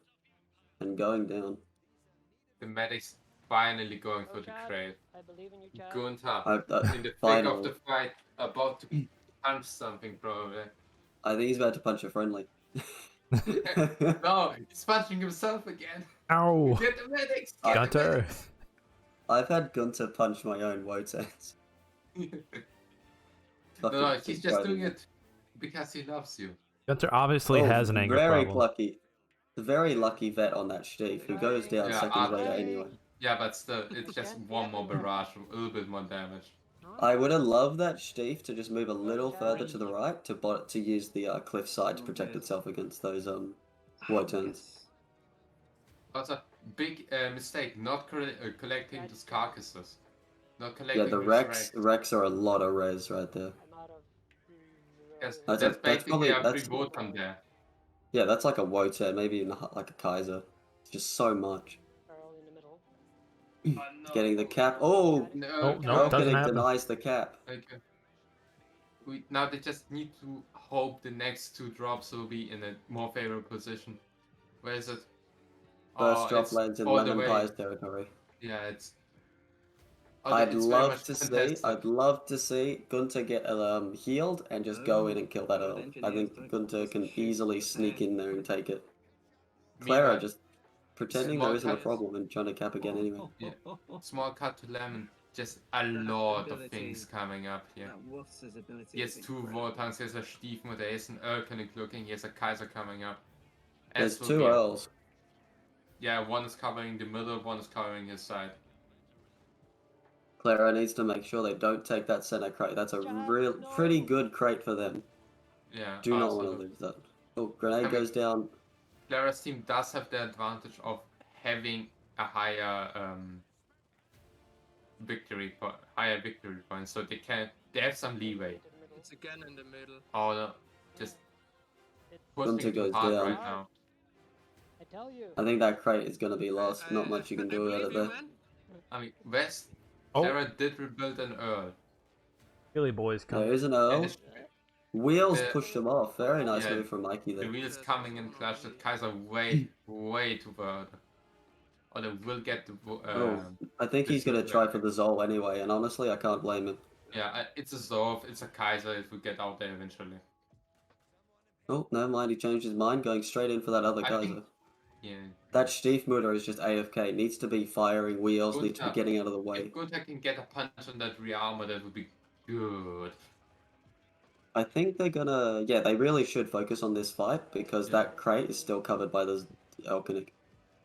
and going down. The medic's finally going for the Chad, crate. I believe in you, Chad. Gunther, in the thick of the fight, about to punch something probably. I think he's about to punch a friendly. No, he's punching himself again. Ow! Get the medics! Get the Gunter! medics! I've had Gunther punch my own Wotans. No, he's just doing it because he loves you. Gunter obviously has an anger very problem. lucky. Very lucky vet on that Steve, who goes down Yeah, seconds later anyway. Yeah, but still, it's just one more barrage, a little bit more damage. I would have loved that Steve to just move a little further to the right to use the cliff side to protect itself against those Wotans. Also, big mistake, not collecting those carcasses. Not collecting Yeah, the those Rex are a lot of res right there. I'm out of. Yes, That's that's basically a that's- free Wotan there. Yeah, that's like a Wotan, maybe even like a Kaiser. It's just so much. Earl in the middle. Oh, no. Getting the cap. Oh! No, No, doesn't happen. denies the cap. Okay. Now they just need to hope the next two drops will be in a more favorable position. Where is it? First drop it's lands in all the Lemon way. Pie's territory. Yeah, it's. I'd it's very love much to see. contested. I'd love to see Gunter get healed and just go in and kill that Earl. I think Gunter can easily sneak in there and take it. Claera Meanwhile, just pretending small there isn't a cuts. problem and trying to cap again anyway. Yeah. Small cut to Lemon. Just a lot of things coming up here. He has two Wotans, he has a Stiefmutter, there is an Erlkönig looking, he has a Kaiser coming up. There's As will two be- Earls. Yeah, one is covering the middle, one is covering his side. Claera needs to make sure they don't take that center crate. That's a pretty good crate for them. Yeah. Do not want to absolutely. lose that. Oh, grenade goes down. Clara's team does have the advantage of having a higher victory points, so they have some leeway. It's again in the middle. Oh no, just Gunter pushing too goes hard down. right now. I tell you. I think that crate is going to be lost. Not much you can do I out of believe you, there. man. I mean, West, Oh, Clara did rebuild an Earl. Billy Boy's There coming. is an And Earl. it's- Wheels the- pushed him off. Very nice Yeah, move from Mikey the there. wheels coming in clutch, that Kaiser way too further. Or they will get the. I think he's going to try for the Zol anyway, and honestly, I can't blame him. Yeah, it's a Zorf, it's a Kaiser, it will get out there eventually. Oh, never mind. He changed his mind, going straight in for that other I Kaiser. think- Yeah. That Stiefmutter is just AFK. Needs to be firing wheels. Needs to be Gunther. getting out of the way. If Gunther can get a punch on that rear armor, that would be good. I think they're gonna. Yeah, they really should focus on this fight because Yeah. that crate is still covered by the Elkinic.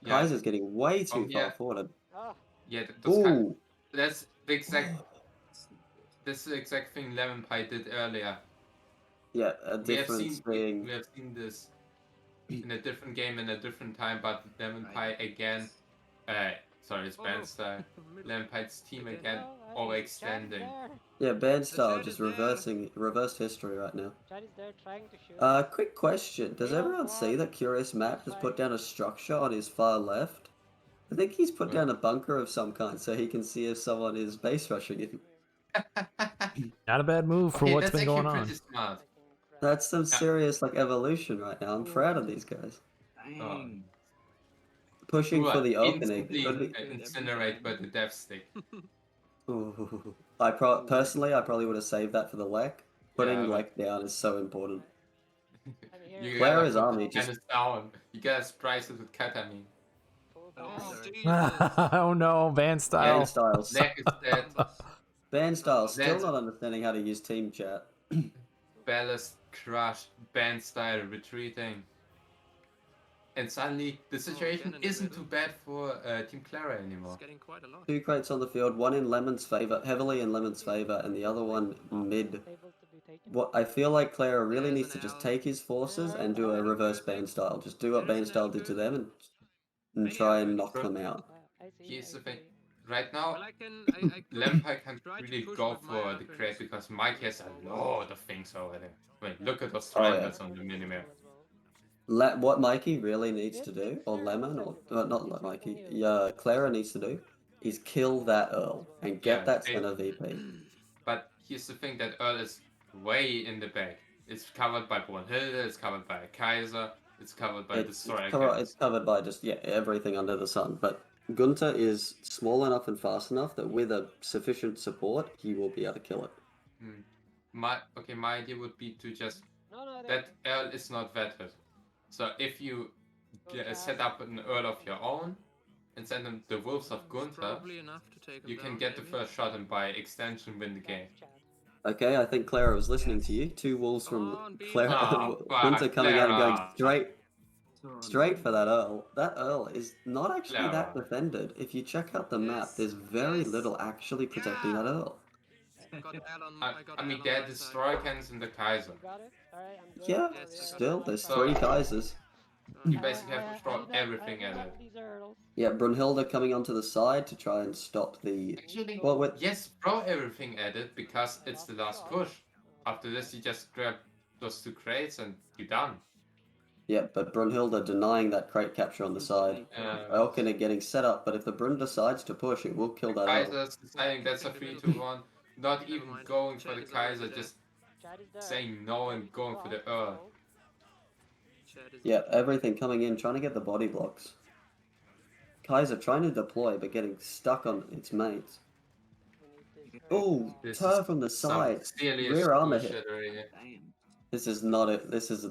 Yeah, Kaiser's getting way too far yeah. forward. Ah, yeah, Ooh. that's the exact. That's the exact thing Lemonpi did earlier. Yeah, a We have difference seen being. we have seen this in a different game in a different time, but Lemonpi again. Sorry, it's band style. Lemonpi's team again no, overextending. Chad is Yeah, band style Chad just is there. reversed history right now. there. Chad is there trying to shoot. Quick question. Does Yeah, everyone see that Curious Matt has put down a structure on his far left? I think he's put down a bunker of some kind so he can see if someone is base rushing him. Not a bad move for Okay, what's that's been going actually on. pretty smart. That's some serious evolution right now. I'm proud of these guys. Dang. Pushing Who for are the opening. instantly Could be- incinerate by the death stick. Ooh. Personally, I probably would have saved that for the Lek. Putting Yeah, Lek down is so important. I'm here. You Clara's gotta put army the just- cannons down. You gotta surprise it with ketamine. Full Oh, blast. Jesus. Oh no, van style. Band styles. Leg is dead. Band style. Still That's- not understanding how to use team chat. Ballast crushed, band style retreating. And suddenly the situation again in the isn't middle. too bad for Team Claera anymore. It's getting quite a lot. Two crates on the field, one in Lemon's favor, heavily in Lemon's favor, and the other one mid. Able to be taken. What I feel like Claire really There's needs to an just L. take his forces and do a reverse band style. Just do what There's band an style L did to good. them and try and knock them out. I see. Here's I the thing. see. Right now, Well, I could Lempi can't try to really push go with my for the weapons. crate because Mike has a lot of things over there. Wait, look at those Oh, yeah. triangles on the minimap. What Mikey really needs to do, or Lemon, or not Mikey, yeah, Clara needs to do, is kill that Earl and get Yeah, that they- center VP. But here's the thing, that Earl is way in the back. It's covered by Brunhilde, it's covered by Kaiser. It's covered by destroyer It's cannons. covered by just everything under the sun. But Gunter is small enough and fast enough that with a sufficient support, he will be able to kill it. My idea would be to just No, that Earl is not vetted. So if you set up an Earl of your own and send him the Wolves of Gunther, Probably enough to take him you can down, get the maybe. first shot and by extension win the game. Okay, I think Claera was listening to you. 2 wolves Come from on, beat Claera, Oh, Gunter coming out and going Claera. straight for that Earl. That Earl is not actually that Claera. defended. If you check out the map, Yes, there's very yes. little actually protecting that Earl. Got Alan, I mean, there are destroyer cannons in the Kaiser. You got it? Alright, I'm good. Yeah, Yes, I got still, it. there's So- 3 Kaisers. You basically have to throw everything at it. These Earls. Yeah, Brunhilde coming onto the side to try and stop the... Actually, Well, with... yes, throw everything at it because it's the last push. After this, you just grab those 2 crates and you're done. Yeah, but Brunhilde denying that crate capture on the side. Elkin getting set up, but if the Brun decides to push, it will kill that Earl. Kaiser's deciding that's a 3-2-1. Not even going for the Kaiser, just Chad is there. saying no and going for the Earl. Yeah, everything coming in, trying to get the body blocks. Kaiser trying to deploy, but getting stuck on its mates. Oh, This Tur is from the side. serious Rear armor hit. bullshittery here. Damn. This is not it. This is a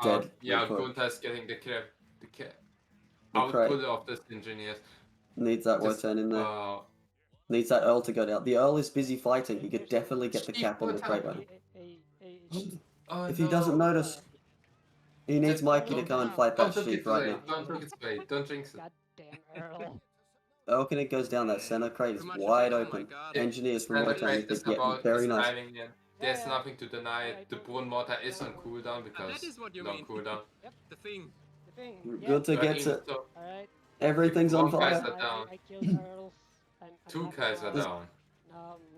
dead. Yeah, push. Gunther's getting the kill. The Output crate. of this engineers. Needs that Just, Wotan in there. Needs that Earl to go down. The Earl is busy fighting. He could definitely get the cap on the crate right now. If he doesn't notice, he needs Just Mikey to don't- come and fight that Don't drink sheep it right today. now. Don't drink it today. Don't jinx it. Goddamn Earl. Elkin goes down. That center crate is Too much wide attack, oh my open. God. Engineers from And the Wotan crate is is getting about very nice. diving in. There's nothing to deny it. The Brun mortar is on cooldown because That is what you no mean. cooldown. The thing. The thing. Gunter But gets even it. so, Alright. Everything's on One guy's fire. down. I killed Earls. I'm 2 not Kaiser gonna lie. down.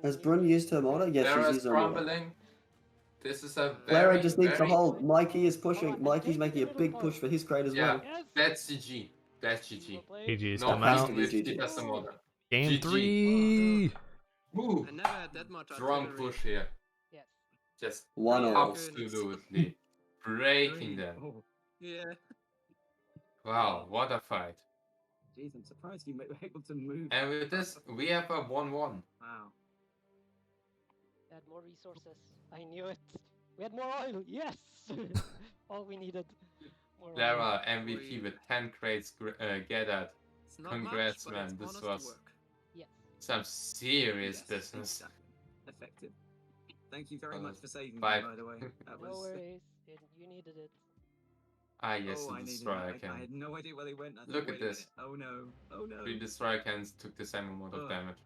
Has Brun used her mortar? Yes, she's Clara's used her mortar. crumbling. This is a Clara very, just needs to very hold. Mikey is pushing. Mikey's making a big push for his crate as Yeah. well. Yes. That's GG. That's GG. GG's No come pass out. to GG. if he does the mortar. Game GG. 3. Woo! I never had that much Strong artillery. push here. Yes. Just 1-0. absolutely breaking them. Oh, Yeah. Wow, what a fight. jeez, I'm surprised you were able to move. And with this, we have a 1-1. Wow. We had more resources. I knew it. We had more oil. Yes. All we needed. More oil. Claera MVP with 10 crates gathered. It's not Congrats, much, but man, it's this honest was- work. Yes. Some serious Yes, business. exactly. Effective. Thank you very Uh, much for saving me, 5. by the way. That No was. worries. You needed it. Ah, yes, Oh, the I needed it. destroyer I can. had no idea where they went. I thought, Look at wait a minute. this. Oh no. Oh no. 3 destroyer cans took the same amount of Ugh. damage.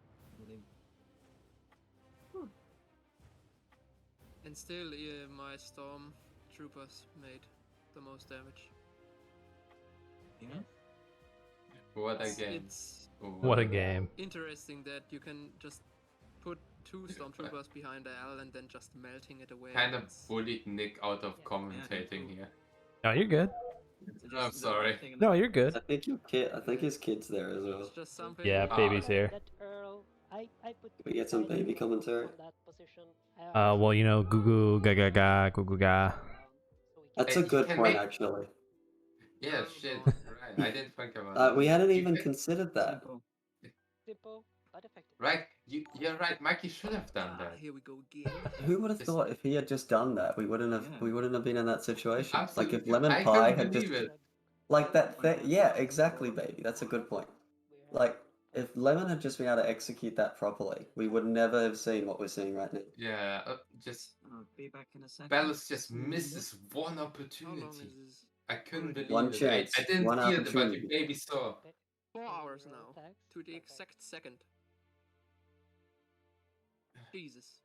And still, my storm troopers made the most damage. Yeah. What a It's- game. It's What a game. interesting that you can just put 2 stormtroopers behind the L and then just melting it away. Kind of It's- bullied Nick out of commentating here. No, you're good. So I'm just sorry. everything and No, then- you're good. I think his kid's there as well. It's just something. Yeah, baby's here. That Earl, I put. We get some baby commentary. On that position. Well, you know, goo goo ga ga ga goo goo ga. That's Hey, a you good can point, make- actually. Yeah, shit. Right, I didn't think about that. We hadn't You even can- considered that. Simple. Simple but effective. Right, you're right. Mikey should have done that. Here we go again. Who would have This- thought if he had just done that, we wouldn't have been in that situation. Like if Absolutely. Lemon I Pie couldn't had just believe it. like that thing. Yeah, exactly, baby. That's a good point. Like if Lemon had just been able to execute that properly, we would never have seen what we're seeing right now. Yeah, just I'll be back in a second. Bellis just missed this one How long opportunity. is this? I couldn't believe One it. chance, I didn't one feel it, but opportunity. you maybe saw. 4 hours now. To the exact second. Jesus.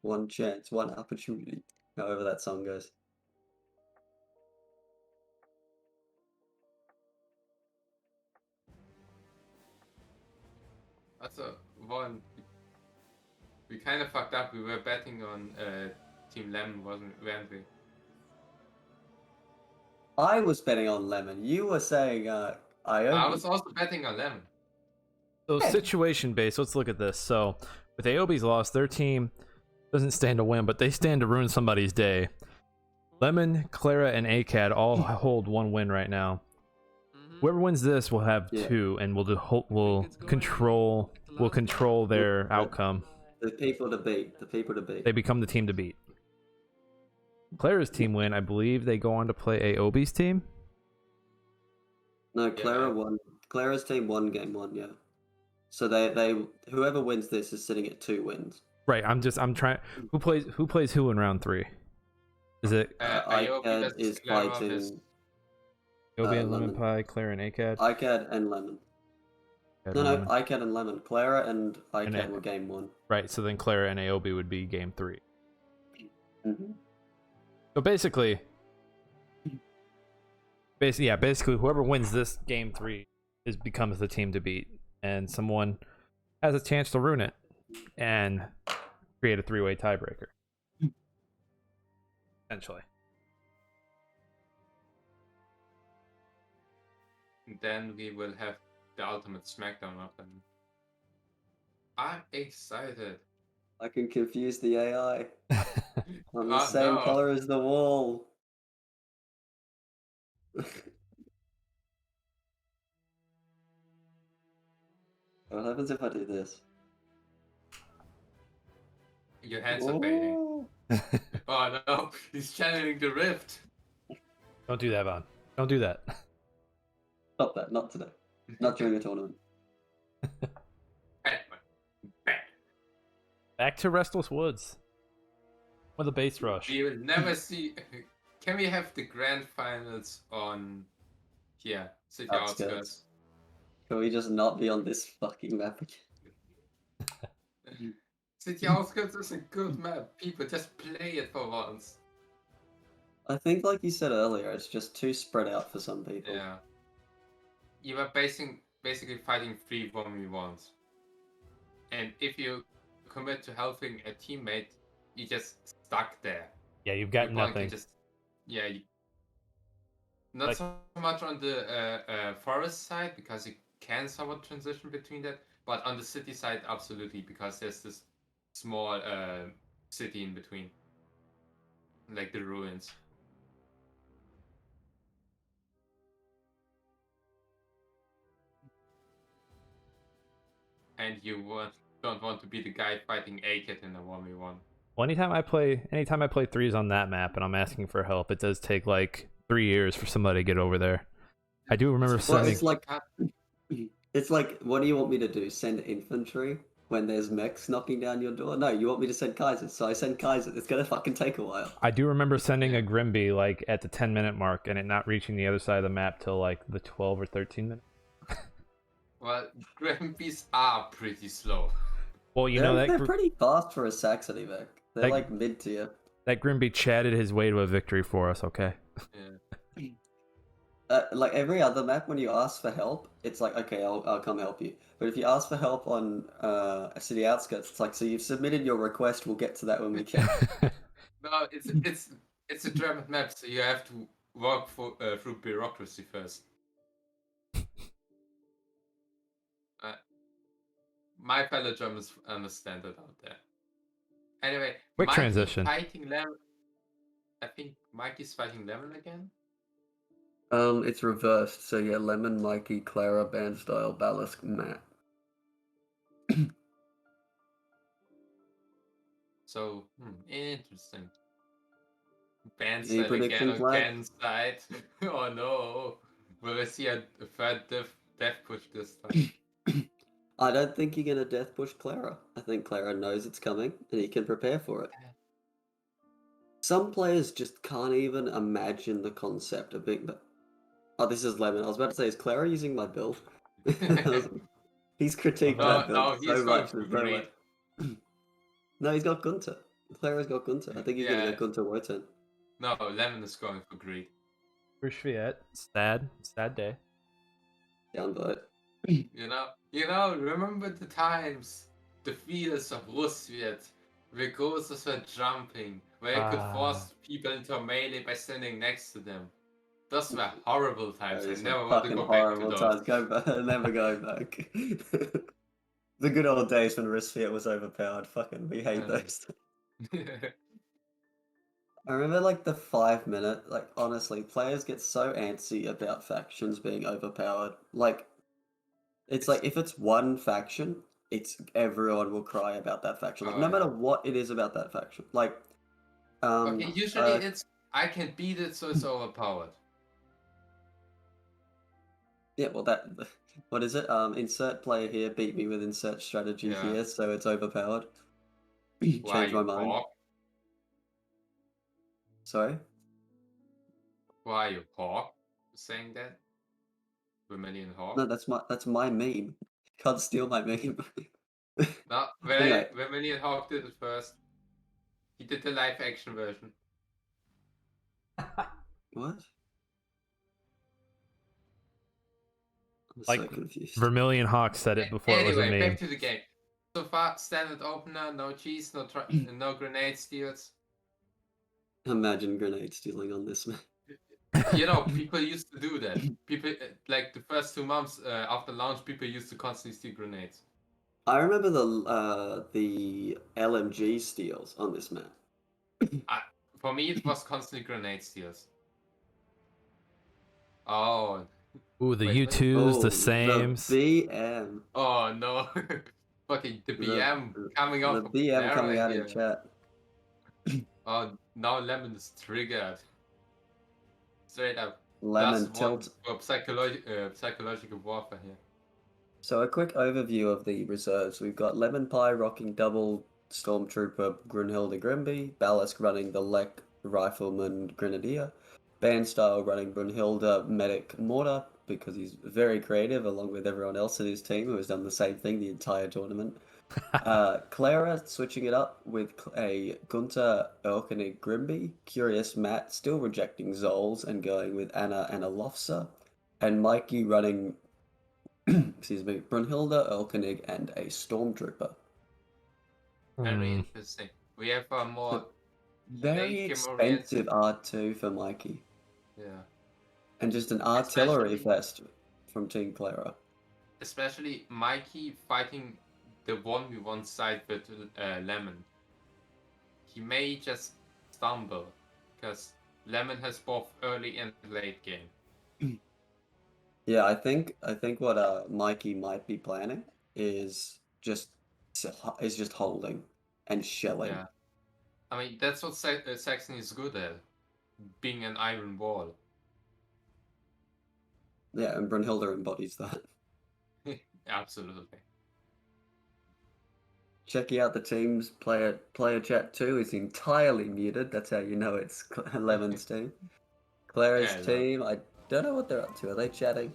One chance, one opportunity. However that song goes. That's a one. We kind of fucked up. We were betting on Team Lemon, weren't we? I was betting on Lemon. You were saying Aiobe. I was also betting on Lemon. So situation based, let's look at this. So with Aiobe's loss, their team doesn't stand to win, but they stand to ruin somebody's day. Lemon, Claera, and Aicad all hold 1 win right now. Whoever wins this will have 2, and will control their outcome. The people to beat. The people to beat. They become the team to beat. Claera's team win. I believe they go on to play Aiobe's team. No, Claera won. Claera's team won game 1. Yeah. So they whoever wins this is sitting at 2 wins. Right. I'm trying. Who plays who in round 3? Is it Aicad is fighting Aiobe and Lemonpi, Claera and Aicad? Aicad and Lemon. No, Aicad and Lemon. Claera and Aicad were game 1. Right, so then Claera and Aiobe would be game 3. Mm-hmm. So basically, whoever wins this game 3 becomes the team to beat, and someone has a chance to ruin it and create a 3-way tiebreaker. Essentially. Then we will have the ultimate SmackDown up, and I'm excited. I can confuse the AI. I'm the same color as the wall. What happens if I do this? Your hands are fading. Oh no, he's channeling the rift. Don't do that, Vaughn. Don't do that. Stop that, not today. Not during a tournament. Back to Restless Woods. With a base rush. We will never see. Can we have the grand finals on City Outskirts? Can we just not be on this fucking map again? City Outskirts is a good map. People just play it for once. I think, like you said earlier, it's just too spread out for some people. Yeah. You are basically fighting 3 1v1s. And if you commit to helping a teammate, you're just stuck there. Yeah, you've got nothing. Not so much on the forest side, because you can somewhat transition between that, but on the city side, absolutely, because there's this small city in between, like the ruins. And you don't want to be the guy fighting Aicad in a 1v1. Well, anytime I play 3s on that map and I'm asking for help, it does take like 3 years for somebody to get over there. I do remember sending... It's like, what do you want me to do? Send infantry when there's mechs knocking down your door? No, you want me to send Kaisers, so I send Kaisers. It's gonna fucking take a while. I do remember sending a Grimby like at the 10-minute mark and it not reaching the other side of the map till like the 12 or 13 minutes. Well, Grimbies are pretty slow. Well, they're pretty fast for a Saxony mech. They're like mid tier. That Grimby chatted his way to a victory for us, okay? Yeah. Like every other map, when you ask for help, it's like, okay, I'll come help you. But if you ask for help on a city outskirts, it's like, so you've submitted your request. We'll get to that when we can. No, it's a German map, so you have to walk through bureaucracy first. My fellow Germans understand it out there. Anyway, quick transition. Fighting Lemon. I think Mikey's fighting Lemon again. It's reversed. So yeah, Lemon, Mikey, Claera, Bandstyle, Ballast, Matt. So interesting. Bandstyle again on Ken's side. Oh no! Will I see a third death push this time? I don't think you're gonna death push Claera. I think Claera knows it's coming and he can prepare for it. Some players just can't even imagine the concept of being. Oh, this is Lemon. I was about to say, is Claera using my build? He's critiqued that build so much. No, he's got Gunter. Claera's got Gunter. I think he's gonna get Gunter Wotan. No, Lemon is going for greed. For Shviet, sad day. Downvote. You know, remember the times, the fields of Rusviet, where ghosts were jumping, where you could force people into a melee by standing next to them. Those were horrible times. I never want to go back to those. Go back. Never go back. The good old days when Rusviet was overpowered. Fucking, we hate those. I remember like the 5 minute, like honestly, players get so antsy about factions being overpowered. Like, it's like if it's one faction, it's everyone will cry about that faction. Like Oh, no matter yeah. what it is about that faction. Like, Okay, usually it's I can beat it, so it's overpowered. yeah, well that what is it? Insert player here beat me with insert strategy Yeah. here, so it's overpowered. Why Change my you mind. hawk? Sorry? Why you hawk? Saying that? Vermilion hawk? No, that's my meme. You can't steal my meme. No, Anyway. Vermilion hawk did it first. He did the live action version. What? I'm Like, so confused. Vermilion Hawk said it before it was a Anyway, meme. back to the game. So far, standard opener, no cheese, no grenade steals. Imagine grenade stealing on this map. You know, people used to do that. People, like the first 2 months after launch, people used to constantly steal grenades. I remember the LMG steals on this map. For me, it was constantly grenade steals. Oh. Ooh, the Wait, U2s, the Oh, sames. the BM. Oh no. Fucking the BM coming The off of BM Claera coming out here. in chat. Oh, now Lemon is triggered. Straight up. Lemon Plus one tilt. for psychological warfare here. So a quick overview of the reserves. We've got Lemonpi rocking double Stormtrooper Grunhilde Grimby, Ballast running the Lek Rifleman Grenadier, Bandstyle running Brunhilde Medic Mortar, because he's very creative along with everyone else in his team who has done the same thing the entire tournament. Claera switching it up with a Gunter Erkenig Grimby, Curious Matt still rejecting Zols and going with Anna Lofsa, and Mikey running excuse me, Brunhilde, Erkenig, and a Stormtrooper. Very interesting. We have a more Very late game expensive oriented. R2 for Mikey. Yeah. And just an artillery Especially- fest from Team Claera. Especially Mikey fighting the 1v1 side with Lemon. He may just stumble, because Lemon has both early and late game. Yeah, I think what Mikey might be planning is just holding and shelling. Yeah. I mean, that's what Saxon is good at. Being an iron wall. Yeah, and Brunhilde embodies that. Absolutely. Checking out the team's player chat too is entirely muted. That's how you know it's Lemon's team. Clara's Yeah, team, I don't know what they're up to. Are they chatting?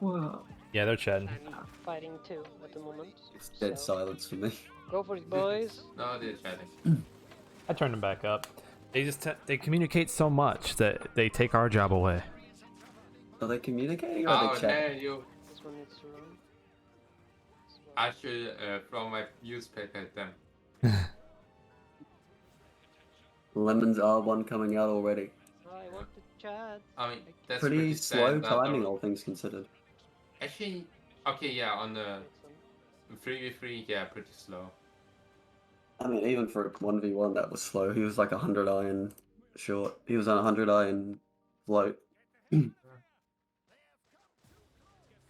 Whoa. Yeah, they're chatting. I'm fighting too at the moment. It's dead so silence for me. Go for it, boys. No, they're chatting. I turned them back up. They just they communicate so much that they take our job away. Are they communicating or are Oh, they chatting? hey, you. This one needs to run. I should throw my newspaper at them. Lemon's R1 coming out already. I want the chat. I mean, that's Pretty slow standard, timing, or- all things considered. Actually, okay, yeah, on the 3v3, yeah, pretty slow. I mean, even for a 1v1, that was slow. He was like 100 iron short. He was on 100 iron float.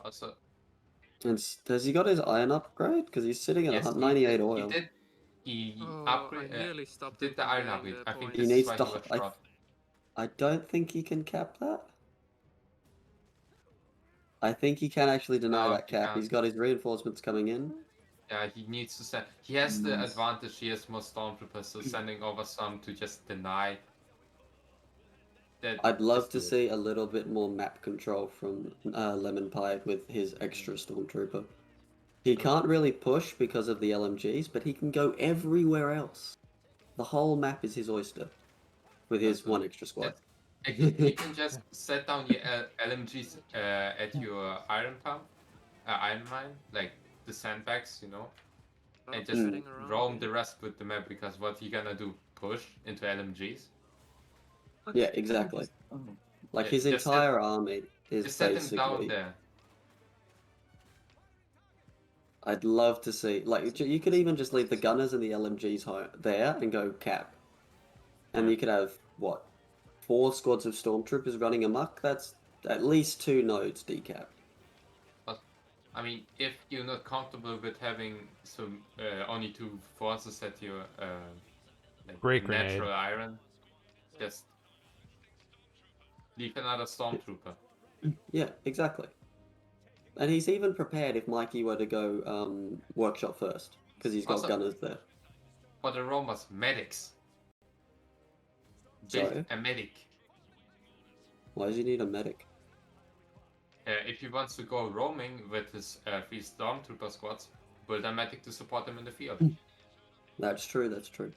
Also, And has he got his iron upgrade? Because he's sitting at yes, 98 he oil. did. He Oh, upgrade, I nearly stopped did him the from iron getting upgrade. the I think points. this He is needs why to. he was short. I don't think he can cap that. I think he can actually deny No, that he cap. can't. He's got his reinforcements coming in. Yeah, he needs to send. He has the advantage. He has more stormtroopers, so sending over some to just deny. That I'd love just to do it. see a little bit more map control from Lemonpi with his extra Stormtrooper. He can't really push because of the LMGs, but he can go everywhere else. The whole map is his oyster, with his one extra squad. You can just set down your LMGs at your iron pump, iron mine, like the sandbags, you know, and just Spreading around, roam yeah. the rest with the map, because what you gonna do? Push into LMGs? Yeah, exactly. Oh. Like Yeah, his just set- entire army is Just set them down basically. there. I'd love to see. Like you could even just leave the gunners and the LMGs there and go cap. and you could have what 4 squads of stormtroopers running amok. That's at least 2 nodes decapped. But I mean, if you're not comfortable with having some only 2 forces at your like Great grenade. natural iron, just leave another stormtrooper. Yeah, exactly. And he's even prepared if Mikey were to go workshop first, because he's got Also- gunners there. For the roamers, medics. Build Sorry? a medic. Why does he need a medic? If he wants to go roaming with his 3 stormtrooper squads, build a medic to support them in the field. That's true, that's true.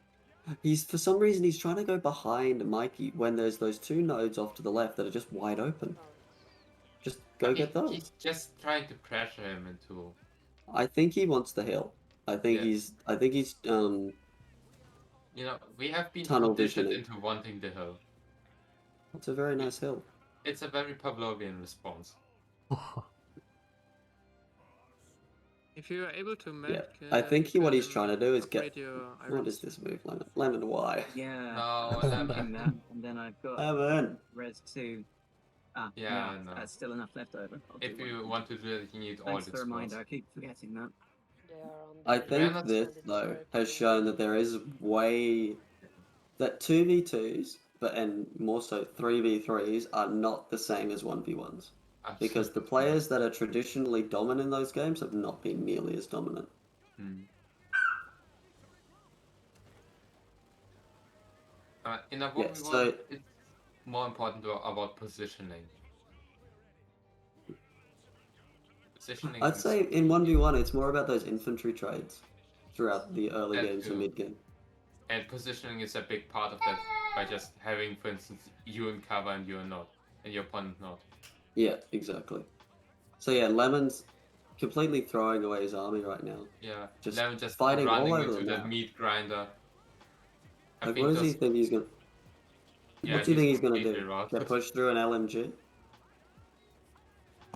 For some reason, he's trying to go behind Mikey when there's those 2 nodes off to the left that are just wide open. Just go get those. He's just trying to pressure him into. I think he wants the hill. I think Yeah. he's You know, we have been Tunnel conditioned visioning. into wanting the hill. It's a very nice hill. It's a very Pavlovian response. If you are able to make, Yeah, I think you what can he's trying to do is get. upgrade your What irons. is this move, Lemon? Lemon, why? Yeah. No, I'm Lemon. thinking that, and then I've got Lemon. res 2. Yeah, no. That's still enough left over. I'll If do you one. want to do it, you need all Thanks the for the reminder. squads. I keep forgetting that. They are on I the think honest, this though has shown that there is way that 2v2s, and more so 3v3s are not the same as 1v1s. Because the players that are traditionally dominant in those games have not been nearly as dominant. In a 1v1, Yeah, so it's more important about positioning. Positioning I'd is- say in 1v1 it's more about those infantry trades throughout the early That games too. and mid game. And positioning is a big part of that by just having, for instance, you in cover and you're not, and your opponent not. Yeah, exactly. So yeah, Lemon's completely throwing away his army right now. Yeah, Just Lemon just fighting all running over into the the map. meat grinder. I Like, think what does he those- think he's gonna? Yeah, What do you think he's gonna completely do? routed. Get pushed through an LMG? To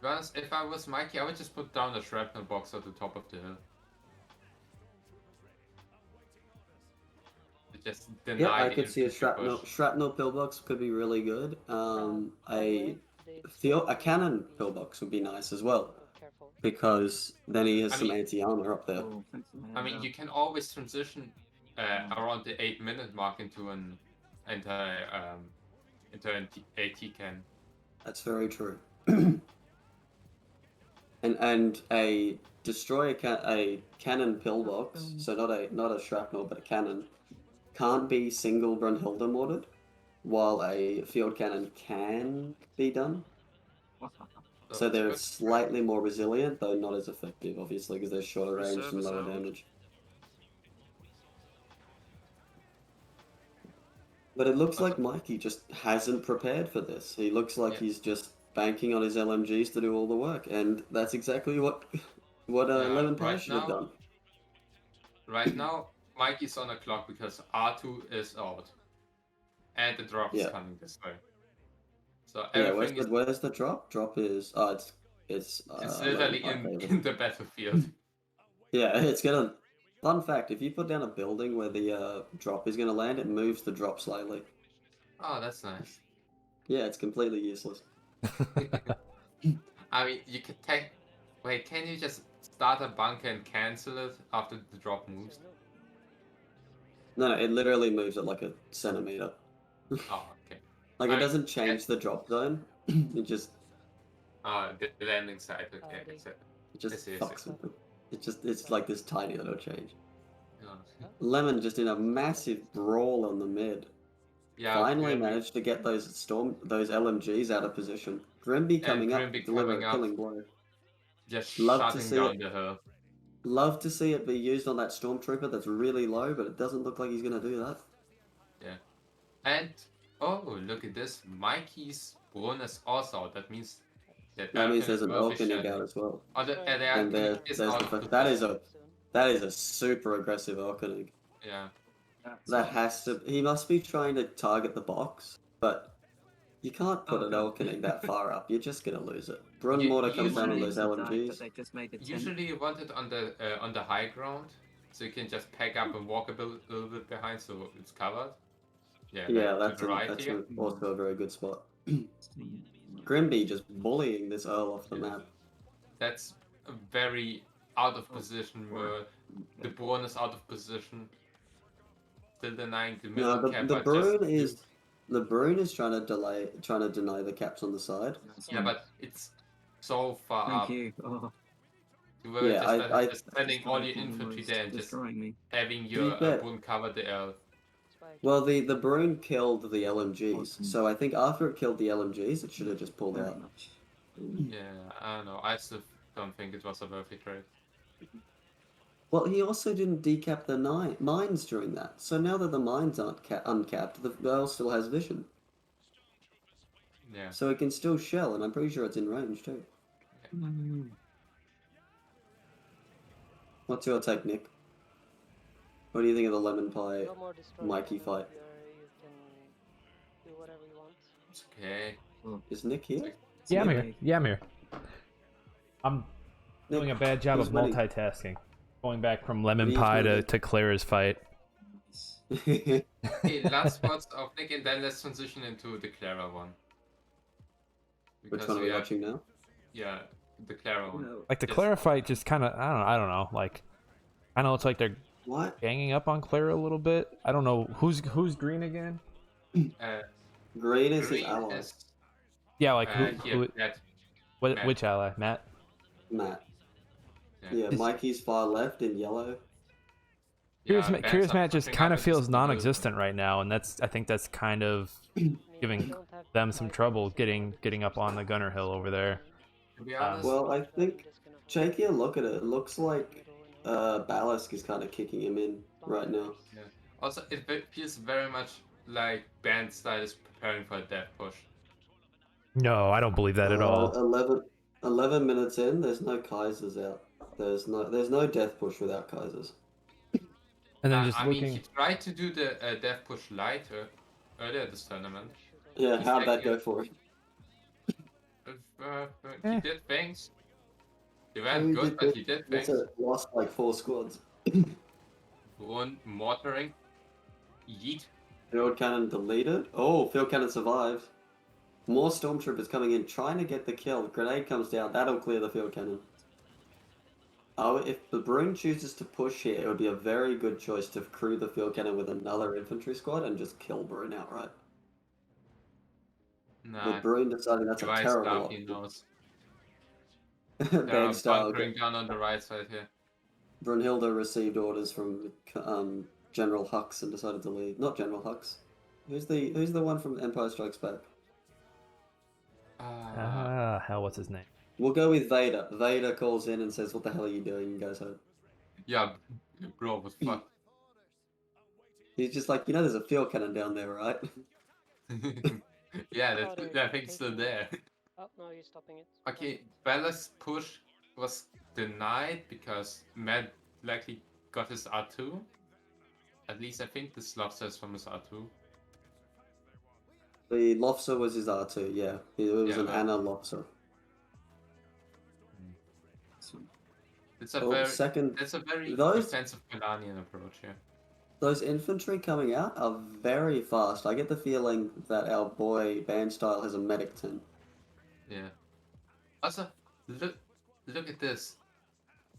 be honest, if I was Mikey, I would just put down a shrapnel box at the top of the hill. To just deny Yeah, I the could see a infantry push. shrapnel pillbox could be really good. A cannon pillbox would be nice as well, Careful. because then he has I some mean- anti-armor up there. Oh, thanks for the I mean, heads you up. can always transition around the 8-minute mark into an AT can. That's very true. and a a cannon pillbox, so not a shrapnel but a cannon, can't be single Brunhilde mortared, while a field cannon can be done. So it's they're good. slightly more resilient, though not as effective, obviously, because they're shorter range Reserve and is lower out. damage. But it looks like Mikey just hasn't prepared for this. He looks like Yeah. he's just banking on his LMGs to do all the work, and that's exactly what Lemon Pie right should have now- done. Right now, Mikey's on a clock because R2 is out. And the drop is Yeah. coming this way. So Yeah, everything where's the drop? Drop is it's is Lemon literally Pie in favorite. the battlefield. Yeah, it's gonna. Fun fact: if you put down a building where the drop is gonna land, it moves the drop slightly. Oh, that's nice. Yeah, it's completely useless. I mean, you could take. Wait, can you just start a bunker and cancel it after the drop moves? No, it literally moves at like a centimeter. Oh, okay. Like I it mean, doesn't change the drop zone. it just The landing site. Okay, they- accept. it just I see. fucks with them. It's like this tiny little change. Yeah. Lemon just in a massive brawl on the mid. Yeah, Finally Grimby- managed to get those LMGs out of position. Grimby coming up, Grimby deliver coming a up. killing blow. just Love to shutting see down it. the hill. Love to see it be used on that stormtrooper that's really low, but it doesn't look like he's gonna do that. And oh, look at this! Mikey's bonus also out. That means that That means Balkan there's an will be Alchemy shedding. out as well. Oh, the And Alchemy there's is the out of first- the that is position. That is a super aggressive Alchemy. Yeah. That has to. He must be trying to target the box, but you can't put Oh, an God. Alchemy that far up. You're just gonna lose it. Brun You- Mortar comes down on usually- those Died, but LMGs. they just made it 10. Usually you want it on the high ground, so you can just pack up and walk a little bit behind, so it's covered. Yeah, Yeah, like to the right that's here. also a very good spot. Yeah. Grimby just bullying this Earl off the Yeah. map. That's a very out of position where the Braun is out of position. Still denying the middle No, cap, the but just Brune is trying to deny the caps on the side. yeah, but it's so far Thank up. you. Oh, You were Yeah, just sending all your infantry there and just destroying me. having be your fair. Braun cover the L. Well, the Brune killed the LMGs, Awesome. so I think after it killed the LMGs, it should have just pulled Very out. much. Yeah, I don't know. I still don't think it was a worthy trade. Well, he also didn't decap the mines during that, so now that the mines aren't uncapped, the Earl still has vision. Yeah. So it can still shell, and I'm pretty sure it's in range too. What's your take, Nick? What do you think of the Lemonpi No more destroy Mikey corner, fight? You can do whatever you want. It's okay. Is Nick here? Yeah, I'm Okay. here. Yeah, I'm here. I'm doing a bad job who's of winning? multitasking. Going back from Who's Lemonpi winning? to Claera's fight. Okay, last spots of Nick, and then let's transition into the Claera one. Which one are we watching now? Yeah, the Claera one. No. Like the Yes. Claera fight just kind of, I don't know. Like, I know it's like they're What? ganging up on Claera a little bit. I don't know who's green again. Green is his Green ally. is Yeah, like here, who that Matt. which ally? Matt. Matt. Yeah. Yeah, Mikey's far left in yellow. Curious Matt's Matt just pushing kind up of in feels the non-existent right now, and I think that's kind of I mean, giving you don't have them some like trouble also getting up on the Gunner Hill over there. To be honest, Well, I you're think just gonna hold take a look at it. It looks like middle and Ballast is kind of kicking him in right now. yeah. Also it feels very much like band style is preparing for a death push. No, I don't believe that at all. 11 minutes in, there's no Kaisers out. There's no death push without Kaisers. And then just I looking. mean, he tried to do the death push light earlier this tournament. Yeah, He's how'd that taking go it. for him? He did things. He Oh, went he good, did but good. he did That's things. lost like 4 squads. One mortaring. Yeet. Field cannon deleted. Oh, field cannon survives. More stormtroopers coming in, trying to get the kill. Grenade comes down. That'll clear the field cannon. Oh, if the Brune chooses to push here, it would be a very good choice to crew the field cannon with another infantry squad and just kill Brune outright. Nah. But Brune deciding that's a Device terrible stuff, he option. knows. Bad They're style. bunkering down on the right side here. Brunhilde received orders from General Hux and decided to leave. Not General Hux. Who's the one from Empire Strikes Back? Hell, what's his name? We'll go with Vader. Vader calls in and says, "What the hell are you doing, you guys?" Yeah, bro, what the fuck? He's just like, there's a field cannon down there, right? Yeah, that thing's still there. Oh, no, you're stopping it. Okay, Bella's push was denied because Matt likely got his R2. At least I think the Slav says from his R2. The Lofser was his R2, yeah. It was Yeah, an but- Anna Lofser. It's a Oh, very second, That's a very those- defensive Melanian approach here. those infantry coming out are very fast. I get the feeling that our boy Bandstyle has a medic 10. Yeah. Also, look at this.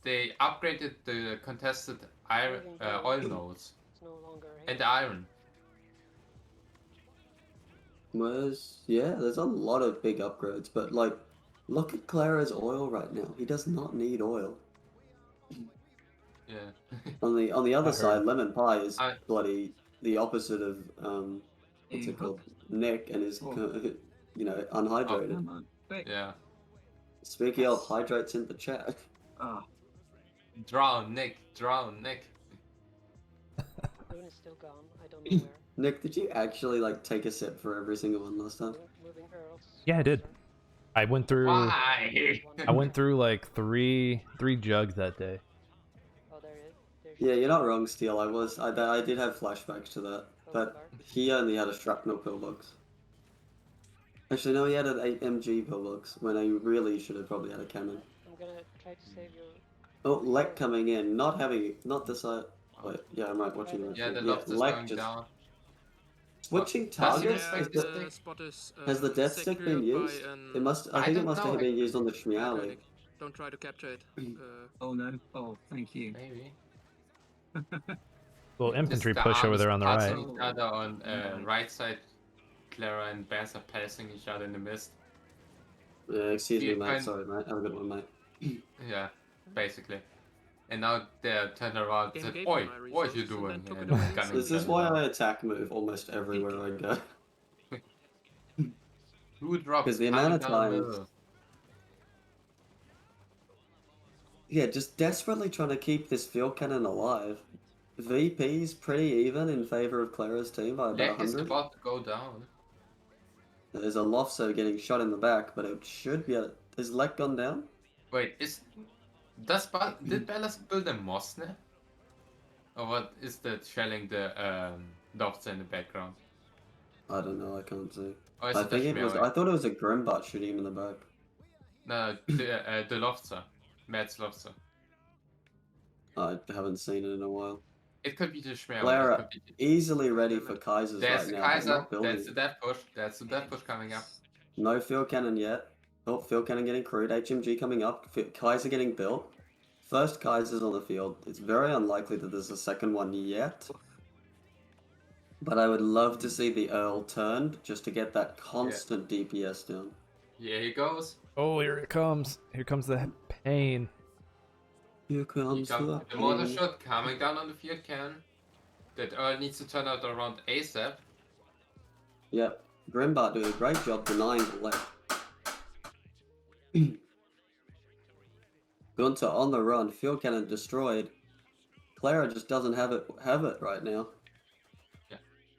They upgraded the contested oil nodes It's no longer and iron. There's a lot of big upgrades, but like, look at Claera's oil right now. He does not need oil. Yeah. On the other I side, heard. Lemonpi is I- bloody the opposite of what's it called? Nick and his Oh. unhydrated. Come on. Quick. Yeah. Speaking of hydrates in the chat. Ah, Drown, Nick. Drown, Nick. Rune is still gone. I don't know where. Nick, did you actually like take a sip for every single one last time? Moving Earls. Yeah, I did. I went through. Why? I went through like three jugs that day. Oh, there it is. There's Yeah, you're not wrong, Steel. I did have flashbacks to that, but Guard. he only had a shrapnel pillbox. Actually, no, he had an 8 MG pillbox when he really should have probably had a cannon. I'm gonna try to save your. Oh, Lek coming in, not the side. Wait, yeah, I'm right. Watching the Yeah, the yeah, loft is Lek going just down. Switching Does he targets? respect There, the the stick? spot is Has the death stick been secured by used? an It must. I I think it don't must know. have been used on the bad Shmiali. relic. Don't try to capture it. Oh no. Oh, thank you. Maybe. Little infantry Just the push over arms there on the right. passing each other on Right. right side. Claera and Bass are passing each other in the mist. Excuse me, You mate. find- Sorry, mate. Have a good one, mate. Yeah, basically. And now they're turned around and Game said, gave Oi, me my what are you resources and doing? then took it And away gunning This each is other why down. I attack move almost everywhere I go. Who drops 'Cause the amount of coming down the times- middle? Yeah, just desperately trying to keep this field cannon alive. VP's pretty even in favor of Clara's team by about Leg is 100. about to go down. There's a Lofso getting shot in the back, but it should be. Is Lek gone down? Wait, did Ballas build a Mosne? Or what is that shelling the dots in the background? I don't know. I can't see. Or is I it think a it was. Shmiali? I thought it was a Grimbot shooting him in the back. No, the Lofter. Matt's Lofter. I haven't seen it in a while. It could be the Shmiali. Clara It could be easily ready for Kaisers There's right the now. But Kaiser. not building. That's the death push. That's the death push coming up. No field cannon yet. Oh, field cannon getting crewed. HMG coming up. Kaiser getting built. First Kaiser's on the field. It's very unlikely that there's a second one yet. But I would love to see the Earl turned just to get that constant DPS down. Yeah, he goes. Oh, here it comes. Here comes the pain. Here comes the The mortar shot coming down on the field cannon. That Earl needs to turn out around ASAP. Yep. Grimbart doing a great job denying the left. Gunter on the run. Field cannon destroyed. Claera just doesn't have it right now. Yeah.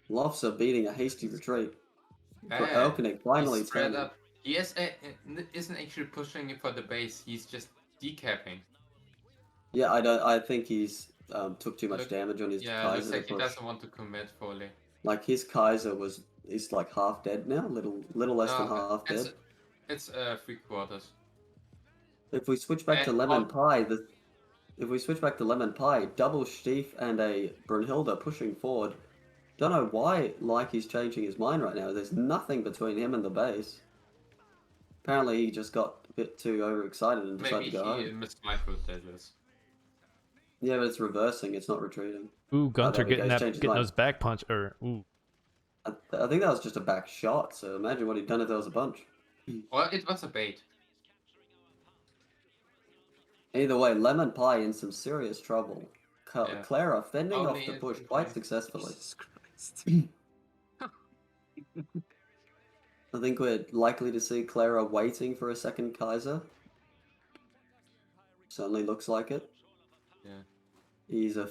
Lofts are beating a hasty retreat. Bad. Elkinig finally He's spread turning. up. He isn't actually pushing it for the base. He's just decapping. Yeah, I think he's took too much Look- damage on his Yeah, Kaiser. looks like to he push. doesn't want to commit fully. Like his Kaiser is like half dead now, little less than No, half dead. it's 3/4. If we switch back to And Lemon on- Pie, double Stief and a Brunhilde pushing forward. Don't know why Likey's changing his mind right now. There's nothing between him and the base. Apparently he just got a bit too overexcited and decided Maybe to go he home. missed micro digits. Yeah, but it's reversing, it's not retreating. Ooh, Gunter there we go, getting he's changed his mind. those back punch or ooh. I think that was just a back shot, so imagine what he'd done if there was a bunch. Well, it was a bait. Either way, Lemon Pie in some serious trouble. Yeah. Clara fending off Only the push infantry. quite successfully. Jesus Christ. I think we're likely to see Clara waiting for a second Kaiser. Certainly looks like it. Yeah. He's a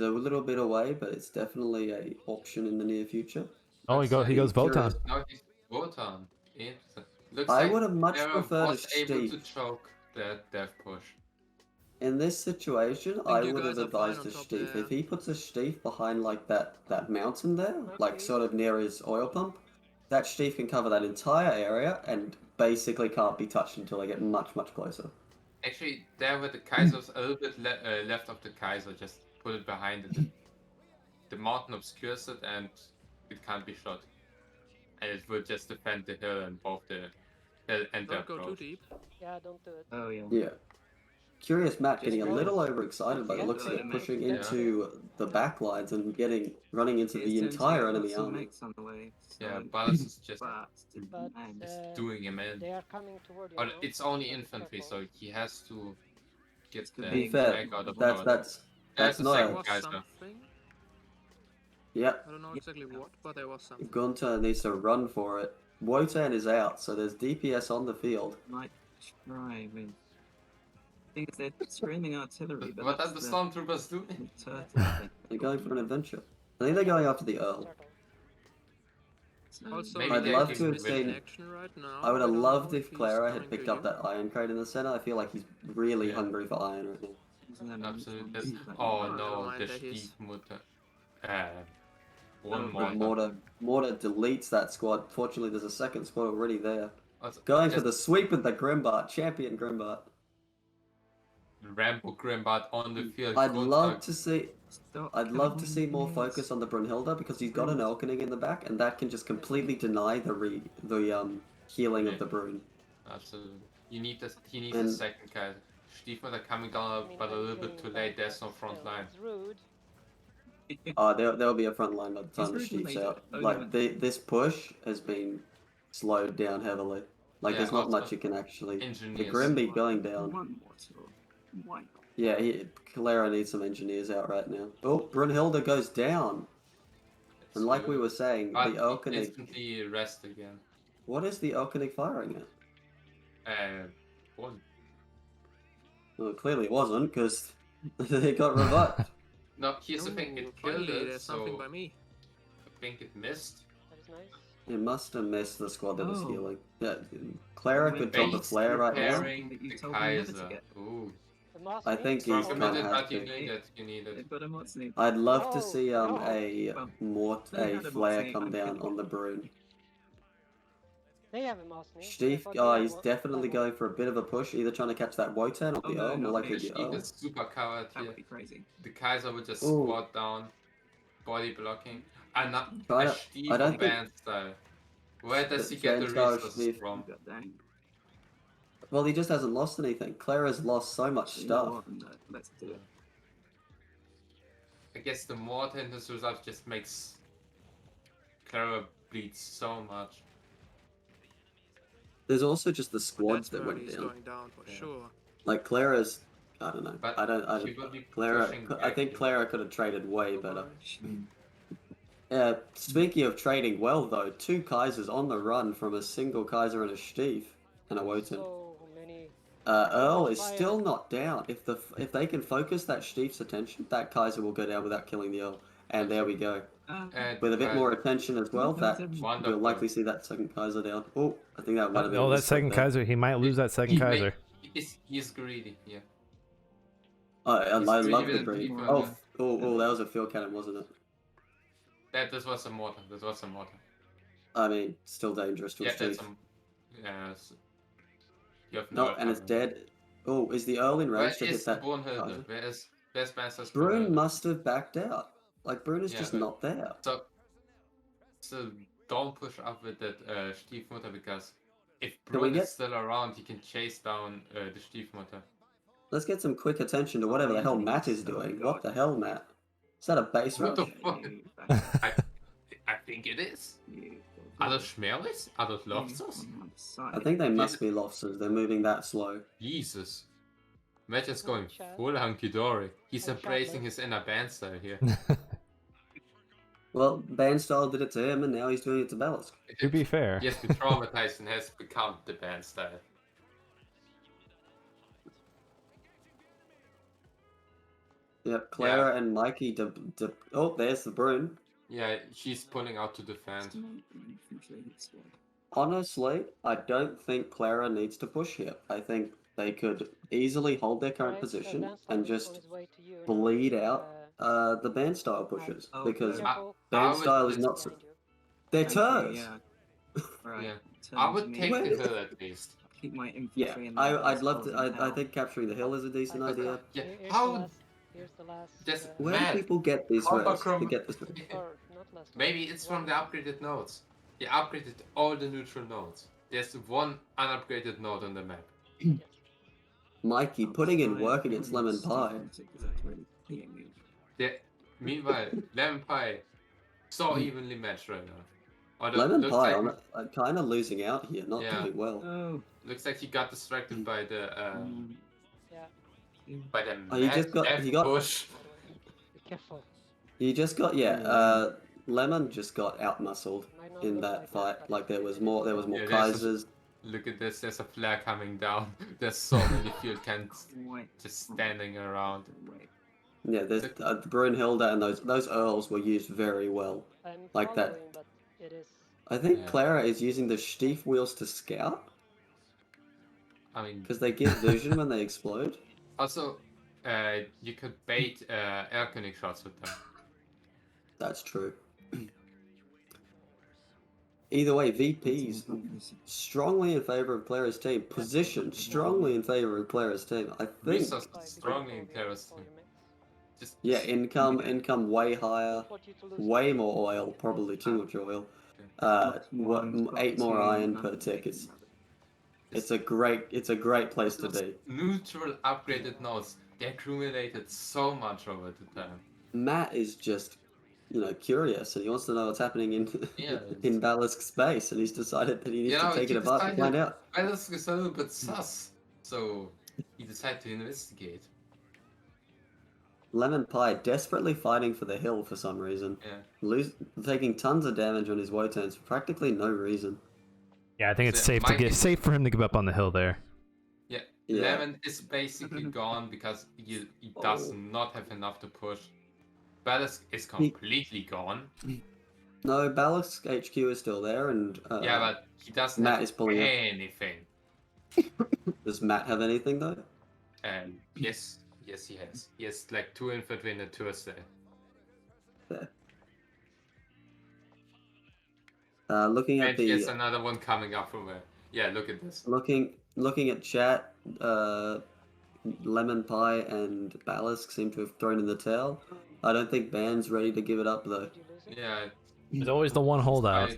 little bit away, but it's definitely a option in the near future. Oh, he goes Votan. Now he's Votan. Interesting. Looks I like would have much Clara preferred a was able to Steve. choke that death push. In this situation, think I you would have guys are fine advised on a top Steve. there. If he puts a Steve behind like that mountain there, like sort of near his oil pump, that Steve can cover that entire area and basically can't be touched until they get much closer. Actually, there were the Kaisers a little bit left of the Kaiser. Just put it behind it. The mountain obscures it and it can't be shot. And it will just defend the hill and both the hill and the Don't go too approach. deep. Yeah, don't do it. Oh yeah. Yeah. Curious Matt getting a Just little overexcited by the Yeah, looks of it, yeah. pushing Yeah. into the back lines and running into It the turns entire out enemy some army. mates on the way. Yeah, so- Ballas is just But, But man, doing him in. they are coming toward you. But now, it's only so be infantry, careful. so he has to get To the be fair, back out of that's cover. that's There's a not second There was Kaiser. something. Yep. I don't know exactly what, but there was something. Gunter needs to run for it. Wotan is out, so there's DPS on the field. might try with. I think they're screaming artillery, but What are that's the stormtroopers doing? turtle thing. They're going for an adventure. I think they're going after the Earl. Turtle. So, Also, Maybe I'd they're love taking to have vision. seen. action right now. I would have don't know loved if if he's Clara coming had picked to up you. that iron crate in the center. I feel like he's really Yeah. hungry for iron right now. Absolutely. That's- Oh Never no, mind, the that is- Steve Mutter. One Oh, more. But Mortar deletes that squad. Fortunately, there's a second squad already there. Also, Going for just- the sweep with the Grimbart, champion Grimbart. Rambo Grimbart on the field. I'd love Grundtag- to see. Stop I'd love to killing see more things. focus on the Brunhilde because he's got an Elkenig in the back, and that can just completely deny the healing Yeah. of the Brune. Absolutely. You need this. He needs a And- second guy. Stiefmutter coming down, I mean, but a I'm little bit saying too that, late. There's but no front still, line. It's rude. There'll be a front line by the time the He's really Chiefs late, out. only Like with- this push has been slowed down heavily. Like Yeah, there's not also much you can actually. The engineers. Grimby going down. One mortal. Why not? Yeah, Claera needs some engineers out right now. Oh, Brunhilde goes down. It's And like we good. were saying, But the he Elkenig. instantly rest again. What is the Elkenig firing at? One. Well, clearly it wasn't because they got revived. No, here's the thing. Ooh, It killed finally, it, there's so something by me. I think it missed. That is nice. It must have missed the squad that was Oh. healing. Yeah, Claera could drop the Bates flare right now. preparing That you the told me never to Kaiser. get. Ooh. The mask I needs think Strong he's to kinda committed, have but you to. need it. You need it. They've got a Motsnip. I'd love to No, see no. a Well, they had a flare Motsnip, come I'm down kidding. on the Brune. They have a mask needs. Steve, he's definitely going for a bit of a push, either trying to catch that Wotan or Oh, the no, Earl, more not likely me. the Steve Earl. is super covered That here. would be crazy. The Kaiser would just Ooh. squat down, body blocking. And not Try a to- Steve I don't on think- band style. Where does he The get the band style resources Steve- from? God dang. Well, he just hasn't lost anything. Clara's lost so much You know stuff. what? No, let's do it. I guess the more in his result just makes Claera bleed so much. There's also just the But squads that's that where went he's down. going down for Yeah. sure. Like Clara's, I don't know. But I don't. he will be Clara, pushing I think back Claera could have traded way better. Overwatch. Speaking of trading well, though, 2 Kaisers on the run from a single Kaiser and a Stief and a Wotan. So many. Earl is Fire. still not down. If they can focus that Stief's attention, that Kaiser will go down without killing the Earl. And there we go. And With a bit more attention as well, that Wonderful. we'll likely see that second Kaiser down. Oh, I think that might have been. Oh, a that misclick second there. Kaiser, he might lose that second Kaiser. He's greedy, yeah. I He's love really the been breed. deep, Oh, that was a field cannon, wasn't it? This was a mortar. This was a mortar. I mean, still dangerous to a Yeah, that's Stief. you have No, and it's cover. dead. Oh, is the Earl in Where range to hit is that Brunhilde? Kaiser? Where's Banster's Brune Brunhilde? must have backed out. Like, Brune is Yeah, just but- not there. So don't push up with that Stiefmutter because if Can we Brune get- is still around, he can chase down the Stiefmutter. Let's get some quick attention to whatever the hell Matt is doing. What the hell, Matt? Is that a base What rush? the fuck? I think it is. Are those Schmerlis? Are those Lofsters? I think they must be Lofsters. They're moving that slow. Jesus. Imagine going Chat. full hunky-dory. He's Chat, embracing let's- his inner band style here. Well, Bandstyle did it to him, and now he's doing it to Bellisk. To be fair. He has been traumatized and has become the band style. Yep, Claera and Mikey. Oh, there's the Brune. Yeah, she's pulling out to defend. Honestly, I don't think Claera needs to push here. I think they could easily hold their current Alright, position Lance and is on just his way to you now. bleed out the band style pushers Oh, because okay. Careful. band would style is just- not. So, Behind you. they're Thank you, turds. Yeah. Right. Yeah. turn I to would me. take Wait. the hill at least. Keep my infantry Yeah, in the I'd love holes to. in I hell. think capturing the hill is a decent I- idea. Yeah, Here's how- the last. Here's the last. Just- Where Matt, do people get these how rares? about To get this. or not last. Maybe it's from the upgraded nodes. They upgraded all the neutral nodes. There's one unupgraded node on the map. Mikey Oh, putting in sorry, work I'm against really Lemon Pie. stupid, because that's really peeing me. Meanwhile, Lemonpi so evenly matched right now. Although, Lemon looks Pie, like, I'm kind of losing out here, not Yeah. doing well. Oh. looks like he got distracted by the Yeah. by the Oh, he mad just got- death he got- bush. Be careful. You just got Lemon just got out muscled Might not in look that like fight. but Like there was it more is more Yeah, there's Kaisers. Look at this, there's a flare coming down. There's so many field cans Quite just standing around. away. Yeah, there's Brunhilde and those Earls were used very well. I'm like that. following, but it is. I think Yeah. Claera is using the Stief wheels to scout I mean, because they give vision when they explode. also, you could bait air shots with them. That's true. either way, VP's strongly in favor of Claera's team. Position strongly in favor of Claera's team. I think. Resource strongly in Claera's team. Just Yeah, income way higher, way more oil, probably too much oil. 8 more iron per tick. It's a great place to be. Neutral upgraded nodes. They accumulated so much over the time. Matt is just, curious, and he wants to know what's happening in Balisk's space, and he's decided that he needs to take it apart to find out. Balisk is a little bit sus, so he decided to investigate. Lemonpi desperately fighting for the hill for some reason. Yeah. Taking tons of damage on his Wotan's for practically no reason. Yeah, I think it's safe for him to give up on the hill there. Yeah. Lemon is basically gone because he does not have enough to push. Balisk is completely gone. No, Balisk HQ is still there, and yeah, but he doesn't Matt have is pulling anything. Does Matt have anything though? Yes, he has. He has like 2 infantry and a Tuesday. There. Looking at and he has another one coming up from where. Yeah, look at this. Looking at chat, Lemonpi and Balisk seem to have thrown in the towel. I don't think Ban's ready to give it up though. Yeah. There's always the one holdout.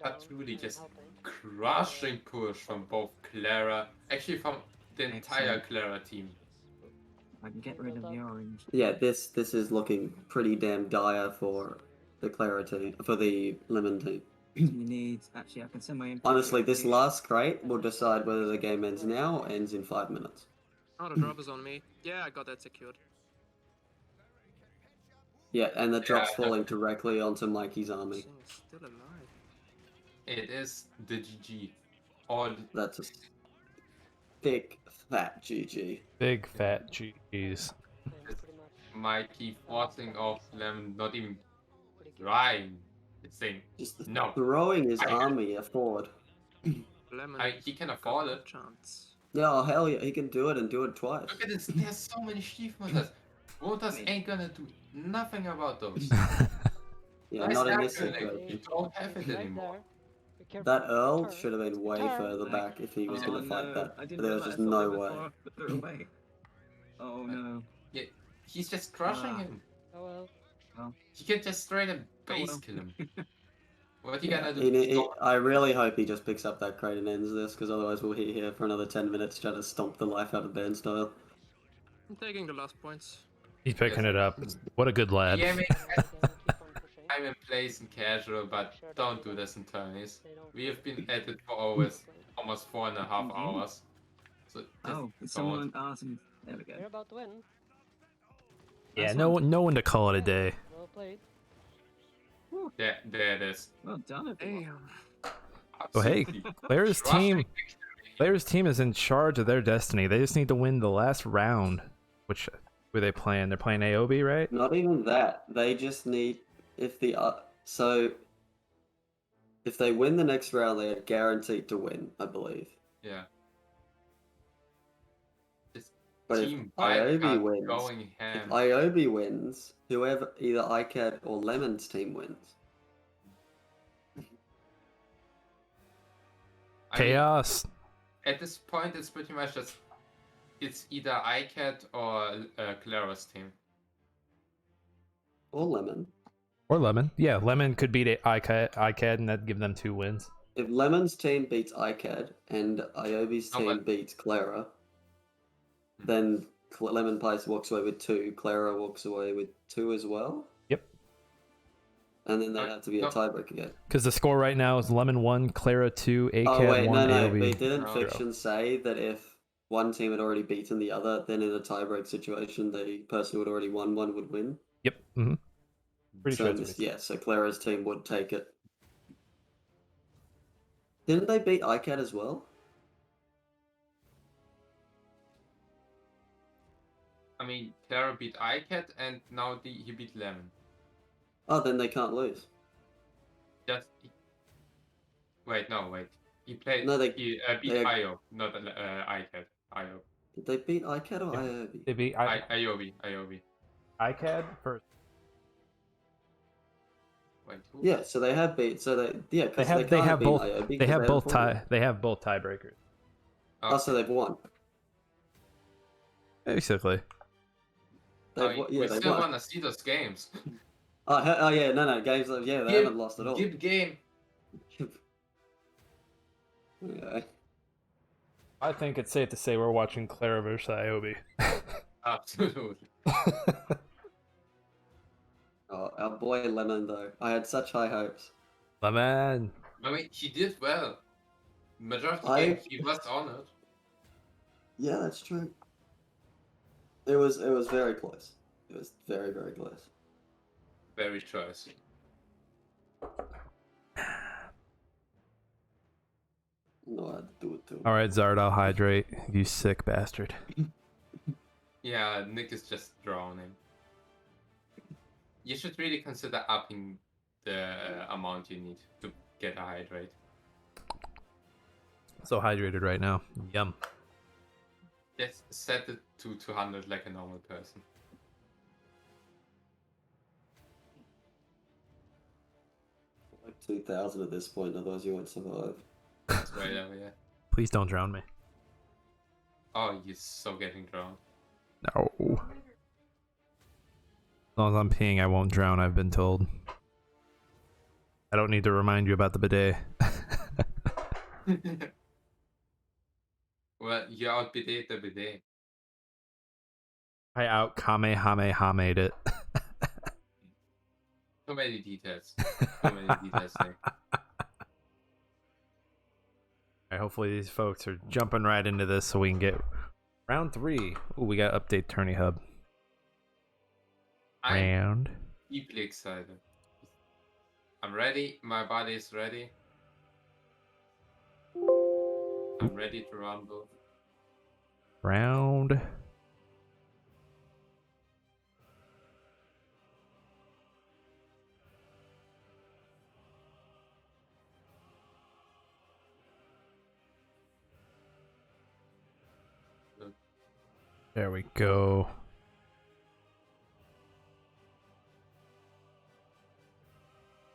That's really just crushing push from both Claera, actually from the entire Claera team. I can get rid of the orange. Yeah, this is looking pretty damn dire for the Claera team, for the Lemon team. You need actually I can send my Honestly, this last crate will decide whether the game ends now or ends in 5 minutes. Oh, the drop is on me. Yeah, I got that secured. Yeah, and the drop's falling directly onto Mikey's army. Still alive. It is the GG. All That's a thick, fat GG. Big fat GGs. Mikey forcing off Lemon, not even trying. It's saying Just no. Throwing his army forward. Lemon. He can afford it. Chance. Yeah, oh, hell yeah, he can do it and do it twice. Look at this. There's so many achievements. Wotas ain't gonna do nothing about those. Yeah, not in this situation. You don't have it anymore. That Earl should have been way further back if he was going to fight that. But there was just no way. Oh no. Yeah, he's just crushing him. Oh well. He can just straight up base kill him. What you gonna do? I really hope he just picks up that crate and ends this, because otherwise we'll be here for another 10 minutes trying to stomp the life out of Ben style. I'm taking the last points. He's picking it up. What a good lad. Yeah, I'm in place in casual, but don't do this in tourneys. We have been at it for almost 4.5 hours. So someone awesome. There we go. You're about to win. Yeah, no one to call it a day. Well played. Yeah, there it is. Well done, everyone. Oh hey, Claera's team is in charge of their destiny. They just need to win the last round. Which were they playing? They're playing Aiobe, right? Not even that. They just need if they win the next round, they are guaranteed to win, I believe. Yeah. But if Aiobe wins, whoever, either Aicad or Lemon's team wins. Chaos. At this point, it's pretty much just it's either Aicad or Claera's team. Or Lemon. Or Lemon. Yeah, Lemon could beat Aicad and that'd give them 2 wins. If Lemon's team beats Aicad and Aiobe's team beats Claera, then Lemonpi walks away with 2. Claera walks away with 2 as well. Yep. And then they'd have to be a tiebreak again. Because the score right now is Lemon 1, Claera 2, Aicad 1, Aiobe. But didn't Fiction say that if one team had already beaten the other, then in a tiebreak situation, the person who had already won one would win? Yep. Mm-hmm. Pretty sure. So Claera's team would take it. Didn't they beat Aicad as well? I mean, Claera beat Aicad and now he beat Lemon. Oh, then they can't lose. Wait. He played. No, he beat Aiobe, not Aicad. Aiobe. Did they beat Aicad or Aiobe? They beat Aiobe. Aicad first. Wait, who? Yeah, so they have beat. So they because they have both Aiobe, they have both tie. they have both tiebreakers. Oh, so they've won. Basically. We they still won. want to see those games. Oh yeah, no games. Yeah, they haven't lost at all. Give game. Yeah. I think it's safe to say we're watching Claera versus Aiobe. Absolutely. Oh, our boy Lemon though. I had such high hopes. Lemon. I mean, he did well. Majority of the game, he was on it. Yeah, that's true. It was very close. It was very, very close. Very choice. No, I had to do it too. Alright, Zard, I'll hydrate. You sick bastard. Yeah, Nick is just drowning. You should really consider upping the amount you need to get a hydrate. So hydrated right now. Yum. Just set it to 200 like a normal person. Like 2,000 at this point, otherwise you won't survive. That's right over here. Please don't drown me. Oh, you're so getting drowned. No. As long as I'm peeing, I won't drown, I've been told. I don't need to remind you about the bidet. Well, you out bidet the bidet. I out Kamehameha-made it. So many details. So many details there. Alright, hopefully these folks are jumping right into this so we can get round 3. Ooh, we got update Tourney Hub. Round. Deeply excited. I'm ready. My body is ready. I'm ready to rumble. Round. There we go.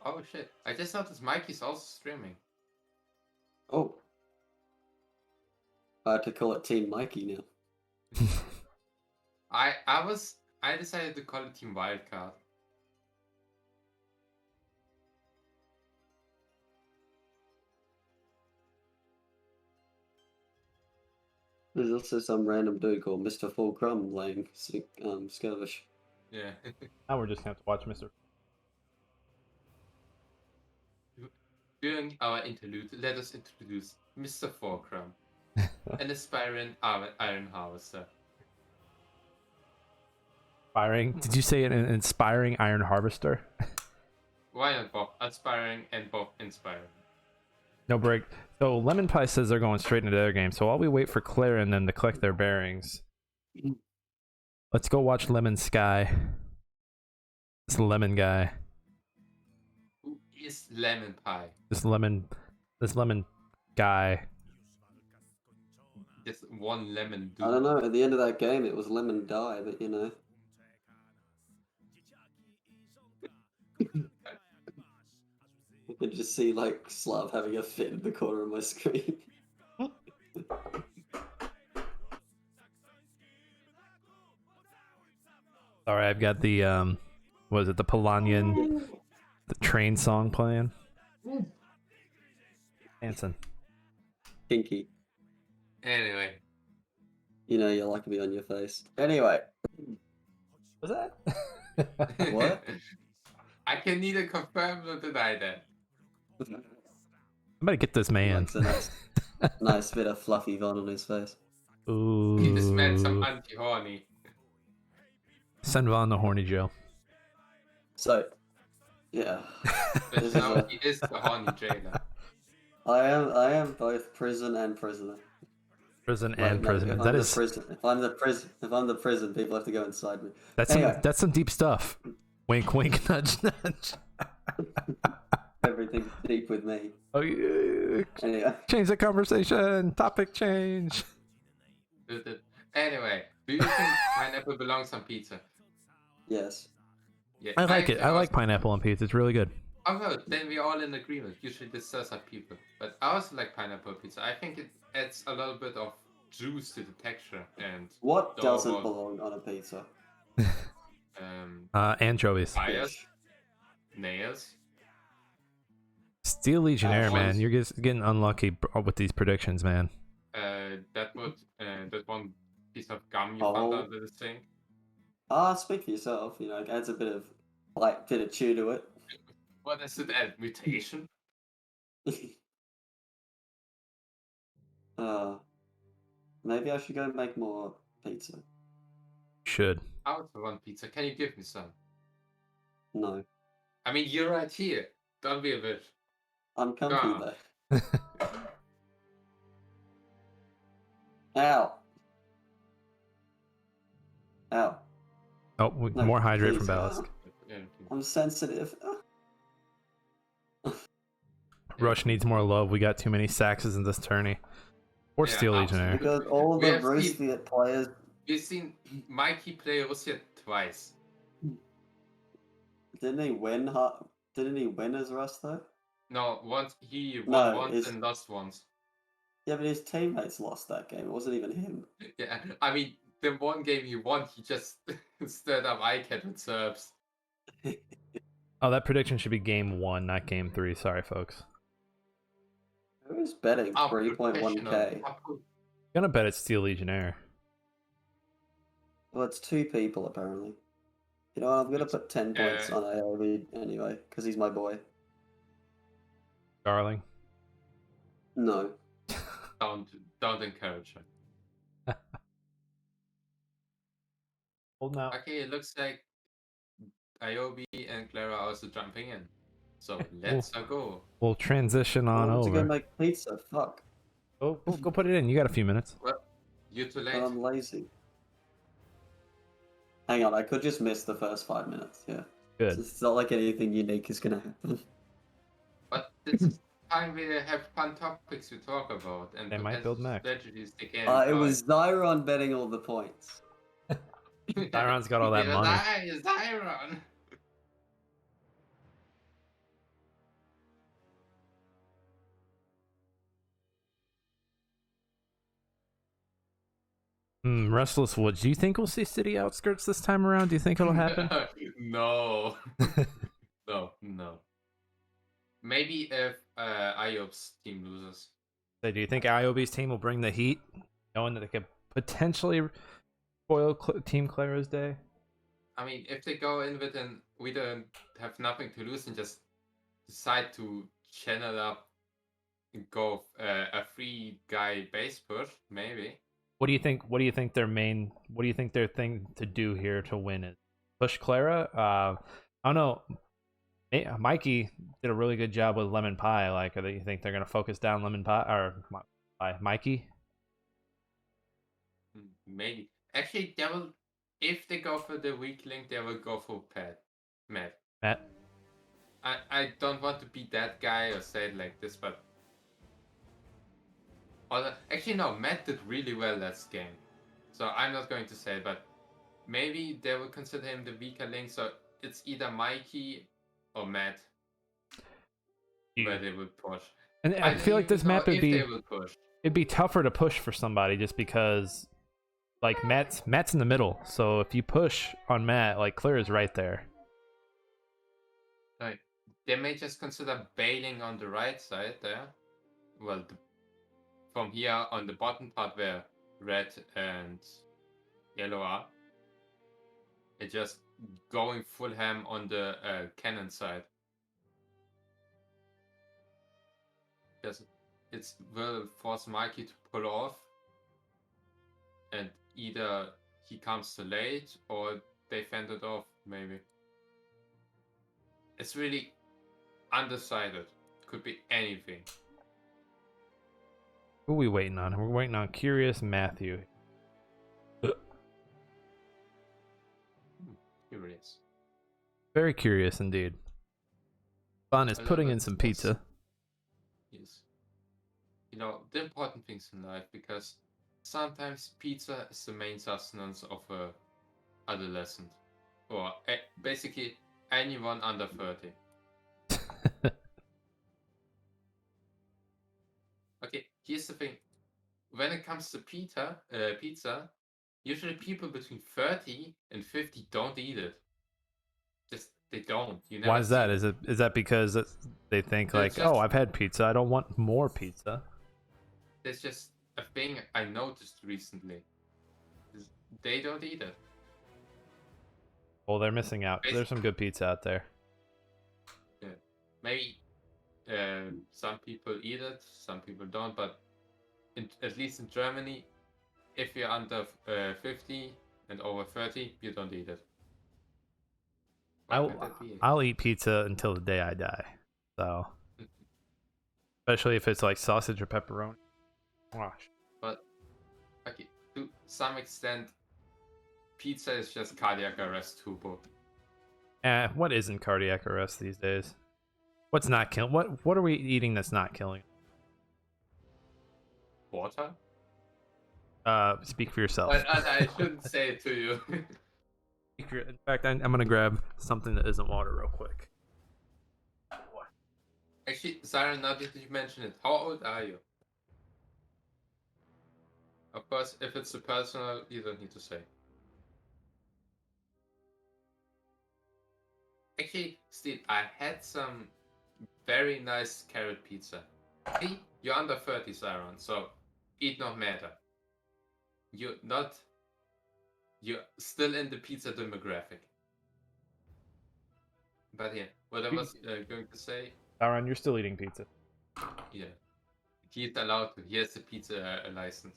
Oh shit! I just noticed Mikey's also streaming. Oh. I have to call it Team Mikey now. I decided to call it Team Wildcard. There's also some random dude called Mr. Fulcrum playing Skirvish. Yeah. Now we're just gonna have to watch Mr. During our interlude, let us introduce Mr. Fulcrum, an aspiring iron harvester. Inspiring. Did you say an inspiring iron harvester? Why not both aspiring and both inspiring? No break. So Lemonpi says they're going straight into their game. So while we wait for Claera and them to collect their bearings, let's go watch Lemon Sky. This lemon guy. Who is Lemonpi? This lemon guy. Just one lemon dude. I don't know, at the end of that game it was Lemon Die, but you know. I could just see like Slav having a fit in the corner of my screen. Alright, I've got the what is it, the Polanian the train song playing. Hanson. Kinky. Anyway. You know you like to be on your face. Anyway. Was that? What? I can neither confirm nor deny that. Somebody get this man. Likes a nice bit of fluffy Von on his face. Ooh. This man's some anti-horny. Send Von to horny jail. So, yeah. But now he is the horny jailer. I am both prison and prisoner. Prison Like, and no, prison. That is if I'm the prison, people have to go inside me. that's some deep stuff. Wink wink nudge nudge. Everything's deep with me. Oh yeah. Anyway. Change the conversation. Topic change. Anyway, do you think pineapple belongs on pizza? Yes. Yeah, I like it. I like pineapple on pizza. It's really good. Oh no, then we're all in agreement. Usually this does have people. But I also like pineapple pizza. I think it adds a little bit of juice to the texture and What the doesn't overall, belong on a pizza? Anchovies. bias, Fish. nails. Steel Legionnaire, man. once- You're just getting unlucky with these predictions, man. That one piece of gum you Oh. found under the sink. Speak for yourself. You know, it adds a bit of chew to it. What does it add? Mutation? Maybe I should go make more pizza. Should. I would want pizza. Can you give me some? No, I mean, you're right here. Don't be a bitch. I'm comfy Ah. though. Ow. Ow. Oh, No, more hydrate from please. Ballast. I'm sensitive. Rush needs more love. We got too many Saxes in this tourney. Or Yeah, Steel Legionnaire. Because all We the have seen- Russian players. We've seen Mikey play Russia twice. Didn't he win? Didn't he win as Russ though? No, once he No, won once it's- and lost once. Yeah, but his teammates lost that game. It wasn't even him. Yeah, I mean, the one game he won, he just stood up Aicad with serves. Oh, that prediction should be game 1, not game 3. Sorry, folks. Who's betting I'm 3.1k? professional. Gonna bet it's Steel Legionnaire. Well, it's 2 people apparently. You know what? I'm gonna put 10 points on Aiobe anyway, because he's my boy. Darling. No. Don't encourage her. Hold now. Okay, it looks like Aiobe and Claera are also jumping in. So let's go. We'll transition on I want to go over. make pizza. Fuck. Go put it in. You got a few minutes. Well, you're too late. But I'm lazy. Hang on, I could just miss the first 5 minutes. Yeah. Good. It's not like anything unique is gonna happen. But this is time we have fun topics to talk about and They might build mech. strategies they can. It was Zyron betting all the points. Zyron's got all that money. Zyron. Restless Woods. Do you think we'll see City Outskirts this time around? Do you think it'll happen? No. No. Maybe if Aiobe's team loses. Do you think Aiobe's team will bring the heat, knowing that they could potentially spoil Team Clara's day? I mean, if they go in with we don't have nothing to lose and just decide to channel up and go a 3-guy base push, maybe. What do you think? What do you think their thing to do here to win is? Push Claera? I don't know. Mikey did a really good job with Lemonpi. Like, do you think they're gonna focus down Lemonpi or Mikey? Maybe. Actually, they will. If they go for the weak link, they will go for Matt. I don't want to be that guy or say it like this, but actually no, Matt did really well last game, so I'm not going to say it, but maybe they will consider him the weaker link, so it's either Mikey or Matt where they will push. And I feel like this map it'd be tougher to push for somebody just because like Matt's in the middle, so if you push on Matt, like Clara's right there. Like they may just consider bailing on the right side there. Well, from here on the bottom part where red and yellow are, it's just going full ham on the cannon side. Because it will force Mikey to pull off, and either he comes too late or they fend it off, maybe. It's really undecided. Could be anything. Who are we waiting on? We're waiting on Curious Matthew. Curious. Very curious indeed. Fun is putting in some pizza. Yes. You know, the important things in life, because sometimes pizza is the main sustenance of a adolescent. Or basically anyone under 30. here's the thing. When it comes to pizza, usually people between 30 and 50 don't eat it. Just they don't. You never Why is that? see Is that because they think like, just, oh, I've had pizza, I don't want more pizza? It's just a thing I noticed recently. They don't eat it. Well, they're missing out. There's some good pizza out there. Yeah. Maybe some people eat it, some people don't, but at least in Germany, if you're under 50 and over 30, you don't eat it. Why can't that be? I'll eat pizza until the day I die. So, especially if it's like sausage or pepperoni. Gosh. But okay, to some extent, pizza is just cardiac arrest, Hubo. What isn't cardiac arrest these days? What's not killing? What are we eating that's not killing? Water? Speak for yourself. I shouldn't say it to you. In fact, I'm gonna grab something that isn't water real quick. Actually, Siren, now that you mention it, how old are you? Of course, if it's a personal, you don't need to say. Actually, Steve, I had some very nice carrot pizza. See, you're under 30, Siren, so it not matter. You're still in the pizza demographic. But yeah, what I was going to say. Aaron, you're still eating pizza. Yeah, he's allowed to. He has the pizza license.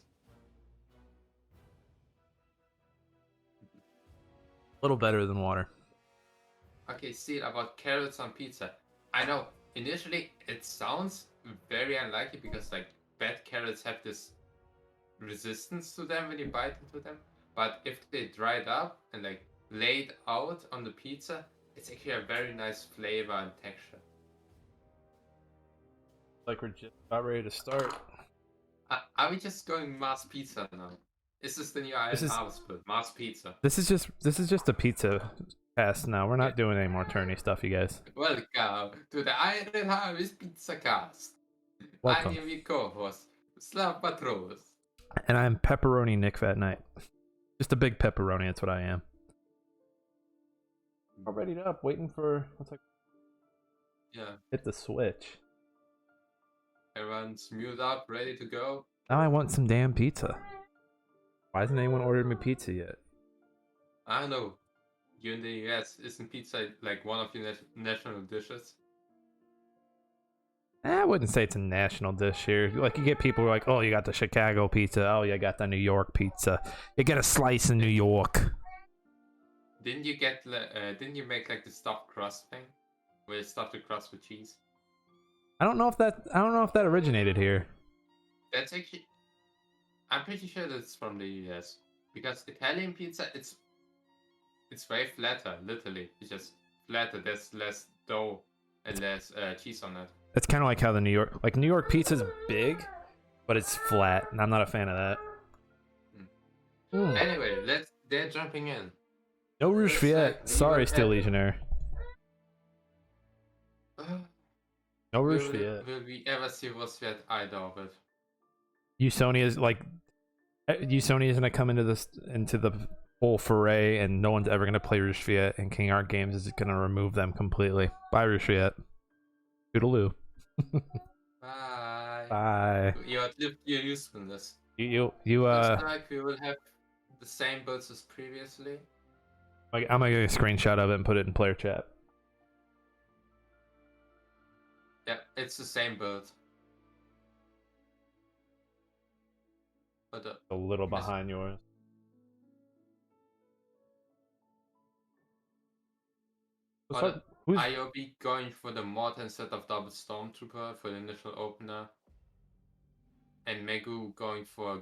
A little better than water. Okay, see about carrots on pizza. I know initially it sounds very unlikely because like bad carrots have this resistance to them when you bite into them. But if they dried up and like laid out on the pizza, it's actually a very nice flavor and texture. Like we're just about ready to start. Are we just going Mars Pizza now? Is this the new Iron Harvest build? Mars Pizza. This is just a pizza cast now. We're not doing any more tourney stuff, you guys. Welcome to the Iron Harvest Pizza Cast. Welcome. I'm your co-host, Slav-matros. And I'm Pepperoni Nick Fat Knight. Just a big pepperoni, that's what I am. All ready up, waiting for hit the switch. Everyone's mute up, ready to go. Now I want some damn pizza. Why hasn't anyone ordered me pizza yet? I don't know. You in the US, isn't pizza like one of your national dishes? I wouldn't say it's a national dish here. Like, you get people who are like, oh, you got the Chicago pizza. Oh, you got the New York pizza. You get a slice in New York. Didn't you make like the stuffed crust thing? Where you stuff the crust with cheese? I don't know if that originated here. That's actually, I'm pretty sure that's from the US. Because Italian pizza, it's very flatter, literally. It's just flatter, there's less dough and less cheese on it. It's kind of like how the New York pizza's big, but it's flat, and I'm not a fan of that. Anyway, they're jumping in. No Rouge Fiat. Sorry, Steel Legionnaire. No Rouge Fiat. Will we ever see Rouge Fiat? I doubt it. Sony isn't gonna come into the whole foray, and no one's ever gonna play Rouge Fiat, and King Art Games is gonna remove them completely. Bye, Rouge Fiat. Toodaloo. Bye. Bye. You outlived your usefulness. You Looks like we will have the same builds as previously. I'm gonna get a screenshot of it and put it in player chat. Yeah, it's the same build. But A little behind yours. Aiobe going for the mod instead of double Stormtrooper for the initial opener. And Megu going for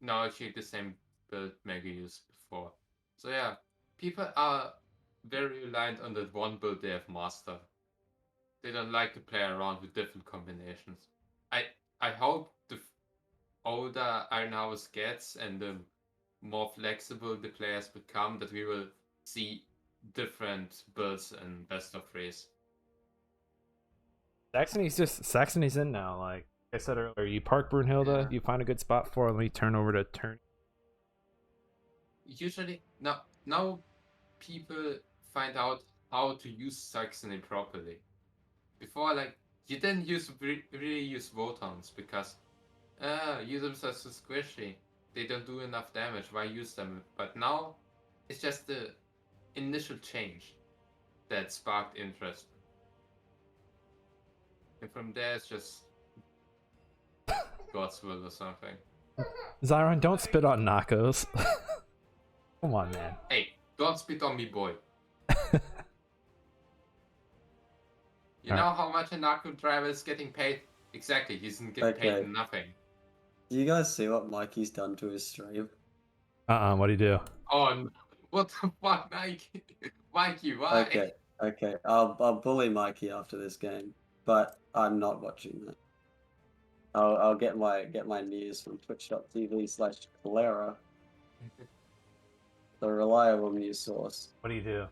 actually the same build Megu used before. So yeah, people are very reliant on that one build they have mastered. They don't like to play around with different combinations. I hope the older Iron Harvest gets and the more flexible the players become, that we will see different builds and best of threes. Saxony's in now. Like, I said earlier, you park Brunhilde, Yeah. you find a good spot for him, you turn over to turn. Usually, now people find out how to use Saxony properly. Before, like, you didn't really use Votons because use them so squishy. They don't do enough damage. Why use them? But now, it's just the initial change that sparked interest. And from there, it's just God's will or something. Zyron, don't spit on Nakos. Come on, man. Hey, don't spit on me, boy. You know how much a narco driver is getting paid? Exactly, he isn't getting paid nothing. Do you guys see what Mikey's done to his stream? What'd he do? Oh, what the fuck, Mikey? Mikey, why? Okay. I'll bully Mikey after this game, but I'm not watching that. I'll get my news from twitch.tv/Claera, the reliable news source. What do you do?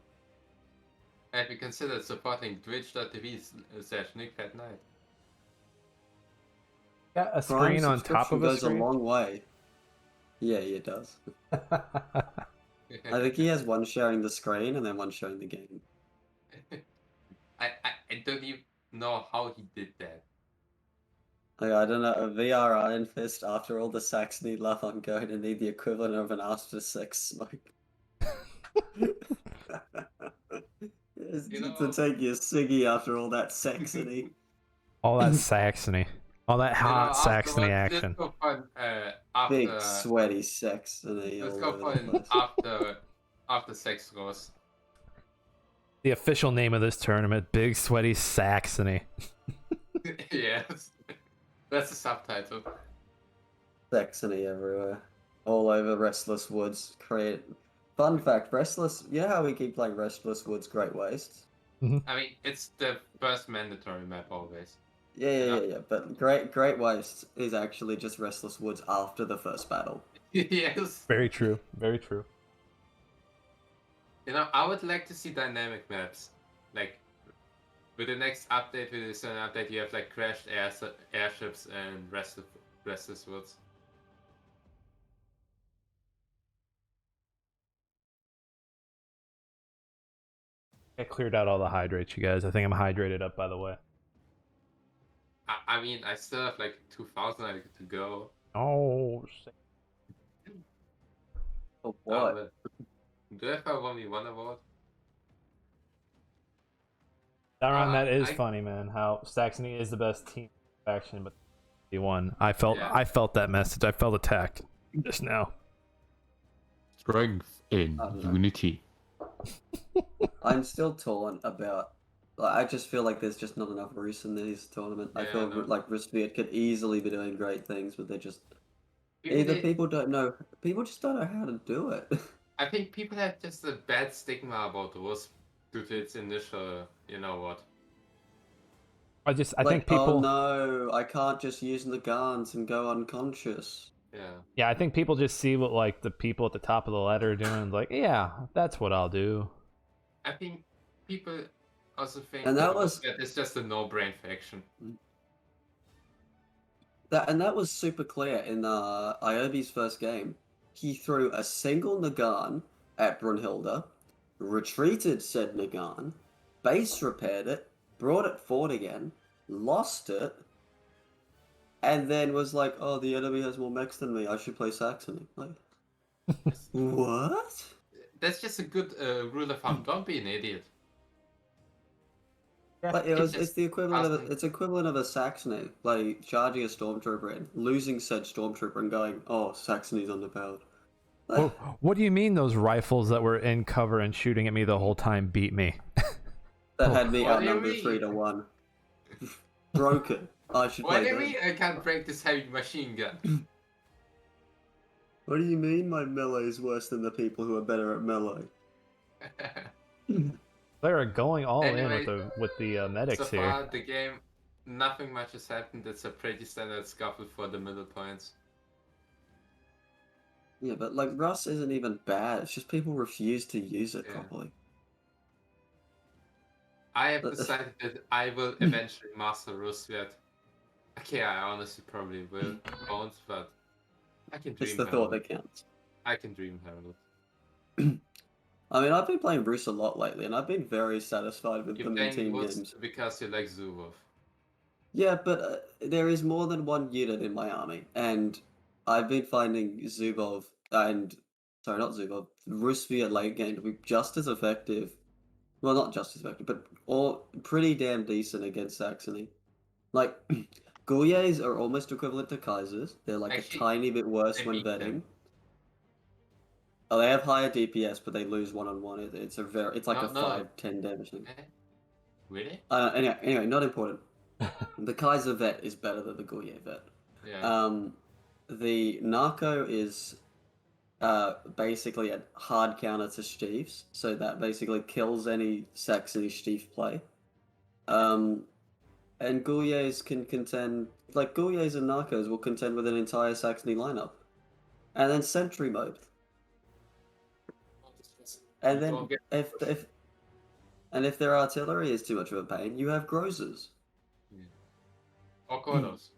Have you considered supporting twitch.tv/NickFatKnight? Got a screen on top of a goes screen? a long way. Yeah, it does. I think he has one sharing the screen and then one showing the game. I don't even know how he did that. Like, I don't know, a VR Iron Fist after all the Saxony love, I'm going to need the equivalent of an after sex smoke. To take your ciggy after all that Saxony. All that Saxony. All that hot Saxony action. Let's go fun, after, Big sweaty Saxony. Let's go fun after sex goes. The official name of this tournament, Big Sweaty Saxony. Yes. That's the subtitle. Saxony everywhere. All over Restless Woods. Fun fact, you know how we keep playing Restless Woods Great Wastes? I mean, it's the first mandatory map always. Yeah. But Great Wastes is actually just Restless Woods after the first battle. Yes. Very true. Very true. You know, I would like to see dynamic maps. Like, with the next update, with the certain update, you have like crashed airships and Restless Woods. I cleared out all the hydrates, you guys. I think I'm hydrated up, by the way. I mean, I still have like 2,000 to go. Oh, What? Do I have a 1v1 award? Darren, that is funny, man. How Saxony is the best team faction, but he won. I felt that message. I felt attacked just now. Strength in unity. I'm still torn about. I just feel like there's just not enough Rus in this tournament. I feel like Rusviet could easily be doing great things, but they're just people just don't know how to do it. I think people have just a bad stigma about Rus due to its initial, you know what. I think people. Oh no, I can't just use Nagans and go unconscious. Yeah, I think people just see what like the people at the top of the ladder are doing, like, yeah, that's what I'll do. I think people also think that it's just a no-brain faction. That was super clear in Aiobe's first game. He threw a single Nagan at Brunhilde, retreated said Nagan, base repaired it, brought it forward again, lost it, and then was like, oh, the enemy has more mechs than me, I should play Saxony. Like, what? That's just a good rule of thumb. Don't be an idiot. Like, it's the equivalent of a Saxony, like charging a Stormtrooper in, losing said Stormtrooper and going, oh, Saxony's underpowered. Well, what do you mean those rifles that were in cover and shooting at me the whole time beat me? That had me outnumbered 3-1. Broken. I should play. What do you mean I can't break this heavy machine gun? What do you mean my melee is worse than the people who are better at melee? They're going all in with the medics so far, here. The game, nothing much has happened. It's a pretty standard scuffle for the middle points. Yeah, but like Rus isn't even bad. It's just people refuse to use it properly. I have decided that I will eventually master Rusviet. Okay, I honestly probably will bounce, but I can dream It's the thought Herald. that counts. I can dream Herald. I mean, I've been playing Rus a lot lately, and I've been very satisfied with You're them in playing team Rus games. because you like Zubov. Yeah, but there is more than one unit in my army, and I've been finding Zubov and sorry, not Zubov, Rusvia late game to be just as effective. Well, not just as effective, but all pretty damn decent against Saxony. Like Gouliers are almost equivalent to Kaisers. They're like Actually, a tiny bit worse they when beat vetting. them. Oh, they have higher DPS, but they lose one-on-one. It's like No, a no. 5-10 damage thing. Really? Anyway, not important. The Kaiser vet is better than the Goulier vet. Yeah. The Narco is basically a hard counter to Steve's, so that basically kills any Saxony Steve play. And Gouliers can contend, like Gouliers and Narcos will contend with an entire Saxony lineup. And then Sentry mode. And then Don't get- if their artillery is too much of a pain, you have Grozers. Or Kodos.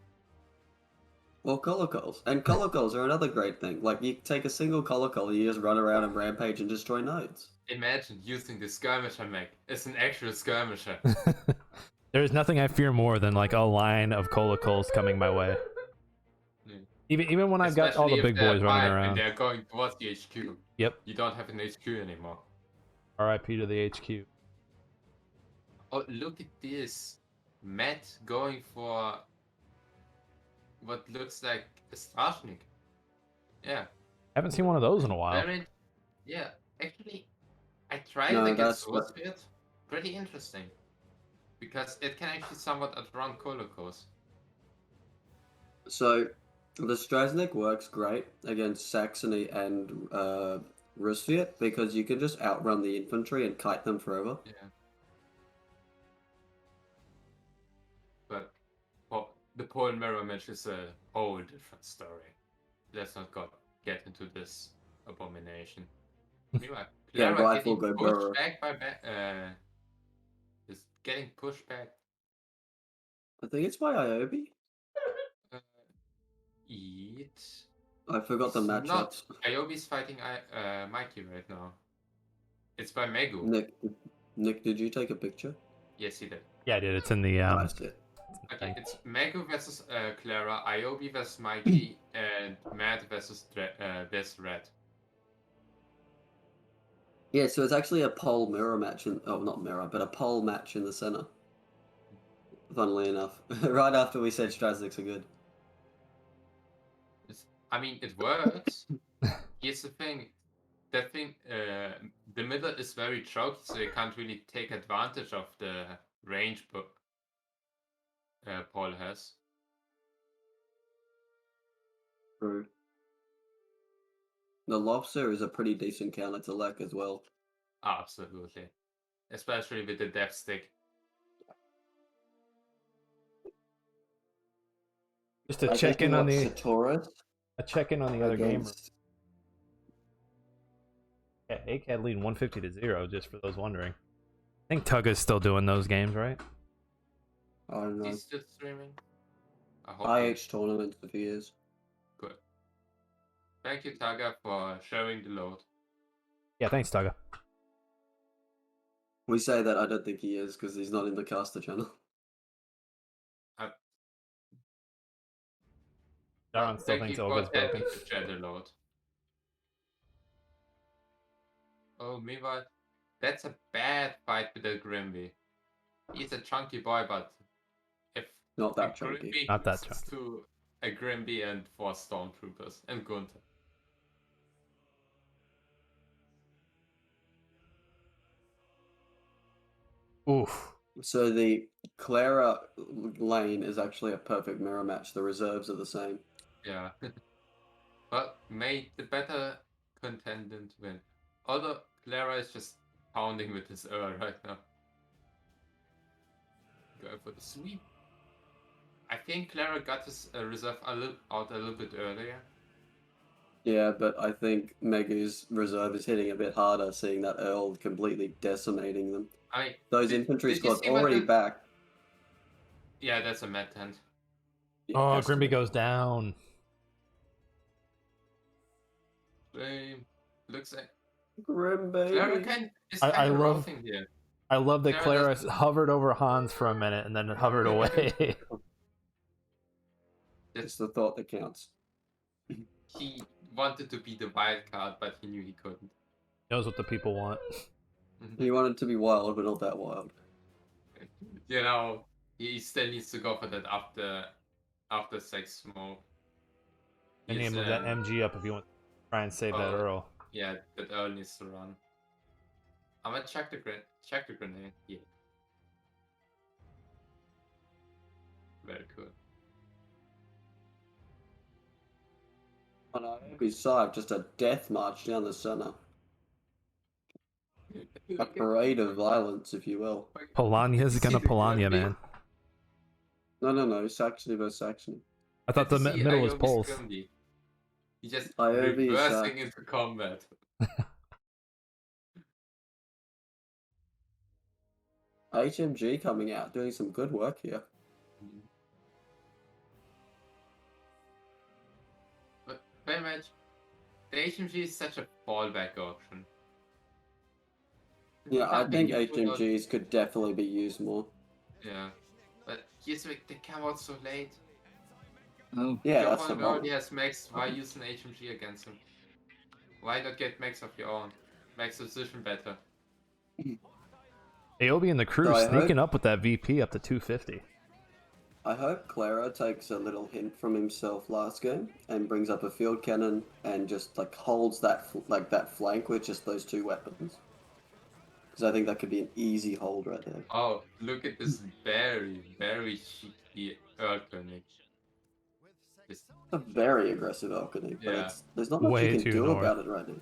Or Colocols. And Colocols are another great thing. Like, you take a single Colocol, you just run around and rampage and destroy nodes. Imagine using the skirmisher mech. It's an actual skirmisher. There's nothing I fear more than like a line of Colacols coming my way. Yeah. Even when I've got all the Especially if big they're boys running five around. and they're going towards the HQ. Yep. You don't have an HQ anymore. RIP to the HQ. Oh, look at this. Matt going for what looks like a Strashnik. Yeah. Haven't seen one of those in a while. Yeah, actually, I tried No, it against that's what- Roosevelt. Pretty interesting. Because it can actually somewhat outrun Kolokos. So, the Strasnik works great against Saxony and Rusviet because you can just outrun the infantry and kite them forever. Yeah. But the Pole Mirror match is a whole different story. Let's not get into this abomination. Meanwhile, Yeah, Claera rifle getting go pushed burrow. back by is getting pushed back. I think it's by Aiobe. Eat. I forgot the It's matchups. not. Aiobe's fighting Mikey right now. It's by Megu. Nick, did you take a picture? Yes, he did. Yeah, I did. It's in the. I see it. Okay, it's Megu versus Claera, Aiobe versus Mikey, and Matt versus Red. Yeah, so it's actually a pole mirror match not mirror, but a pole match in the center. Funnily enough. Right after we said Strasniks are good. I mean, it works. Here's the thing. The middle is very choky, so you can't really take advantage of the range Paul has. True. The lobster is a pretty decent counter to Lek as well. Absolutely. Especially with the depth stick. Just to check in on the. Satoris A check in on the other game. Yeah, Aicad leading 150-0, just for those wondering. I think Tugga's still doing those games, right? I don't know. He's still streaming. I hope. IH tournaments if he is. Good. Thank you, Taga, for sharing the load. Yeah, thanks, Tugga. We say that I don't think he is because he's not in the caster channel. Daron still thinks Oga's broken. To share the load. Oh, meanwhile, that's a bad fight with the Grimby. He's a chunky boy, but if Not that chunky. Not that chunky. To a Grimby and 4 Stormtroopers and Gunther. Oof. So the Claera lane is actually a perfect mirror match. The reserves are the same. Yeah. But may the better contendant win. Although Claera is just pounding with his right now. Going for the sweep. I think Claera got his reserve out a little bit earlier. Yeah, but I think Megu's reserve is hitting a bit harder, seeing that Earl completely decimating them. Those infantry squads already back. Yeah, that's a mad tent. Oh, Grimby goes down. Flame. Looks like Grim Claera baby. is I kind of love- roughing here. I love that Claera Claera hovered over Hans for a minute and then hovered away. It's the thought that counts. He wanted to be the wild card, but he knew he couldn't. Knows what the people want. He wanted to be wild, but not that wild. You know, he still needs to go for that after sex smoke. And he He's, move that MG up if you want to try and save that oh. Earl. Yeah, that Earl needs to run. I'm gonna check the grenade. Yeah. Very cool. On Aiobe's side, just a death march down the center. A parade of violence, if you will. Polania's gonna Polania, man. No, Saxony versus Saxony. I thought the middle was Aiobe's Poles. Gumby. He's just Aiobe is, reversing into combat. HMG coming out, doing some good work here. But very much, the HMG is such a fallback option. Yeah, I think Nothing you put out- HMGs could definitely be used more. Yeah, but here's where they come out so late. Oh, Yeah, Your that's the opponent problem. already has max. Why use an HMG against him? Why not get max of your own? Makes the decision better. Aiobe and the crew So I sneaking hope- up with that VP up to 250. I hope Claera takes a little hint from himself last game and brings up a field cannon and just like holds that that flank with just those two weapons. Because I think that could be an easy hold right there. Oh, look at this very, very cheeky Erlkönig. It's a very aggressive Alchemy, but Yeah. there's not much Way you too can do north. about it right now.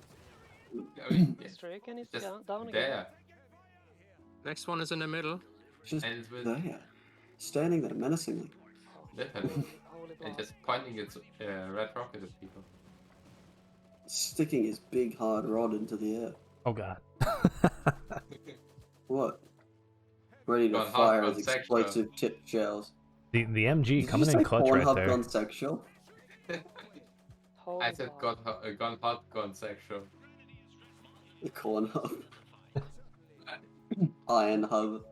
I mean, Stricken is just down again. there. Next one is in the middle. It's just And with there. Standing there menacingly. literally, Holy and blast. just pointing its red rocket at people. Sticking his big hard rod into the air. Oh god. What? Ready to Gone hard, fire gone his sexual. explosive tip shells. The MG Did coming you in say clutch right Pornhub there. gone sexual? Holy I said blast. gone hot, gone sexual. The corn hub. Iron hub.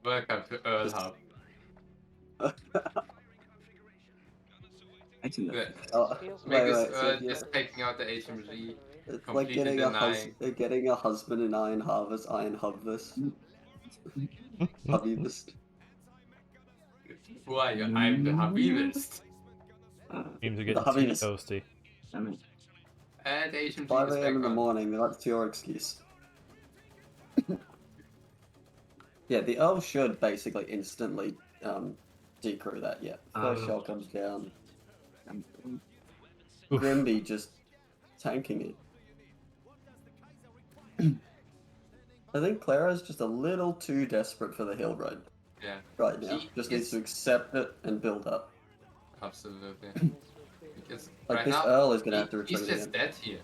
Welcome to Earl Hub. I do The that. Oh, Feels wait, biggest wait, so Earl yeah, just taking out the HMG. it's like completely denying. getting a husband in Iron Harvest, Iron Hubvest. Hubbyvest. Who are you? I'm the Habibist. Seems to The get hubby too is- toasty. I mean, And HMG 5 is a.m. back in the on. morning, that's your excuse. Yeah, the Earl should basically instantly decrew that, yeah. First shell comes down. I'm, Oof. Grimby just tanking it. I think Clara's just a little too desperate for the hill ride Yeah, right now. She Just needs is- to accept it and build up. absolutely. Because Like right this now, Earl is gonna have to he's retreat just again. dead here.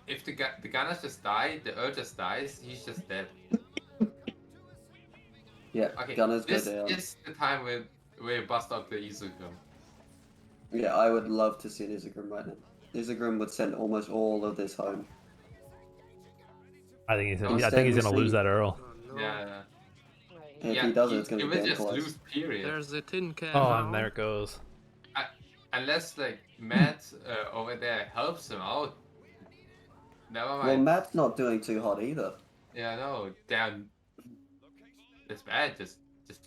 If the gunners just die, the Earl just dies, he's just dead. Yeah, Okay, gunners go this down. is the time where you bust out the Izukum. Yeah, I would love to see an Isegrim right now. Isegrim would send almost all of this home. I think Instead I think he's we gonna lose see- that Earl. Oh, no. Yeah, If yeah, he does it, it's gonna he be will damn just close. lose, period. There's a tin can. Oh, now. and there it goes. Unless like Matt over there helps him out. Never Well, mind. Matt's not doing too hot either. Yeah, no, damn. It's bad, just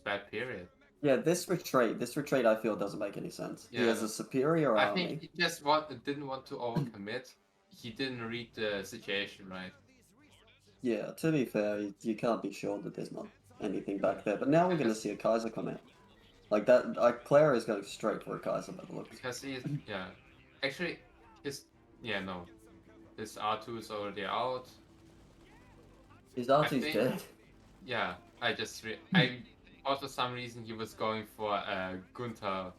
bad, period. Yeah, this retreat I feel doesn't make any sense. He Yeah. has a superior I army. think he just didn't want to overcommit. He didn't read the situation right. Yeah, to be fair, you can't be sure that there's not anything back there. But now we're gonna see a Kaiser come out. Like that, Claera is going straight for a Kaiser by the looks. Because he's, yeah. Actually, his R2 is already out. His R2's think- dead. Yeah, I thought for some reason he was going for Gunther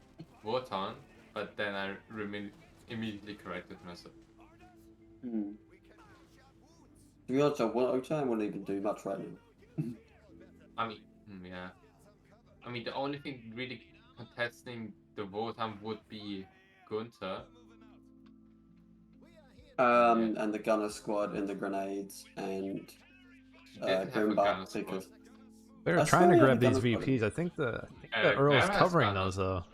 Wotan, but then I immediately corrected myself. Hmm. To be honest, Wotan wouldn't even do much right now. I mean, yeah. I mean, the only thing really contesting the Wotan would be Gunther. And the gunner squad and the grenades and Didn't have a Grimbach gunner squad. because We were I trying to swear he had grab a these gunner squad. VPs. I think the Earl is Claera has covering gunners. those though.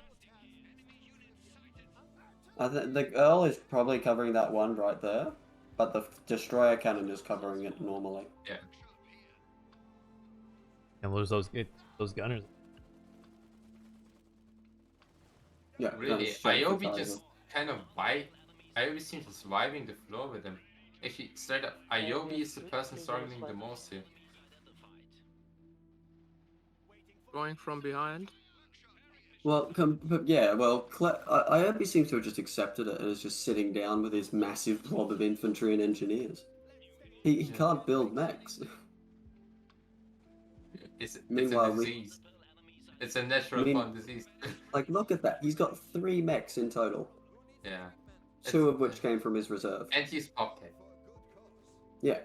I think the Earl is probably covering that one right there, but the destroyer cannon is covering it normally. Yeah. And lose those gunners. Yeah, Really, straight for Aiobe Kaiser. just kind of Aiobe seems to surviving the floor with him. Actually, straight up, Aiobe is the person struggling the most here. Going from behind. Well, Aiobe seems to have just accepted it and is just sitting down with his massive blob of infantry and engineers. He can't build mechs. It's a Meanwhile, disease. It's a natural born disease. Like, look at that. He's got 3 mechs in total. Yeah. 2 of which came from his reserve. And he's Popcat. Yeah.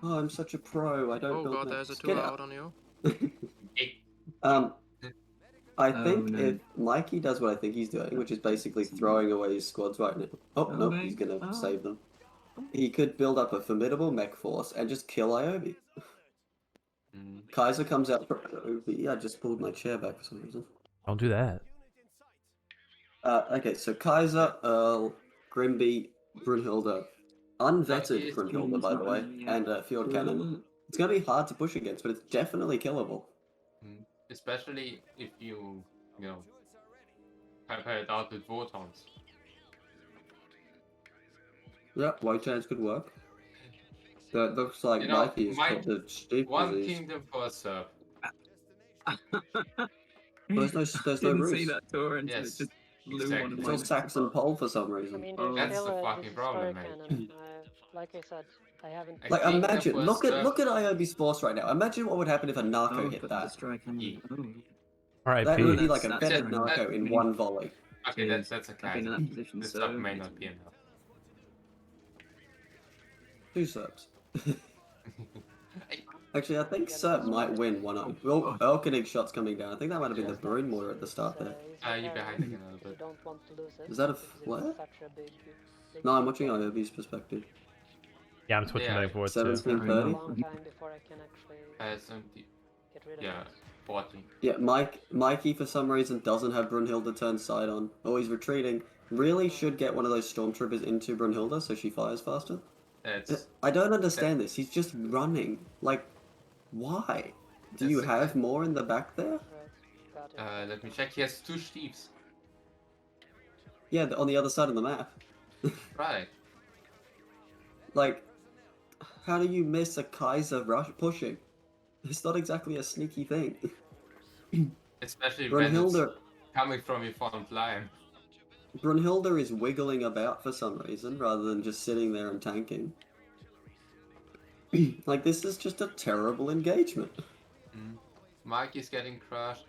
Oh, I'm such a pro. I don't Oh build god, mechs. there's a Get 2 out. out on you. I think no. if Mikey does what I think he's doing, which is basically throwing away his squads right now. Oh, no, no. he's gonna save them. He could build up a formidable mech force and just kill Aiobe. Kaiser comes out for Aiobe. I just pulled my chair back for some reason. Don't do that. Okay, so Kaiser, Earl, Grimby, Brunhilde. Unvetted Brunhilde, by the way, and Field Cannon. It's gonna be hard to push against, but it's definitely killable. Especially if you compare it out with Wotans. Yeah, white chance could work. That looks like Mikey has got the sheep One disease. kingdom for a serb. There's no Didn't roost. see that tour until Yes, it just blew exactly. one of It's my all Saxon pole for some I reason. mean, there's That's still the a fucking problem, destroyer mate. cannon. Like I said, I haven't. Like, kingdom imagine, for a look at serb. Aiobe's force right now. Imagine what would happen if a narco hit but that. the strike cannon. Alright, That would Pete. be like a That's vetted right. narco in one volley. Okay, that's a I've been Kaiser. in that position This so stuff may many not be times. enough. 2 Serbs. Actually, I think Serb might win 1-0. Well, Elkenig shot's coming down. I think that might have been the Brune Moor at the start there. You're behind again a little bit. Don't want to lose it. Is that a because it's flare? such a big No, I'm watching Aiobe's perspective. Yeah, I'm switching back and forth too. 17:30. a long time before I can actually 70. get rid of Yeah, it. 40. Yeah, Mikey for some reason doesn't have Brunhilde turn side on. Oh, he's retreating. Really should get one of those stormtroopers into Brunhilde so she fires faster. That's I don't understand this. He's just running. Like, why? Do you have more in the back there? Right, got it. let me check. He has 2 Steves. Yeah, on the other side of the map. Right. Like, how do you miss a Kaiser rush pushing? It's not exactly a sneaky thing. Especially when it's Brunhilde, coming from your front line. Brunhilde is wiggling about for some reason rather than just sitting there and tanking. Like, this is just a terrible engagement. Mike is getting crushed.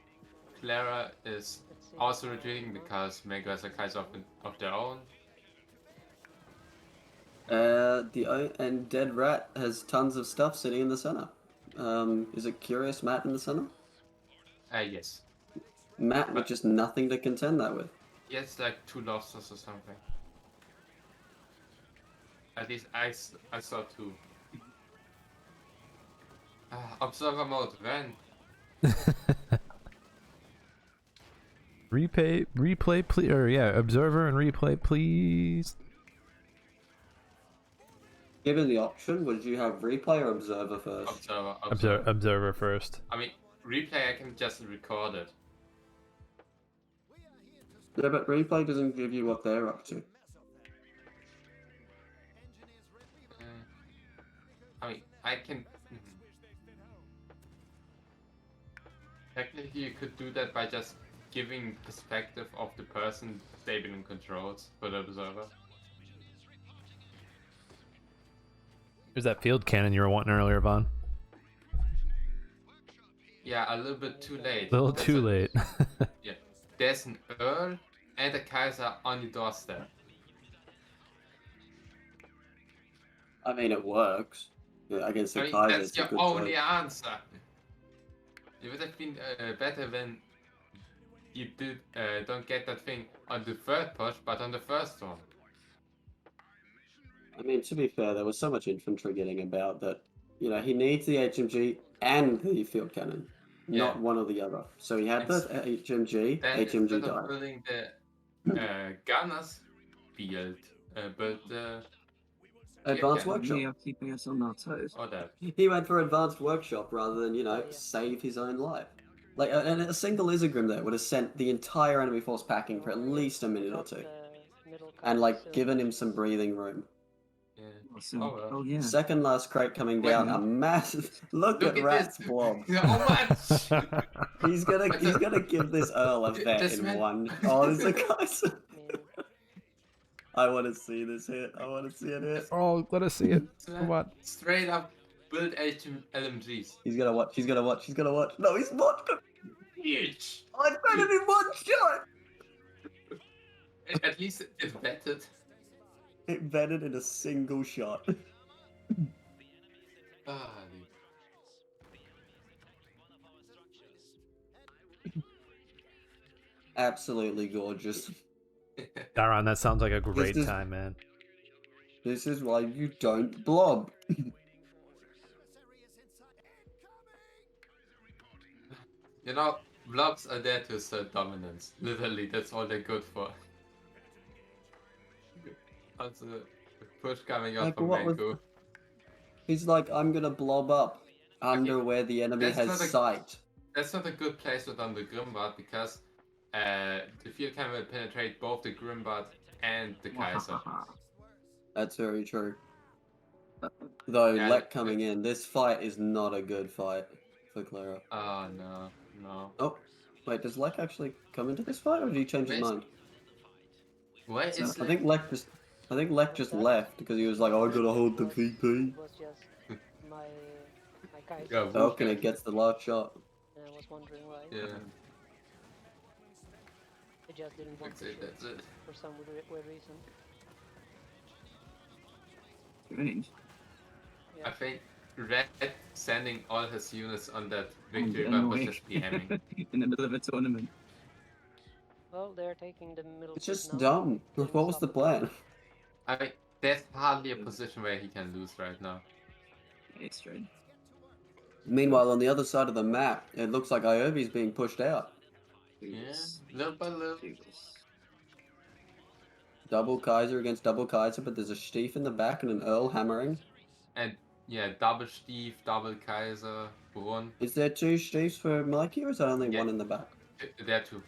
Claera is also retreating because Mego has a Kaiser of their own. And Dead Rat has tons of stuff sitting in the center. Is it Curious Matt in the center? Yes. Matt with just nothing to contend that with. He has like 2 losses or something. At least I saw 2. Observer mode, when? Replay, please. Or yeah, observer and replay, please. Given the option, would you have replay or observer first? Observer. First. I mean, replay I can just record it. Yeah, but replay doesn't give you what they're up to. I mean, I can... Technically, you could do that by just giving perspective of the person stable controls for the observer. Here's that field cannon you were wanting earlier, Vaughn. Yeah, a little bit too late. A little too late. Yeah, there's an Earl and a Kaiser on the doorstep. I mean, it works. Yeah, against the I mean, Kaiser, that's it's a your good only choice. answer. It would have been better when you don't get that thing on the third push, but on the first one. I mean, to be fair, there was so much infantry getting about that, you know, he needs the HMG and the field cannon, not one or the other. So he had the HMG, Then HMG instead of died. building the gunners build Advanced cannon. Workshop. We are keeping us on our toes. Or that. He went for Advanced Workshop rather than, you know, save his own life. Like, and a single Isegrim there would have sent the entire enemy force packing for at least a minute or two. And, like, given him some breathing room. Yeah. Awesome. Oh, well. Oh yeah. Second last crate coming down, a massive... Look at Rat's this. blob. So much! He's gonna give this Earl a vet Just in man- one. Oh, there's a Kaiser. I want to see this hit. I want to see it hit. Oh, let us see it. Come on. Straight up build LMGs. He's gonna watch. He's gonna watch. He's gonna watch. No, he's not. Huge! I bet it in one shot. At least it's vetted. It vetted in a single shot. Ah, Absolutely gorgeous. Daron, that sounds like a great is- time, man. This is why you don't blob. You know, blobs are there to assert dominance. Literally, that's all they're good for. Also, the push coming up Like, from what was- Mango. He's like, I'm gonna blob up under where the enemy That's has not a- sight. That's not a good placement on the Grimbard because the field cannon will penetrate both the Grimbard and the Kaiser. That's very true. Though, Yeah, Lek coming in, this fight is not a good fight for Claera. Oh no, no. Oh, wait, does Lek actually come into this fight, or did he change his Where's- mind? Where is I think Lek just left because he was like, I gotta hold the VP. It was just my Kaiser. Yeah, Falcon, it gets the last shot. And I was wondering why. Yeah, I just didn't want that's to it, shoot that's it. for some weird reason. Strange. I think Red sending all his units on that victory I'm map was annoyed. just PMing. In the middle of a tournament. Well, they're taking the middle. It's pit just now. dumb. Can What was stop the it. plan? I mean, there's hardly a position where he can lose right now. It's strange. Meanwhile, on the other side of the map, it looks like Aiobe's being pushed out. Yeah, little by little. Double Kaiser against double Kaiser, but there's a Stief in the back and an Earl hammering. And yeah, double Stief, double Kaiser, Brunn. Is there two Stiefs for Mikey, or is there only Yeah. one in the back? There are two.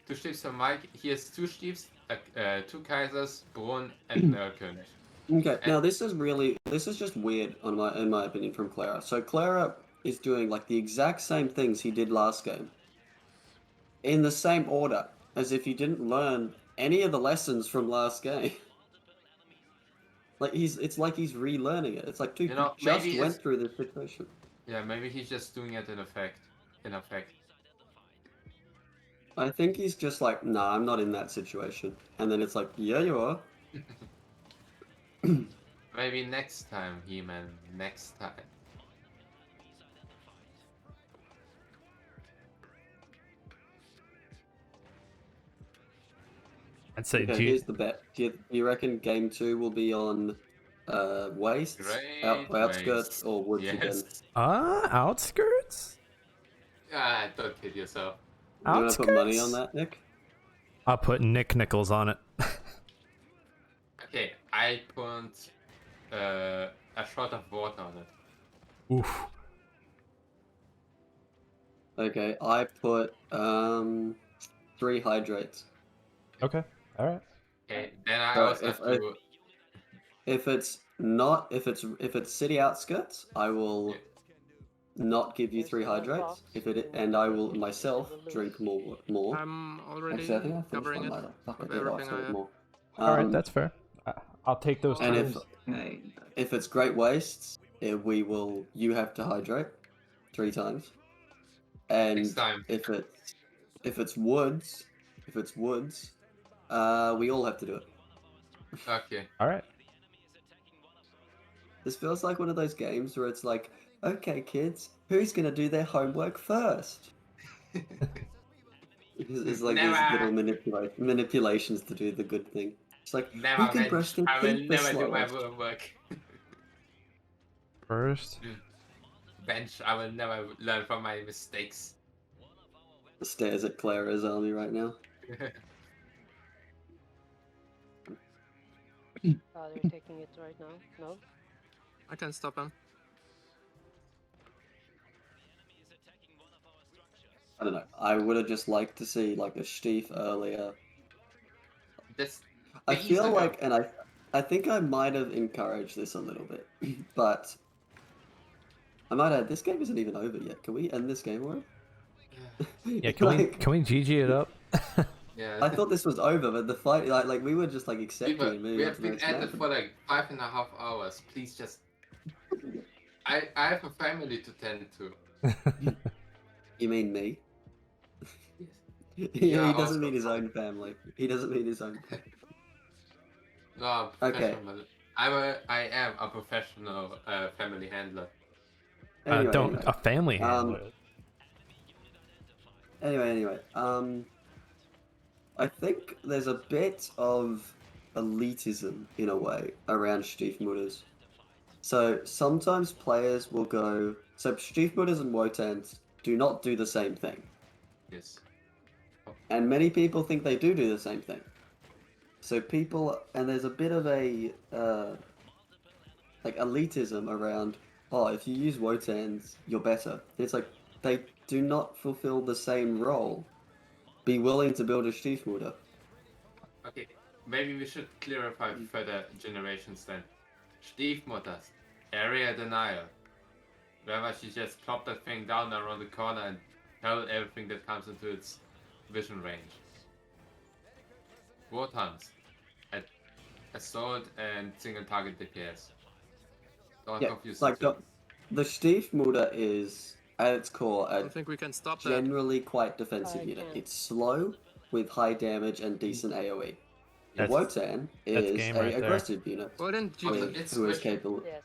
Two Stiefs for Mike. He has two Stiefs, two Kaisers, Brunn, and König. Okay, now this is just weird in my opinion from Claera. So Claera is doing like the exact same things he did last game. In the same order, as if he didn't learn any of the lessons from last game. Like it's like he's relearning it. It's like, dude, You know, you just maybe went it's- through this situation. Yeah, maybe he's just doing it in effect. I think he's just like, nah, I'm not in that situation. And then it's like, yeah, you are. Maybe next time, He-Man. Next time. I'd say, Okay, here's the bet. Do you reckon game 2 will be on wastes, outskirts, or woods again? Yes. outskirts? Ah, don't kid yourself. You want to Outskirts? put money on that, Nick? I'll put Nick Nichols on it. Okay, I put a shot of water on it. Oof. Okay, I put 3 hydrates. Okay. All right. Okay, then I So also have to. If it's city outskirts, I will Yeah. not give you 3 hydrates. And I will myself drink more. I'm already Actually, I think I finished covering one it. later. Fuck, I with did everything ask I for have. more. All right. That's fair. I'll take those And turns. Okay. if it's great wastes, you have to hydrate 3 times. And Next time. if it's woods, we all have to do it. Okay. All right. This feels like one of those games where it's like, Okay, kids, who's gonna do their homework first? It's like these little manipulations to do the good thing. It's like, who can brush their I will teeth the never do my slowest? homework. First. Bench, I will never learn from my mistakes. Stares at Claera's army right now. They're taking it right now. No. I can stop him. I don't know. I would have just liked to see like a Steve earlier. This I days feel ago. like, and I think I might have encouraged this a little bit, but I might add, this game isn't even over yet. Can we end this game already? Yeah, can we GG it up? Yeah. I thought this was over, but the fight, like we were just like accepting and moving we on have to the been next at it match. for like 5.5 hours. Please just. I have a family to tend to. You mean me? Yes. he Yeah, doesn't also mean his fine. own family. He doesn't mean his own family. No, I'm Okay. professional. I am a professional family handler. Anyway, Don't a family Um, handler. Anyway, I think there's a bit of elitism in a way around Stiefmutters. So sometimes players will go. So Stiefmutters and Wotans do not do the same thing, Yes. and many people think they do the same thing. So people, and there's a bit of a like elitism around. Oh, if you use Wotans, you're better. It's like they do not fulfill the same role. Be willing to build a Stiefmutter. Okay, maybe we should clarify further generations then. Stiefmutters, area denial. Wherever she just plop that thing down around the corner and tell everything that comes into its vision range. Wartons, assault and single target DPS. Don't Yeah, confuse like the two. the Stiefmutter is at its core I a don't think we can stop that. generally quite defensive I unit. can't. It's slow with high damage and decent AoE. The That's- Wotan is game a right there. aggressive unit Well, then with, GG. It's who is squishy. capable. Yes.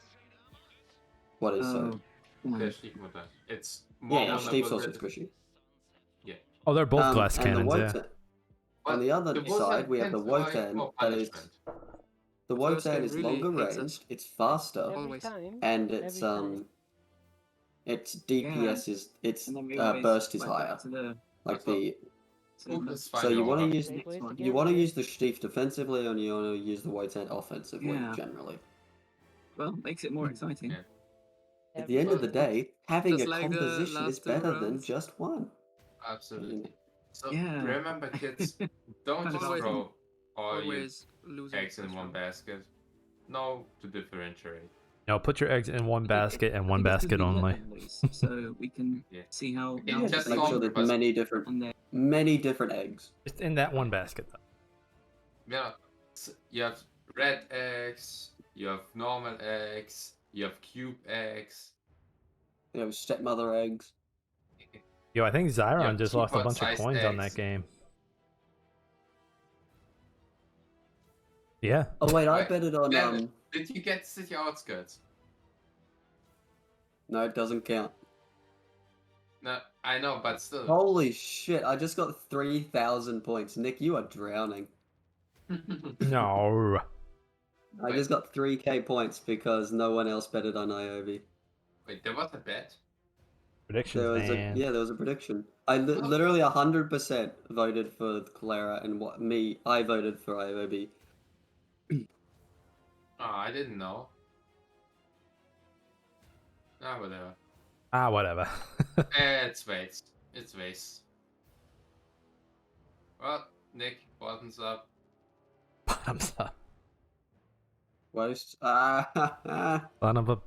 What is so? Oh, The damn. Stiefmutter. It's more Yeah, Steve's vulnerable also than- squishy. Oh, they're both glass and the cannons. Yeah. Wotan, But on the other Wotan side, we have the tends to like Wotan more that is punishment. the First Wotan game is really longer hates us. ranged. It's faster, Every Always. time. and Every time. its DPS is its And then we always burst is went higher. back to the Like So- the Ruthless so Final you want Order. to use Wait, wait one. you again, want to yes. use the Stief defensively, and you want to use the Wotan offensively Yeah. generally. well, makes it more exciting. Yeah. At the end of the So- day, having Just a like the composition is last two better than rounds. just one. Absolutely. So Yeah. remember, kids, don't Kind of just always- throw all your Always losing. eggs in first one round. basket. Know to differentiate. No, put your eggs in one basket and one I think it's 'cause basket we let only. them lose, so we can Yeah. see how. Okay, how just they Make sure don't- do. there's And many different eggs. Just in that one basket. Though. Yeah. You have red eggs, you have normal eggs, you have cube eggs. You know, stepmother eggs. Yo, I think Zyron Yeah, just lost a bunch of teapot-sized coins on that eggs. game. Yeah. Oh wait, I Wait, betted on Ben, did you get city outskirts? No, it doesn't count. No, I know, but still. Holy shit! I just got 3,000 points. Nick, you are drowning. No. I Wait. just got 3k points because no one else betted on Aiobe. Wait, there was a bet? Predictions, There was man. there was a prediction. I literally 100% voted for Claera, and I voted for Aiobe. Oh, I didn't know. Ah, whatever. Ah, whatever. It's waste. It's waste. Well, Nick, bottoms up. Bottoms up. Waste. Son of a.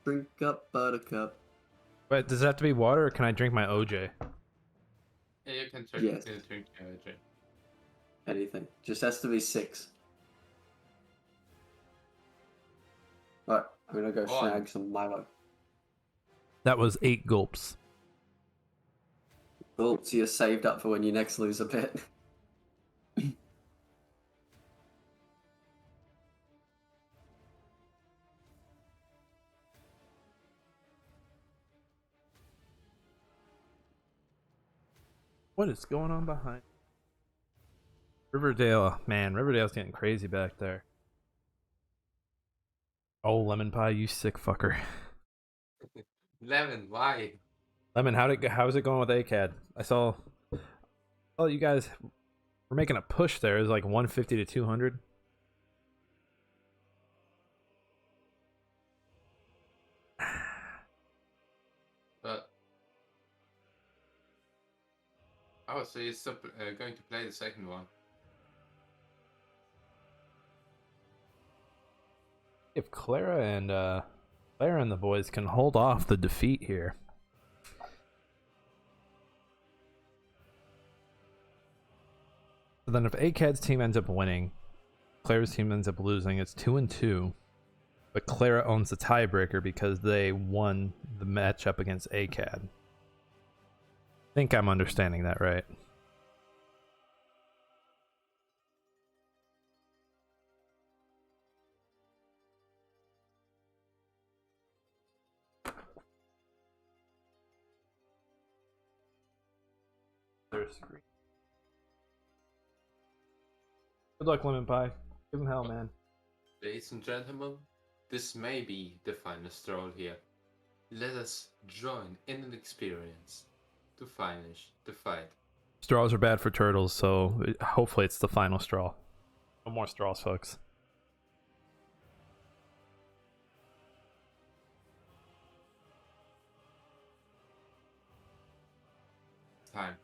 Drink up, buttercup. Wait, does it have to be water or can I drink my OJ? Yeah, you can drink, Yes. drink drink. Anything. Just has to be 6. Right, I'm gonna go Go on. snag some Milo. That was 8 gulps. Oh, so you're saved up for when you next lose a bet. What is going on behind? Riverdale, man, Riverdale's getting crazy back there. Oh, Lemonpi, you sick fucker. Lemon, why? Lemon, how's it going with Aicad? I saw you guys were making a push there. It was like 150 to 200. But oh, so you're still going to play the second one? If Claera and the boys can hold off the defeat here. So then if Aicad's team ends up winning, Claera's team ends up losing, it's 2-2. But Claera owns the tiebreaker because they won the matchup against Aicad. I think I'm understanding that right. Screen. Good luck, Lemonpi. Give him hell, man. Ladies and gentlemen, this may be the final stroll here. Let us join in an experience to finish the fight. Straws are bad for turtles, so hopefully it's the final straw. No more straws, folks. Time.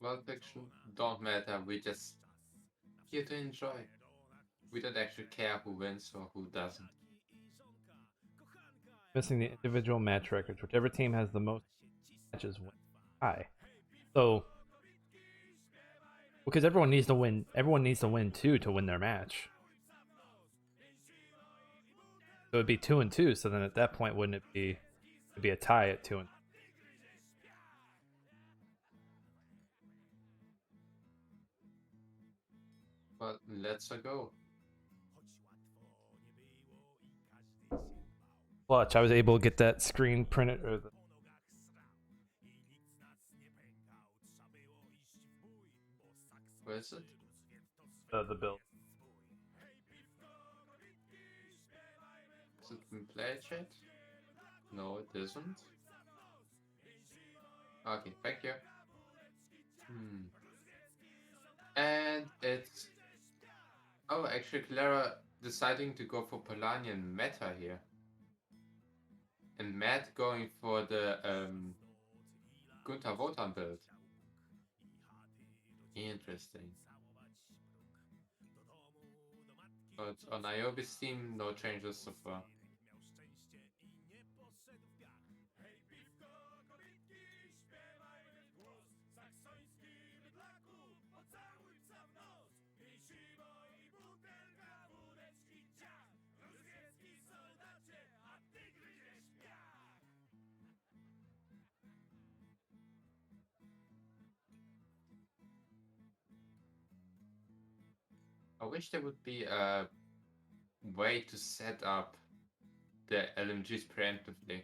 Well, fiction, don't matter, we just here to enjoy. We don't actually care who wins or who doesn't. Missing the individual match records. Whichever team has the most matches wins. Hi. So, because everyone needs to win too to win their match. So it'd be 2-2. So then at that point, wouldn't it be? It'd be a tie at 2-2. But let's go. Clutch. I was able to get that screen printed. Or Where is it? the build. Is it in play chat? No, it isn't. Okay, thank you. And it's... Oh, actually Claera deciding to go for Polanian meta here. And Matt going for the Gunther Wotan build. Interesting. But on Aiobe's team, no changes so far. I wish there would be a way to set up the LMGs preemptively.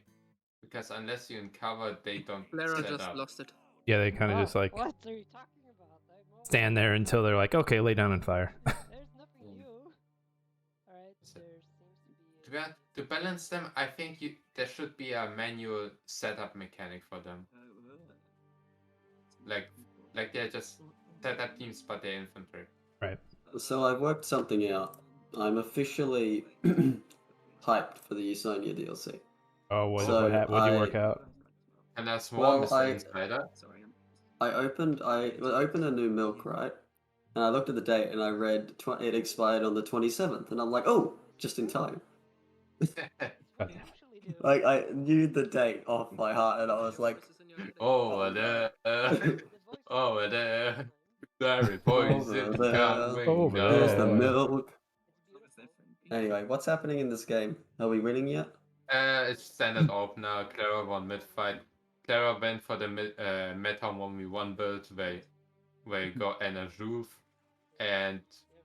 Because unless you uncover, they don't Claera set just up. lost it. Yeah, they kind of just like What are you talking about? stand there until they're like, okay, lay down and fire. There's nothing new. Alright, there seems to be To balance them, I think there should be a manual setup mechanic for them. Like they're just setup teams, but they're infantry. Right. So I've worked something out. I'm officially hyped for the Usonia DLC. Oh, what So did you work out? And that's more, Well, Mr. Insider. I opened a new milk, right? And I looked at the date and I read it expired on the 27th, and I'm like, oh, just in time. Like I knew the date off by heart, and I was like, over there, over there, very poison over there, coming over there's down. the milk. Anyway, what's happening in this game? Are we winning yet? It's standard opener. Claera won mid fight. Claera went for the meta 1v1 build where you got Anna Juve, and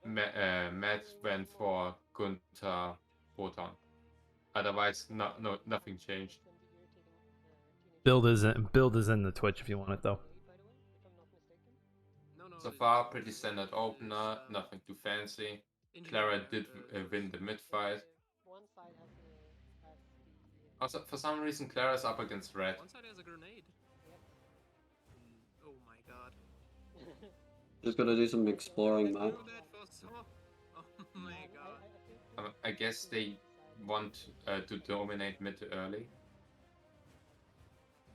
Matt went for Gunther Botan. Otherwise, nothing changed. Build is in the Twitch if you want it though. So far, pretty standard opener, nothing too fancy. Claera did win the mid fight. Also, for some reason, Clara's up against Red. One side has a grenade. Oh my god. Just gotta do some exploring, man. Oh my god. I guess they want to dominate mid early.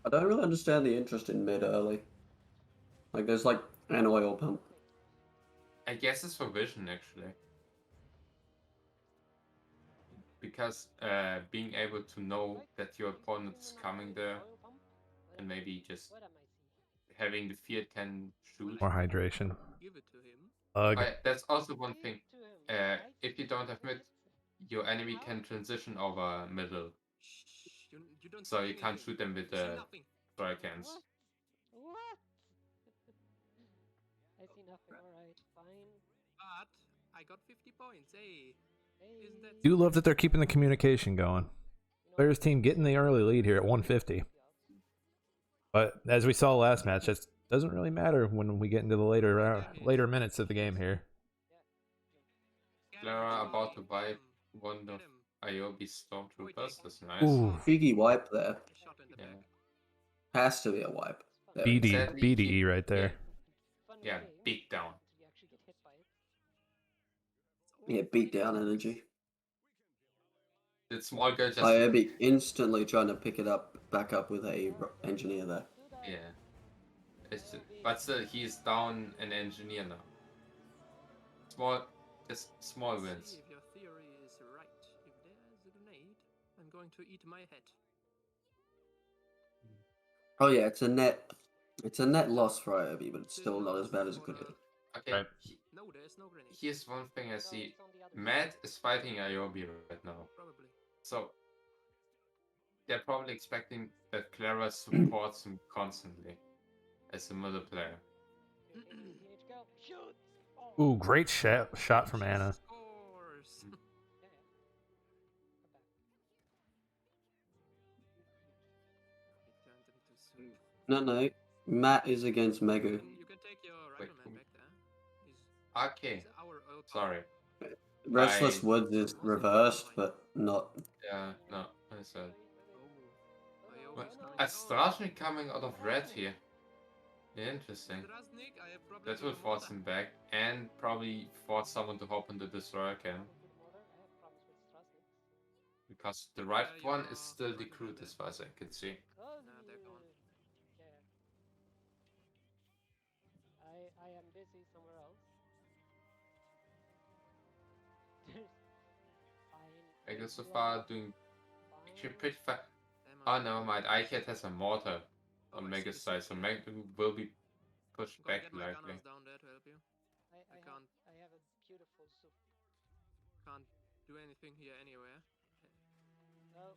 I don't really understand the interest in mid early. Like, there's like an oil pump. I guess it's for vision, actually. Because being able to know that your opponent is coming there, and maybe just having the fear 10 shoot. More hydration. Give it to him. That's also one thing. If you don't have mid, your enemy can transition over middle. You don't So see you can't anything. shoot them with You see the nothing. shurikens. What? I see nothing. Alright, fine. But I got 50 points. Hey. Isn't that Do love that they're keeping the communication going. Players team getting the early lead here at 150. But as we saw last match, that doesn't really matter when we get into the later minutes of the game here. Claera about to wipe one of Aiobe's stormtroopers. That's nice. Ooh, Biggie wipe there. shot in the Yeah. back? Has to be a wipe. There. BD, BDE right there. Yeah, beat down. Yeah, beat down energy. The small girl just Aiobe instantly trying to pick it up, back up with a engineer there. yeah. But still, he's down an engineer now. Small wins. See if your theory is right. If there is a grenade, I'm going to eat my head. Oh yeah, it's a net loss for Aiobe, but it's still not as bad as it could be. Okay, Right. No, there's no grenade. here's one thing I see. Matt is fighting Aiobe right now. Probably. So they're probably expecting that Claera supports him constantly as a middle player. Ooh, great shot from Anna. Scores. It turned into soup. No. Matt is against Megu. You can take your Wait, rifleman back there. Okay, He's our oil sorry. Restless Woods is reversed, but not. Yeah, no, I said. Oh, But a Strashnik coming out of red here. Interesting. That will force him back and probably force someone to hop on the destroyer can. Because the right one is still decrewed as far as I can see. They're gone. I am busy somewhere else. Fine. I guess so far doing actually pretty fast. Oh, never mind. Aicad has a mortar on Mega's side, so Mega will be pushed Go back get my likely. gunners down there to help you. I have a beautiful soup. Can't do anything here anywhere. Well,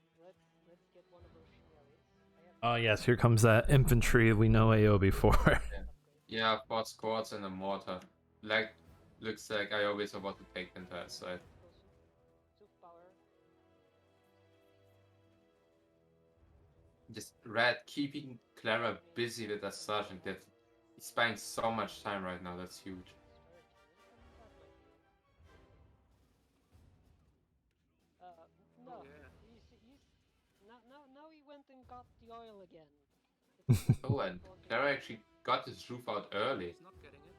let's get one of those shenanigans. Oh yes, here comes that infantry we know Aiobe for. Yeah, 4 squads and a mortar. Like, looks like Aiobe is about to take the entire side. Soup power. Just Red keeping Claera busy with that sergeant. That he's spending so much time right now. That's huge. No, Oh, yeah. now he went and got the oil again. Oh, and Claera actually got his roof out early. He's not getting it.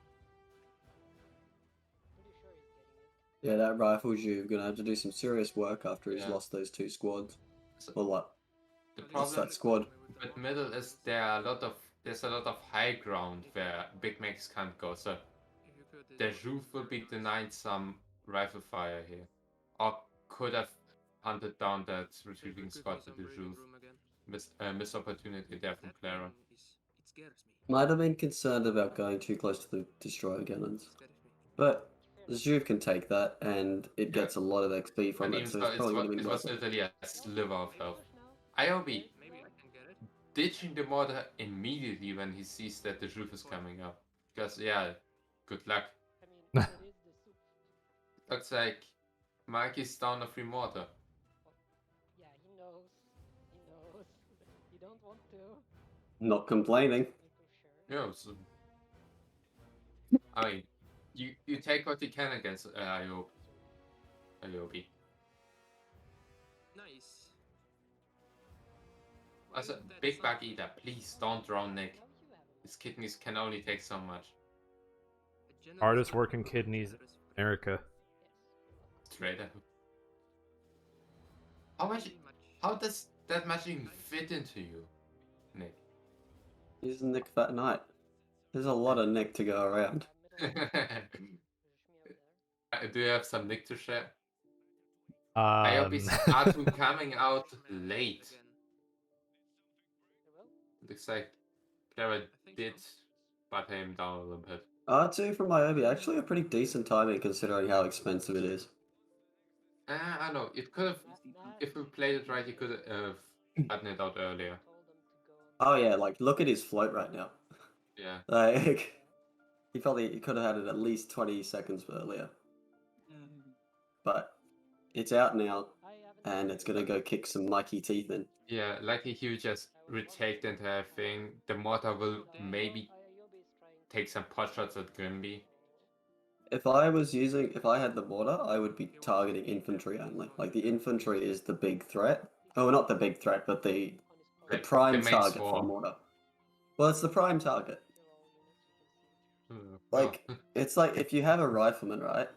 Pretty sure he's getting it. Yeah, that rifles you. Gonna have to do some serious work after he's Yeah. lost those 2 squads. So Or what? the Well, What's he's problem that squad? with middle is there's a lot of high ground where big mechs can't go. So If you could, the roof will be denied some rifle fire here, or could have hunted down that retrieving squad to the roof. Missed opportunity there from Claera. It scares me. Might have been concerned about going too close to the destroyer cannons. Scares me. But Juve can take that, and it gets a lot of XP from And it, even so so, it's probably going to be it worth was it. literally a sliver of health. Aiobe Maybe I can get it. ditching the mortar immediately when he sees that the roof is coming up. Because, yeah, good luck. I mean, it is the soup. Looks like Mikey's down a free mortar. Yeah, he knows. He knows. You don't want to. Not complaining. Yeah, so, I mean, you take what you can against Aiobe. Nice. As a Well, that's big not- bug eater, please don't drown Nick. His kidneys can only take so much. a generous Hardest man working with kidneys in generous friends. America. Straight up. How does that much even fit into you, Nick? He's Nick Fat Knight. There's a lot of Nick to go around. Do you have some Nick to share? Um, Aiobe's R2 coming out late. Again. Looks like Claera did butt him down a little bit. R2 from Aiobe, actually a pretty decent timing considering how expensive it is. I know, it could have, if we played it right, you could have gotten it out earlier. Oh yeah, like look at his float right now. Yeah. Like he could have had it at least 20 seconds earlier. But it's out now, and it's gonna go kick some Mikey teeth in. Yeah, likely he would just retake the entire thing. The mortar will maybe take some pot shots at Grimby. If I had the mortar, I would be targeting infantry only. Like the infantry is the big threat. Oh, not the big threat, but the prime target for mortar. Well, it's the prime target. Like it's like if you have a rifleman, right?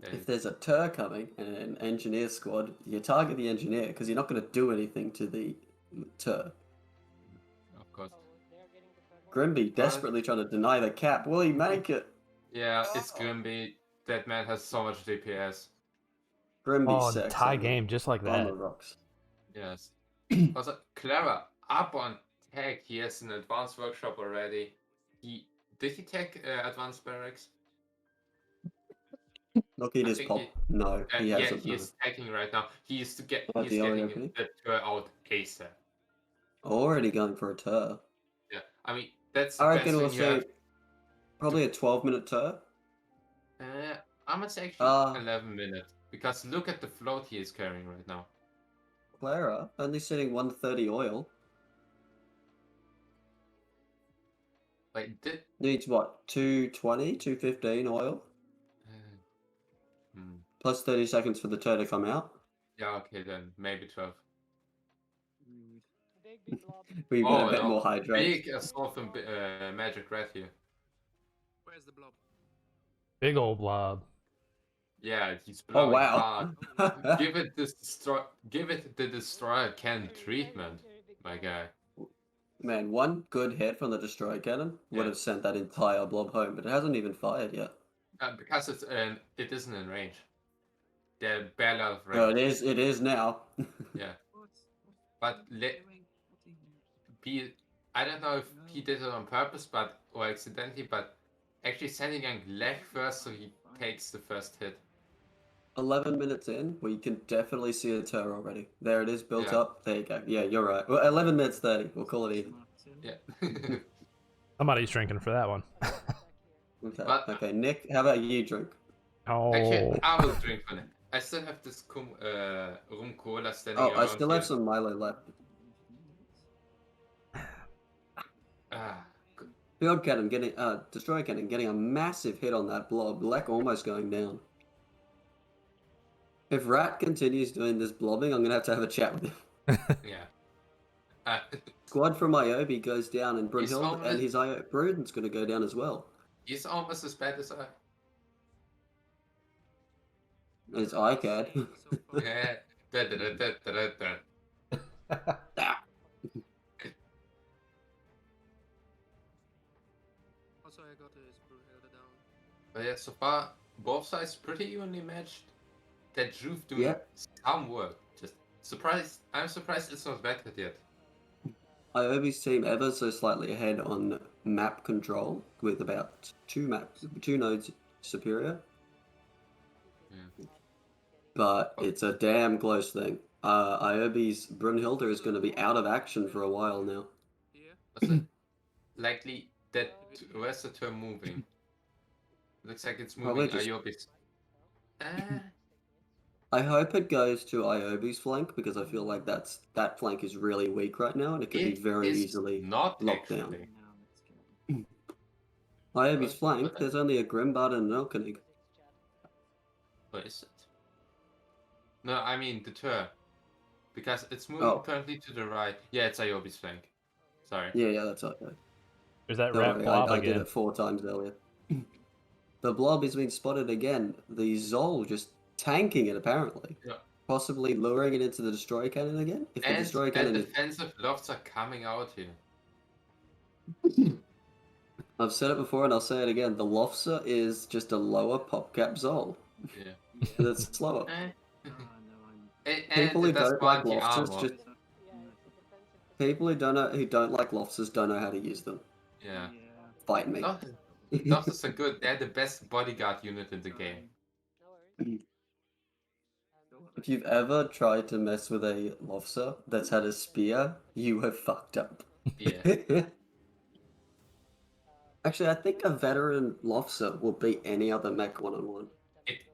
If there's a Tur coming and an engineer squad, you target the engineer because you're not going to do anything to the Tur. Of course. Grimby desperately trying to deny the cap. Will he make it? Yeah, it's Grimby. That man has so much DPS. Grimby sex. tie game just like on that. the rocks. Yes. Also, Claera up on tech. He has an advanced workshop already. Did he take advanced barracks? Look at his pop. No, he hasn't. Yeah, he's taking right now. He's getting opening? the Tur out ASAP. Already going for a Tur. Yeah, I mean that's. I reckon we'll you have see probably a 12-minute Tur. I'm gonna say actually 11 minutes because look at the float he is carrying right now. Claera only sitting 130 oil. Wait, needs what? 220, 215 oil? Plus 30 seconds for the Tur to come out. Yeah, okay then maybe 12. We better bet more hydrates. Big assault from Magic Red here. Where's the blob? Big old blob. Yeah, he's blowing wow. hard. Give it the destroyer cannon treatment, my guy. Man, one good hit from the destroyer cannon would have sent that entire blob home, but it hasn't even fired yet. Because it isn't in range. They're barely out of range. Oh, it is now. Yeah. But I don't know if he did it on purpose or accidentally, but actually sending a leg first so he takes the first hit. 11 minutes in, we can definitely see a Tur already. There it is, built up. There you go. Yeah, you're right. Well, 11 minutes 30. We'll call it even. Yeah. Somebody's drinking for that one. Okay, Nick, how about you drink? Oh. Actually, I will drink for it. I still have this rum cola standing around I still have here. some Milo left. Field cannon getting, destroyer cannon getting a massive hit on that blob. Lek almost going down. If Rat continues doing this blobbing, I'm gonna have a chat with him. Yeah. Squad from Aiobe goes down, and Brunhild and his Bruden's gonna go down as well. He's almost as bad as I. It's Aicad. Yeah. Also, I got his Brunhilde down. But yeah, so far both sides pretty evenly matched. That Juve doing some work. Just surprised. I'm surprised it's not vetted yet. Aiobe's team ever so slightly ahead on map control with about two nodes superior. But it's a damn close thing. Aiobe's Brunhilde is going to be out of action for a while now. Here. What's it? Likely that where's the turn moving? Looks like it's Probably moving just- Aiobe's. I hope it goes to Aiobe's flank because I feel like that flank is really weak right now and it could be very is easily not locked actually. down. Now let's go. Aiobe's What? flank, there's only a Grimbard and an Elkenig. Where is it? No, I mean the turn. Because it's moving Oh. currently to the right. Yeah, it's Aiobe's flank. Sorry. Yeah, that's okay. There's that Don't rat worry, blob I did again. it 4 times earlier. The blob has been spotted again. The Zol just tanking it apparently. Yeah. Possibly luring it into the destroyer cannon again. If the destroyer And cannon is... defensive lofts are coming out here. I've said it before and I'll say it again. The Lofsa is just a lower popcap Zol. Yeah. That's slower. Eh. Oh, no, I'm... And People who it does don't like bounty lobsters armor. just- People who don't like lobsters don't know how to use them. Yeah. Fight me. Lobsters are good. They're the best bodyguard unit in the game. If you've ever tried to mess with a Lofsa that's had a spear, you have fucked up. Yeah. Actually, I think a veteran Lofsa will beat any other mech one-on-one.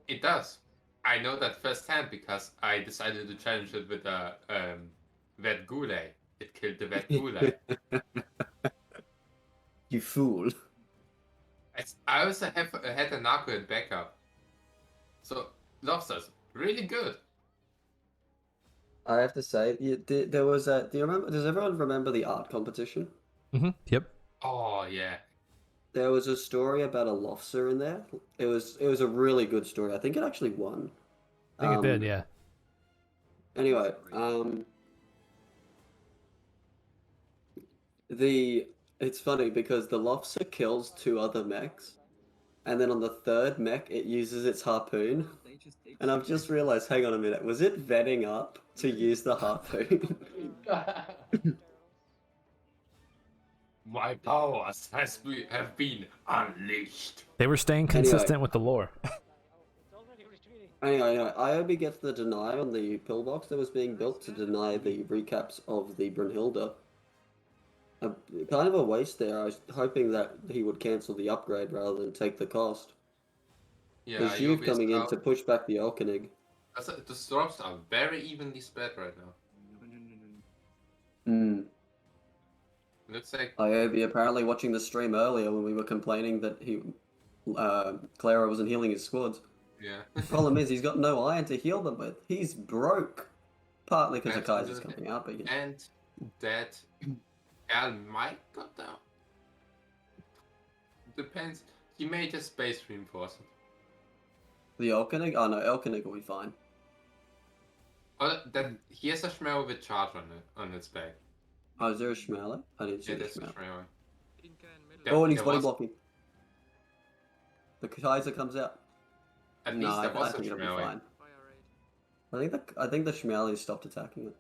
It does. I know that firsthand because I decided to challenge it with a Vet Goulet. It killed the Vet Goulet. You fool. I also had a Narco in backup. So Lobsters, really good. I have to say, there was a. Do you remember? Does everyone remember the art competition? Yep. Oh yeah. There was a story about a Lofsa in there. It was a really good story. I think it actually won. I think it did, yeah. Anyway, it's funny because the Lofsa kills 2 other mechs, and then on the 3rd mech it uses its harpoon. And I've just realized, hang on a minute, was it vetting up to use the harpoon? My powers have been unleashed. They were staying consistent with the lore. Anyway, Aiobe gets the deny on the pillbox that was being built to deny the recaps of the Brunhilde. Kind of a waste there. I was hoping that he would cancel the upgrade rather than take the cost. Yeah, Because you've coming in to push back the Elkenig. The storms are very evenly spread right now. Looks like Aiobe apparently watching the stream earlier when we were complaining that Claera wasn't healing his squads. yeah. The problem is he's got no iron to heal them with. He's broke. Partly because the Kaiser's coming out, but yeah. And that Al might got down. Depends. He may just space reinforce it. The Elkenig? Oh no, Elkenig will be fine. Oh, then he has a Schmel with charge on its back. Oh, is there a Schmeller? I didn't see Yeah, the there's a Schmeller. Schmel. Oh, and he's there body was- blocking. The Kaiser comes out. At No, least there I was a think it'll be Schmel. fine. I think the Schmeller stopped attacking it.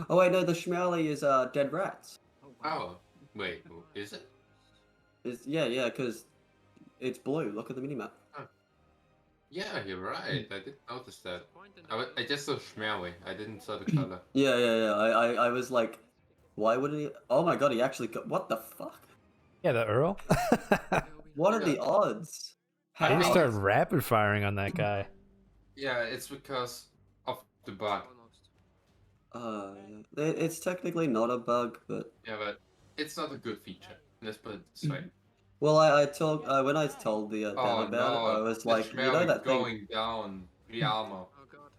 Oh wait, no, the Schmeller is dead rats. Oh, wait, is it? Yeah, because it's blue. Look at the minimap. Yeah, you're right. I didn't notice that. I just saw Schmelly. I didn't saw the color. Yeah. I was like, why wouldn't he? Oh my god, he actually got. What the fuck? Yeah, the Earl. What are the odds? They just How? started rapid firing on that guy. Yeah, it's because of the bug. It's technically not a bug, but Yeah, but it's not a good feature. Let's put it this way. well, I told when I told the dev Oh about no! it, I was the like, you know Schmelly that thing. going down. Re-armor. Oh god.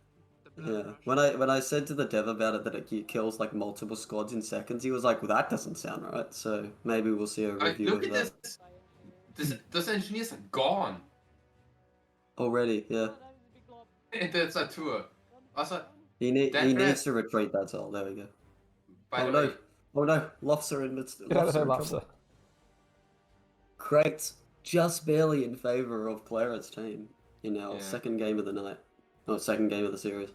The blood Yeah, rush. when I said to the dev about it that it kills like multiple squads in seconds, he was like, "Well, that doesn't sound right." So maybe we'll see a review Look of at that this. Those engineers are gone. already. Yeah, That's a tour. Also, he That needs rat- to retreat. That's all. There we go. by Oh the no! way, Oh no! Lofts are in midst. Get out of there, Lofts are in trouble. Crates just barely in favor of Clara's team in our Yeah. second game of the night. Oh, second game of the series.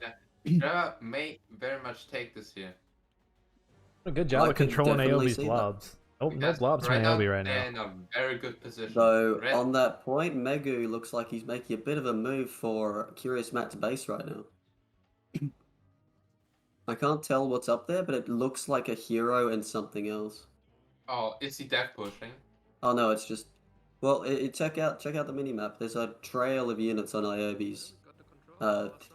Trevor may very much take this here. A good job I of can controlling definitely Aiobe's see that. blobs. No Because blobs from now Aiobe right they're now. in a very good position. Though, Red, on that point, Megu looks like he's making a bit of a move for Curious Matt's base right now. I can't tell what's up there, but it looks like a hero and something else. oh, is he death pushing? Oh no, it's just... Well, check out the minimap. There's a trail of units on Iobe's, Got the control outside.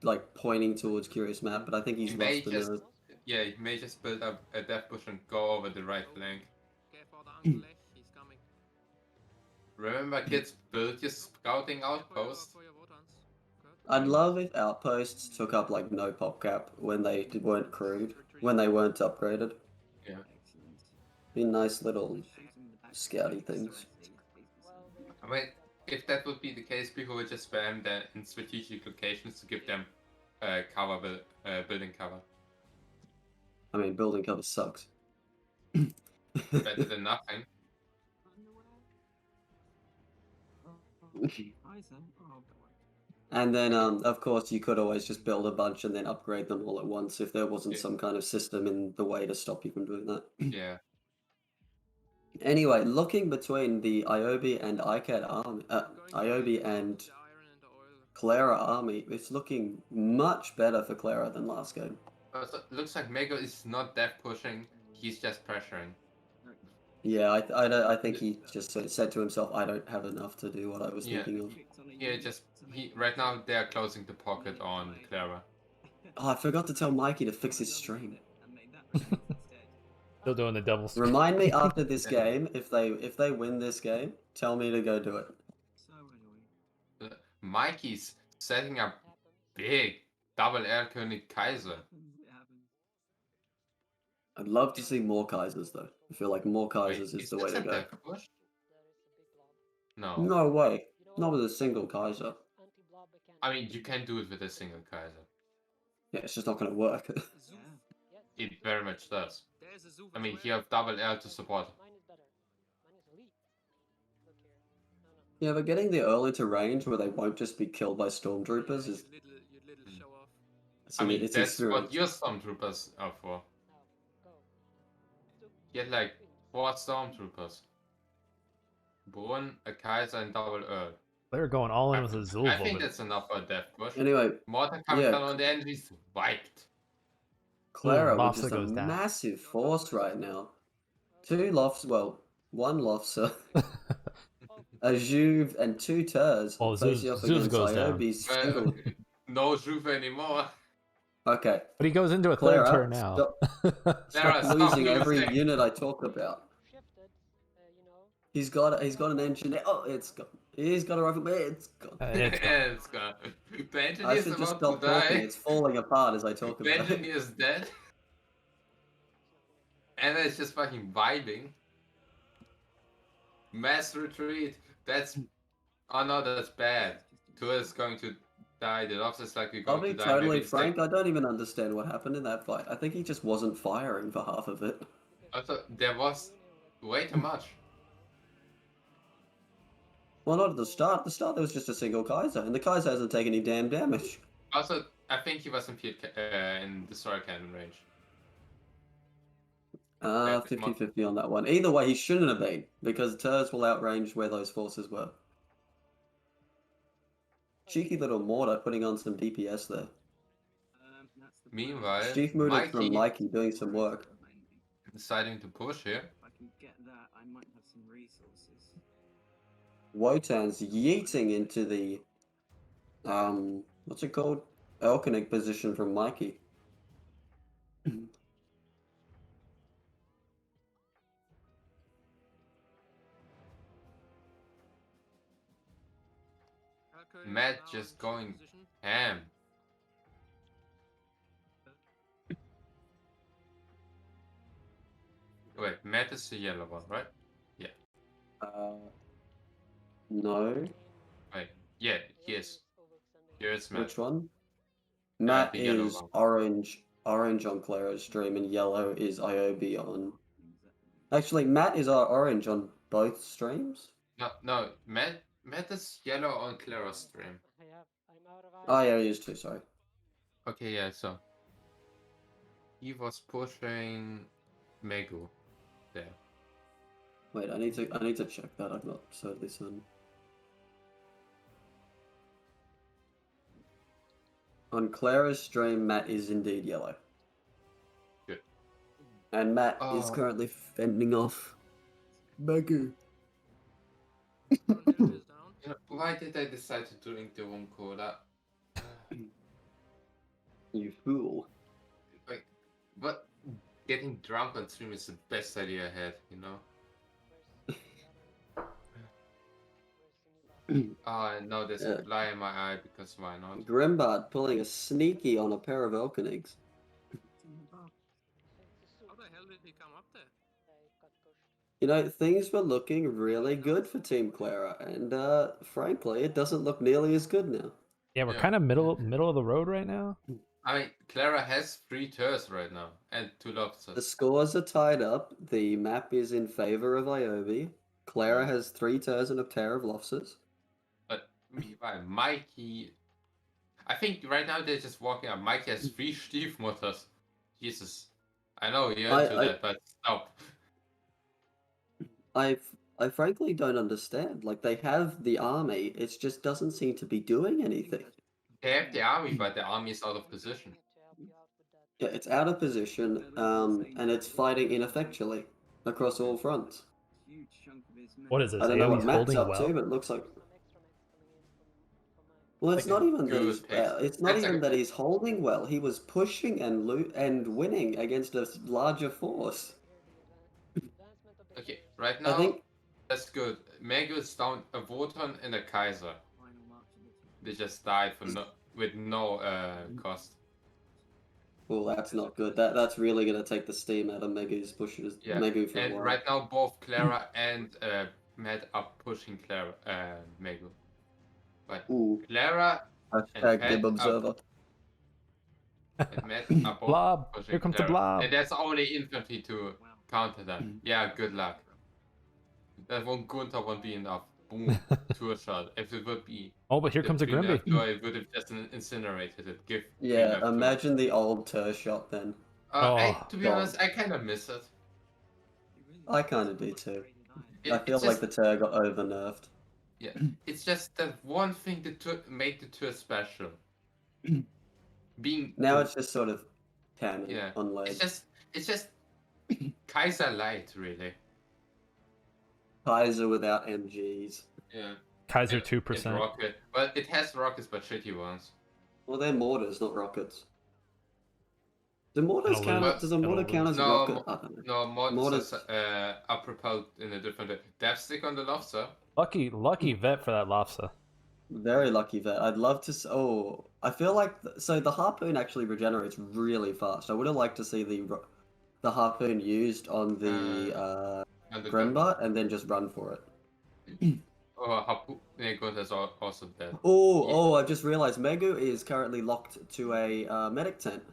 like, pointing towards Curious Matt, but I think he's He may lost the just, nerve. yeah, he may just build up a death push and go over the right flank. Okay, for the Uncle Lech, he's coming. Remember, kids, build your scouting outpost. For your Votans. Good. I'd love if outposts took up, like, no pop cap when they weren't crewed, when they weren't upgraded. Yeah. Excellent. Be nice little Shooting the back scouty so things. I mean, if that would be the case, people would just spam them in strategic locations to give them cover, building cover. I mean, building cover sucks. Better than nothing. And then, of course, you could always just build a bunch and then upgrade them all at once if there wasn't Yeah. some kind of system in the way to stop you from doing that. Yeah. Anyway, looking between the Aiobe and Aicad army, Aiobe and Claera army, it's looking much better for Claera than last game. Also, looks like Mego is not death pushing, he's just pressuring. Yeah, I think he just sort of said to himself, I don't have enough to do what I was Yeah. thinking of. Yeah, right now they're closing the pocket on Claera. Oh, I forgot to tell Mikey to fix his stream. Still doing the double stream. Remind me after this game, if they win this game, tell me to go do it. So annoying. Mikey's setting up big double Erlkönig Kaiser. It happens. I'd love to see more Kaisers though. I feel like more Kaisers is the way this to a go. death push? No. No way. Not with a single Kaiser. I mean, you can do it with a single Kaiser. Yeah, it's just not gonna work. Yeah. It very much does. There's a Zoof I as mean, well. you have double L to support. Mine is better. Mine is elite. Look here. No, no. Yeah, but getting the Earl into range where they won't just be killed by stormtroopers is... You little show off. it's I mean, it's that's what experience. your stormtroopers are for. Now, go. You get like 4 stormtroopers. Brun, a Kaiser, and double Earl. They're going all in with a I Zulva. think that's enough for a death push. Anyway, Mortar coming yeah. down on the enemies, wiped. Clara, which Lofsa is a goes down. massive force right now. 2 Lofts, well, 1 Lofsa, a Juve, and 2 Turs Oh, facing off Zeus against goes down. Iobe's single. No Juve anymore. Okay, But he goes into a third Clara, turn now. Clara, stop stop losing every losing. unit I talk about. Shifted, you know. He's got an engineer. Oh, it's gone. He's got a rifle, but it's gone. It's gone. It's gone. The I engineer's should just about stop to talking. die. It's falling apart as I talk The about it. engineer is dead. And it's just fucking vibing. Mass retreat. That's... Oh no, that's bad. Tua is going to die. The Lobster is likely I'll going be to die. totally Maybe it's like- frank, I don't even understand what happened in that fight. I think he just wasn't firing for half of it. Also, there was way too much. Well, not at the start. At the start, there was just a single Kaiser, and the Kaiser hasn't taken any damn damage. Also, I think he was in Destroyer Cannon range. 50-50 on that one. Either way, he shouldn't have been, because Turs will outrange where those forces were. Cheeky little mortar putting on some DPS there. That's the Meanwhile, Chief Mooted from Mikey Mikey doing some work. deciding to push here. If I can get that, I might have some resources. Wotan's yeeting into the, what's it called? Elkinic position from Mikey. Matt just going ham. Wait, Matt is the yellow one, right? No. Wait, yeah, he is. Here is Matt. Which one? Matt the yellow is one. orange on Clara's stream, and yellow is Aiobe on... Actually, Matt is orange on both streams? No, Matt is yellow on Clara's stream. I'm out of Oh yeah, he is too, sorry. Okay, yeah, so he was pushing Megu there. Wait, I need to check that. I'm not totally certain. On Clara's stream, Matt is indeed yellow. Good. And Matt is currently fending off Magoo. Why did I decide to drink the wrong cola? You fool. Like, but getting drunk on stream is the best idea I had, you know? No, there's a fly in my eye because why not? Grimbard pulling a sneaky on a pair of Elkenigs. How the hell did he come up there? You know, things were looking really good for Team Claera, and frankly, it doesn't look nearly as good now. Yeah, we're kind of middle of the road right now. I mean, Claera has 3 turns right now, and 2 lobsters. The scores are tied up. The map is in favor of Aiobe. Claera has 3 turns and a pair of lobsters. But meanwhile, Mikey... I think right now they're just walking up. Mikey has 3 stiefmutters. Jesus. I know you're into that, but stop. I frankly don't understand. Like, they have the army, it just doesn't seem to be doing anything. They have the army, but the army is out of position. Yeah, it's out of position, and it's fighting ineffectually across all fronts. What is this? I don't know what Aiobe's Matt's holding up well? to, but it looks like... Well, it's not even that he's, it's not even that he's holding well. He was pushing and winning against a larger force. Okay, right now, I think... that's good. Megu is down a Wotan and a Kaiser. They just died for with no cost. Well, that's not good. That's really going to take the steam out of Megu's pushes. Yeah, Megu for a and while. right now both Claera and Matt are pushing Megu. But Ooh. Claera Hashtag Dib Observer. and Matt are both Blob! pushing Here comes Claera. the blob! And there's only infantry to counter that. Yeah, good luck. That won't Gunther won't be enough. Boom, to a shot. If it would be... Oh, but here comes a Grimby. It would have just incinerated it. Yeah, imagine the old Tur shot then. To be honest, I kind of miss it. I kind of do too. I feel like the Tur got over nerfed. Yeah, it's just that one thing that made the Tur special. Being now it's just sort of canon on ledge. It's just Kaiser light, really. Kaiser without MGs. Yeah. Kaiser 2%. Rocket. Well, it has rockets, but shitty ones. Well, they're mortars, not rockets. Do mortars count? Does a mortar count as a rocket? I don't know. No, mortars are propelled in a different way. Death stick on the lobster. Lucky vet for that lobster. Very lucky vet. I'd love to. Oh, I feel like so the harpoon actually regenerates really fast. I would have liked to see the harpoon used on the Grimbart and then just run for it. Harpoon is also dead. Oh! I just realized Megu is currently locked to a medic tent.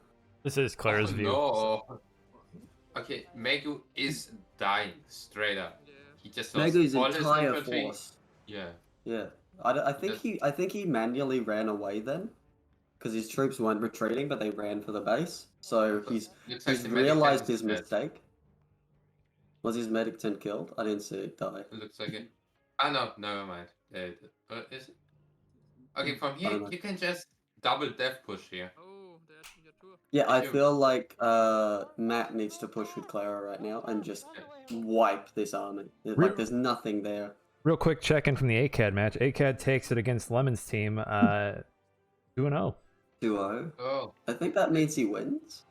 This is Clara's view. No. Okay, Megu is dying straight up. He just lost Megu's all entire his infantry. force. Yeah. Yeah. I think he manually ran away then, because his troops weren't retreating, but they ran for the base. So he's realized his mistake. Was his medic tent killed? I didn't see it die. It looks like it. No, never mind. Is it? Okay, from here you can just double death push here. Oh, there's your tour. Yeah, I feel like Matt needs to push with Claera right now and just wipe this army. Like there's nothing there. Real quick check-in from the Aicad match. Aicad takes it against Lemon's team 2-0. 2-0? Oh. I think that means he wins.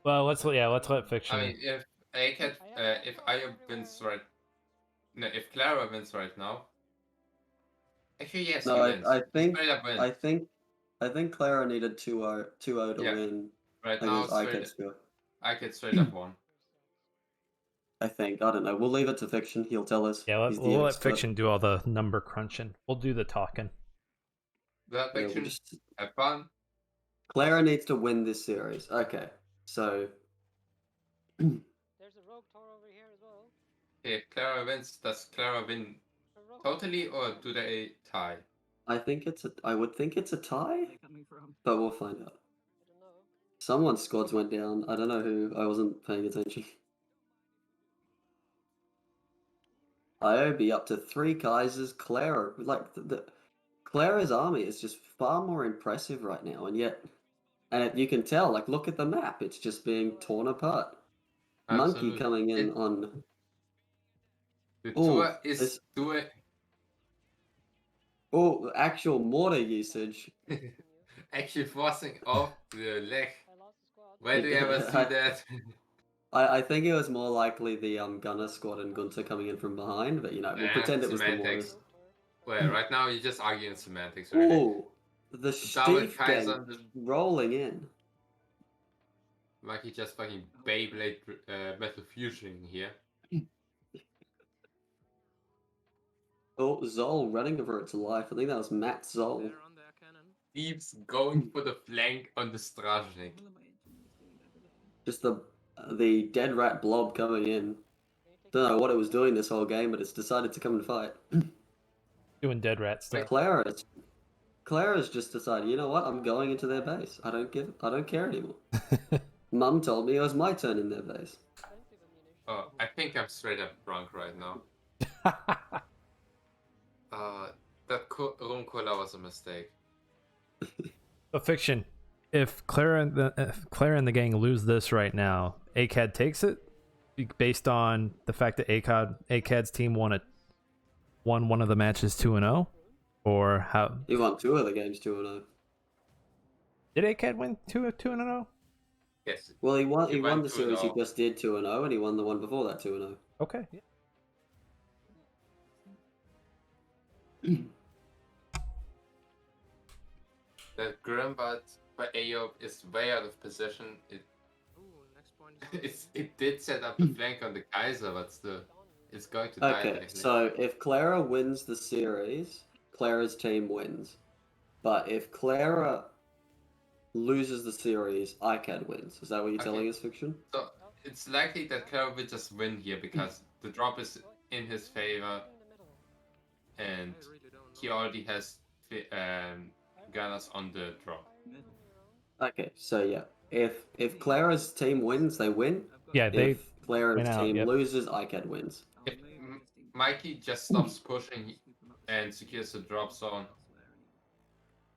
Well, let's let Fiction. I mean, if Aicad, if Aiobe wins right... No, if Claera wins right now... Actually, yes, no, he wins. I think Claera needed 2-0 to win. Right now, Aicad straight up won. I think. I don't know. We'll leave it to Fiction. He'll tell us. Yeah, we'll let Fiction do all the number crunching. We'll do the talking. That Fiction, have fun. Claera needs to win this series. Okay, so... There's a rogue Tor over here as well. If Claera wins, does Claera win totally, or do they tie? I would think it's a tie, but we'll find out. I don't know. Someone's squads went down. I don't know who. I wasn't paying attention. Aiobe up to 3 Kaisers. Claera, like the Claera's army is just far more impressive right now, and yet, you can tell. Like, look at the map; it's just being torn apart. Monkey Absolutely. coming in on. The Oh, tour is this. doing. Oh, actual mortar usage. Actually forcing off the leg. I lost the squad. Where do you ever see that? I think it was more likely the Gunner squad and Gunter coming in from behind, but we'll pretend it was the Semantics. mortars. Well, right now you're just arguing semantics, really. Oh, the Double Steve Kaiser, gang rolling in. like he just fucking Beyblade Metal Fusion here. Oh, Zol running for its life. I think that was Matt Zol. They're on their cannon. Thieves going for the flank on the Strajnik. Just the dead rat blob coming in. Don't know what it was doing this whole game, but it's decided to come and fight. Doing dead rat stuff. Clara's just decided, you know what? I'm going into their base. I don't care anymore. Mum told me it was my turn in their base. Oh, I think I'm straight up drunk right now. That room cola was a mistake. A fiction. If Claera and the gang lose this right now, Aicad takes it based on the fact that Aicad's team won one of the matches 2-0, or how? He won 2 of the games 2-0. Did Aicad win 2-0? Yes. Well, he won went the series he 2-0. just did 2-0, and he won the one before that 2-0. Okay. Yeah. That Grimbot by Aiobe is way out of position. Ooh, next point is It did set up the flank on the Kaiser, but still, it's going to die. Okay, Actually. so if Claera wins the series, Clara's team wins. But if Claera loses the series, Aicad wins. Is that what you're telling us, Fiction? So it's likely that Claera will just win here because the drop is in his favor, and I really don't know. he already has gunners on the drop. Okay, so yeah, if Clara's team wins, they win. Yeah, they If Clara's win out, team yep. loses, Aicad wins. If Mikey just stops pushing and secures the drop zone,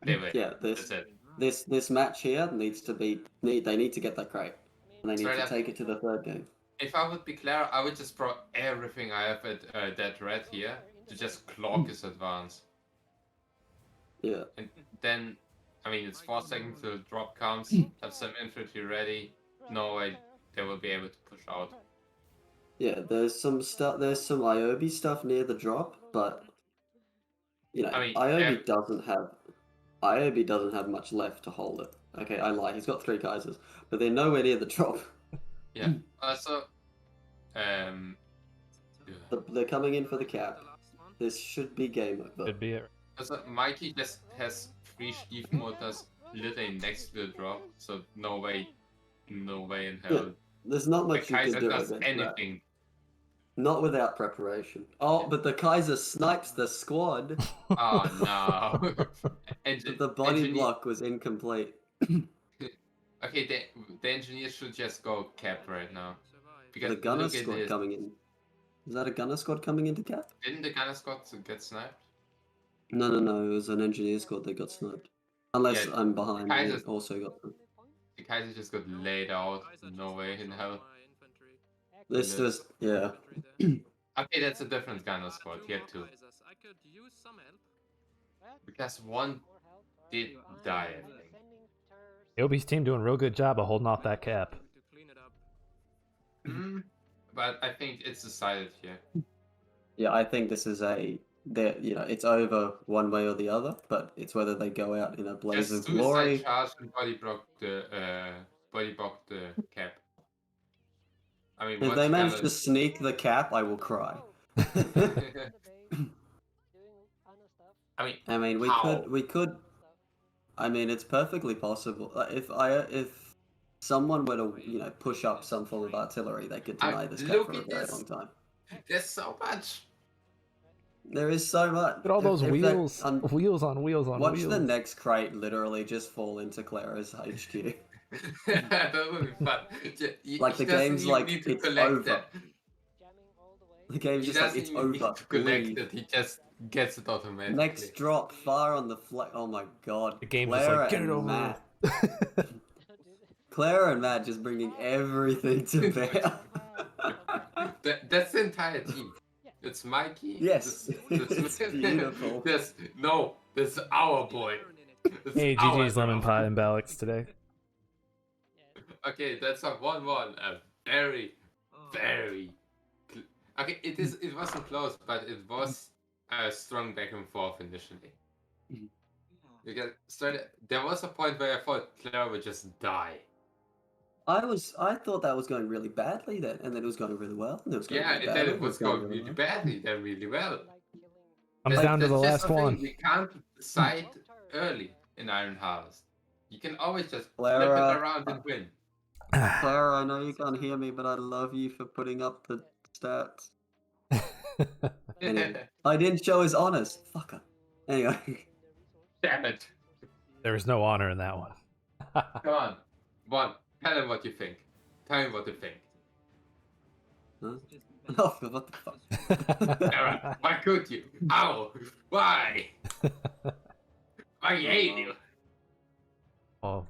they win. Yeah, That's it. this match here needs to be they need to get that crate, and they need Straight to up. take it to the 3rd game. If I would be Claera, I would just throw everything I have at that red here to just clock his advance. Yeah. And then, I mean, it's 4 seconds till the drop comes, have some infantry ready, no way they will be able to push out. Yeah, there's some stuff. There's some Aiobe stuff near the drop, but I mean, Aiobe doesn't have much left to hold it. Okay, I lie. He's got 3 Kaisers, but they're nowhere near the drop. Yeah. Also, They're coming in for the cap. The last one. This should be game over. Could be it. also, Mikey just has 3 Steve motors literally next to the drop, so no way in hell. There's not The much you can Kaiser do does against that. anything. Not without preparation. Oh, but the Kaiser snipes the squad. Oh no. The body block was incomplete. Okay, the engineers should just go cap right now. Survive. Because The gunner look at squad this. coming in. Is that a gunner squad coming into cap? Didn't the gunner squad get sniped? No. It was an engineer squad that got sniped. Unless Yeah, I'm behind, they Kaiser's- also got them. The Kaiser just got laid out. No way in hell. This was, yeah. Okay, that's a different gunner squad. He had 2. I could use some help. Because 1 did die, I think. Aiobe's team doing a real good job of holding off that cap. To clean it up. But I think it's decided here. Yeah, I think this is it's over one way or the other, but it's whether they go out in a blaze Just of glory. suicide charge and body block the cap. I mean, If what's they manage gonna- to sneak the cap, I will cry. I mean, I mean, How? we could. I mean, it's perfectly possible. If someone were to push up some form of artillery, they could deny this cap look for a at very this. long time. there's so much. There is so much. Look at all those If wheels, that- wheels on wheels on Watch wheels. the next crate literally just fall into Clara's HQ. That would be fun. Like, the game's like, it's over. The game's He just like, doesn't it's even need over. to connect Leave. it. He just gets it automatically. Next drop, far on the flag. Oh my god. The game's Claera just like, get it and over Matt. with. Claera and Matt just bringing everything to bear. That's the entire team. It's Mikey. Yes, That's it's beautiful. That's our boy. That's Hey, our GG's Lemon dog. Pie and Balix today. Okay, that's a 1-1. A very, very. Okay, it wasn't close, but it was a strong back and forth initially. Because there was a point where I thought Claire would just die. I thought that was going really badly then, and then it was going really well, and it was going Yeah, really and badly. then it was going really really well. badly, then really well. I'm That- down to the that's just last the thing, one. We can't decide early in Iron Harvest. You can always just flip it Claera, around and win. Claera, I know you can't hear me, but I love you for putting up the stats. Anyway, I didn't show his honors. Fucker. Anyway. Damn it. There was no honor in that one. Come on. One. Tell him what you think. Tell him what you think. Huh? Oh, what the fuck? Sarah, why could you? Ow! Why? I hate you. Oh,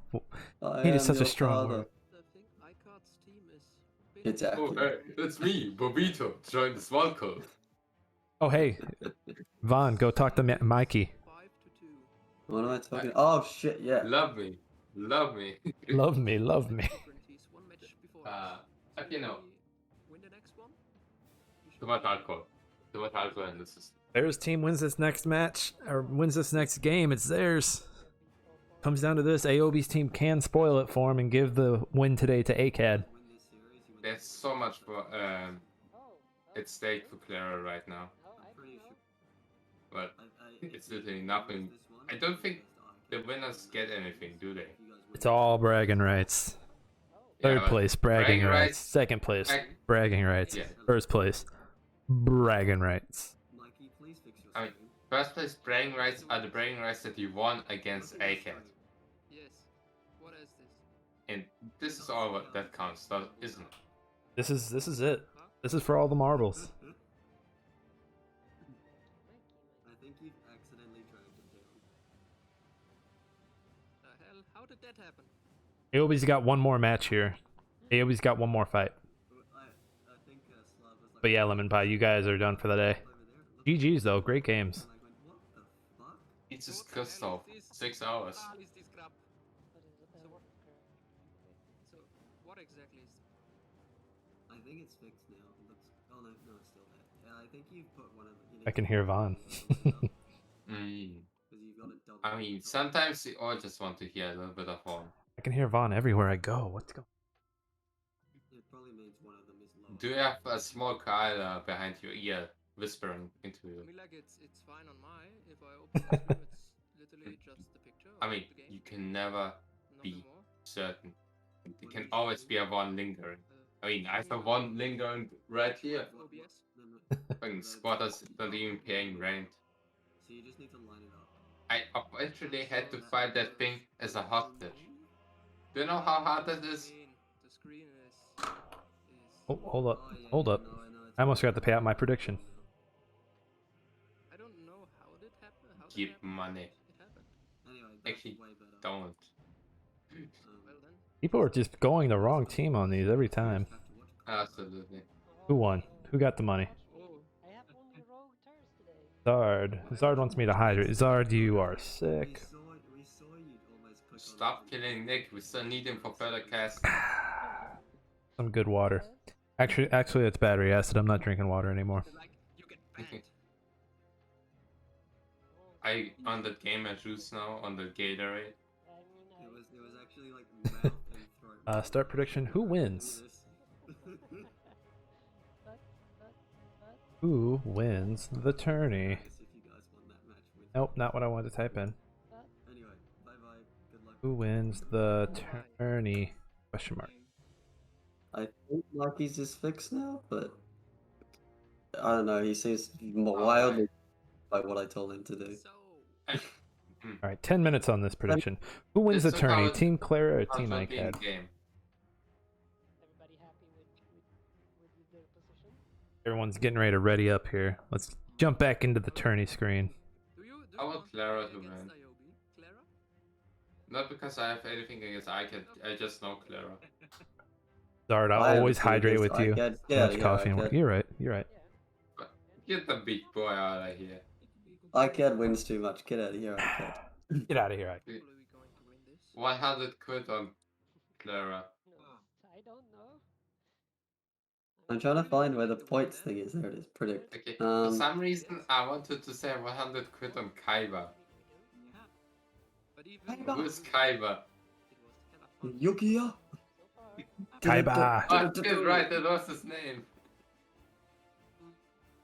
I hate is am such a your strong father. word. I think Aicad's team is Exactly. Oh, hey, it's me, Bobito. Join the Swamp Code. Oh, hey, Vaughn, go talk to Mikey. 5-2. What am I talking? Oh shit! Yeah. Love me. Love me. Love me, love me. One match before You know. win the next one. Too much alcohol. Too much alcohol in the system. Bears team wins this next match, or wins this next game. It's theirs. Comes down to this. Aiobe's team can spoil it for him and give the win today to Aicad. There's so much for at stake for Claera right now. But it's literally nothing. I don't think the winners get anything, do they? It's all bragging rights. Third Yeah, but place, bragging bragging rights. rights- Second place, Brag- bragging rights. Yeah. First place, bragging rights. Mikey, please fix your I mean, first place bragging rights are the bragging rights that you won against Aicad. Yes. What is this? And this is all what that counts, isn't it? This is it. This is for all the marbles. I think you've accidentally dragged it down. The hell? How did that happen? Aiobe's got one more match here. Aiobe's got one more fight. I think Slav was like. But yeah, Lemon Pie, you guys are done for the day. GG's though, great games. And I went, what the fuck? It's just Christoph. 6 hours. What is this crap? So, what exactly is I think it's fixed now. It looks. Oh no, it's still there. Yeah, I think you've put one of the. I can hear Vaughn. Because you've got a double. I mean, sometimes we all just want to hear a little bit of horn. I can hear Vaughn everywhere I go. What's going It probably means one of them is low. Do you have a small Claera behind your ear whispering into I you? mean, like, it's fine on my. If I open the stream, it's literally just the picture I of mean, the game. you can never Nothing be more. certain. It can always be a one lingering. I mean, I have a one lingering right here. OBS. Fucking squatters not even paying rent. So you just need to line it up. I eventually had to find that thing as a hostage. Do you know how hard that is? The screen is Oh, hold up. Oh, yeah, Hold up. no, I know, it's I almost forgot to pay out my prediction. I don't know how did happen. How did Keep happen? money. It happened. Anyway, that's Actually, way better. don't. Well then. People are just going the wrong team on these every time. Absolutely. Who won? Who got the money? Oh, I have only rogue turns today. Zard. Zard wants me to hydrate. Zard, you are sick. We saw you almost click Stop killing Nick. We still need him for further cast. Some good water. Actually, it's battery acid. I'm not drinking water anymore. like you get banned. I on the gamer juice now on the Gatorade. It was actually like mouth and throat. Start prediction. Who wins? Who wins the tourney? If you guys won that match with. Nope, not what I wanted to type in. Anyway, bye bye. Good luck. Who wins the tourney? Question mark. I think Marky's is fixed now, but I don't know. He seems wildly by what I told him to do. So All right, 10 minutes on this prediction. Who wins the This is how tourney? it- Team Claera or Team Constantly in Aicad? game. Everybody happy with their position? Everyone's getting ready to ready up here. Let's jump back into the tourney screen. I want Claera to against win. Aiobe? Claera? Not because I have anything against Aicad, I just know Claera. Zard, I'll I have always a thing hydrate against with you. Aicad. Too Yeah, much yeah, coffee. Aicad. You're right. You're right. But get the big boy out of here. Aicad wins too much. Get out of here, Aicad. Get out of here, Ike. Probably going to win this. 100 quid on Claera. I don't know. I'm trying to find where the points thing is. There it is. Predict. Okay, for some reason I wanted to say 100 quid on Kaiba. Yeah. But even Kaiba. Who's Kaiba? it was hella fun. Yukiya. So far, Kaiba. Oh, shit, right, that was his name.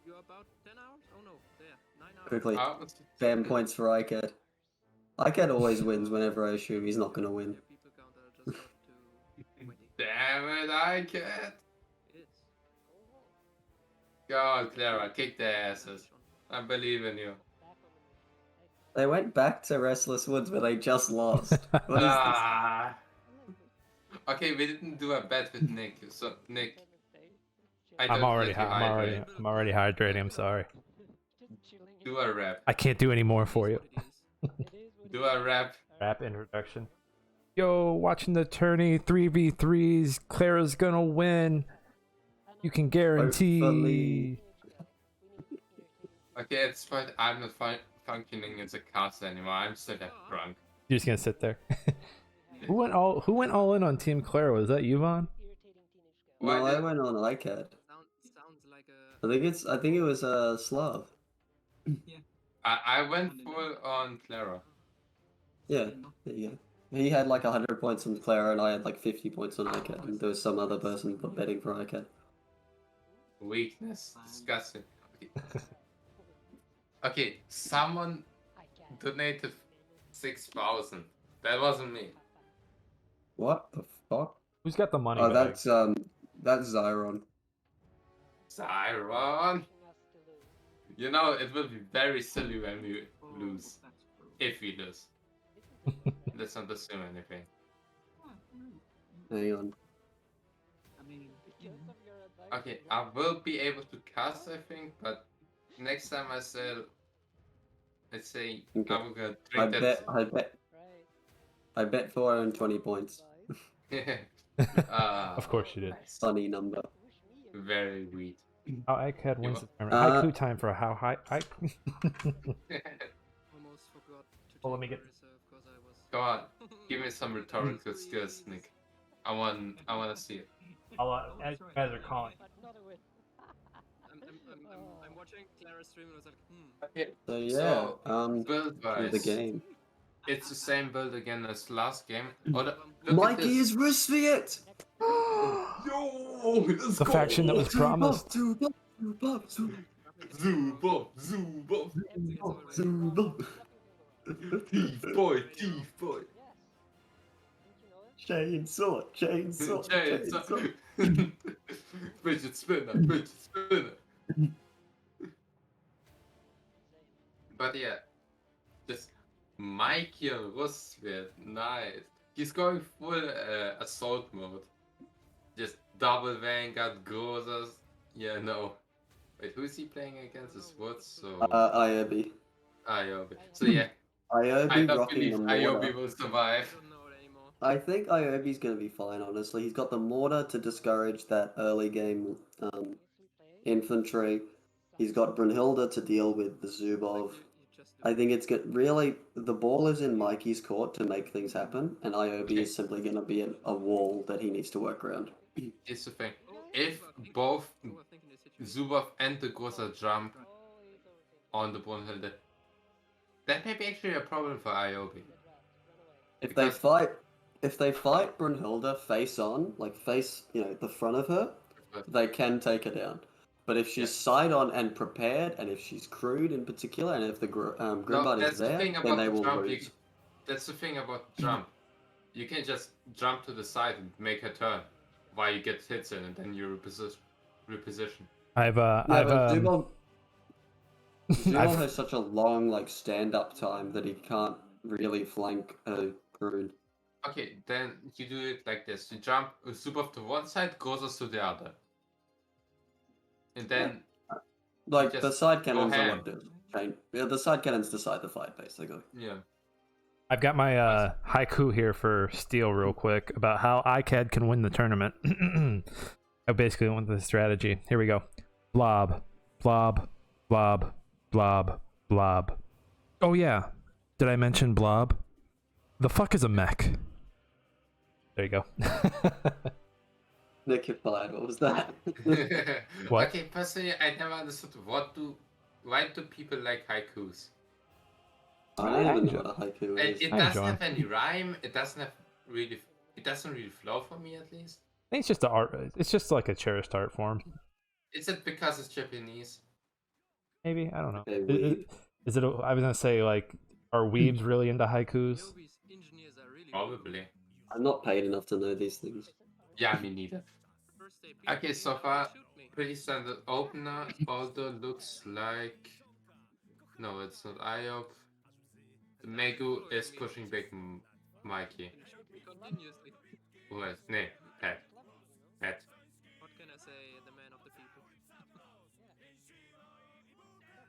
You're about 10 hours? Oh no, there. 9 hours. Quickly. I was- 10 points for Aicad. Aicad always wins whenever I assume he's not going to win. Your people counter just got to 20. Damn it, Aicad! It is. Go on, Claera, kick their asses. I believe in you. back on the move. They went back to Restless Woods where they just lost. What is this? Ah. Okay, we didn't do a bet with Nick, so Nick, I don't I'm already let you hydrate. I'm already hydrating. I'm sorry. Just chilling. Do a rap. I can't do any more for you. It is. It is what Do it a is. rap. Rap introduction. Yo, watching the tourney 3v3s. Clara's gonna win. You can guarantee. Hopefully. Okay, it's fine. I'm not functioning as a cast anymore. I'm still that drunk. You're just gonna sit there. Who went all in on Team Clara? Was that Yvonne? Irritating teenage girl. Why No, I did- went on Aicad. Sounds like a. I think it was Slav. I went full on Claera. Yeah, there you go. He had like 100 points on Claera and I had like 50 points on Aicad. And there was some other person betting for Aicad. Weakness. Disgusting. Okay. Okay, someone I can't. donated 6,000. That wasn't me. What the fuck? Who's got the money? Oh, bag? that's Zyron. Zyron! Pushing us to lose. You know, it will be very silly when we lose. If we lose. Let's not assume anything. Hang on. I mean, Because of your advice, Okay, yeah. I will be able to cast, I think, but next time I sell, let's say, Okay. I will get I drink bet Right. I bet 420 points. Advice. Of course you did. Nice. Funny number. Push me a bit. Very weak. Oh, Aicad wins the tournament. Uh, Haiku time for a how high. Almost forgot to Well, let me take get- my reserve because I was. Come on, give me some rhetorical skills, Nick. I want to see it. As you guys are calling. But not a win. I'm watching Clara's stream and I was like, Okay, So yeah, build to the wise, game. it's the same build again as last game. Oh, look at Mikey this. is Rusviet! Yo, let's The go. faction that was promised. Zoom up, zoom up. Thief boy, thief boy. Yes. Don't you know it? Chainsaw. Fidget spinner. But yeah, just Michael Rusviet, nice. He's going full assault mode. Just double Vanguard, Grozers. Yeah, no. Wait, who is he playing against? His Woods? So Aiobe. Aiobe. So yeah, I Aiobe don't rocking believe the Aiobe mortar. will I survive. don't know it anymore. I think Aiobe's gonna be fine, honestly. He's got the mortar to discourage that early game infantry. He's got Brunhilde to deal with the Zubov. You just do I think it's good. Really, the ball is in Mikey's court to make things happen, and Aiobe is simply going to be a wall that he needs to work around. Here's the thing. If both Zubov and the Grozer jump on the Brunhilde, that may be actually a problem for Aiobe. If Because- they fight Brunhilde face on, like face, the front of her, they can take her down. But if she's side on and prepared, and if she's crude in particular, and if the Grimbard that's is the there, thing then about they the will jump. lose. That's the thing about jump. You can just jump to the side and make her turn while you get hits in, and then you reposition. I've Zubov I've- has such a long stand-up time that he can't really flank a Grun. Okay, then you do it like this. You jump Zubov to one side, Grozers to the other. And then Like just the side go cannons are ham. what do. Yeah, the side cannons decide the fight basically. Yeah. I've got my haiku here for Steel real quick about how Aicad can win the tournament. I basically went with the strategy. Here we go. Blob, blob, blob, blob, blob. Oh yeah, did I mention blob? The fuck is a mech? There you go. Nick, you're fired. What was that? What? Okay, personally, I never understood why do people like haikus? I don't even know what a haiku is. It I doesn't enjoy have any rhyme. It doesn't really flow for me at least. I think it's just the art. It's just like a cherished art form. Is it because it's Japanese? Maybe, I don't know. Okay, weeb. Is it? I was gonna say, like, are weebs really into haikus? Aiobe's engineers are really Probably. I'm not paid enough to know these things. Yeah, me neither. First day Okay, PvP, so why far, don't you shoot me? pretty standard opener, although looks like... No, it's not Aiobe. The Megu is pushing big Mikey. You shoot me continuously. Who is? Nee, Pat. Pat. What can I say, the man of the people?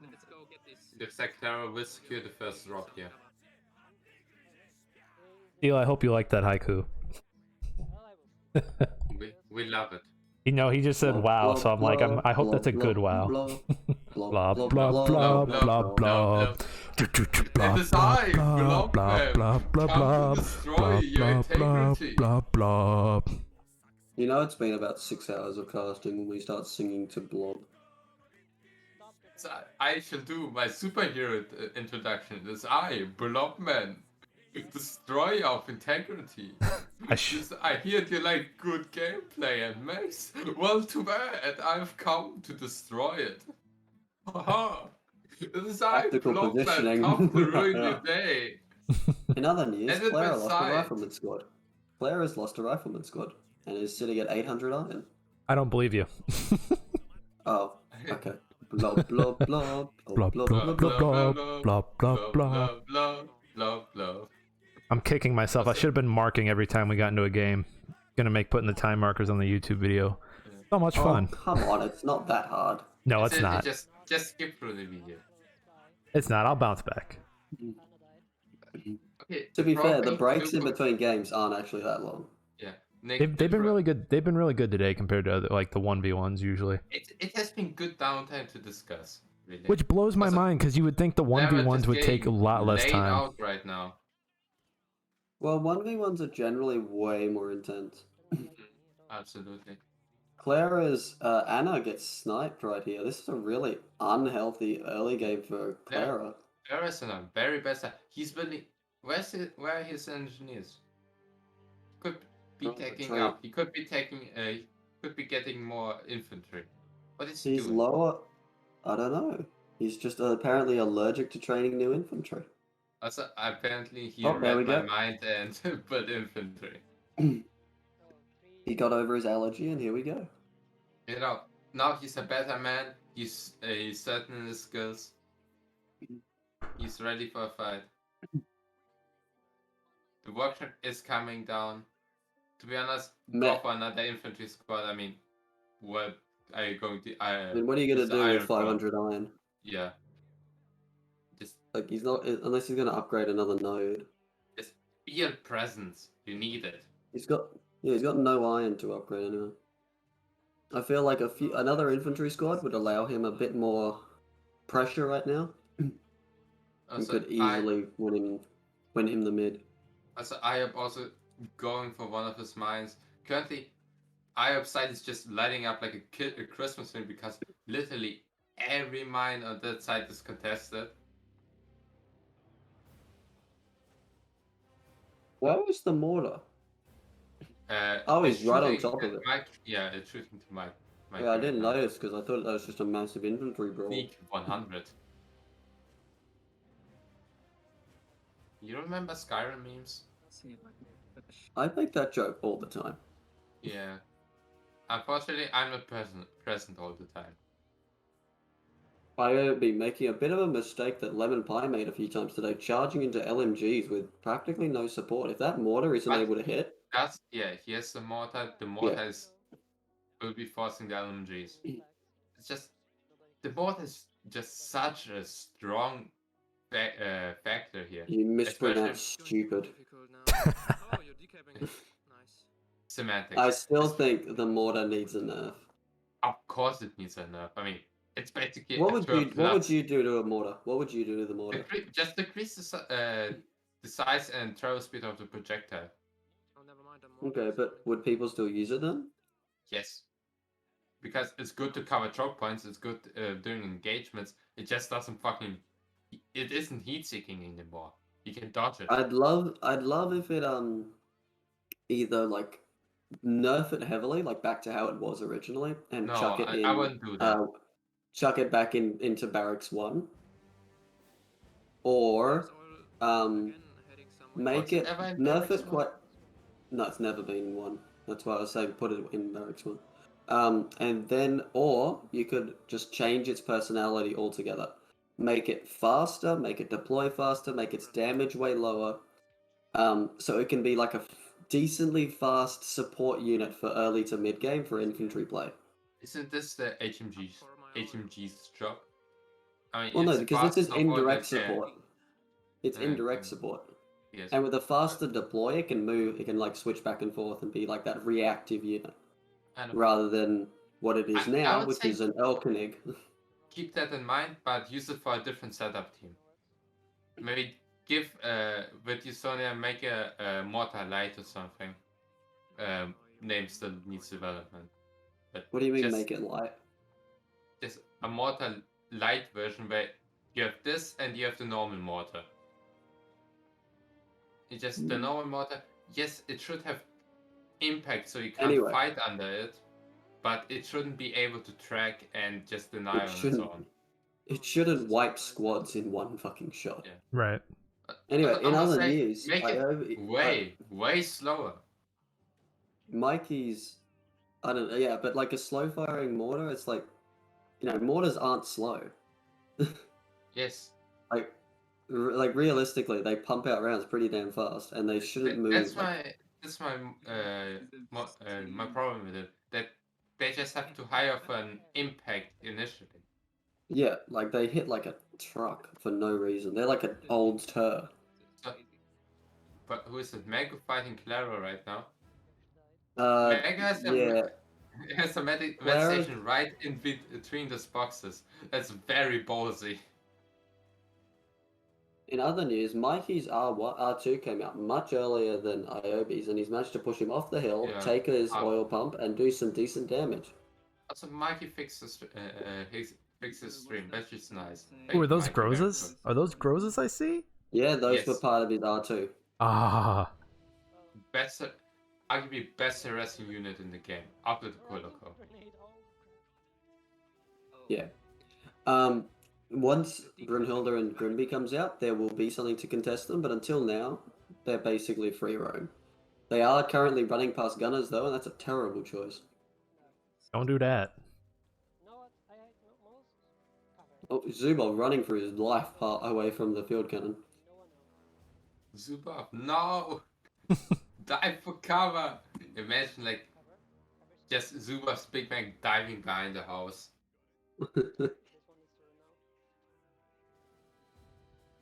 Let's go get this. Looks like Claera will secure the first drop here. Steel, I hope you like that haiku. We love it. You know, he just said wow, so I'm like, I hope that's a good wow. Blah blah blah blah blah blah. It is I, Blob Man. Come to destroy your integrity. Blah blah. You know, it's been about 6 hours of casting when we start singing to Blob. So I shall do my superhero introduction. It's I, Blob Man. Destroyer of integrity. I hear you like good gameplay and mechs. Well, too bad. I've come to destroy it. Haha. This is I, Tactical Blob Man, positioning. come to ruin your day. In other news, And it Claera went lost a side. rifleman squad. Claera's lost a rifleman squad and is sitting at 800 iron. I don't believe you. Oh, okay. Blob, blob, blob. Blah blah blah blah blah blah blah blah. Blah, blah. I'm kicking myself. I should have been marking every time we got into a game. Gonna make putting the time markers on the YouTube video. So much fun. Oh, come on, it's not that hard. No, it's not. Just skip through the video. It's not. I'll bounce back. Okay, To be fair, the dropping breaks in two- between games aren't actually that long. Yeah. They've been really good. They've been really good today compared to other, like the 1v1s usually. It has been good downtime to discuss. Really. Which blows my Also, mind because you would think the Never 1v1s just would take a getting lot less laid time. out right now. Well, 1v1s are generally way more intense. Absolutely. Claera's Anna gets sniped right here. This is a really unhealthy early game for Claera. Claera's in a very bad side. He's building. Where are his engineers? Could be Oh, taking betrayed. up. He could be taking. Could be getting more infantry. What is he He's doing? lower. I don't know. He's just apparently allergic to training new infantry. Also, apparently he Oh, there we read my go. mind and built infantry. He got over his allergy, and here we go. You know, now he's a better man. He's certain in his skills. He's ready for a fight. The workshop is coming down. To be honest, go Meh. for another infantry squad. I mean, what are you going to? I mean, what are you gonna it's do with Iron Claw. 500 iron? Yeah. Just Like he's not unless he's gonna upgrade another node. be a presence. You need it. He's got no iron to upgrade anyway. I feel like another infantry squad would allow him a bit more pressure right now. He Also, could easily win him the mid. I am also going for one of his mines. Currently, Aiobe's side is just lighting up like a Christmas tree because literally every mine on that side is contested. Where is the mortar? Oh, he's right on top of it. Mike, yeah, it's shooting to Mike. Yeah, I didn't notice because I thought that was just a massive infantry brawl. Sneak 100. You remember Skyrim memes? See if I can finish. I make that joke all the time. Yeah. Unfortunately, I'm not present all the time. Aiobe making a bit of a mistake that Lemonpi made a few times today, charging into LMGs with practically no support. If that mortar isn't But- able to hit, He has the mortar. The mortar will be forcing the LMGs. it's just the board is just such a strong factor here. You mispronounced It's going stupid. difficult now. Oh, you're decapping. Nice. Semantics. I still think the mortar needs a nerf. Of course, it needs a nerf. I mean, it's basically What a would 12 you What would plus. you do to a mortar? What would you do to the mortar? Just decrease the size and travel speed of the projectile. Oh, never mind. I'm more Okay, but would people still use it then? Yes. Because it's good to cover choke points, it's good during engagements. It just doesn't fucking. It isn't heat seeking anymore. You can dodge it. I'd love if it either like nerf it heavily, like back to how it was originally, and No, chuck it in. I wouldn't do that. Chuck it back into Barracks 1, or make it nerf it quite. No, it's never been one. That's why I was saying put it in Barracks 1. And then, or you could just change its personality altogether. Make it faster, make it deploy faster, make its damage way lower. So it can be like a decently fast support unit for early to mid game for infantry play. Isn't this the HMG's job? I mean, Well, no, it's because fast this is support indirect that can- support. It's indirect support. Yes. And with a faster deploy, it can move. It can like switch back and forth and be like that reactive unit, rather than what it is I now, would which say- is an Elkenig. Keep that in mind, but use it for a different setup team. Maybe give with Usonia make a mortar light or something. Name still needs development. But What do you mean just, make it light? just a mortar light version where you have this and you have the normal mortar. It's just the normal mortar. Yes, it should have impact so you can't Anyway. fight under it, but it shouldn't be able to track and just deny on its own. It shouldn't wipe squads in one fucking shot. Yeah. Right. Anyway, I'm in gonna other say, news, make it Aiobe, way slower. Mikey's, I don't know, yeah, but like a slow firing mortar, it's like, mortars aren't slow. Yes. Like realistically, they pump out rounds pretty damn fast, and they shouldn't move. That's my problem with it. That they just have to hire for an impact initially. Yeah, like they hit like a truck for no reason. They're like an old tur. But who is it? Mego fighting Claera right now. Mega has a med station right in between those boxes. That's very ballsy. In other news, Mikey's R2 came out much earlier than Aiobe's, and he's managed to push him off the hill, take his oil pump, and do some decent damage. Also, Mikey fixes his stream. That's just nice. Ooh, are those Grozes? Are those Grozes I see? Yeah, those were part of his R2. Ah. Arguably best harassing unit in the game, after the Koloko. Yeah. Once Brunhilde and Grimby comes out, there will be something to contest them, but until now, they're basically free roam. They are currently running past Gunners, though, and that's a terrible choice. Don't do that. Oh, Zubov running for his life part away from the field cannon. Zubov, no! Dive for cover! Imagine, like, just Zubov's Big Bang diving behind the house.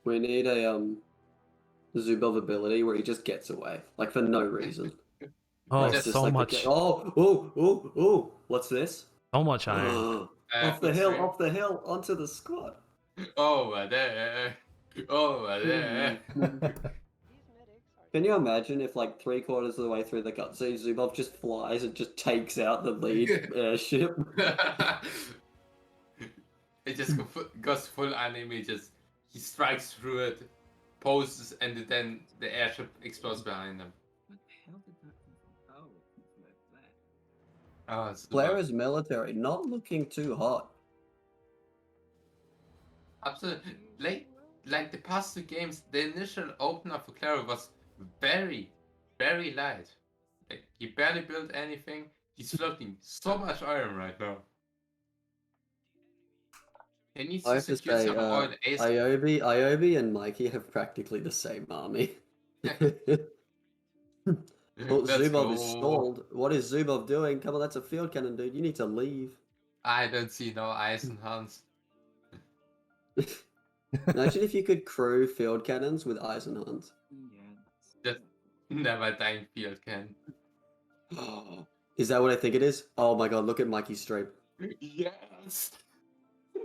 We need a Zubov ability where he just gets away, like for no reason. Oh, like, so like much. Oh! What's this? So much iron. Off the hill, onto the squad. Over there. Can you imagine if, like, 3/4 of the way through the cutscene, Zubov just flies and just takes out the lead airship? It just goes full anime, he strikes through it, poses, and then the airship explodes behind him. What the hell did that? Oh, Claera's military, not looking too hot. Absolutely. Like the past two games, the initial opener for Claera was very, very light. Like, he barely built anything. He's floating so much iron right now. He needs I to have to secure say, some oil ASAP. Aiobe and Mikey have practically the same army. Oh, Let's Zubov go. is stalled. What is Zubov doing? Come on, that's a field cannon, dude. You need to leave. I don't see no Eisenhans. Imagine if you could crew field cannons with Eisenhans. Yeah. Just never dying field cannon. Is that what I think it is? Oh my god, look at Mikey's stream. Yes!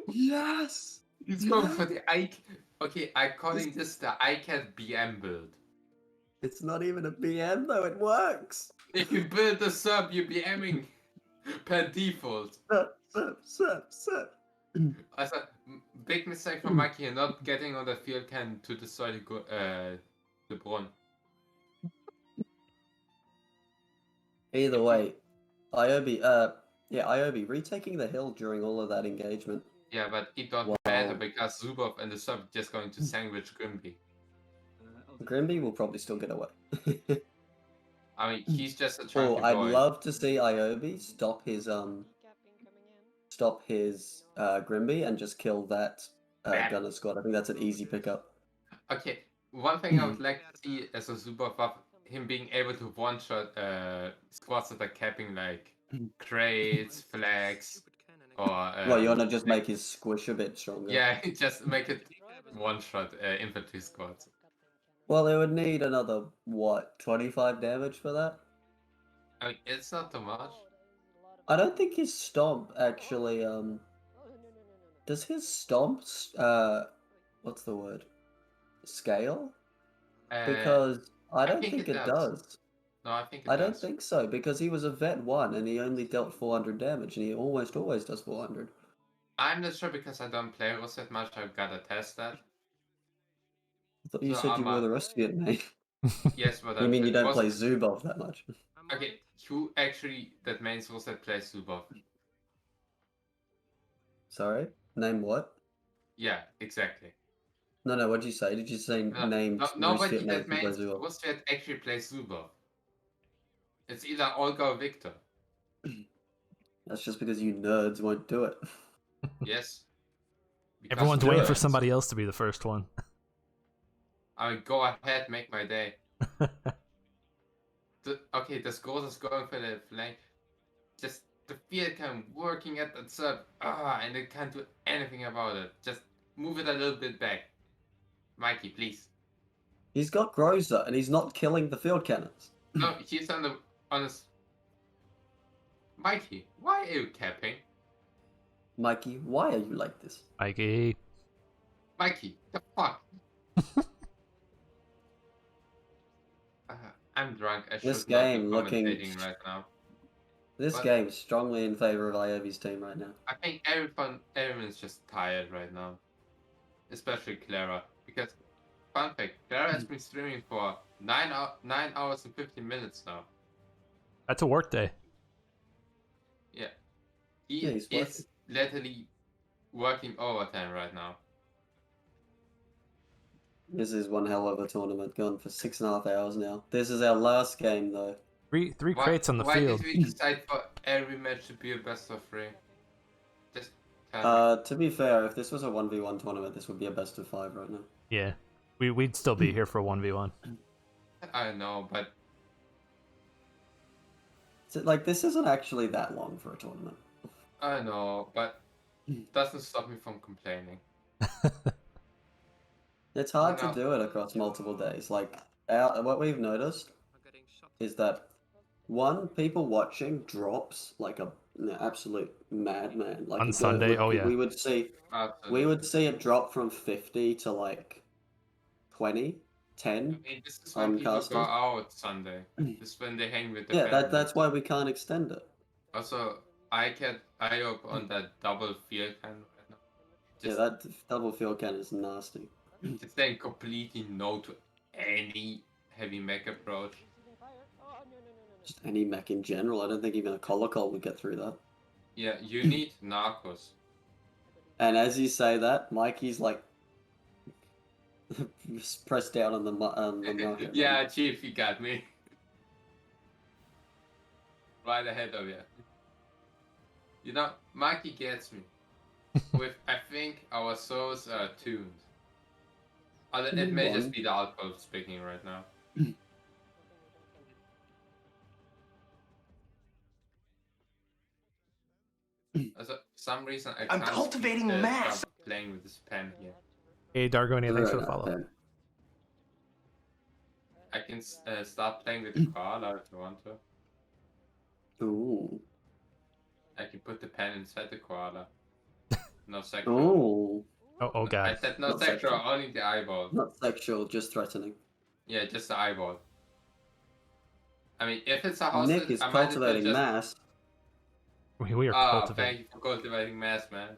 Yes! He's going for the Aicad. Okay, I'm calling this the Aicad BM build. It's not even a BM though, it works! If you build the sub, you're BMing per default. Sup. Also, big mistake from Mikey here, not getting on the field cannon to destroy the Brun. Either way, Aiobe, Aiobe retaking the hill during all of that engagement. Yeah, but it don't Wow. matter because Zubov and the sub just going to sandwich Grimby. Grimby will probably still get away. I mean, he's just a Oh, chunky I'd boy. love to see Aiobe stop his Grimby and just kill that gunner squad. I think that's an easy pickup. Okay, one thing I would like to see as a Zubov of him being able to one-shot squads that are capping like crates, flags, or... Well, you want to just make his squish a bit stronger. Yeah, just make it one-shot infantry squads. Well, it would need another, what, 25 damage for that? I mean, it's not too much. I don't think his stomp actually, does his stomp, what's the word? Scale? Because I don't think it does. No, I think it does. I don't think so, because he was a vet 1 and he only dealt 400 damage, and he almost always does 400. I'm not sure because I don't play Rus that much, I've gotta test that. I thought you So said you were the rest of it, mate. Yes, but You mean you don't play Zubov that much? Okay, who actually that main source that plays Zubov? Sorry? Name what? Yeah, exactly. No, what'd you say? Did you say name Nobody Rusviet that main main Zubov? Rus that actually plays Zubov. It's either Olga or Victor. That's just because you nerds won't do it. Yes. Because Everyone's waiting for nerds. somebody else to be the first one. I mean, go ahead, make my day. Okay, the scores is going for the flank. Just the field can working at that sub. And they can't do anything about it. Just move it a little bit back. Mikey, please. He's got Groza, and he's not killing the field cannons. No, he's on his... Mikey, why are you capping? Mikey, why are you like this? Mikey. Mikey, the fuck? I'm drunk. I should This game not be looking... commentating right now. This game is strongly in favor of Iobe's team right now. I think everyone's just tired right now. Especially Claera. Because, fun fact, Claera has been streaming for 9 hours and 15 minutes now. That's a work day. Yeah. He is literally working overtime right now. This is one hell of a tournament, gone for 6.5 hours now. This is our last game, though. Three crates on the field. Why did we decide for every match to be a best of 3? Just tell me. To be fair, if this was a 1v1 tournament, this would be a best of 5 right now. Yeah. We'd still be here for 1v1. I know, but... So, like, this isn't actually that long for a tournament. I know, but doesn't stop me from complaining. It's hard to do it across multiple days. Like, what we've noticed is that, one, people watching drops like an absolute madman. Like on Sunday, we would see it drop from 50 to like 20, 10. I mean, this is when people casters. go out Sunday. This is when they hang with the Yeah, that's why we can't extend it. Also, Aicad Aiobe on that double field can right now. Yeah, that double field can is nasty. Just saying completely no to any heavy mech approach. Just any mech in general. I don't think even a Kolokol would get through that. Yeah, you need Narcos. And as you say that, Mikey's like pressed down on the marker. Yeah, Chief, you got me. Right ahead of you. You know, Mikey gets me. With, I think, our souls are tuned. It may just be the alcohol speaking right now. some reason I I'm can't cultivating mass. stop playing with this pen here. Hey, Dargonia, thanks for the Very nice follow. pen. I can start playing with the koala if you want to. Ooh. I can put the pen inside the koala. No sexual. Ooh. Oh, I God. said no Not sexual, sexual. only the eyeball. Not sexual, just threatening. Yeah, just the eyeball. I mean, if it's a hostage, Nick is I might as well cultivating just... mass. We are Ah, cultivating. thank you for cultivating mass, man.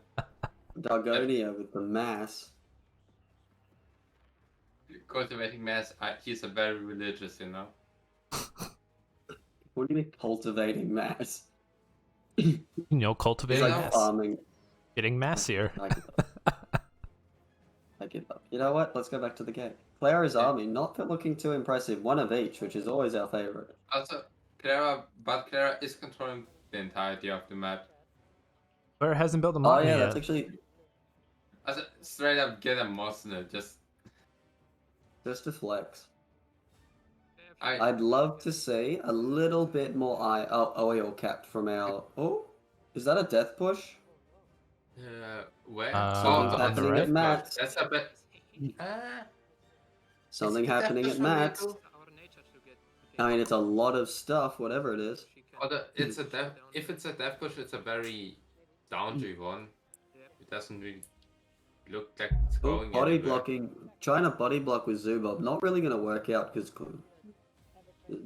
Dargonia with the mass. Cultivating mass, he's a very religious, you know. What do you mean cultivating mass? Cultivating He's like mass. farming. Getting massier. I give up. I give up. You know what? Let's go back to the game. Claera's army, not looking too impressive. One of each, which is always our favorite. Also, Claera is controlling the entirety of the map. Claera hasn't built a Oh mountain yeah, yet. that's actually Also, straight up get a moss in it, just... just a flex. I I'd love to see a little bit more oil capped from our... Oh, is that a death push? where? Something's that's happening a at bit Matt's. That's a bit... Something is it a death happening push at from Matt's. Megu? I mean, it's a lot of stuff, whatever it is. It's a death... If it's a death push, it's a very downry one. It doesn't really look like it's Oh, going body anywhere. blocking. Trying to body block with Zubov. Not really going to work out because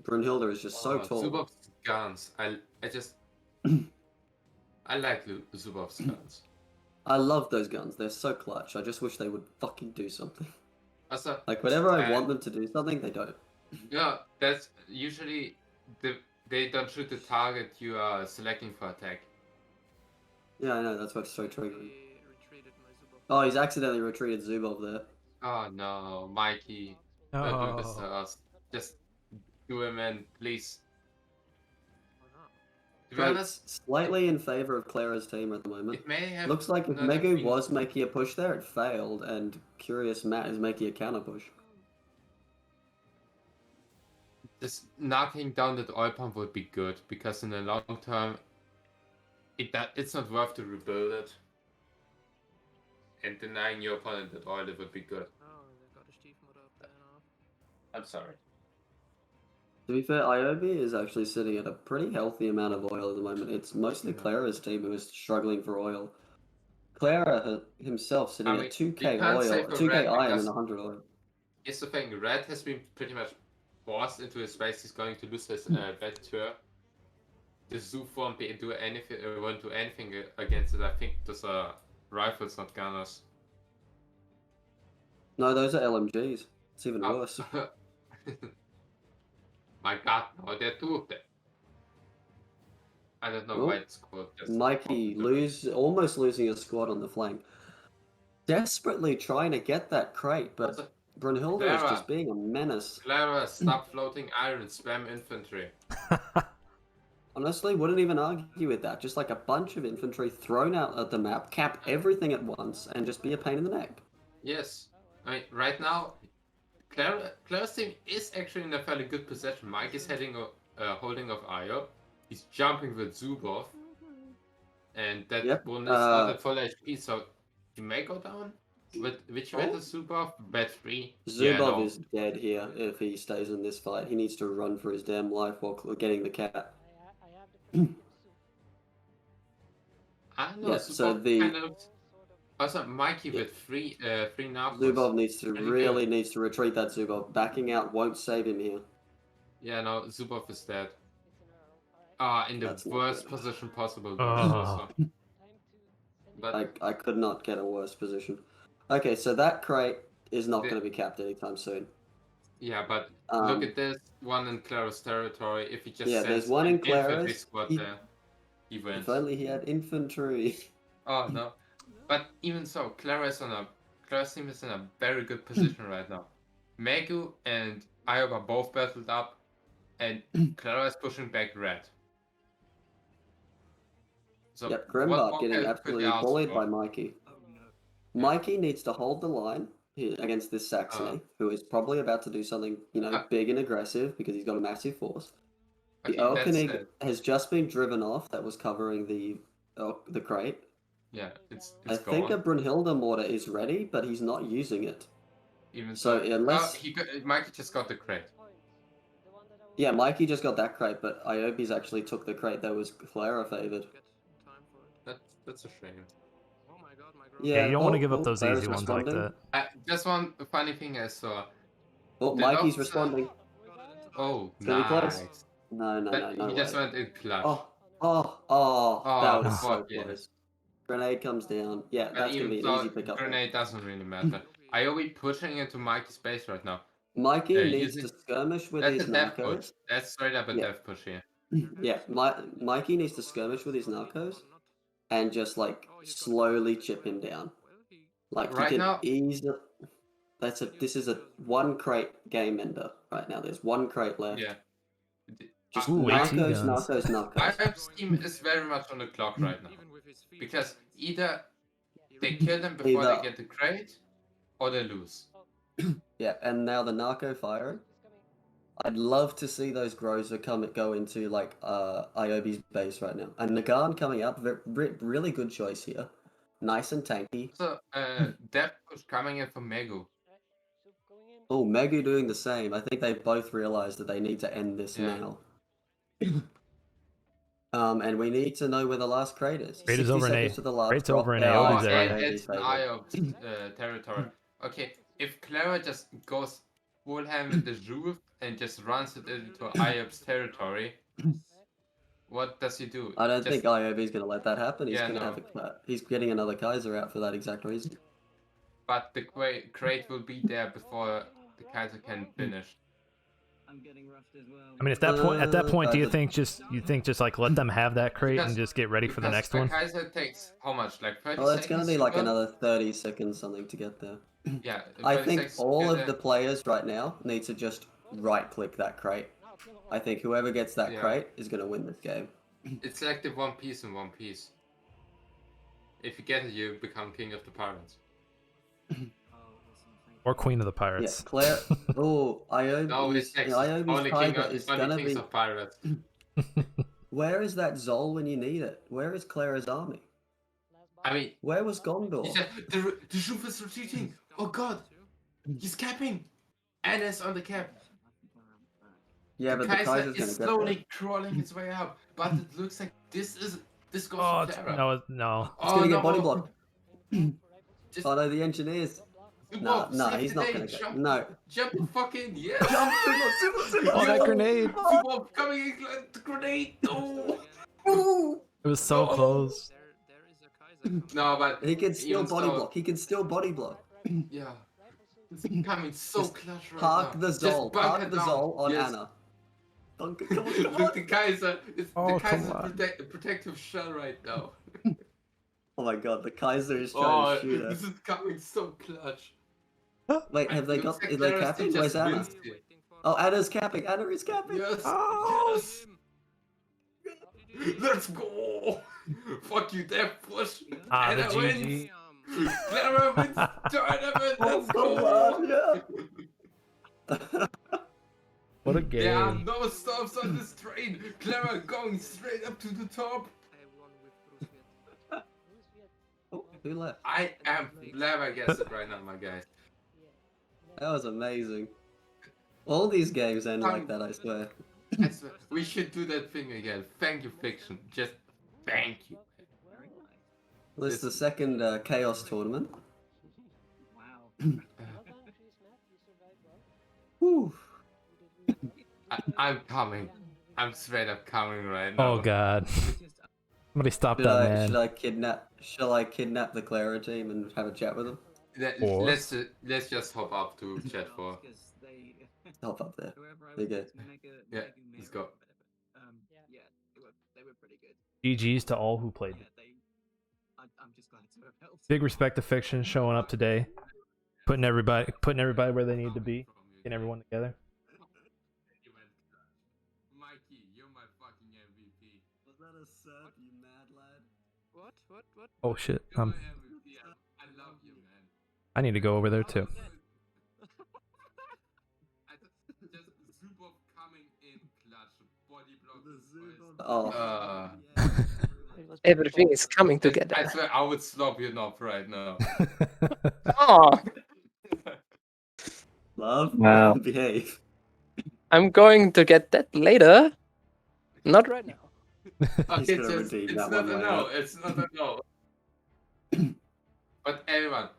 Brunhilde is just so tall. Zubov's guns. I just... I like Zubov's guns. I love those guns. They're so clutch. I just wish they would fucking do something. Also, Like, whenever I want them to do something, they don't. yeah, that's usually they don't shoot the target you are selecting for attack. Yeah, I know. That's what's so triggering. He retreated my Zubov. Oh, he's accidentally retreated Zubov there. Oh no, Mikey, don't do this to us. Just do him in, please. Oh no. To be honest, Drake's slightly in favor of Claera's team at the moment. it may have. Looks like if not have Megu been- was making a push there, it failed, and Curious Matt is making a counter push. Just knocking down that oil pump would be good because in the long term, it's not worth to rebuild it. And denying your opponent that oil, it would be good. Oh, they got a Stiefmutter up there now. I'm sorry. To be fair, Aiobe is actually sitting at a pretty healthy amount of oil at the moment. It's mostly Claera's team who is struggling for oil. Claera himself sitting I mean, at 2k you can't say oil, for 2k Red iron because- and 100 oil. Here's the thing, Red has been pretty much forced into a space he's going to lose his red tour. The Zoof won't be do anything, won't do anything against it. I think those are rifles, not gunners. No, those are LMGs. It's even Oh. worse. My god, no, there are two of them. I don't know why Oh, it's called. Mikey almost losing a squad on the flank. Desperately trying to get that crate, but Brunhilde is Claera. just being a menace. Claera, stop floating iron, spam infantry. Honestly, wouldn't even argue with that. Just like a bunch of infantry thrown out at the map, cap everything at once, and just be a pain in the neck. Yes. I mean, right now, Claera's team is actually in a fairly good position. Mike is heading holding of Aiobe. He's jumping with Zubov. And that one is not at full HP, so he may go down. With which red is Zubov? Red 3. Zubov is dead here if he stays in this fight. He needs to run for his damn life while getting the cat. I have the soup. I don't know, Yeah, Zubov so the- kind of... Also, Mikey with three now. Zubov needs to Pretty needs to retreat that Zubov. Backing out won't save him here. Yeah, no, Zubov is dead. It's an Earl. In the That's not worst good. position possible. Oh. Also. Time to send But I could not get a worse position. Okay, so that crate is not The- going to be capped anytime soon. yeah, but Um, look at this one in Claera's territory. If he just Yeah, sends there's one in an infantry Claera's. squad He- there, he wins. If only he had infantry. Oh no! But even so, Claera's team is in a very good position right now. Megu and Aiobe are both battled up, and Claera is pushing back red. So Yep, what Grembart more getting could absolutely you ask bullied for? by Mikey. Oh no. Mikey needs to hold the line against this Saxony, who is probably about to do something, big and aggressive because he's got a massive force. The Okay, that's Erlkönig has just been driven off. That was covering the crate. Yeah, it's I think a gone. Brunhilde mortar is ready, but he's not using it. Even So unless Mikey just got the crate. yeah, Mikey just got that crate, but Iobe's actually took the crate that was Claera favored. Get time for it. That's a shame. Oh my god, my growth. Yeah, you don't want to give up oh, those Clara's easy ones like responding. that. Just one funny thing I saw. Oh, The Mikey's lots, responding. Got it into time. Oh, It's gonna be close. nice. No He way. just went in clutch. Oh, that Oh, was so fuck yes. close. Grenade comes down. Yeah, But that's gonna even be an though easy pickup. grenade doesn't really matter. Aiobe pushing into Mikey's space right now. Mikey needs using- to skirmish with That's his a death push. narcos. That's straight up a Yeah. death push here. Yeah, Mikey needs to skirmish with his narcos and just like slowly chip him down. Like Right he can now- easily. This is a one crate game ender right now. There's one crate left. Yeah. Just Ooh, AT narcos. Aiobe's team is very much on the clock right now. Because either they kill them before Either- they get the crate, or they lose. Yeah, and now the narco firing. I'd love to see those Groza go into like Iobe's base right now. And Nagarn coming up, really good choice here. Nice and tanky. So, death push coming in from Megu. Oh, Megu doing the same. I think they both realized that they need to end this Yeah. now. And we need to know where the last crate is. Crate is 60 over in seconds A. to the last Crate's drop. over in Yeah, Aiobe's Oh, area. it's favored. Aiobe's territory. Okay, if Claera just goes full ham with the Juve and just runs it into Aiobe's territory, what does he do? I don't Just- think Aiobe's going to let that happen. He's Yeah, going to no. have he's getting another Kaiser out for that exact reason. But the crate will be there before the Kaiser can finish. I'm getting roughed as well. I mean, at that point, do you Kaiser- think just like let them have that crate and Because- just get ready for the because next the one? Kaiser takes how much? Like 30 Well, seconds? it's going to be to like go? another 30 seconds something to get there. Yeah. I 30 think seconds to all get of there. the players right now need to just right-click that crate. I think whoever gets that Yeah. crate is going to win this game. It's like the One Piece in One Piece. If you get it, you become king of the pirates. Oh, awesome. Thank Or Queen of the Yeah, Pirates? Claire. Oh, No, it's Iobe's only Tiger is going to kings be... of pirates. Where is that Zol when you need it? Where is Clara's army? I mean, Where was Gondor? he said the Juve is retreating. Oh god, he's capping. And it's on the cap. Yeah, but the Kaiser Kaiser's going is to get slowly crawling his way up, but it looks like this goes Oh to Claera. no! It's Oh, going to no. get body blocked. Just Oh no, the engineers. Super, No, save he's the not day, going to get... jump, No. Jump fucking yes. Oh, that grenade! Super coming in, the grenade. No. It was so Oh. close. There is a Kaiser coming. No, but He can still even body so- block. He can still body block. Yeah. It's coming so clutch right Park now. the Just Zol. bunker Park the down. Zol on Yes. Anna. Bunker, come on, come Look, the on. Kaiser is Oh, the come Kaiser on. protective shell right now. Oh my god, the Kaiser is trying to shoot her. this is coming so clutch. Wait, have they Looks got... like Is they Clara's capping? team Where's just Anna? wins here. Oh, Anna's capping. Anna is capping. Yes. Oh. Yes. Let's go. Fuck you, Death Push. Ah, the Anna GG. wins. Claera wins tournament. Oh, Let's come go. on, yeah. What a There are game! no stops on this train. Claera going straight up to the top. I won with Bruce Viet. Oh, who left? I am flabbergasted right now, my guys. That was amazing. All these games end like that, I swear. I swear, we should do that thing again. Thank you, Fiction. Just thank you. Very nice. This is the second Chaos tournament. Wow. Whew. I'm coming. I'm straight up coming right now. Oh god! It's just Somebody stop Should that I, man! should I kidnap? Shall I kidnap the Claera team and have a chat with them? Or- Let's just hop up to chat for. because they Hop up there. whoever I There you was go. Yeah, let's go. Yeah, they were pretty good. GG's to all who played. Yeah, I'm just glad to have helped. Big respect to Fiction showing up today, putting everybody where they need to be, getting everyone together. Mikey, you're my fucking MVP. Was that a sub, you mad lad? What? Oh shit! You're my MVP. I love you, man. I need to go over there too. Just super coming in clutch. Body block. Oh. was Everything before. is coming together. I swear I would slop you up right now. Oh, Love, Wow. behave. I'm going to get that later. Not right now. He's Okay, gonna just, redeem it's that not one a later. no. It's not a no. But everyone,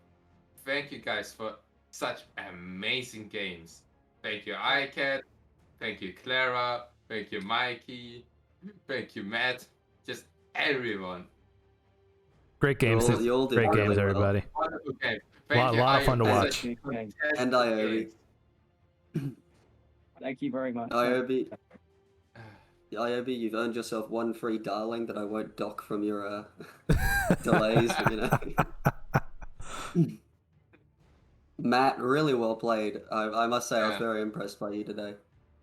thank you guys for such amazing games. Thank you, Aicad. Thank you, Claera. Thank you, Mikey. Thank you, Matt. Just everyone. Great games. You all did Great really games, well. everybody. Wonderful game. A lot of fun to Aiobe. watch. And Aiobe. Thank you very much. Aiobe, Aiobe, you've earned yourself one free darling that I won't dock from your delays, but, you know. Matt, really well played. I must say I was Yeah. very impressed by you today.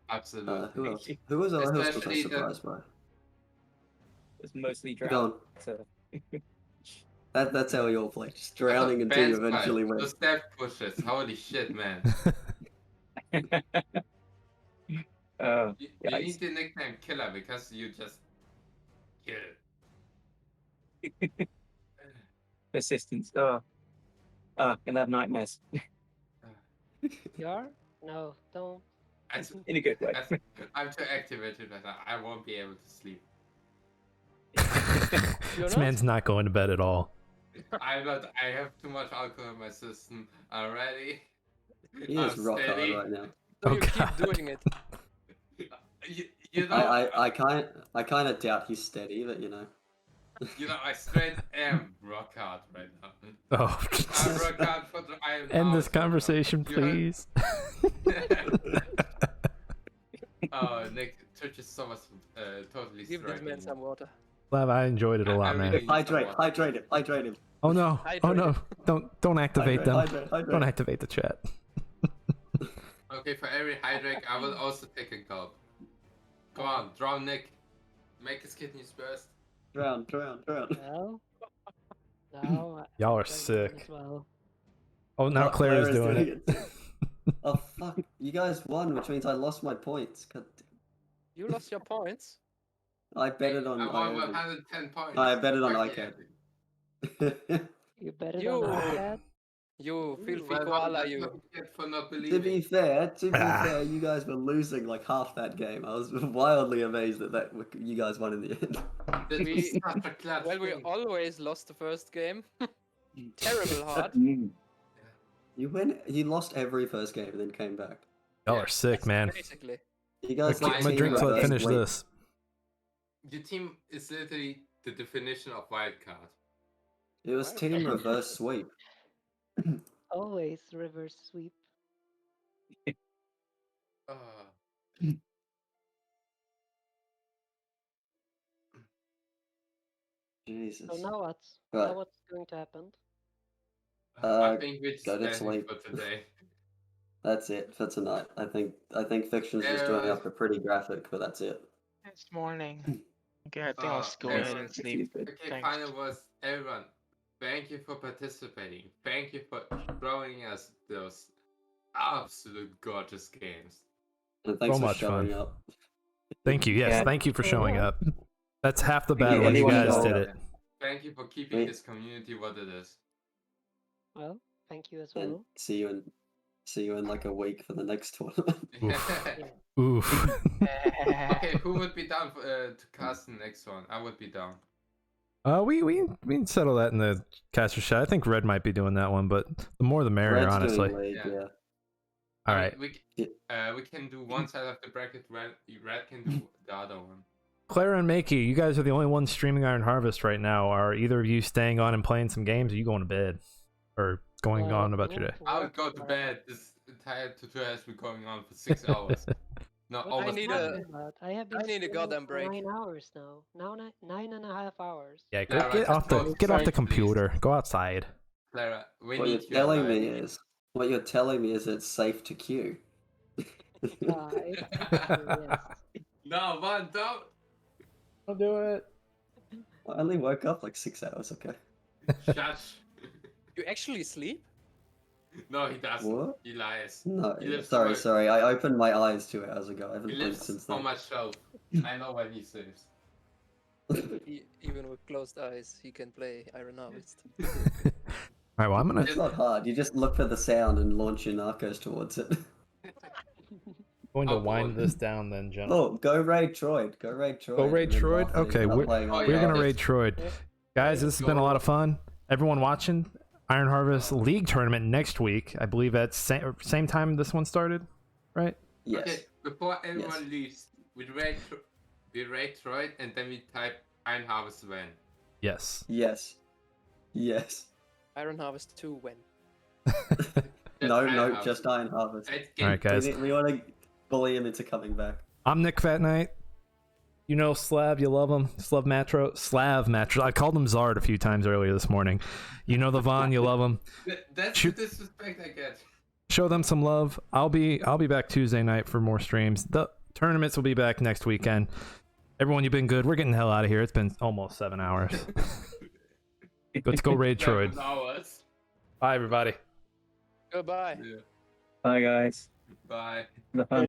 Absolutely. Who else? Who was I Especially the- surprised by? It's mostly Go drowned. on. So. That's how we all play. Just drowning until you eventually win. The step pushes. Holy shit, man. Oh, You yikes. need the nickname Killer because you just kill. Persistence. Oh, gonna have nightmares. You are? No, don't. In a good way. I'm too activated right now. I won't be able to sleep. This man's not going to bed at all. I'm not. I have too much alcohol in my system already. He is rock hard right now. So Oh, you keep God. doing it. You know, I kind of doubt he's steady, but you know. you know, I straight am rock hard right now. Oh, I'm rock hard for the Iron end this House right now. conversation, You heard- please. Oh, Nick, Twitch is so much totally Give this man striking. some water. Slav, I enjoyed it a lot, I man. really- Hydrate him. Oh no! Oh no! Don't activate them. Hydrate. Don't activate the chat. Okay, for every hydrate, I will also take a gulp. Come on, drown Nick. Make his kidneys burst. Drown. Well, no. Y'all are I sick. as well. Oh, now Claire's doing it. too. Oh fuck! You guys won, which means I lost my points. God You lost your points. I betted on I won Aiobe. 110 points. I betted on Fuck Aicad. yeah. You bet it You- on Aicad? You filthy Well, koala, that's you. what you get for not To be believing. fair, you guys were losing like half that game. I was wildly amazed that you guys won in the end. This We- is such a clutch Well, we win. always lost the first game. Terrible hard. You lost every first game and then came back. Y'all are sick, man. Basically. You guys Get my team drink so I reverse finish sweep. this. Your team is literally the definition of wildcard. It was team reverse sweep. Always reverse sweep. Jesus. So now what? Right. Now what's going to happen? I think we're just go to ending sleep. for today. That's it for tonight. I think Fiction's just doing up a pretty graphic, but that's it. It's morning. Okay, I think I'll just go ahead and sleep. Okay, Thanks. final words, everyone. Thank you for participating. Thank you for showing us those absolute gorgeous games. And thanks So for much showing fun. up. Thank you. Yes, Yeah. thank you for showing up. That's half the Thank you, battle. You anyone guys who did showed it. up. Thank you for keeping Wait. this community what it is. Well, thank you as And well. see you in like a week for the next tournament. Oof. Okay, who would be down to cast the next one? I would be down. We can settle that in the caster chat. I think Red might be doing that one, but the more the merrier, Red's honestly. doing league, Yeah. yeah. All I right, mean, we can do one side of the bracket. Red can do the other one. Claera and Makey, you guys are the only ones streaming Iron Harvest right now. Are either of you staying on and playing some games, or are you going to bed, or going on about your day? I would go to bed. This entire tutorial has been going on for 6 hours. No, What almost are you need a- talking about? I have been I need a streaming goddamn for break. 9 hours now. Now 9.5 hours. Yeah, go Clara, get just off the go get off the outside, please. computer. Go outside. Clara, we What you're need you telling alive. me is it's safe to queue. Yes. No, man, don't. I'll do it. I only woke up like 6 hours, okay. Shush. You actually sleep? No, he doesn't. What? He lies. No, He lives sorry, somewhere- sorry. I opened my eyes 2 hours ago. I haven't He blinked lives since on then. my shelf. I know where he lives. Even with closed eyes, he can play Iron Harvest. All right, well, I'm gonna. It's not hard. You just look for the sound and launch your narcos towards it. Going to Oh, wind boy. this down then, gentlemen. Oh, go raid Troid. Go raid Troid. Go raid and then Troid? laugh that he's Okay, not playing Oh, Iron We're gonna Harvest. raid Troid. Guys, this has been a lot of fun. Everyone watching, Iron Harvest League tournament next week. I believe at same time this one started, right? Yes. Okay, before everyone Yes. leaves, we raid Troy and then we type Iron Harvest when. Yes. Yes. Yes. Iron Harvest 2 when? No, just Iron Harvest. All right, guys. We want to bully him into coming back. I'm Nick Fat Knight. You know Slav, you love him. Slav-matros. I called him Zard a few times earlier this morning. You know the Vaughn, you love him. That's Shoot. the disrespect I get. Show them some love. I'll be back Tuesday night for more streams. The tournaments will be back next weekend. Everyone, you've been good. We're getting the hell out of here. It's been almost 7 hours. Let's go raid Troid. 7 hours. Bye, everybody. Goodbye. Yeah. Bye, guys. Bye. The fun.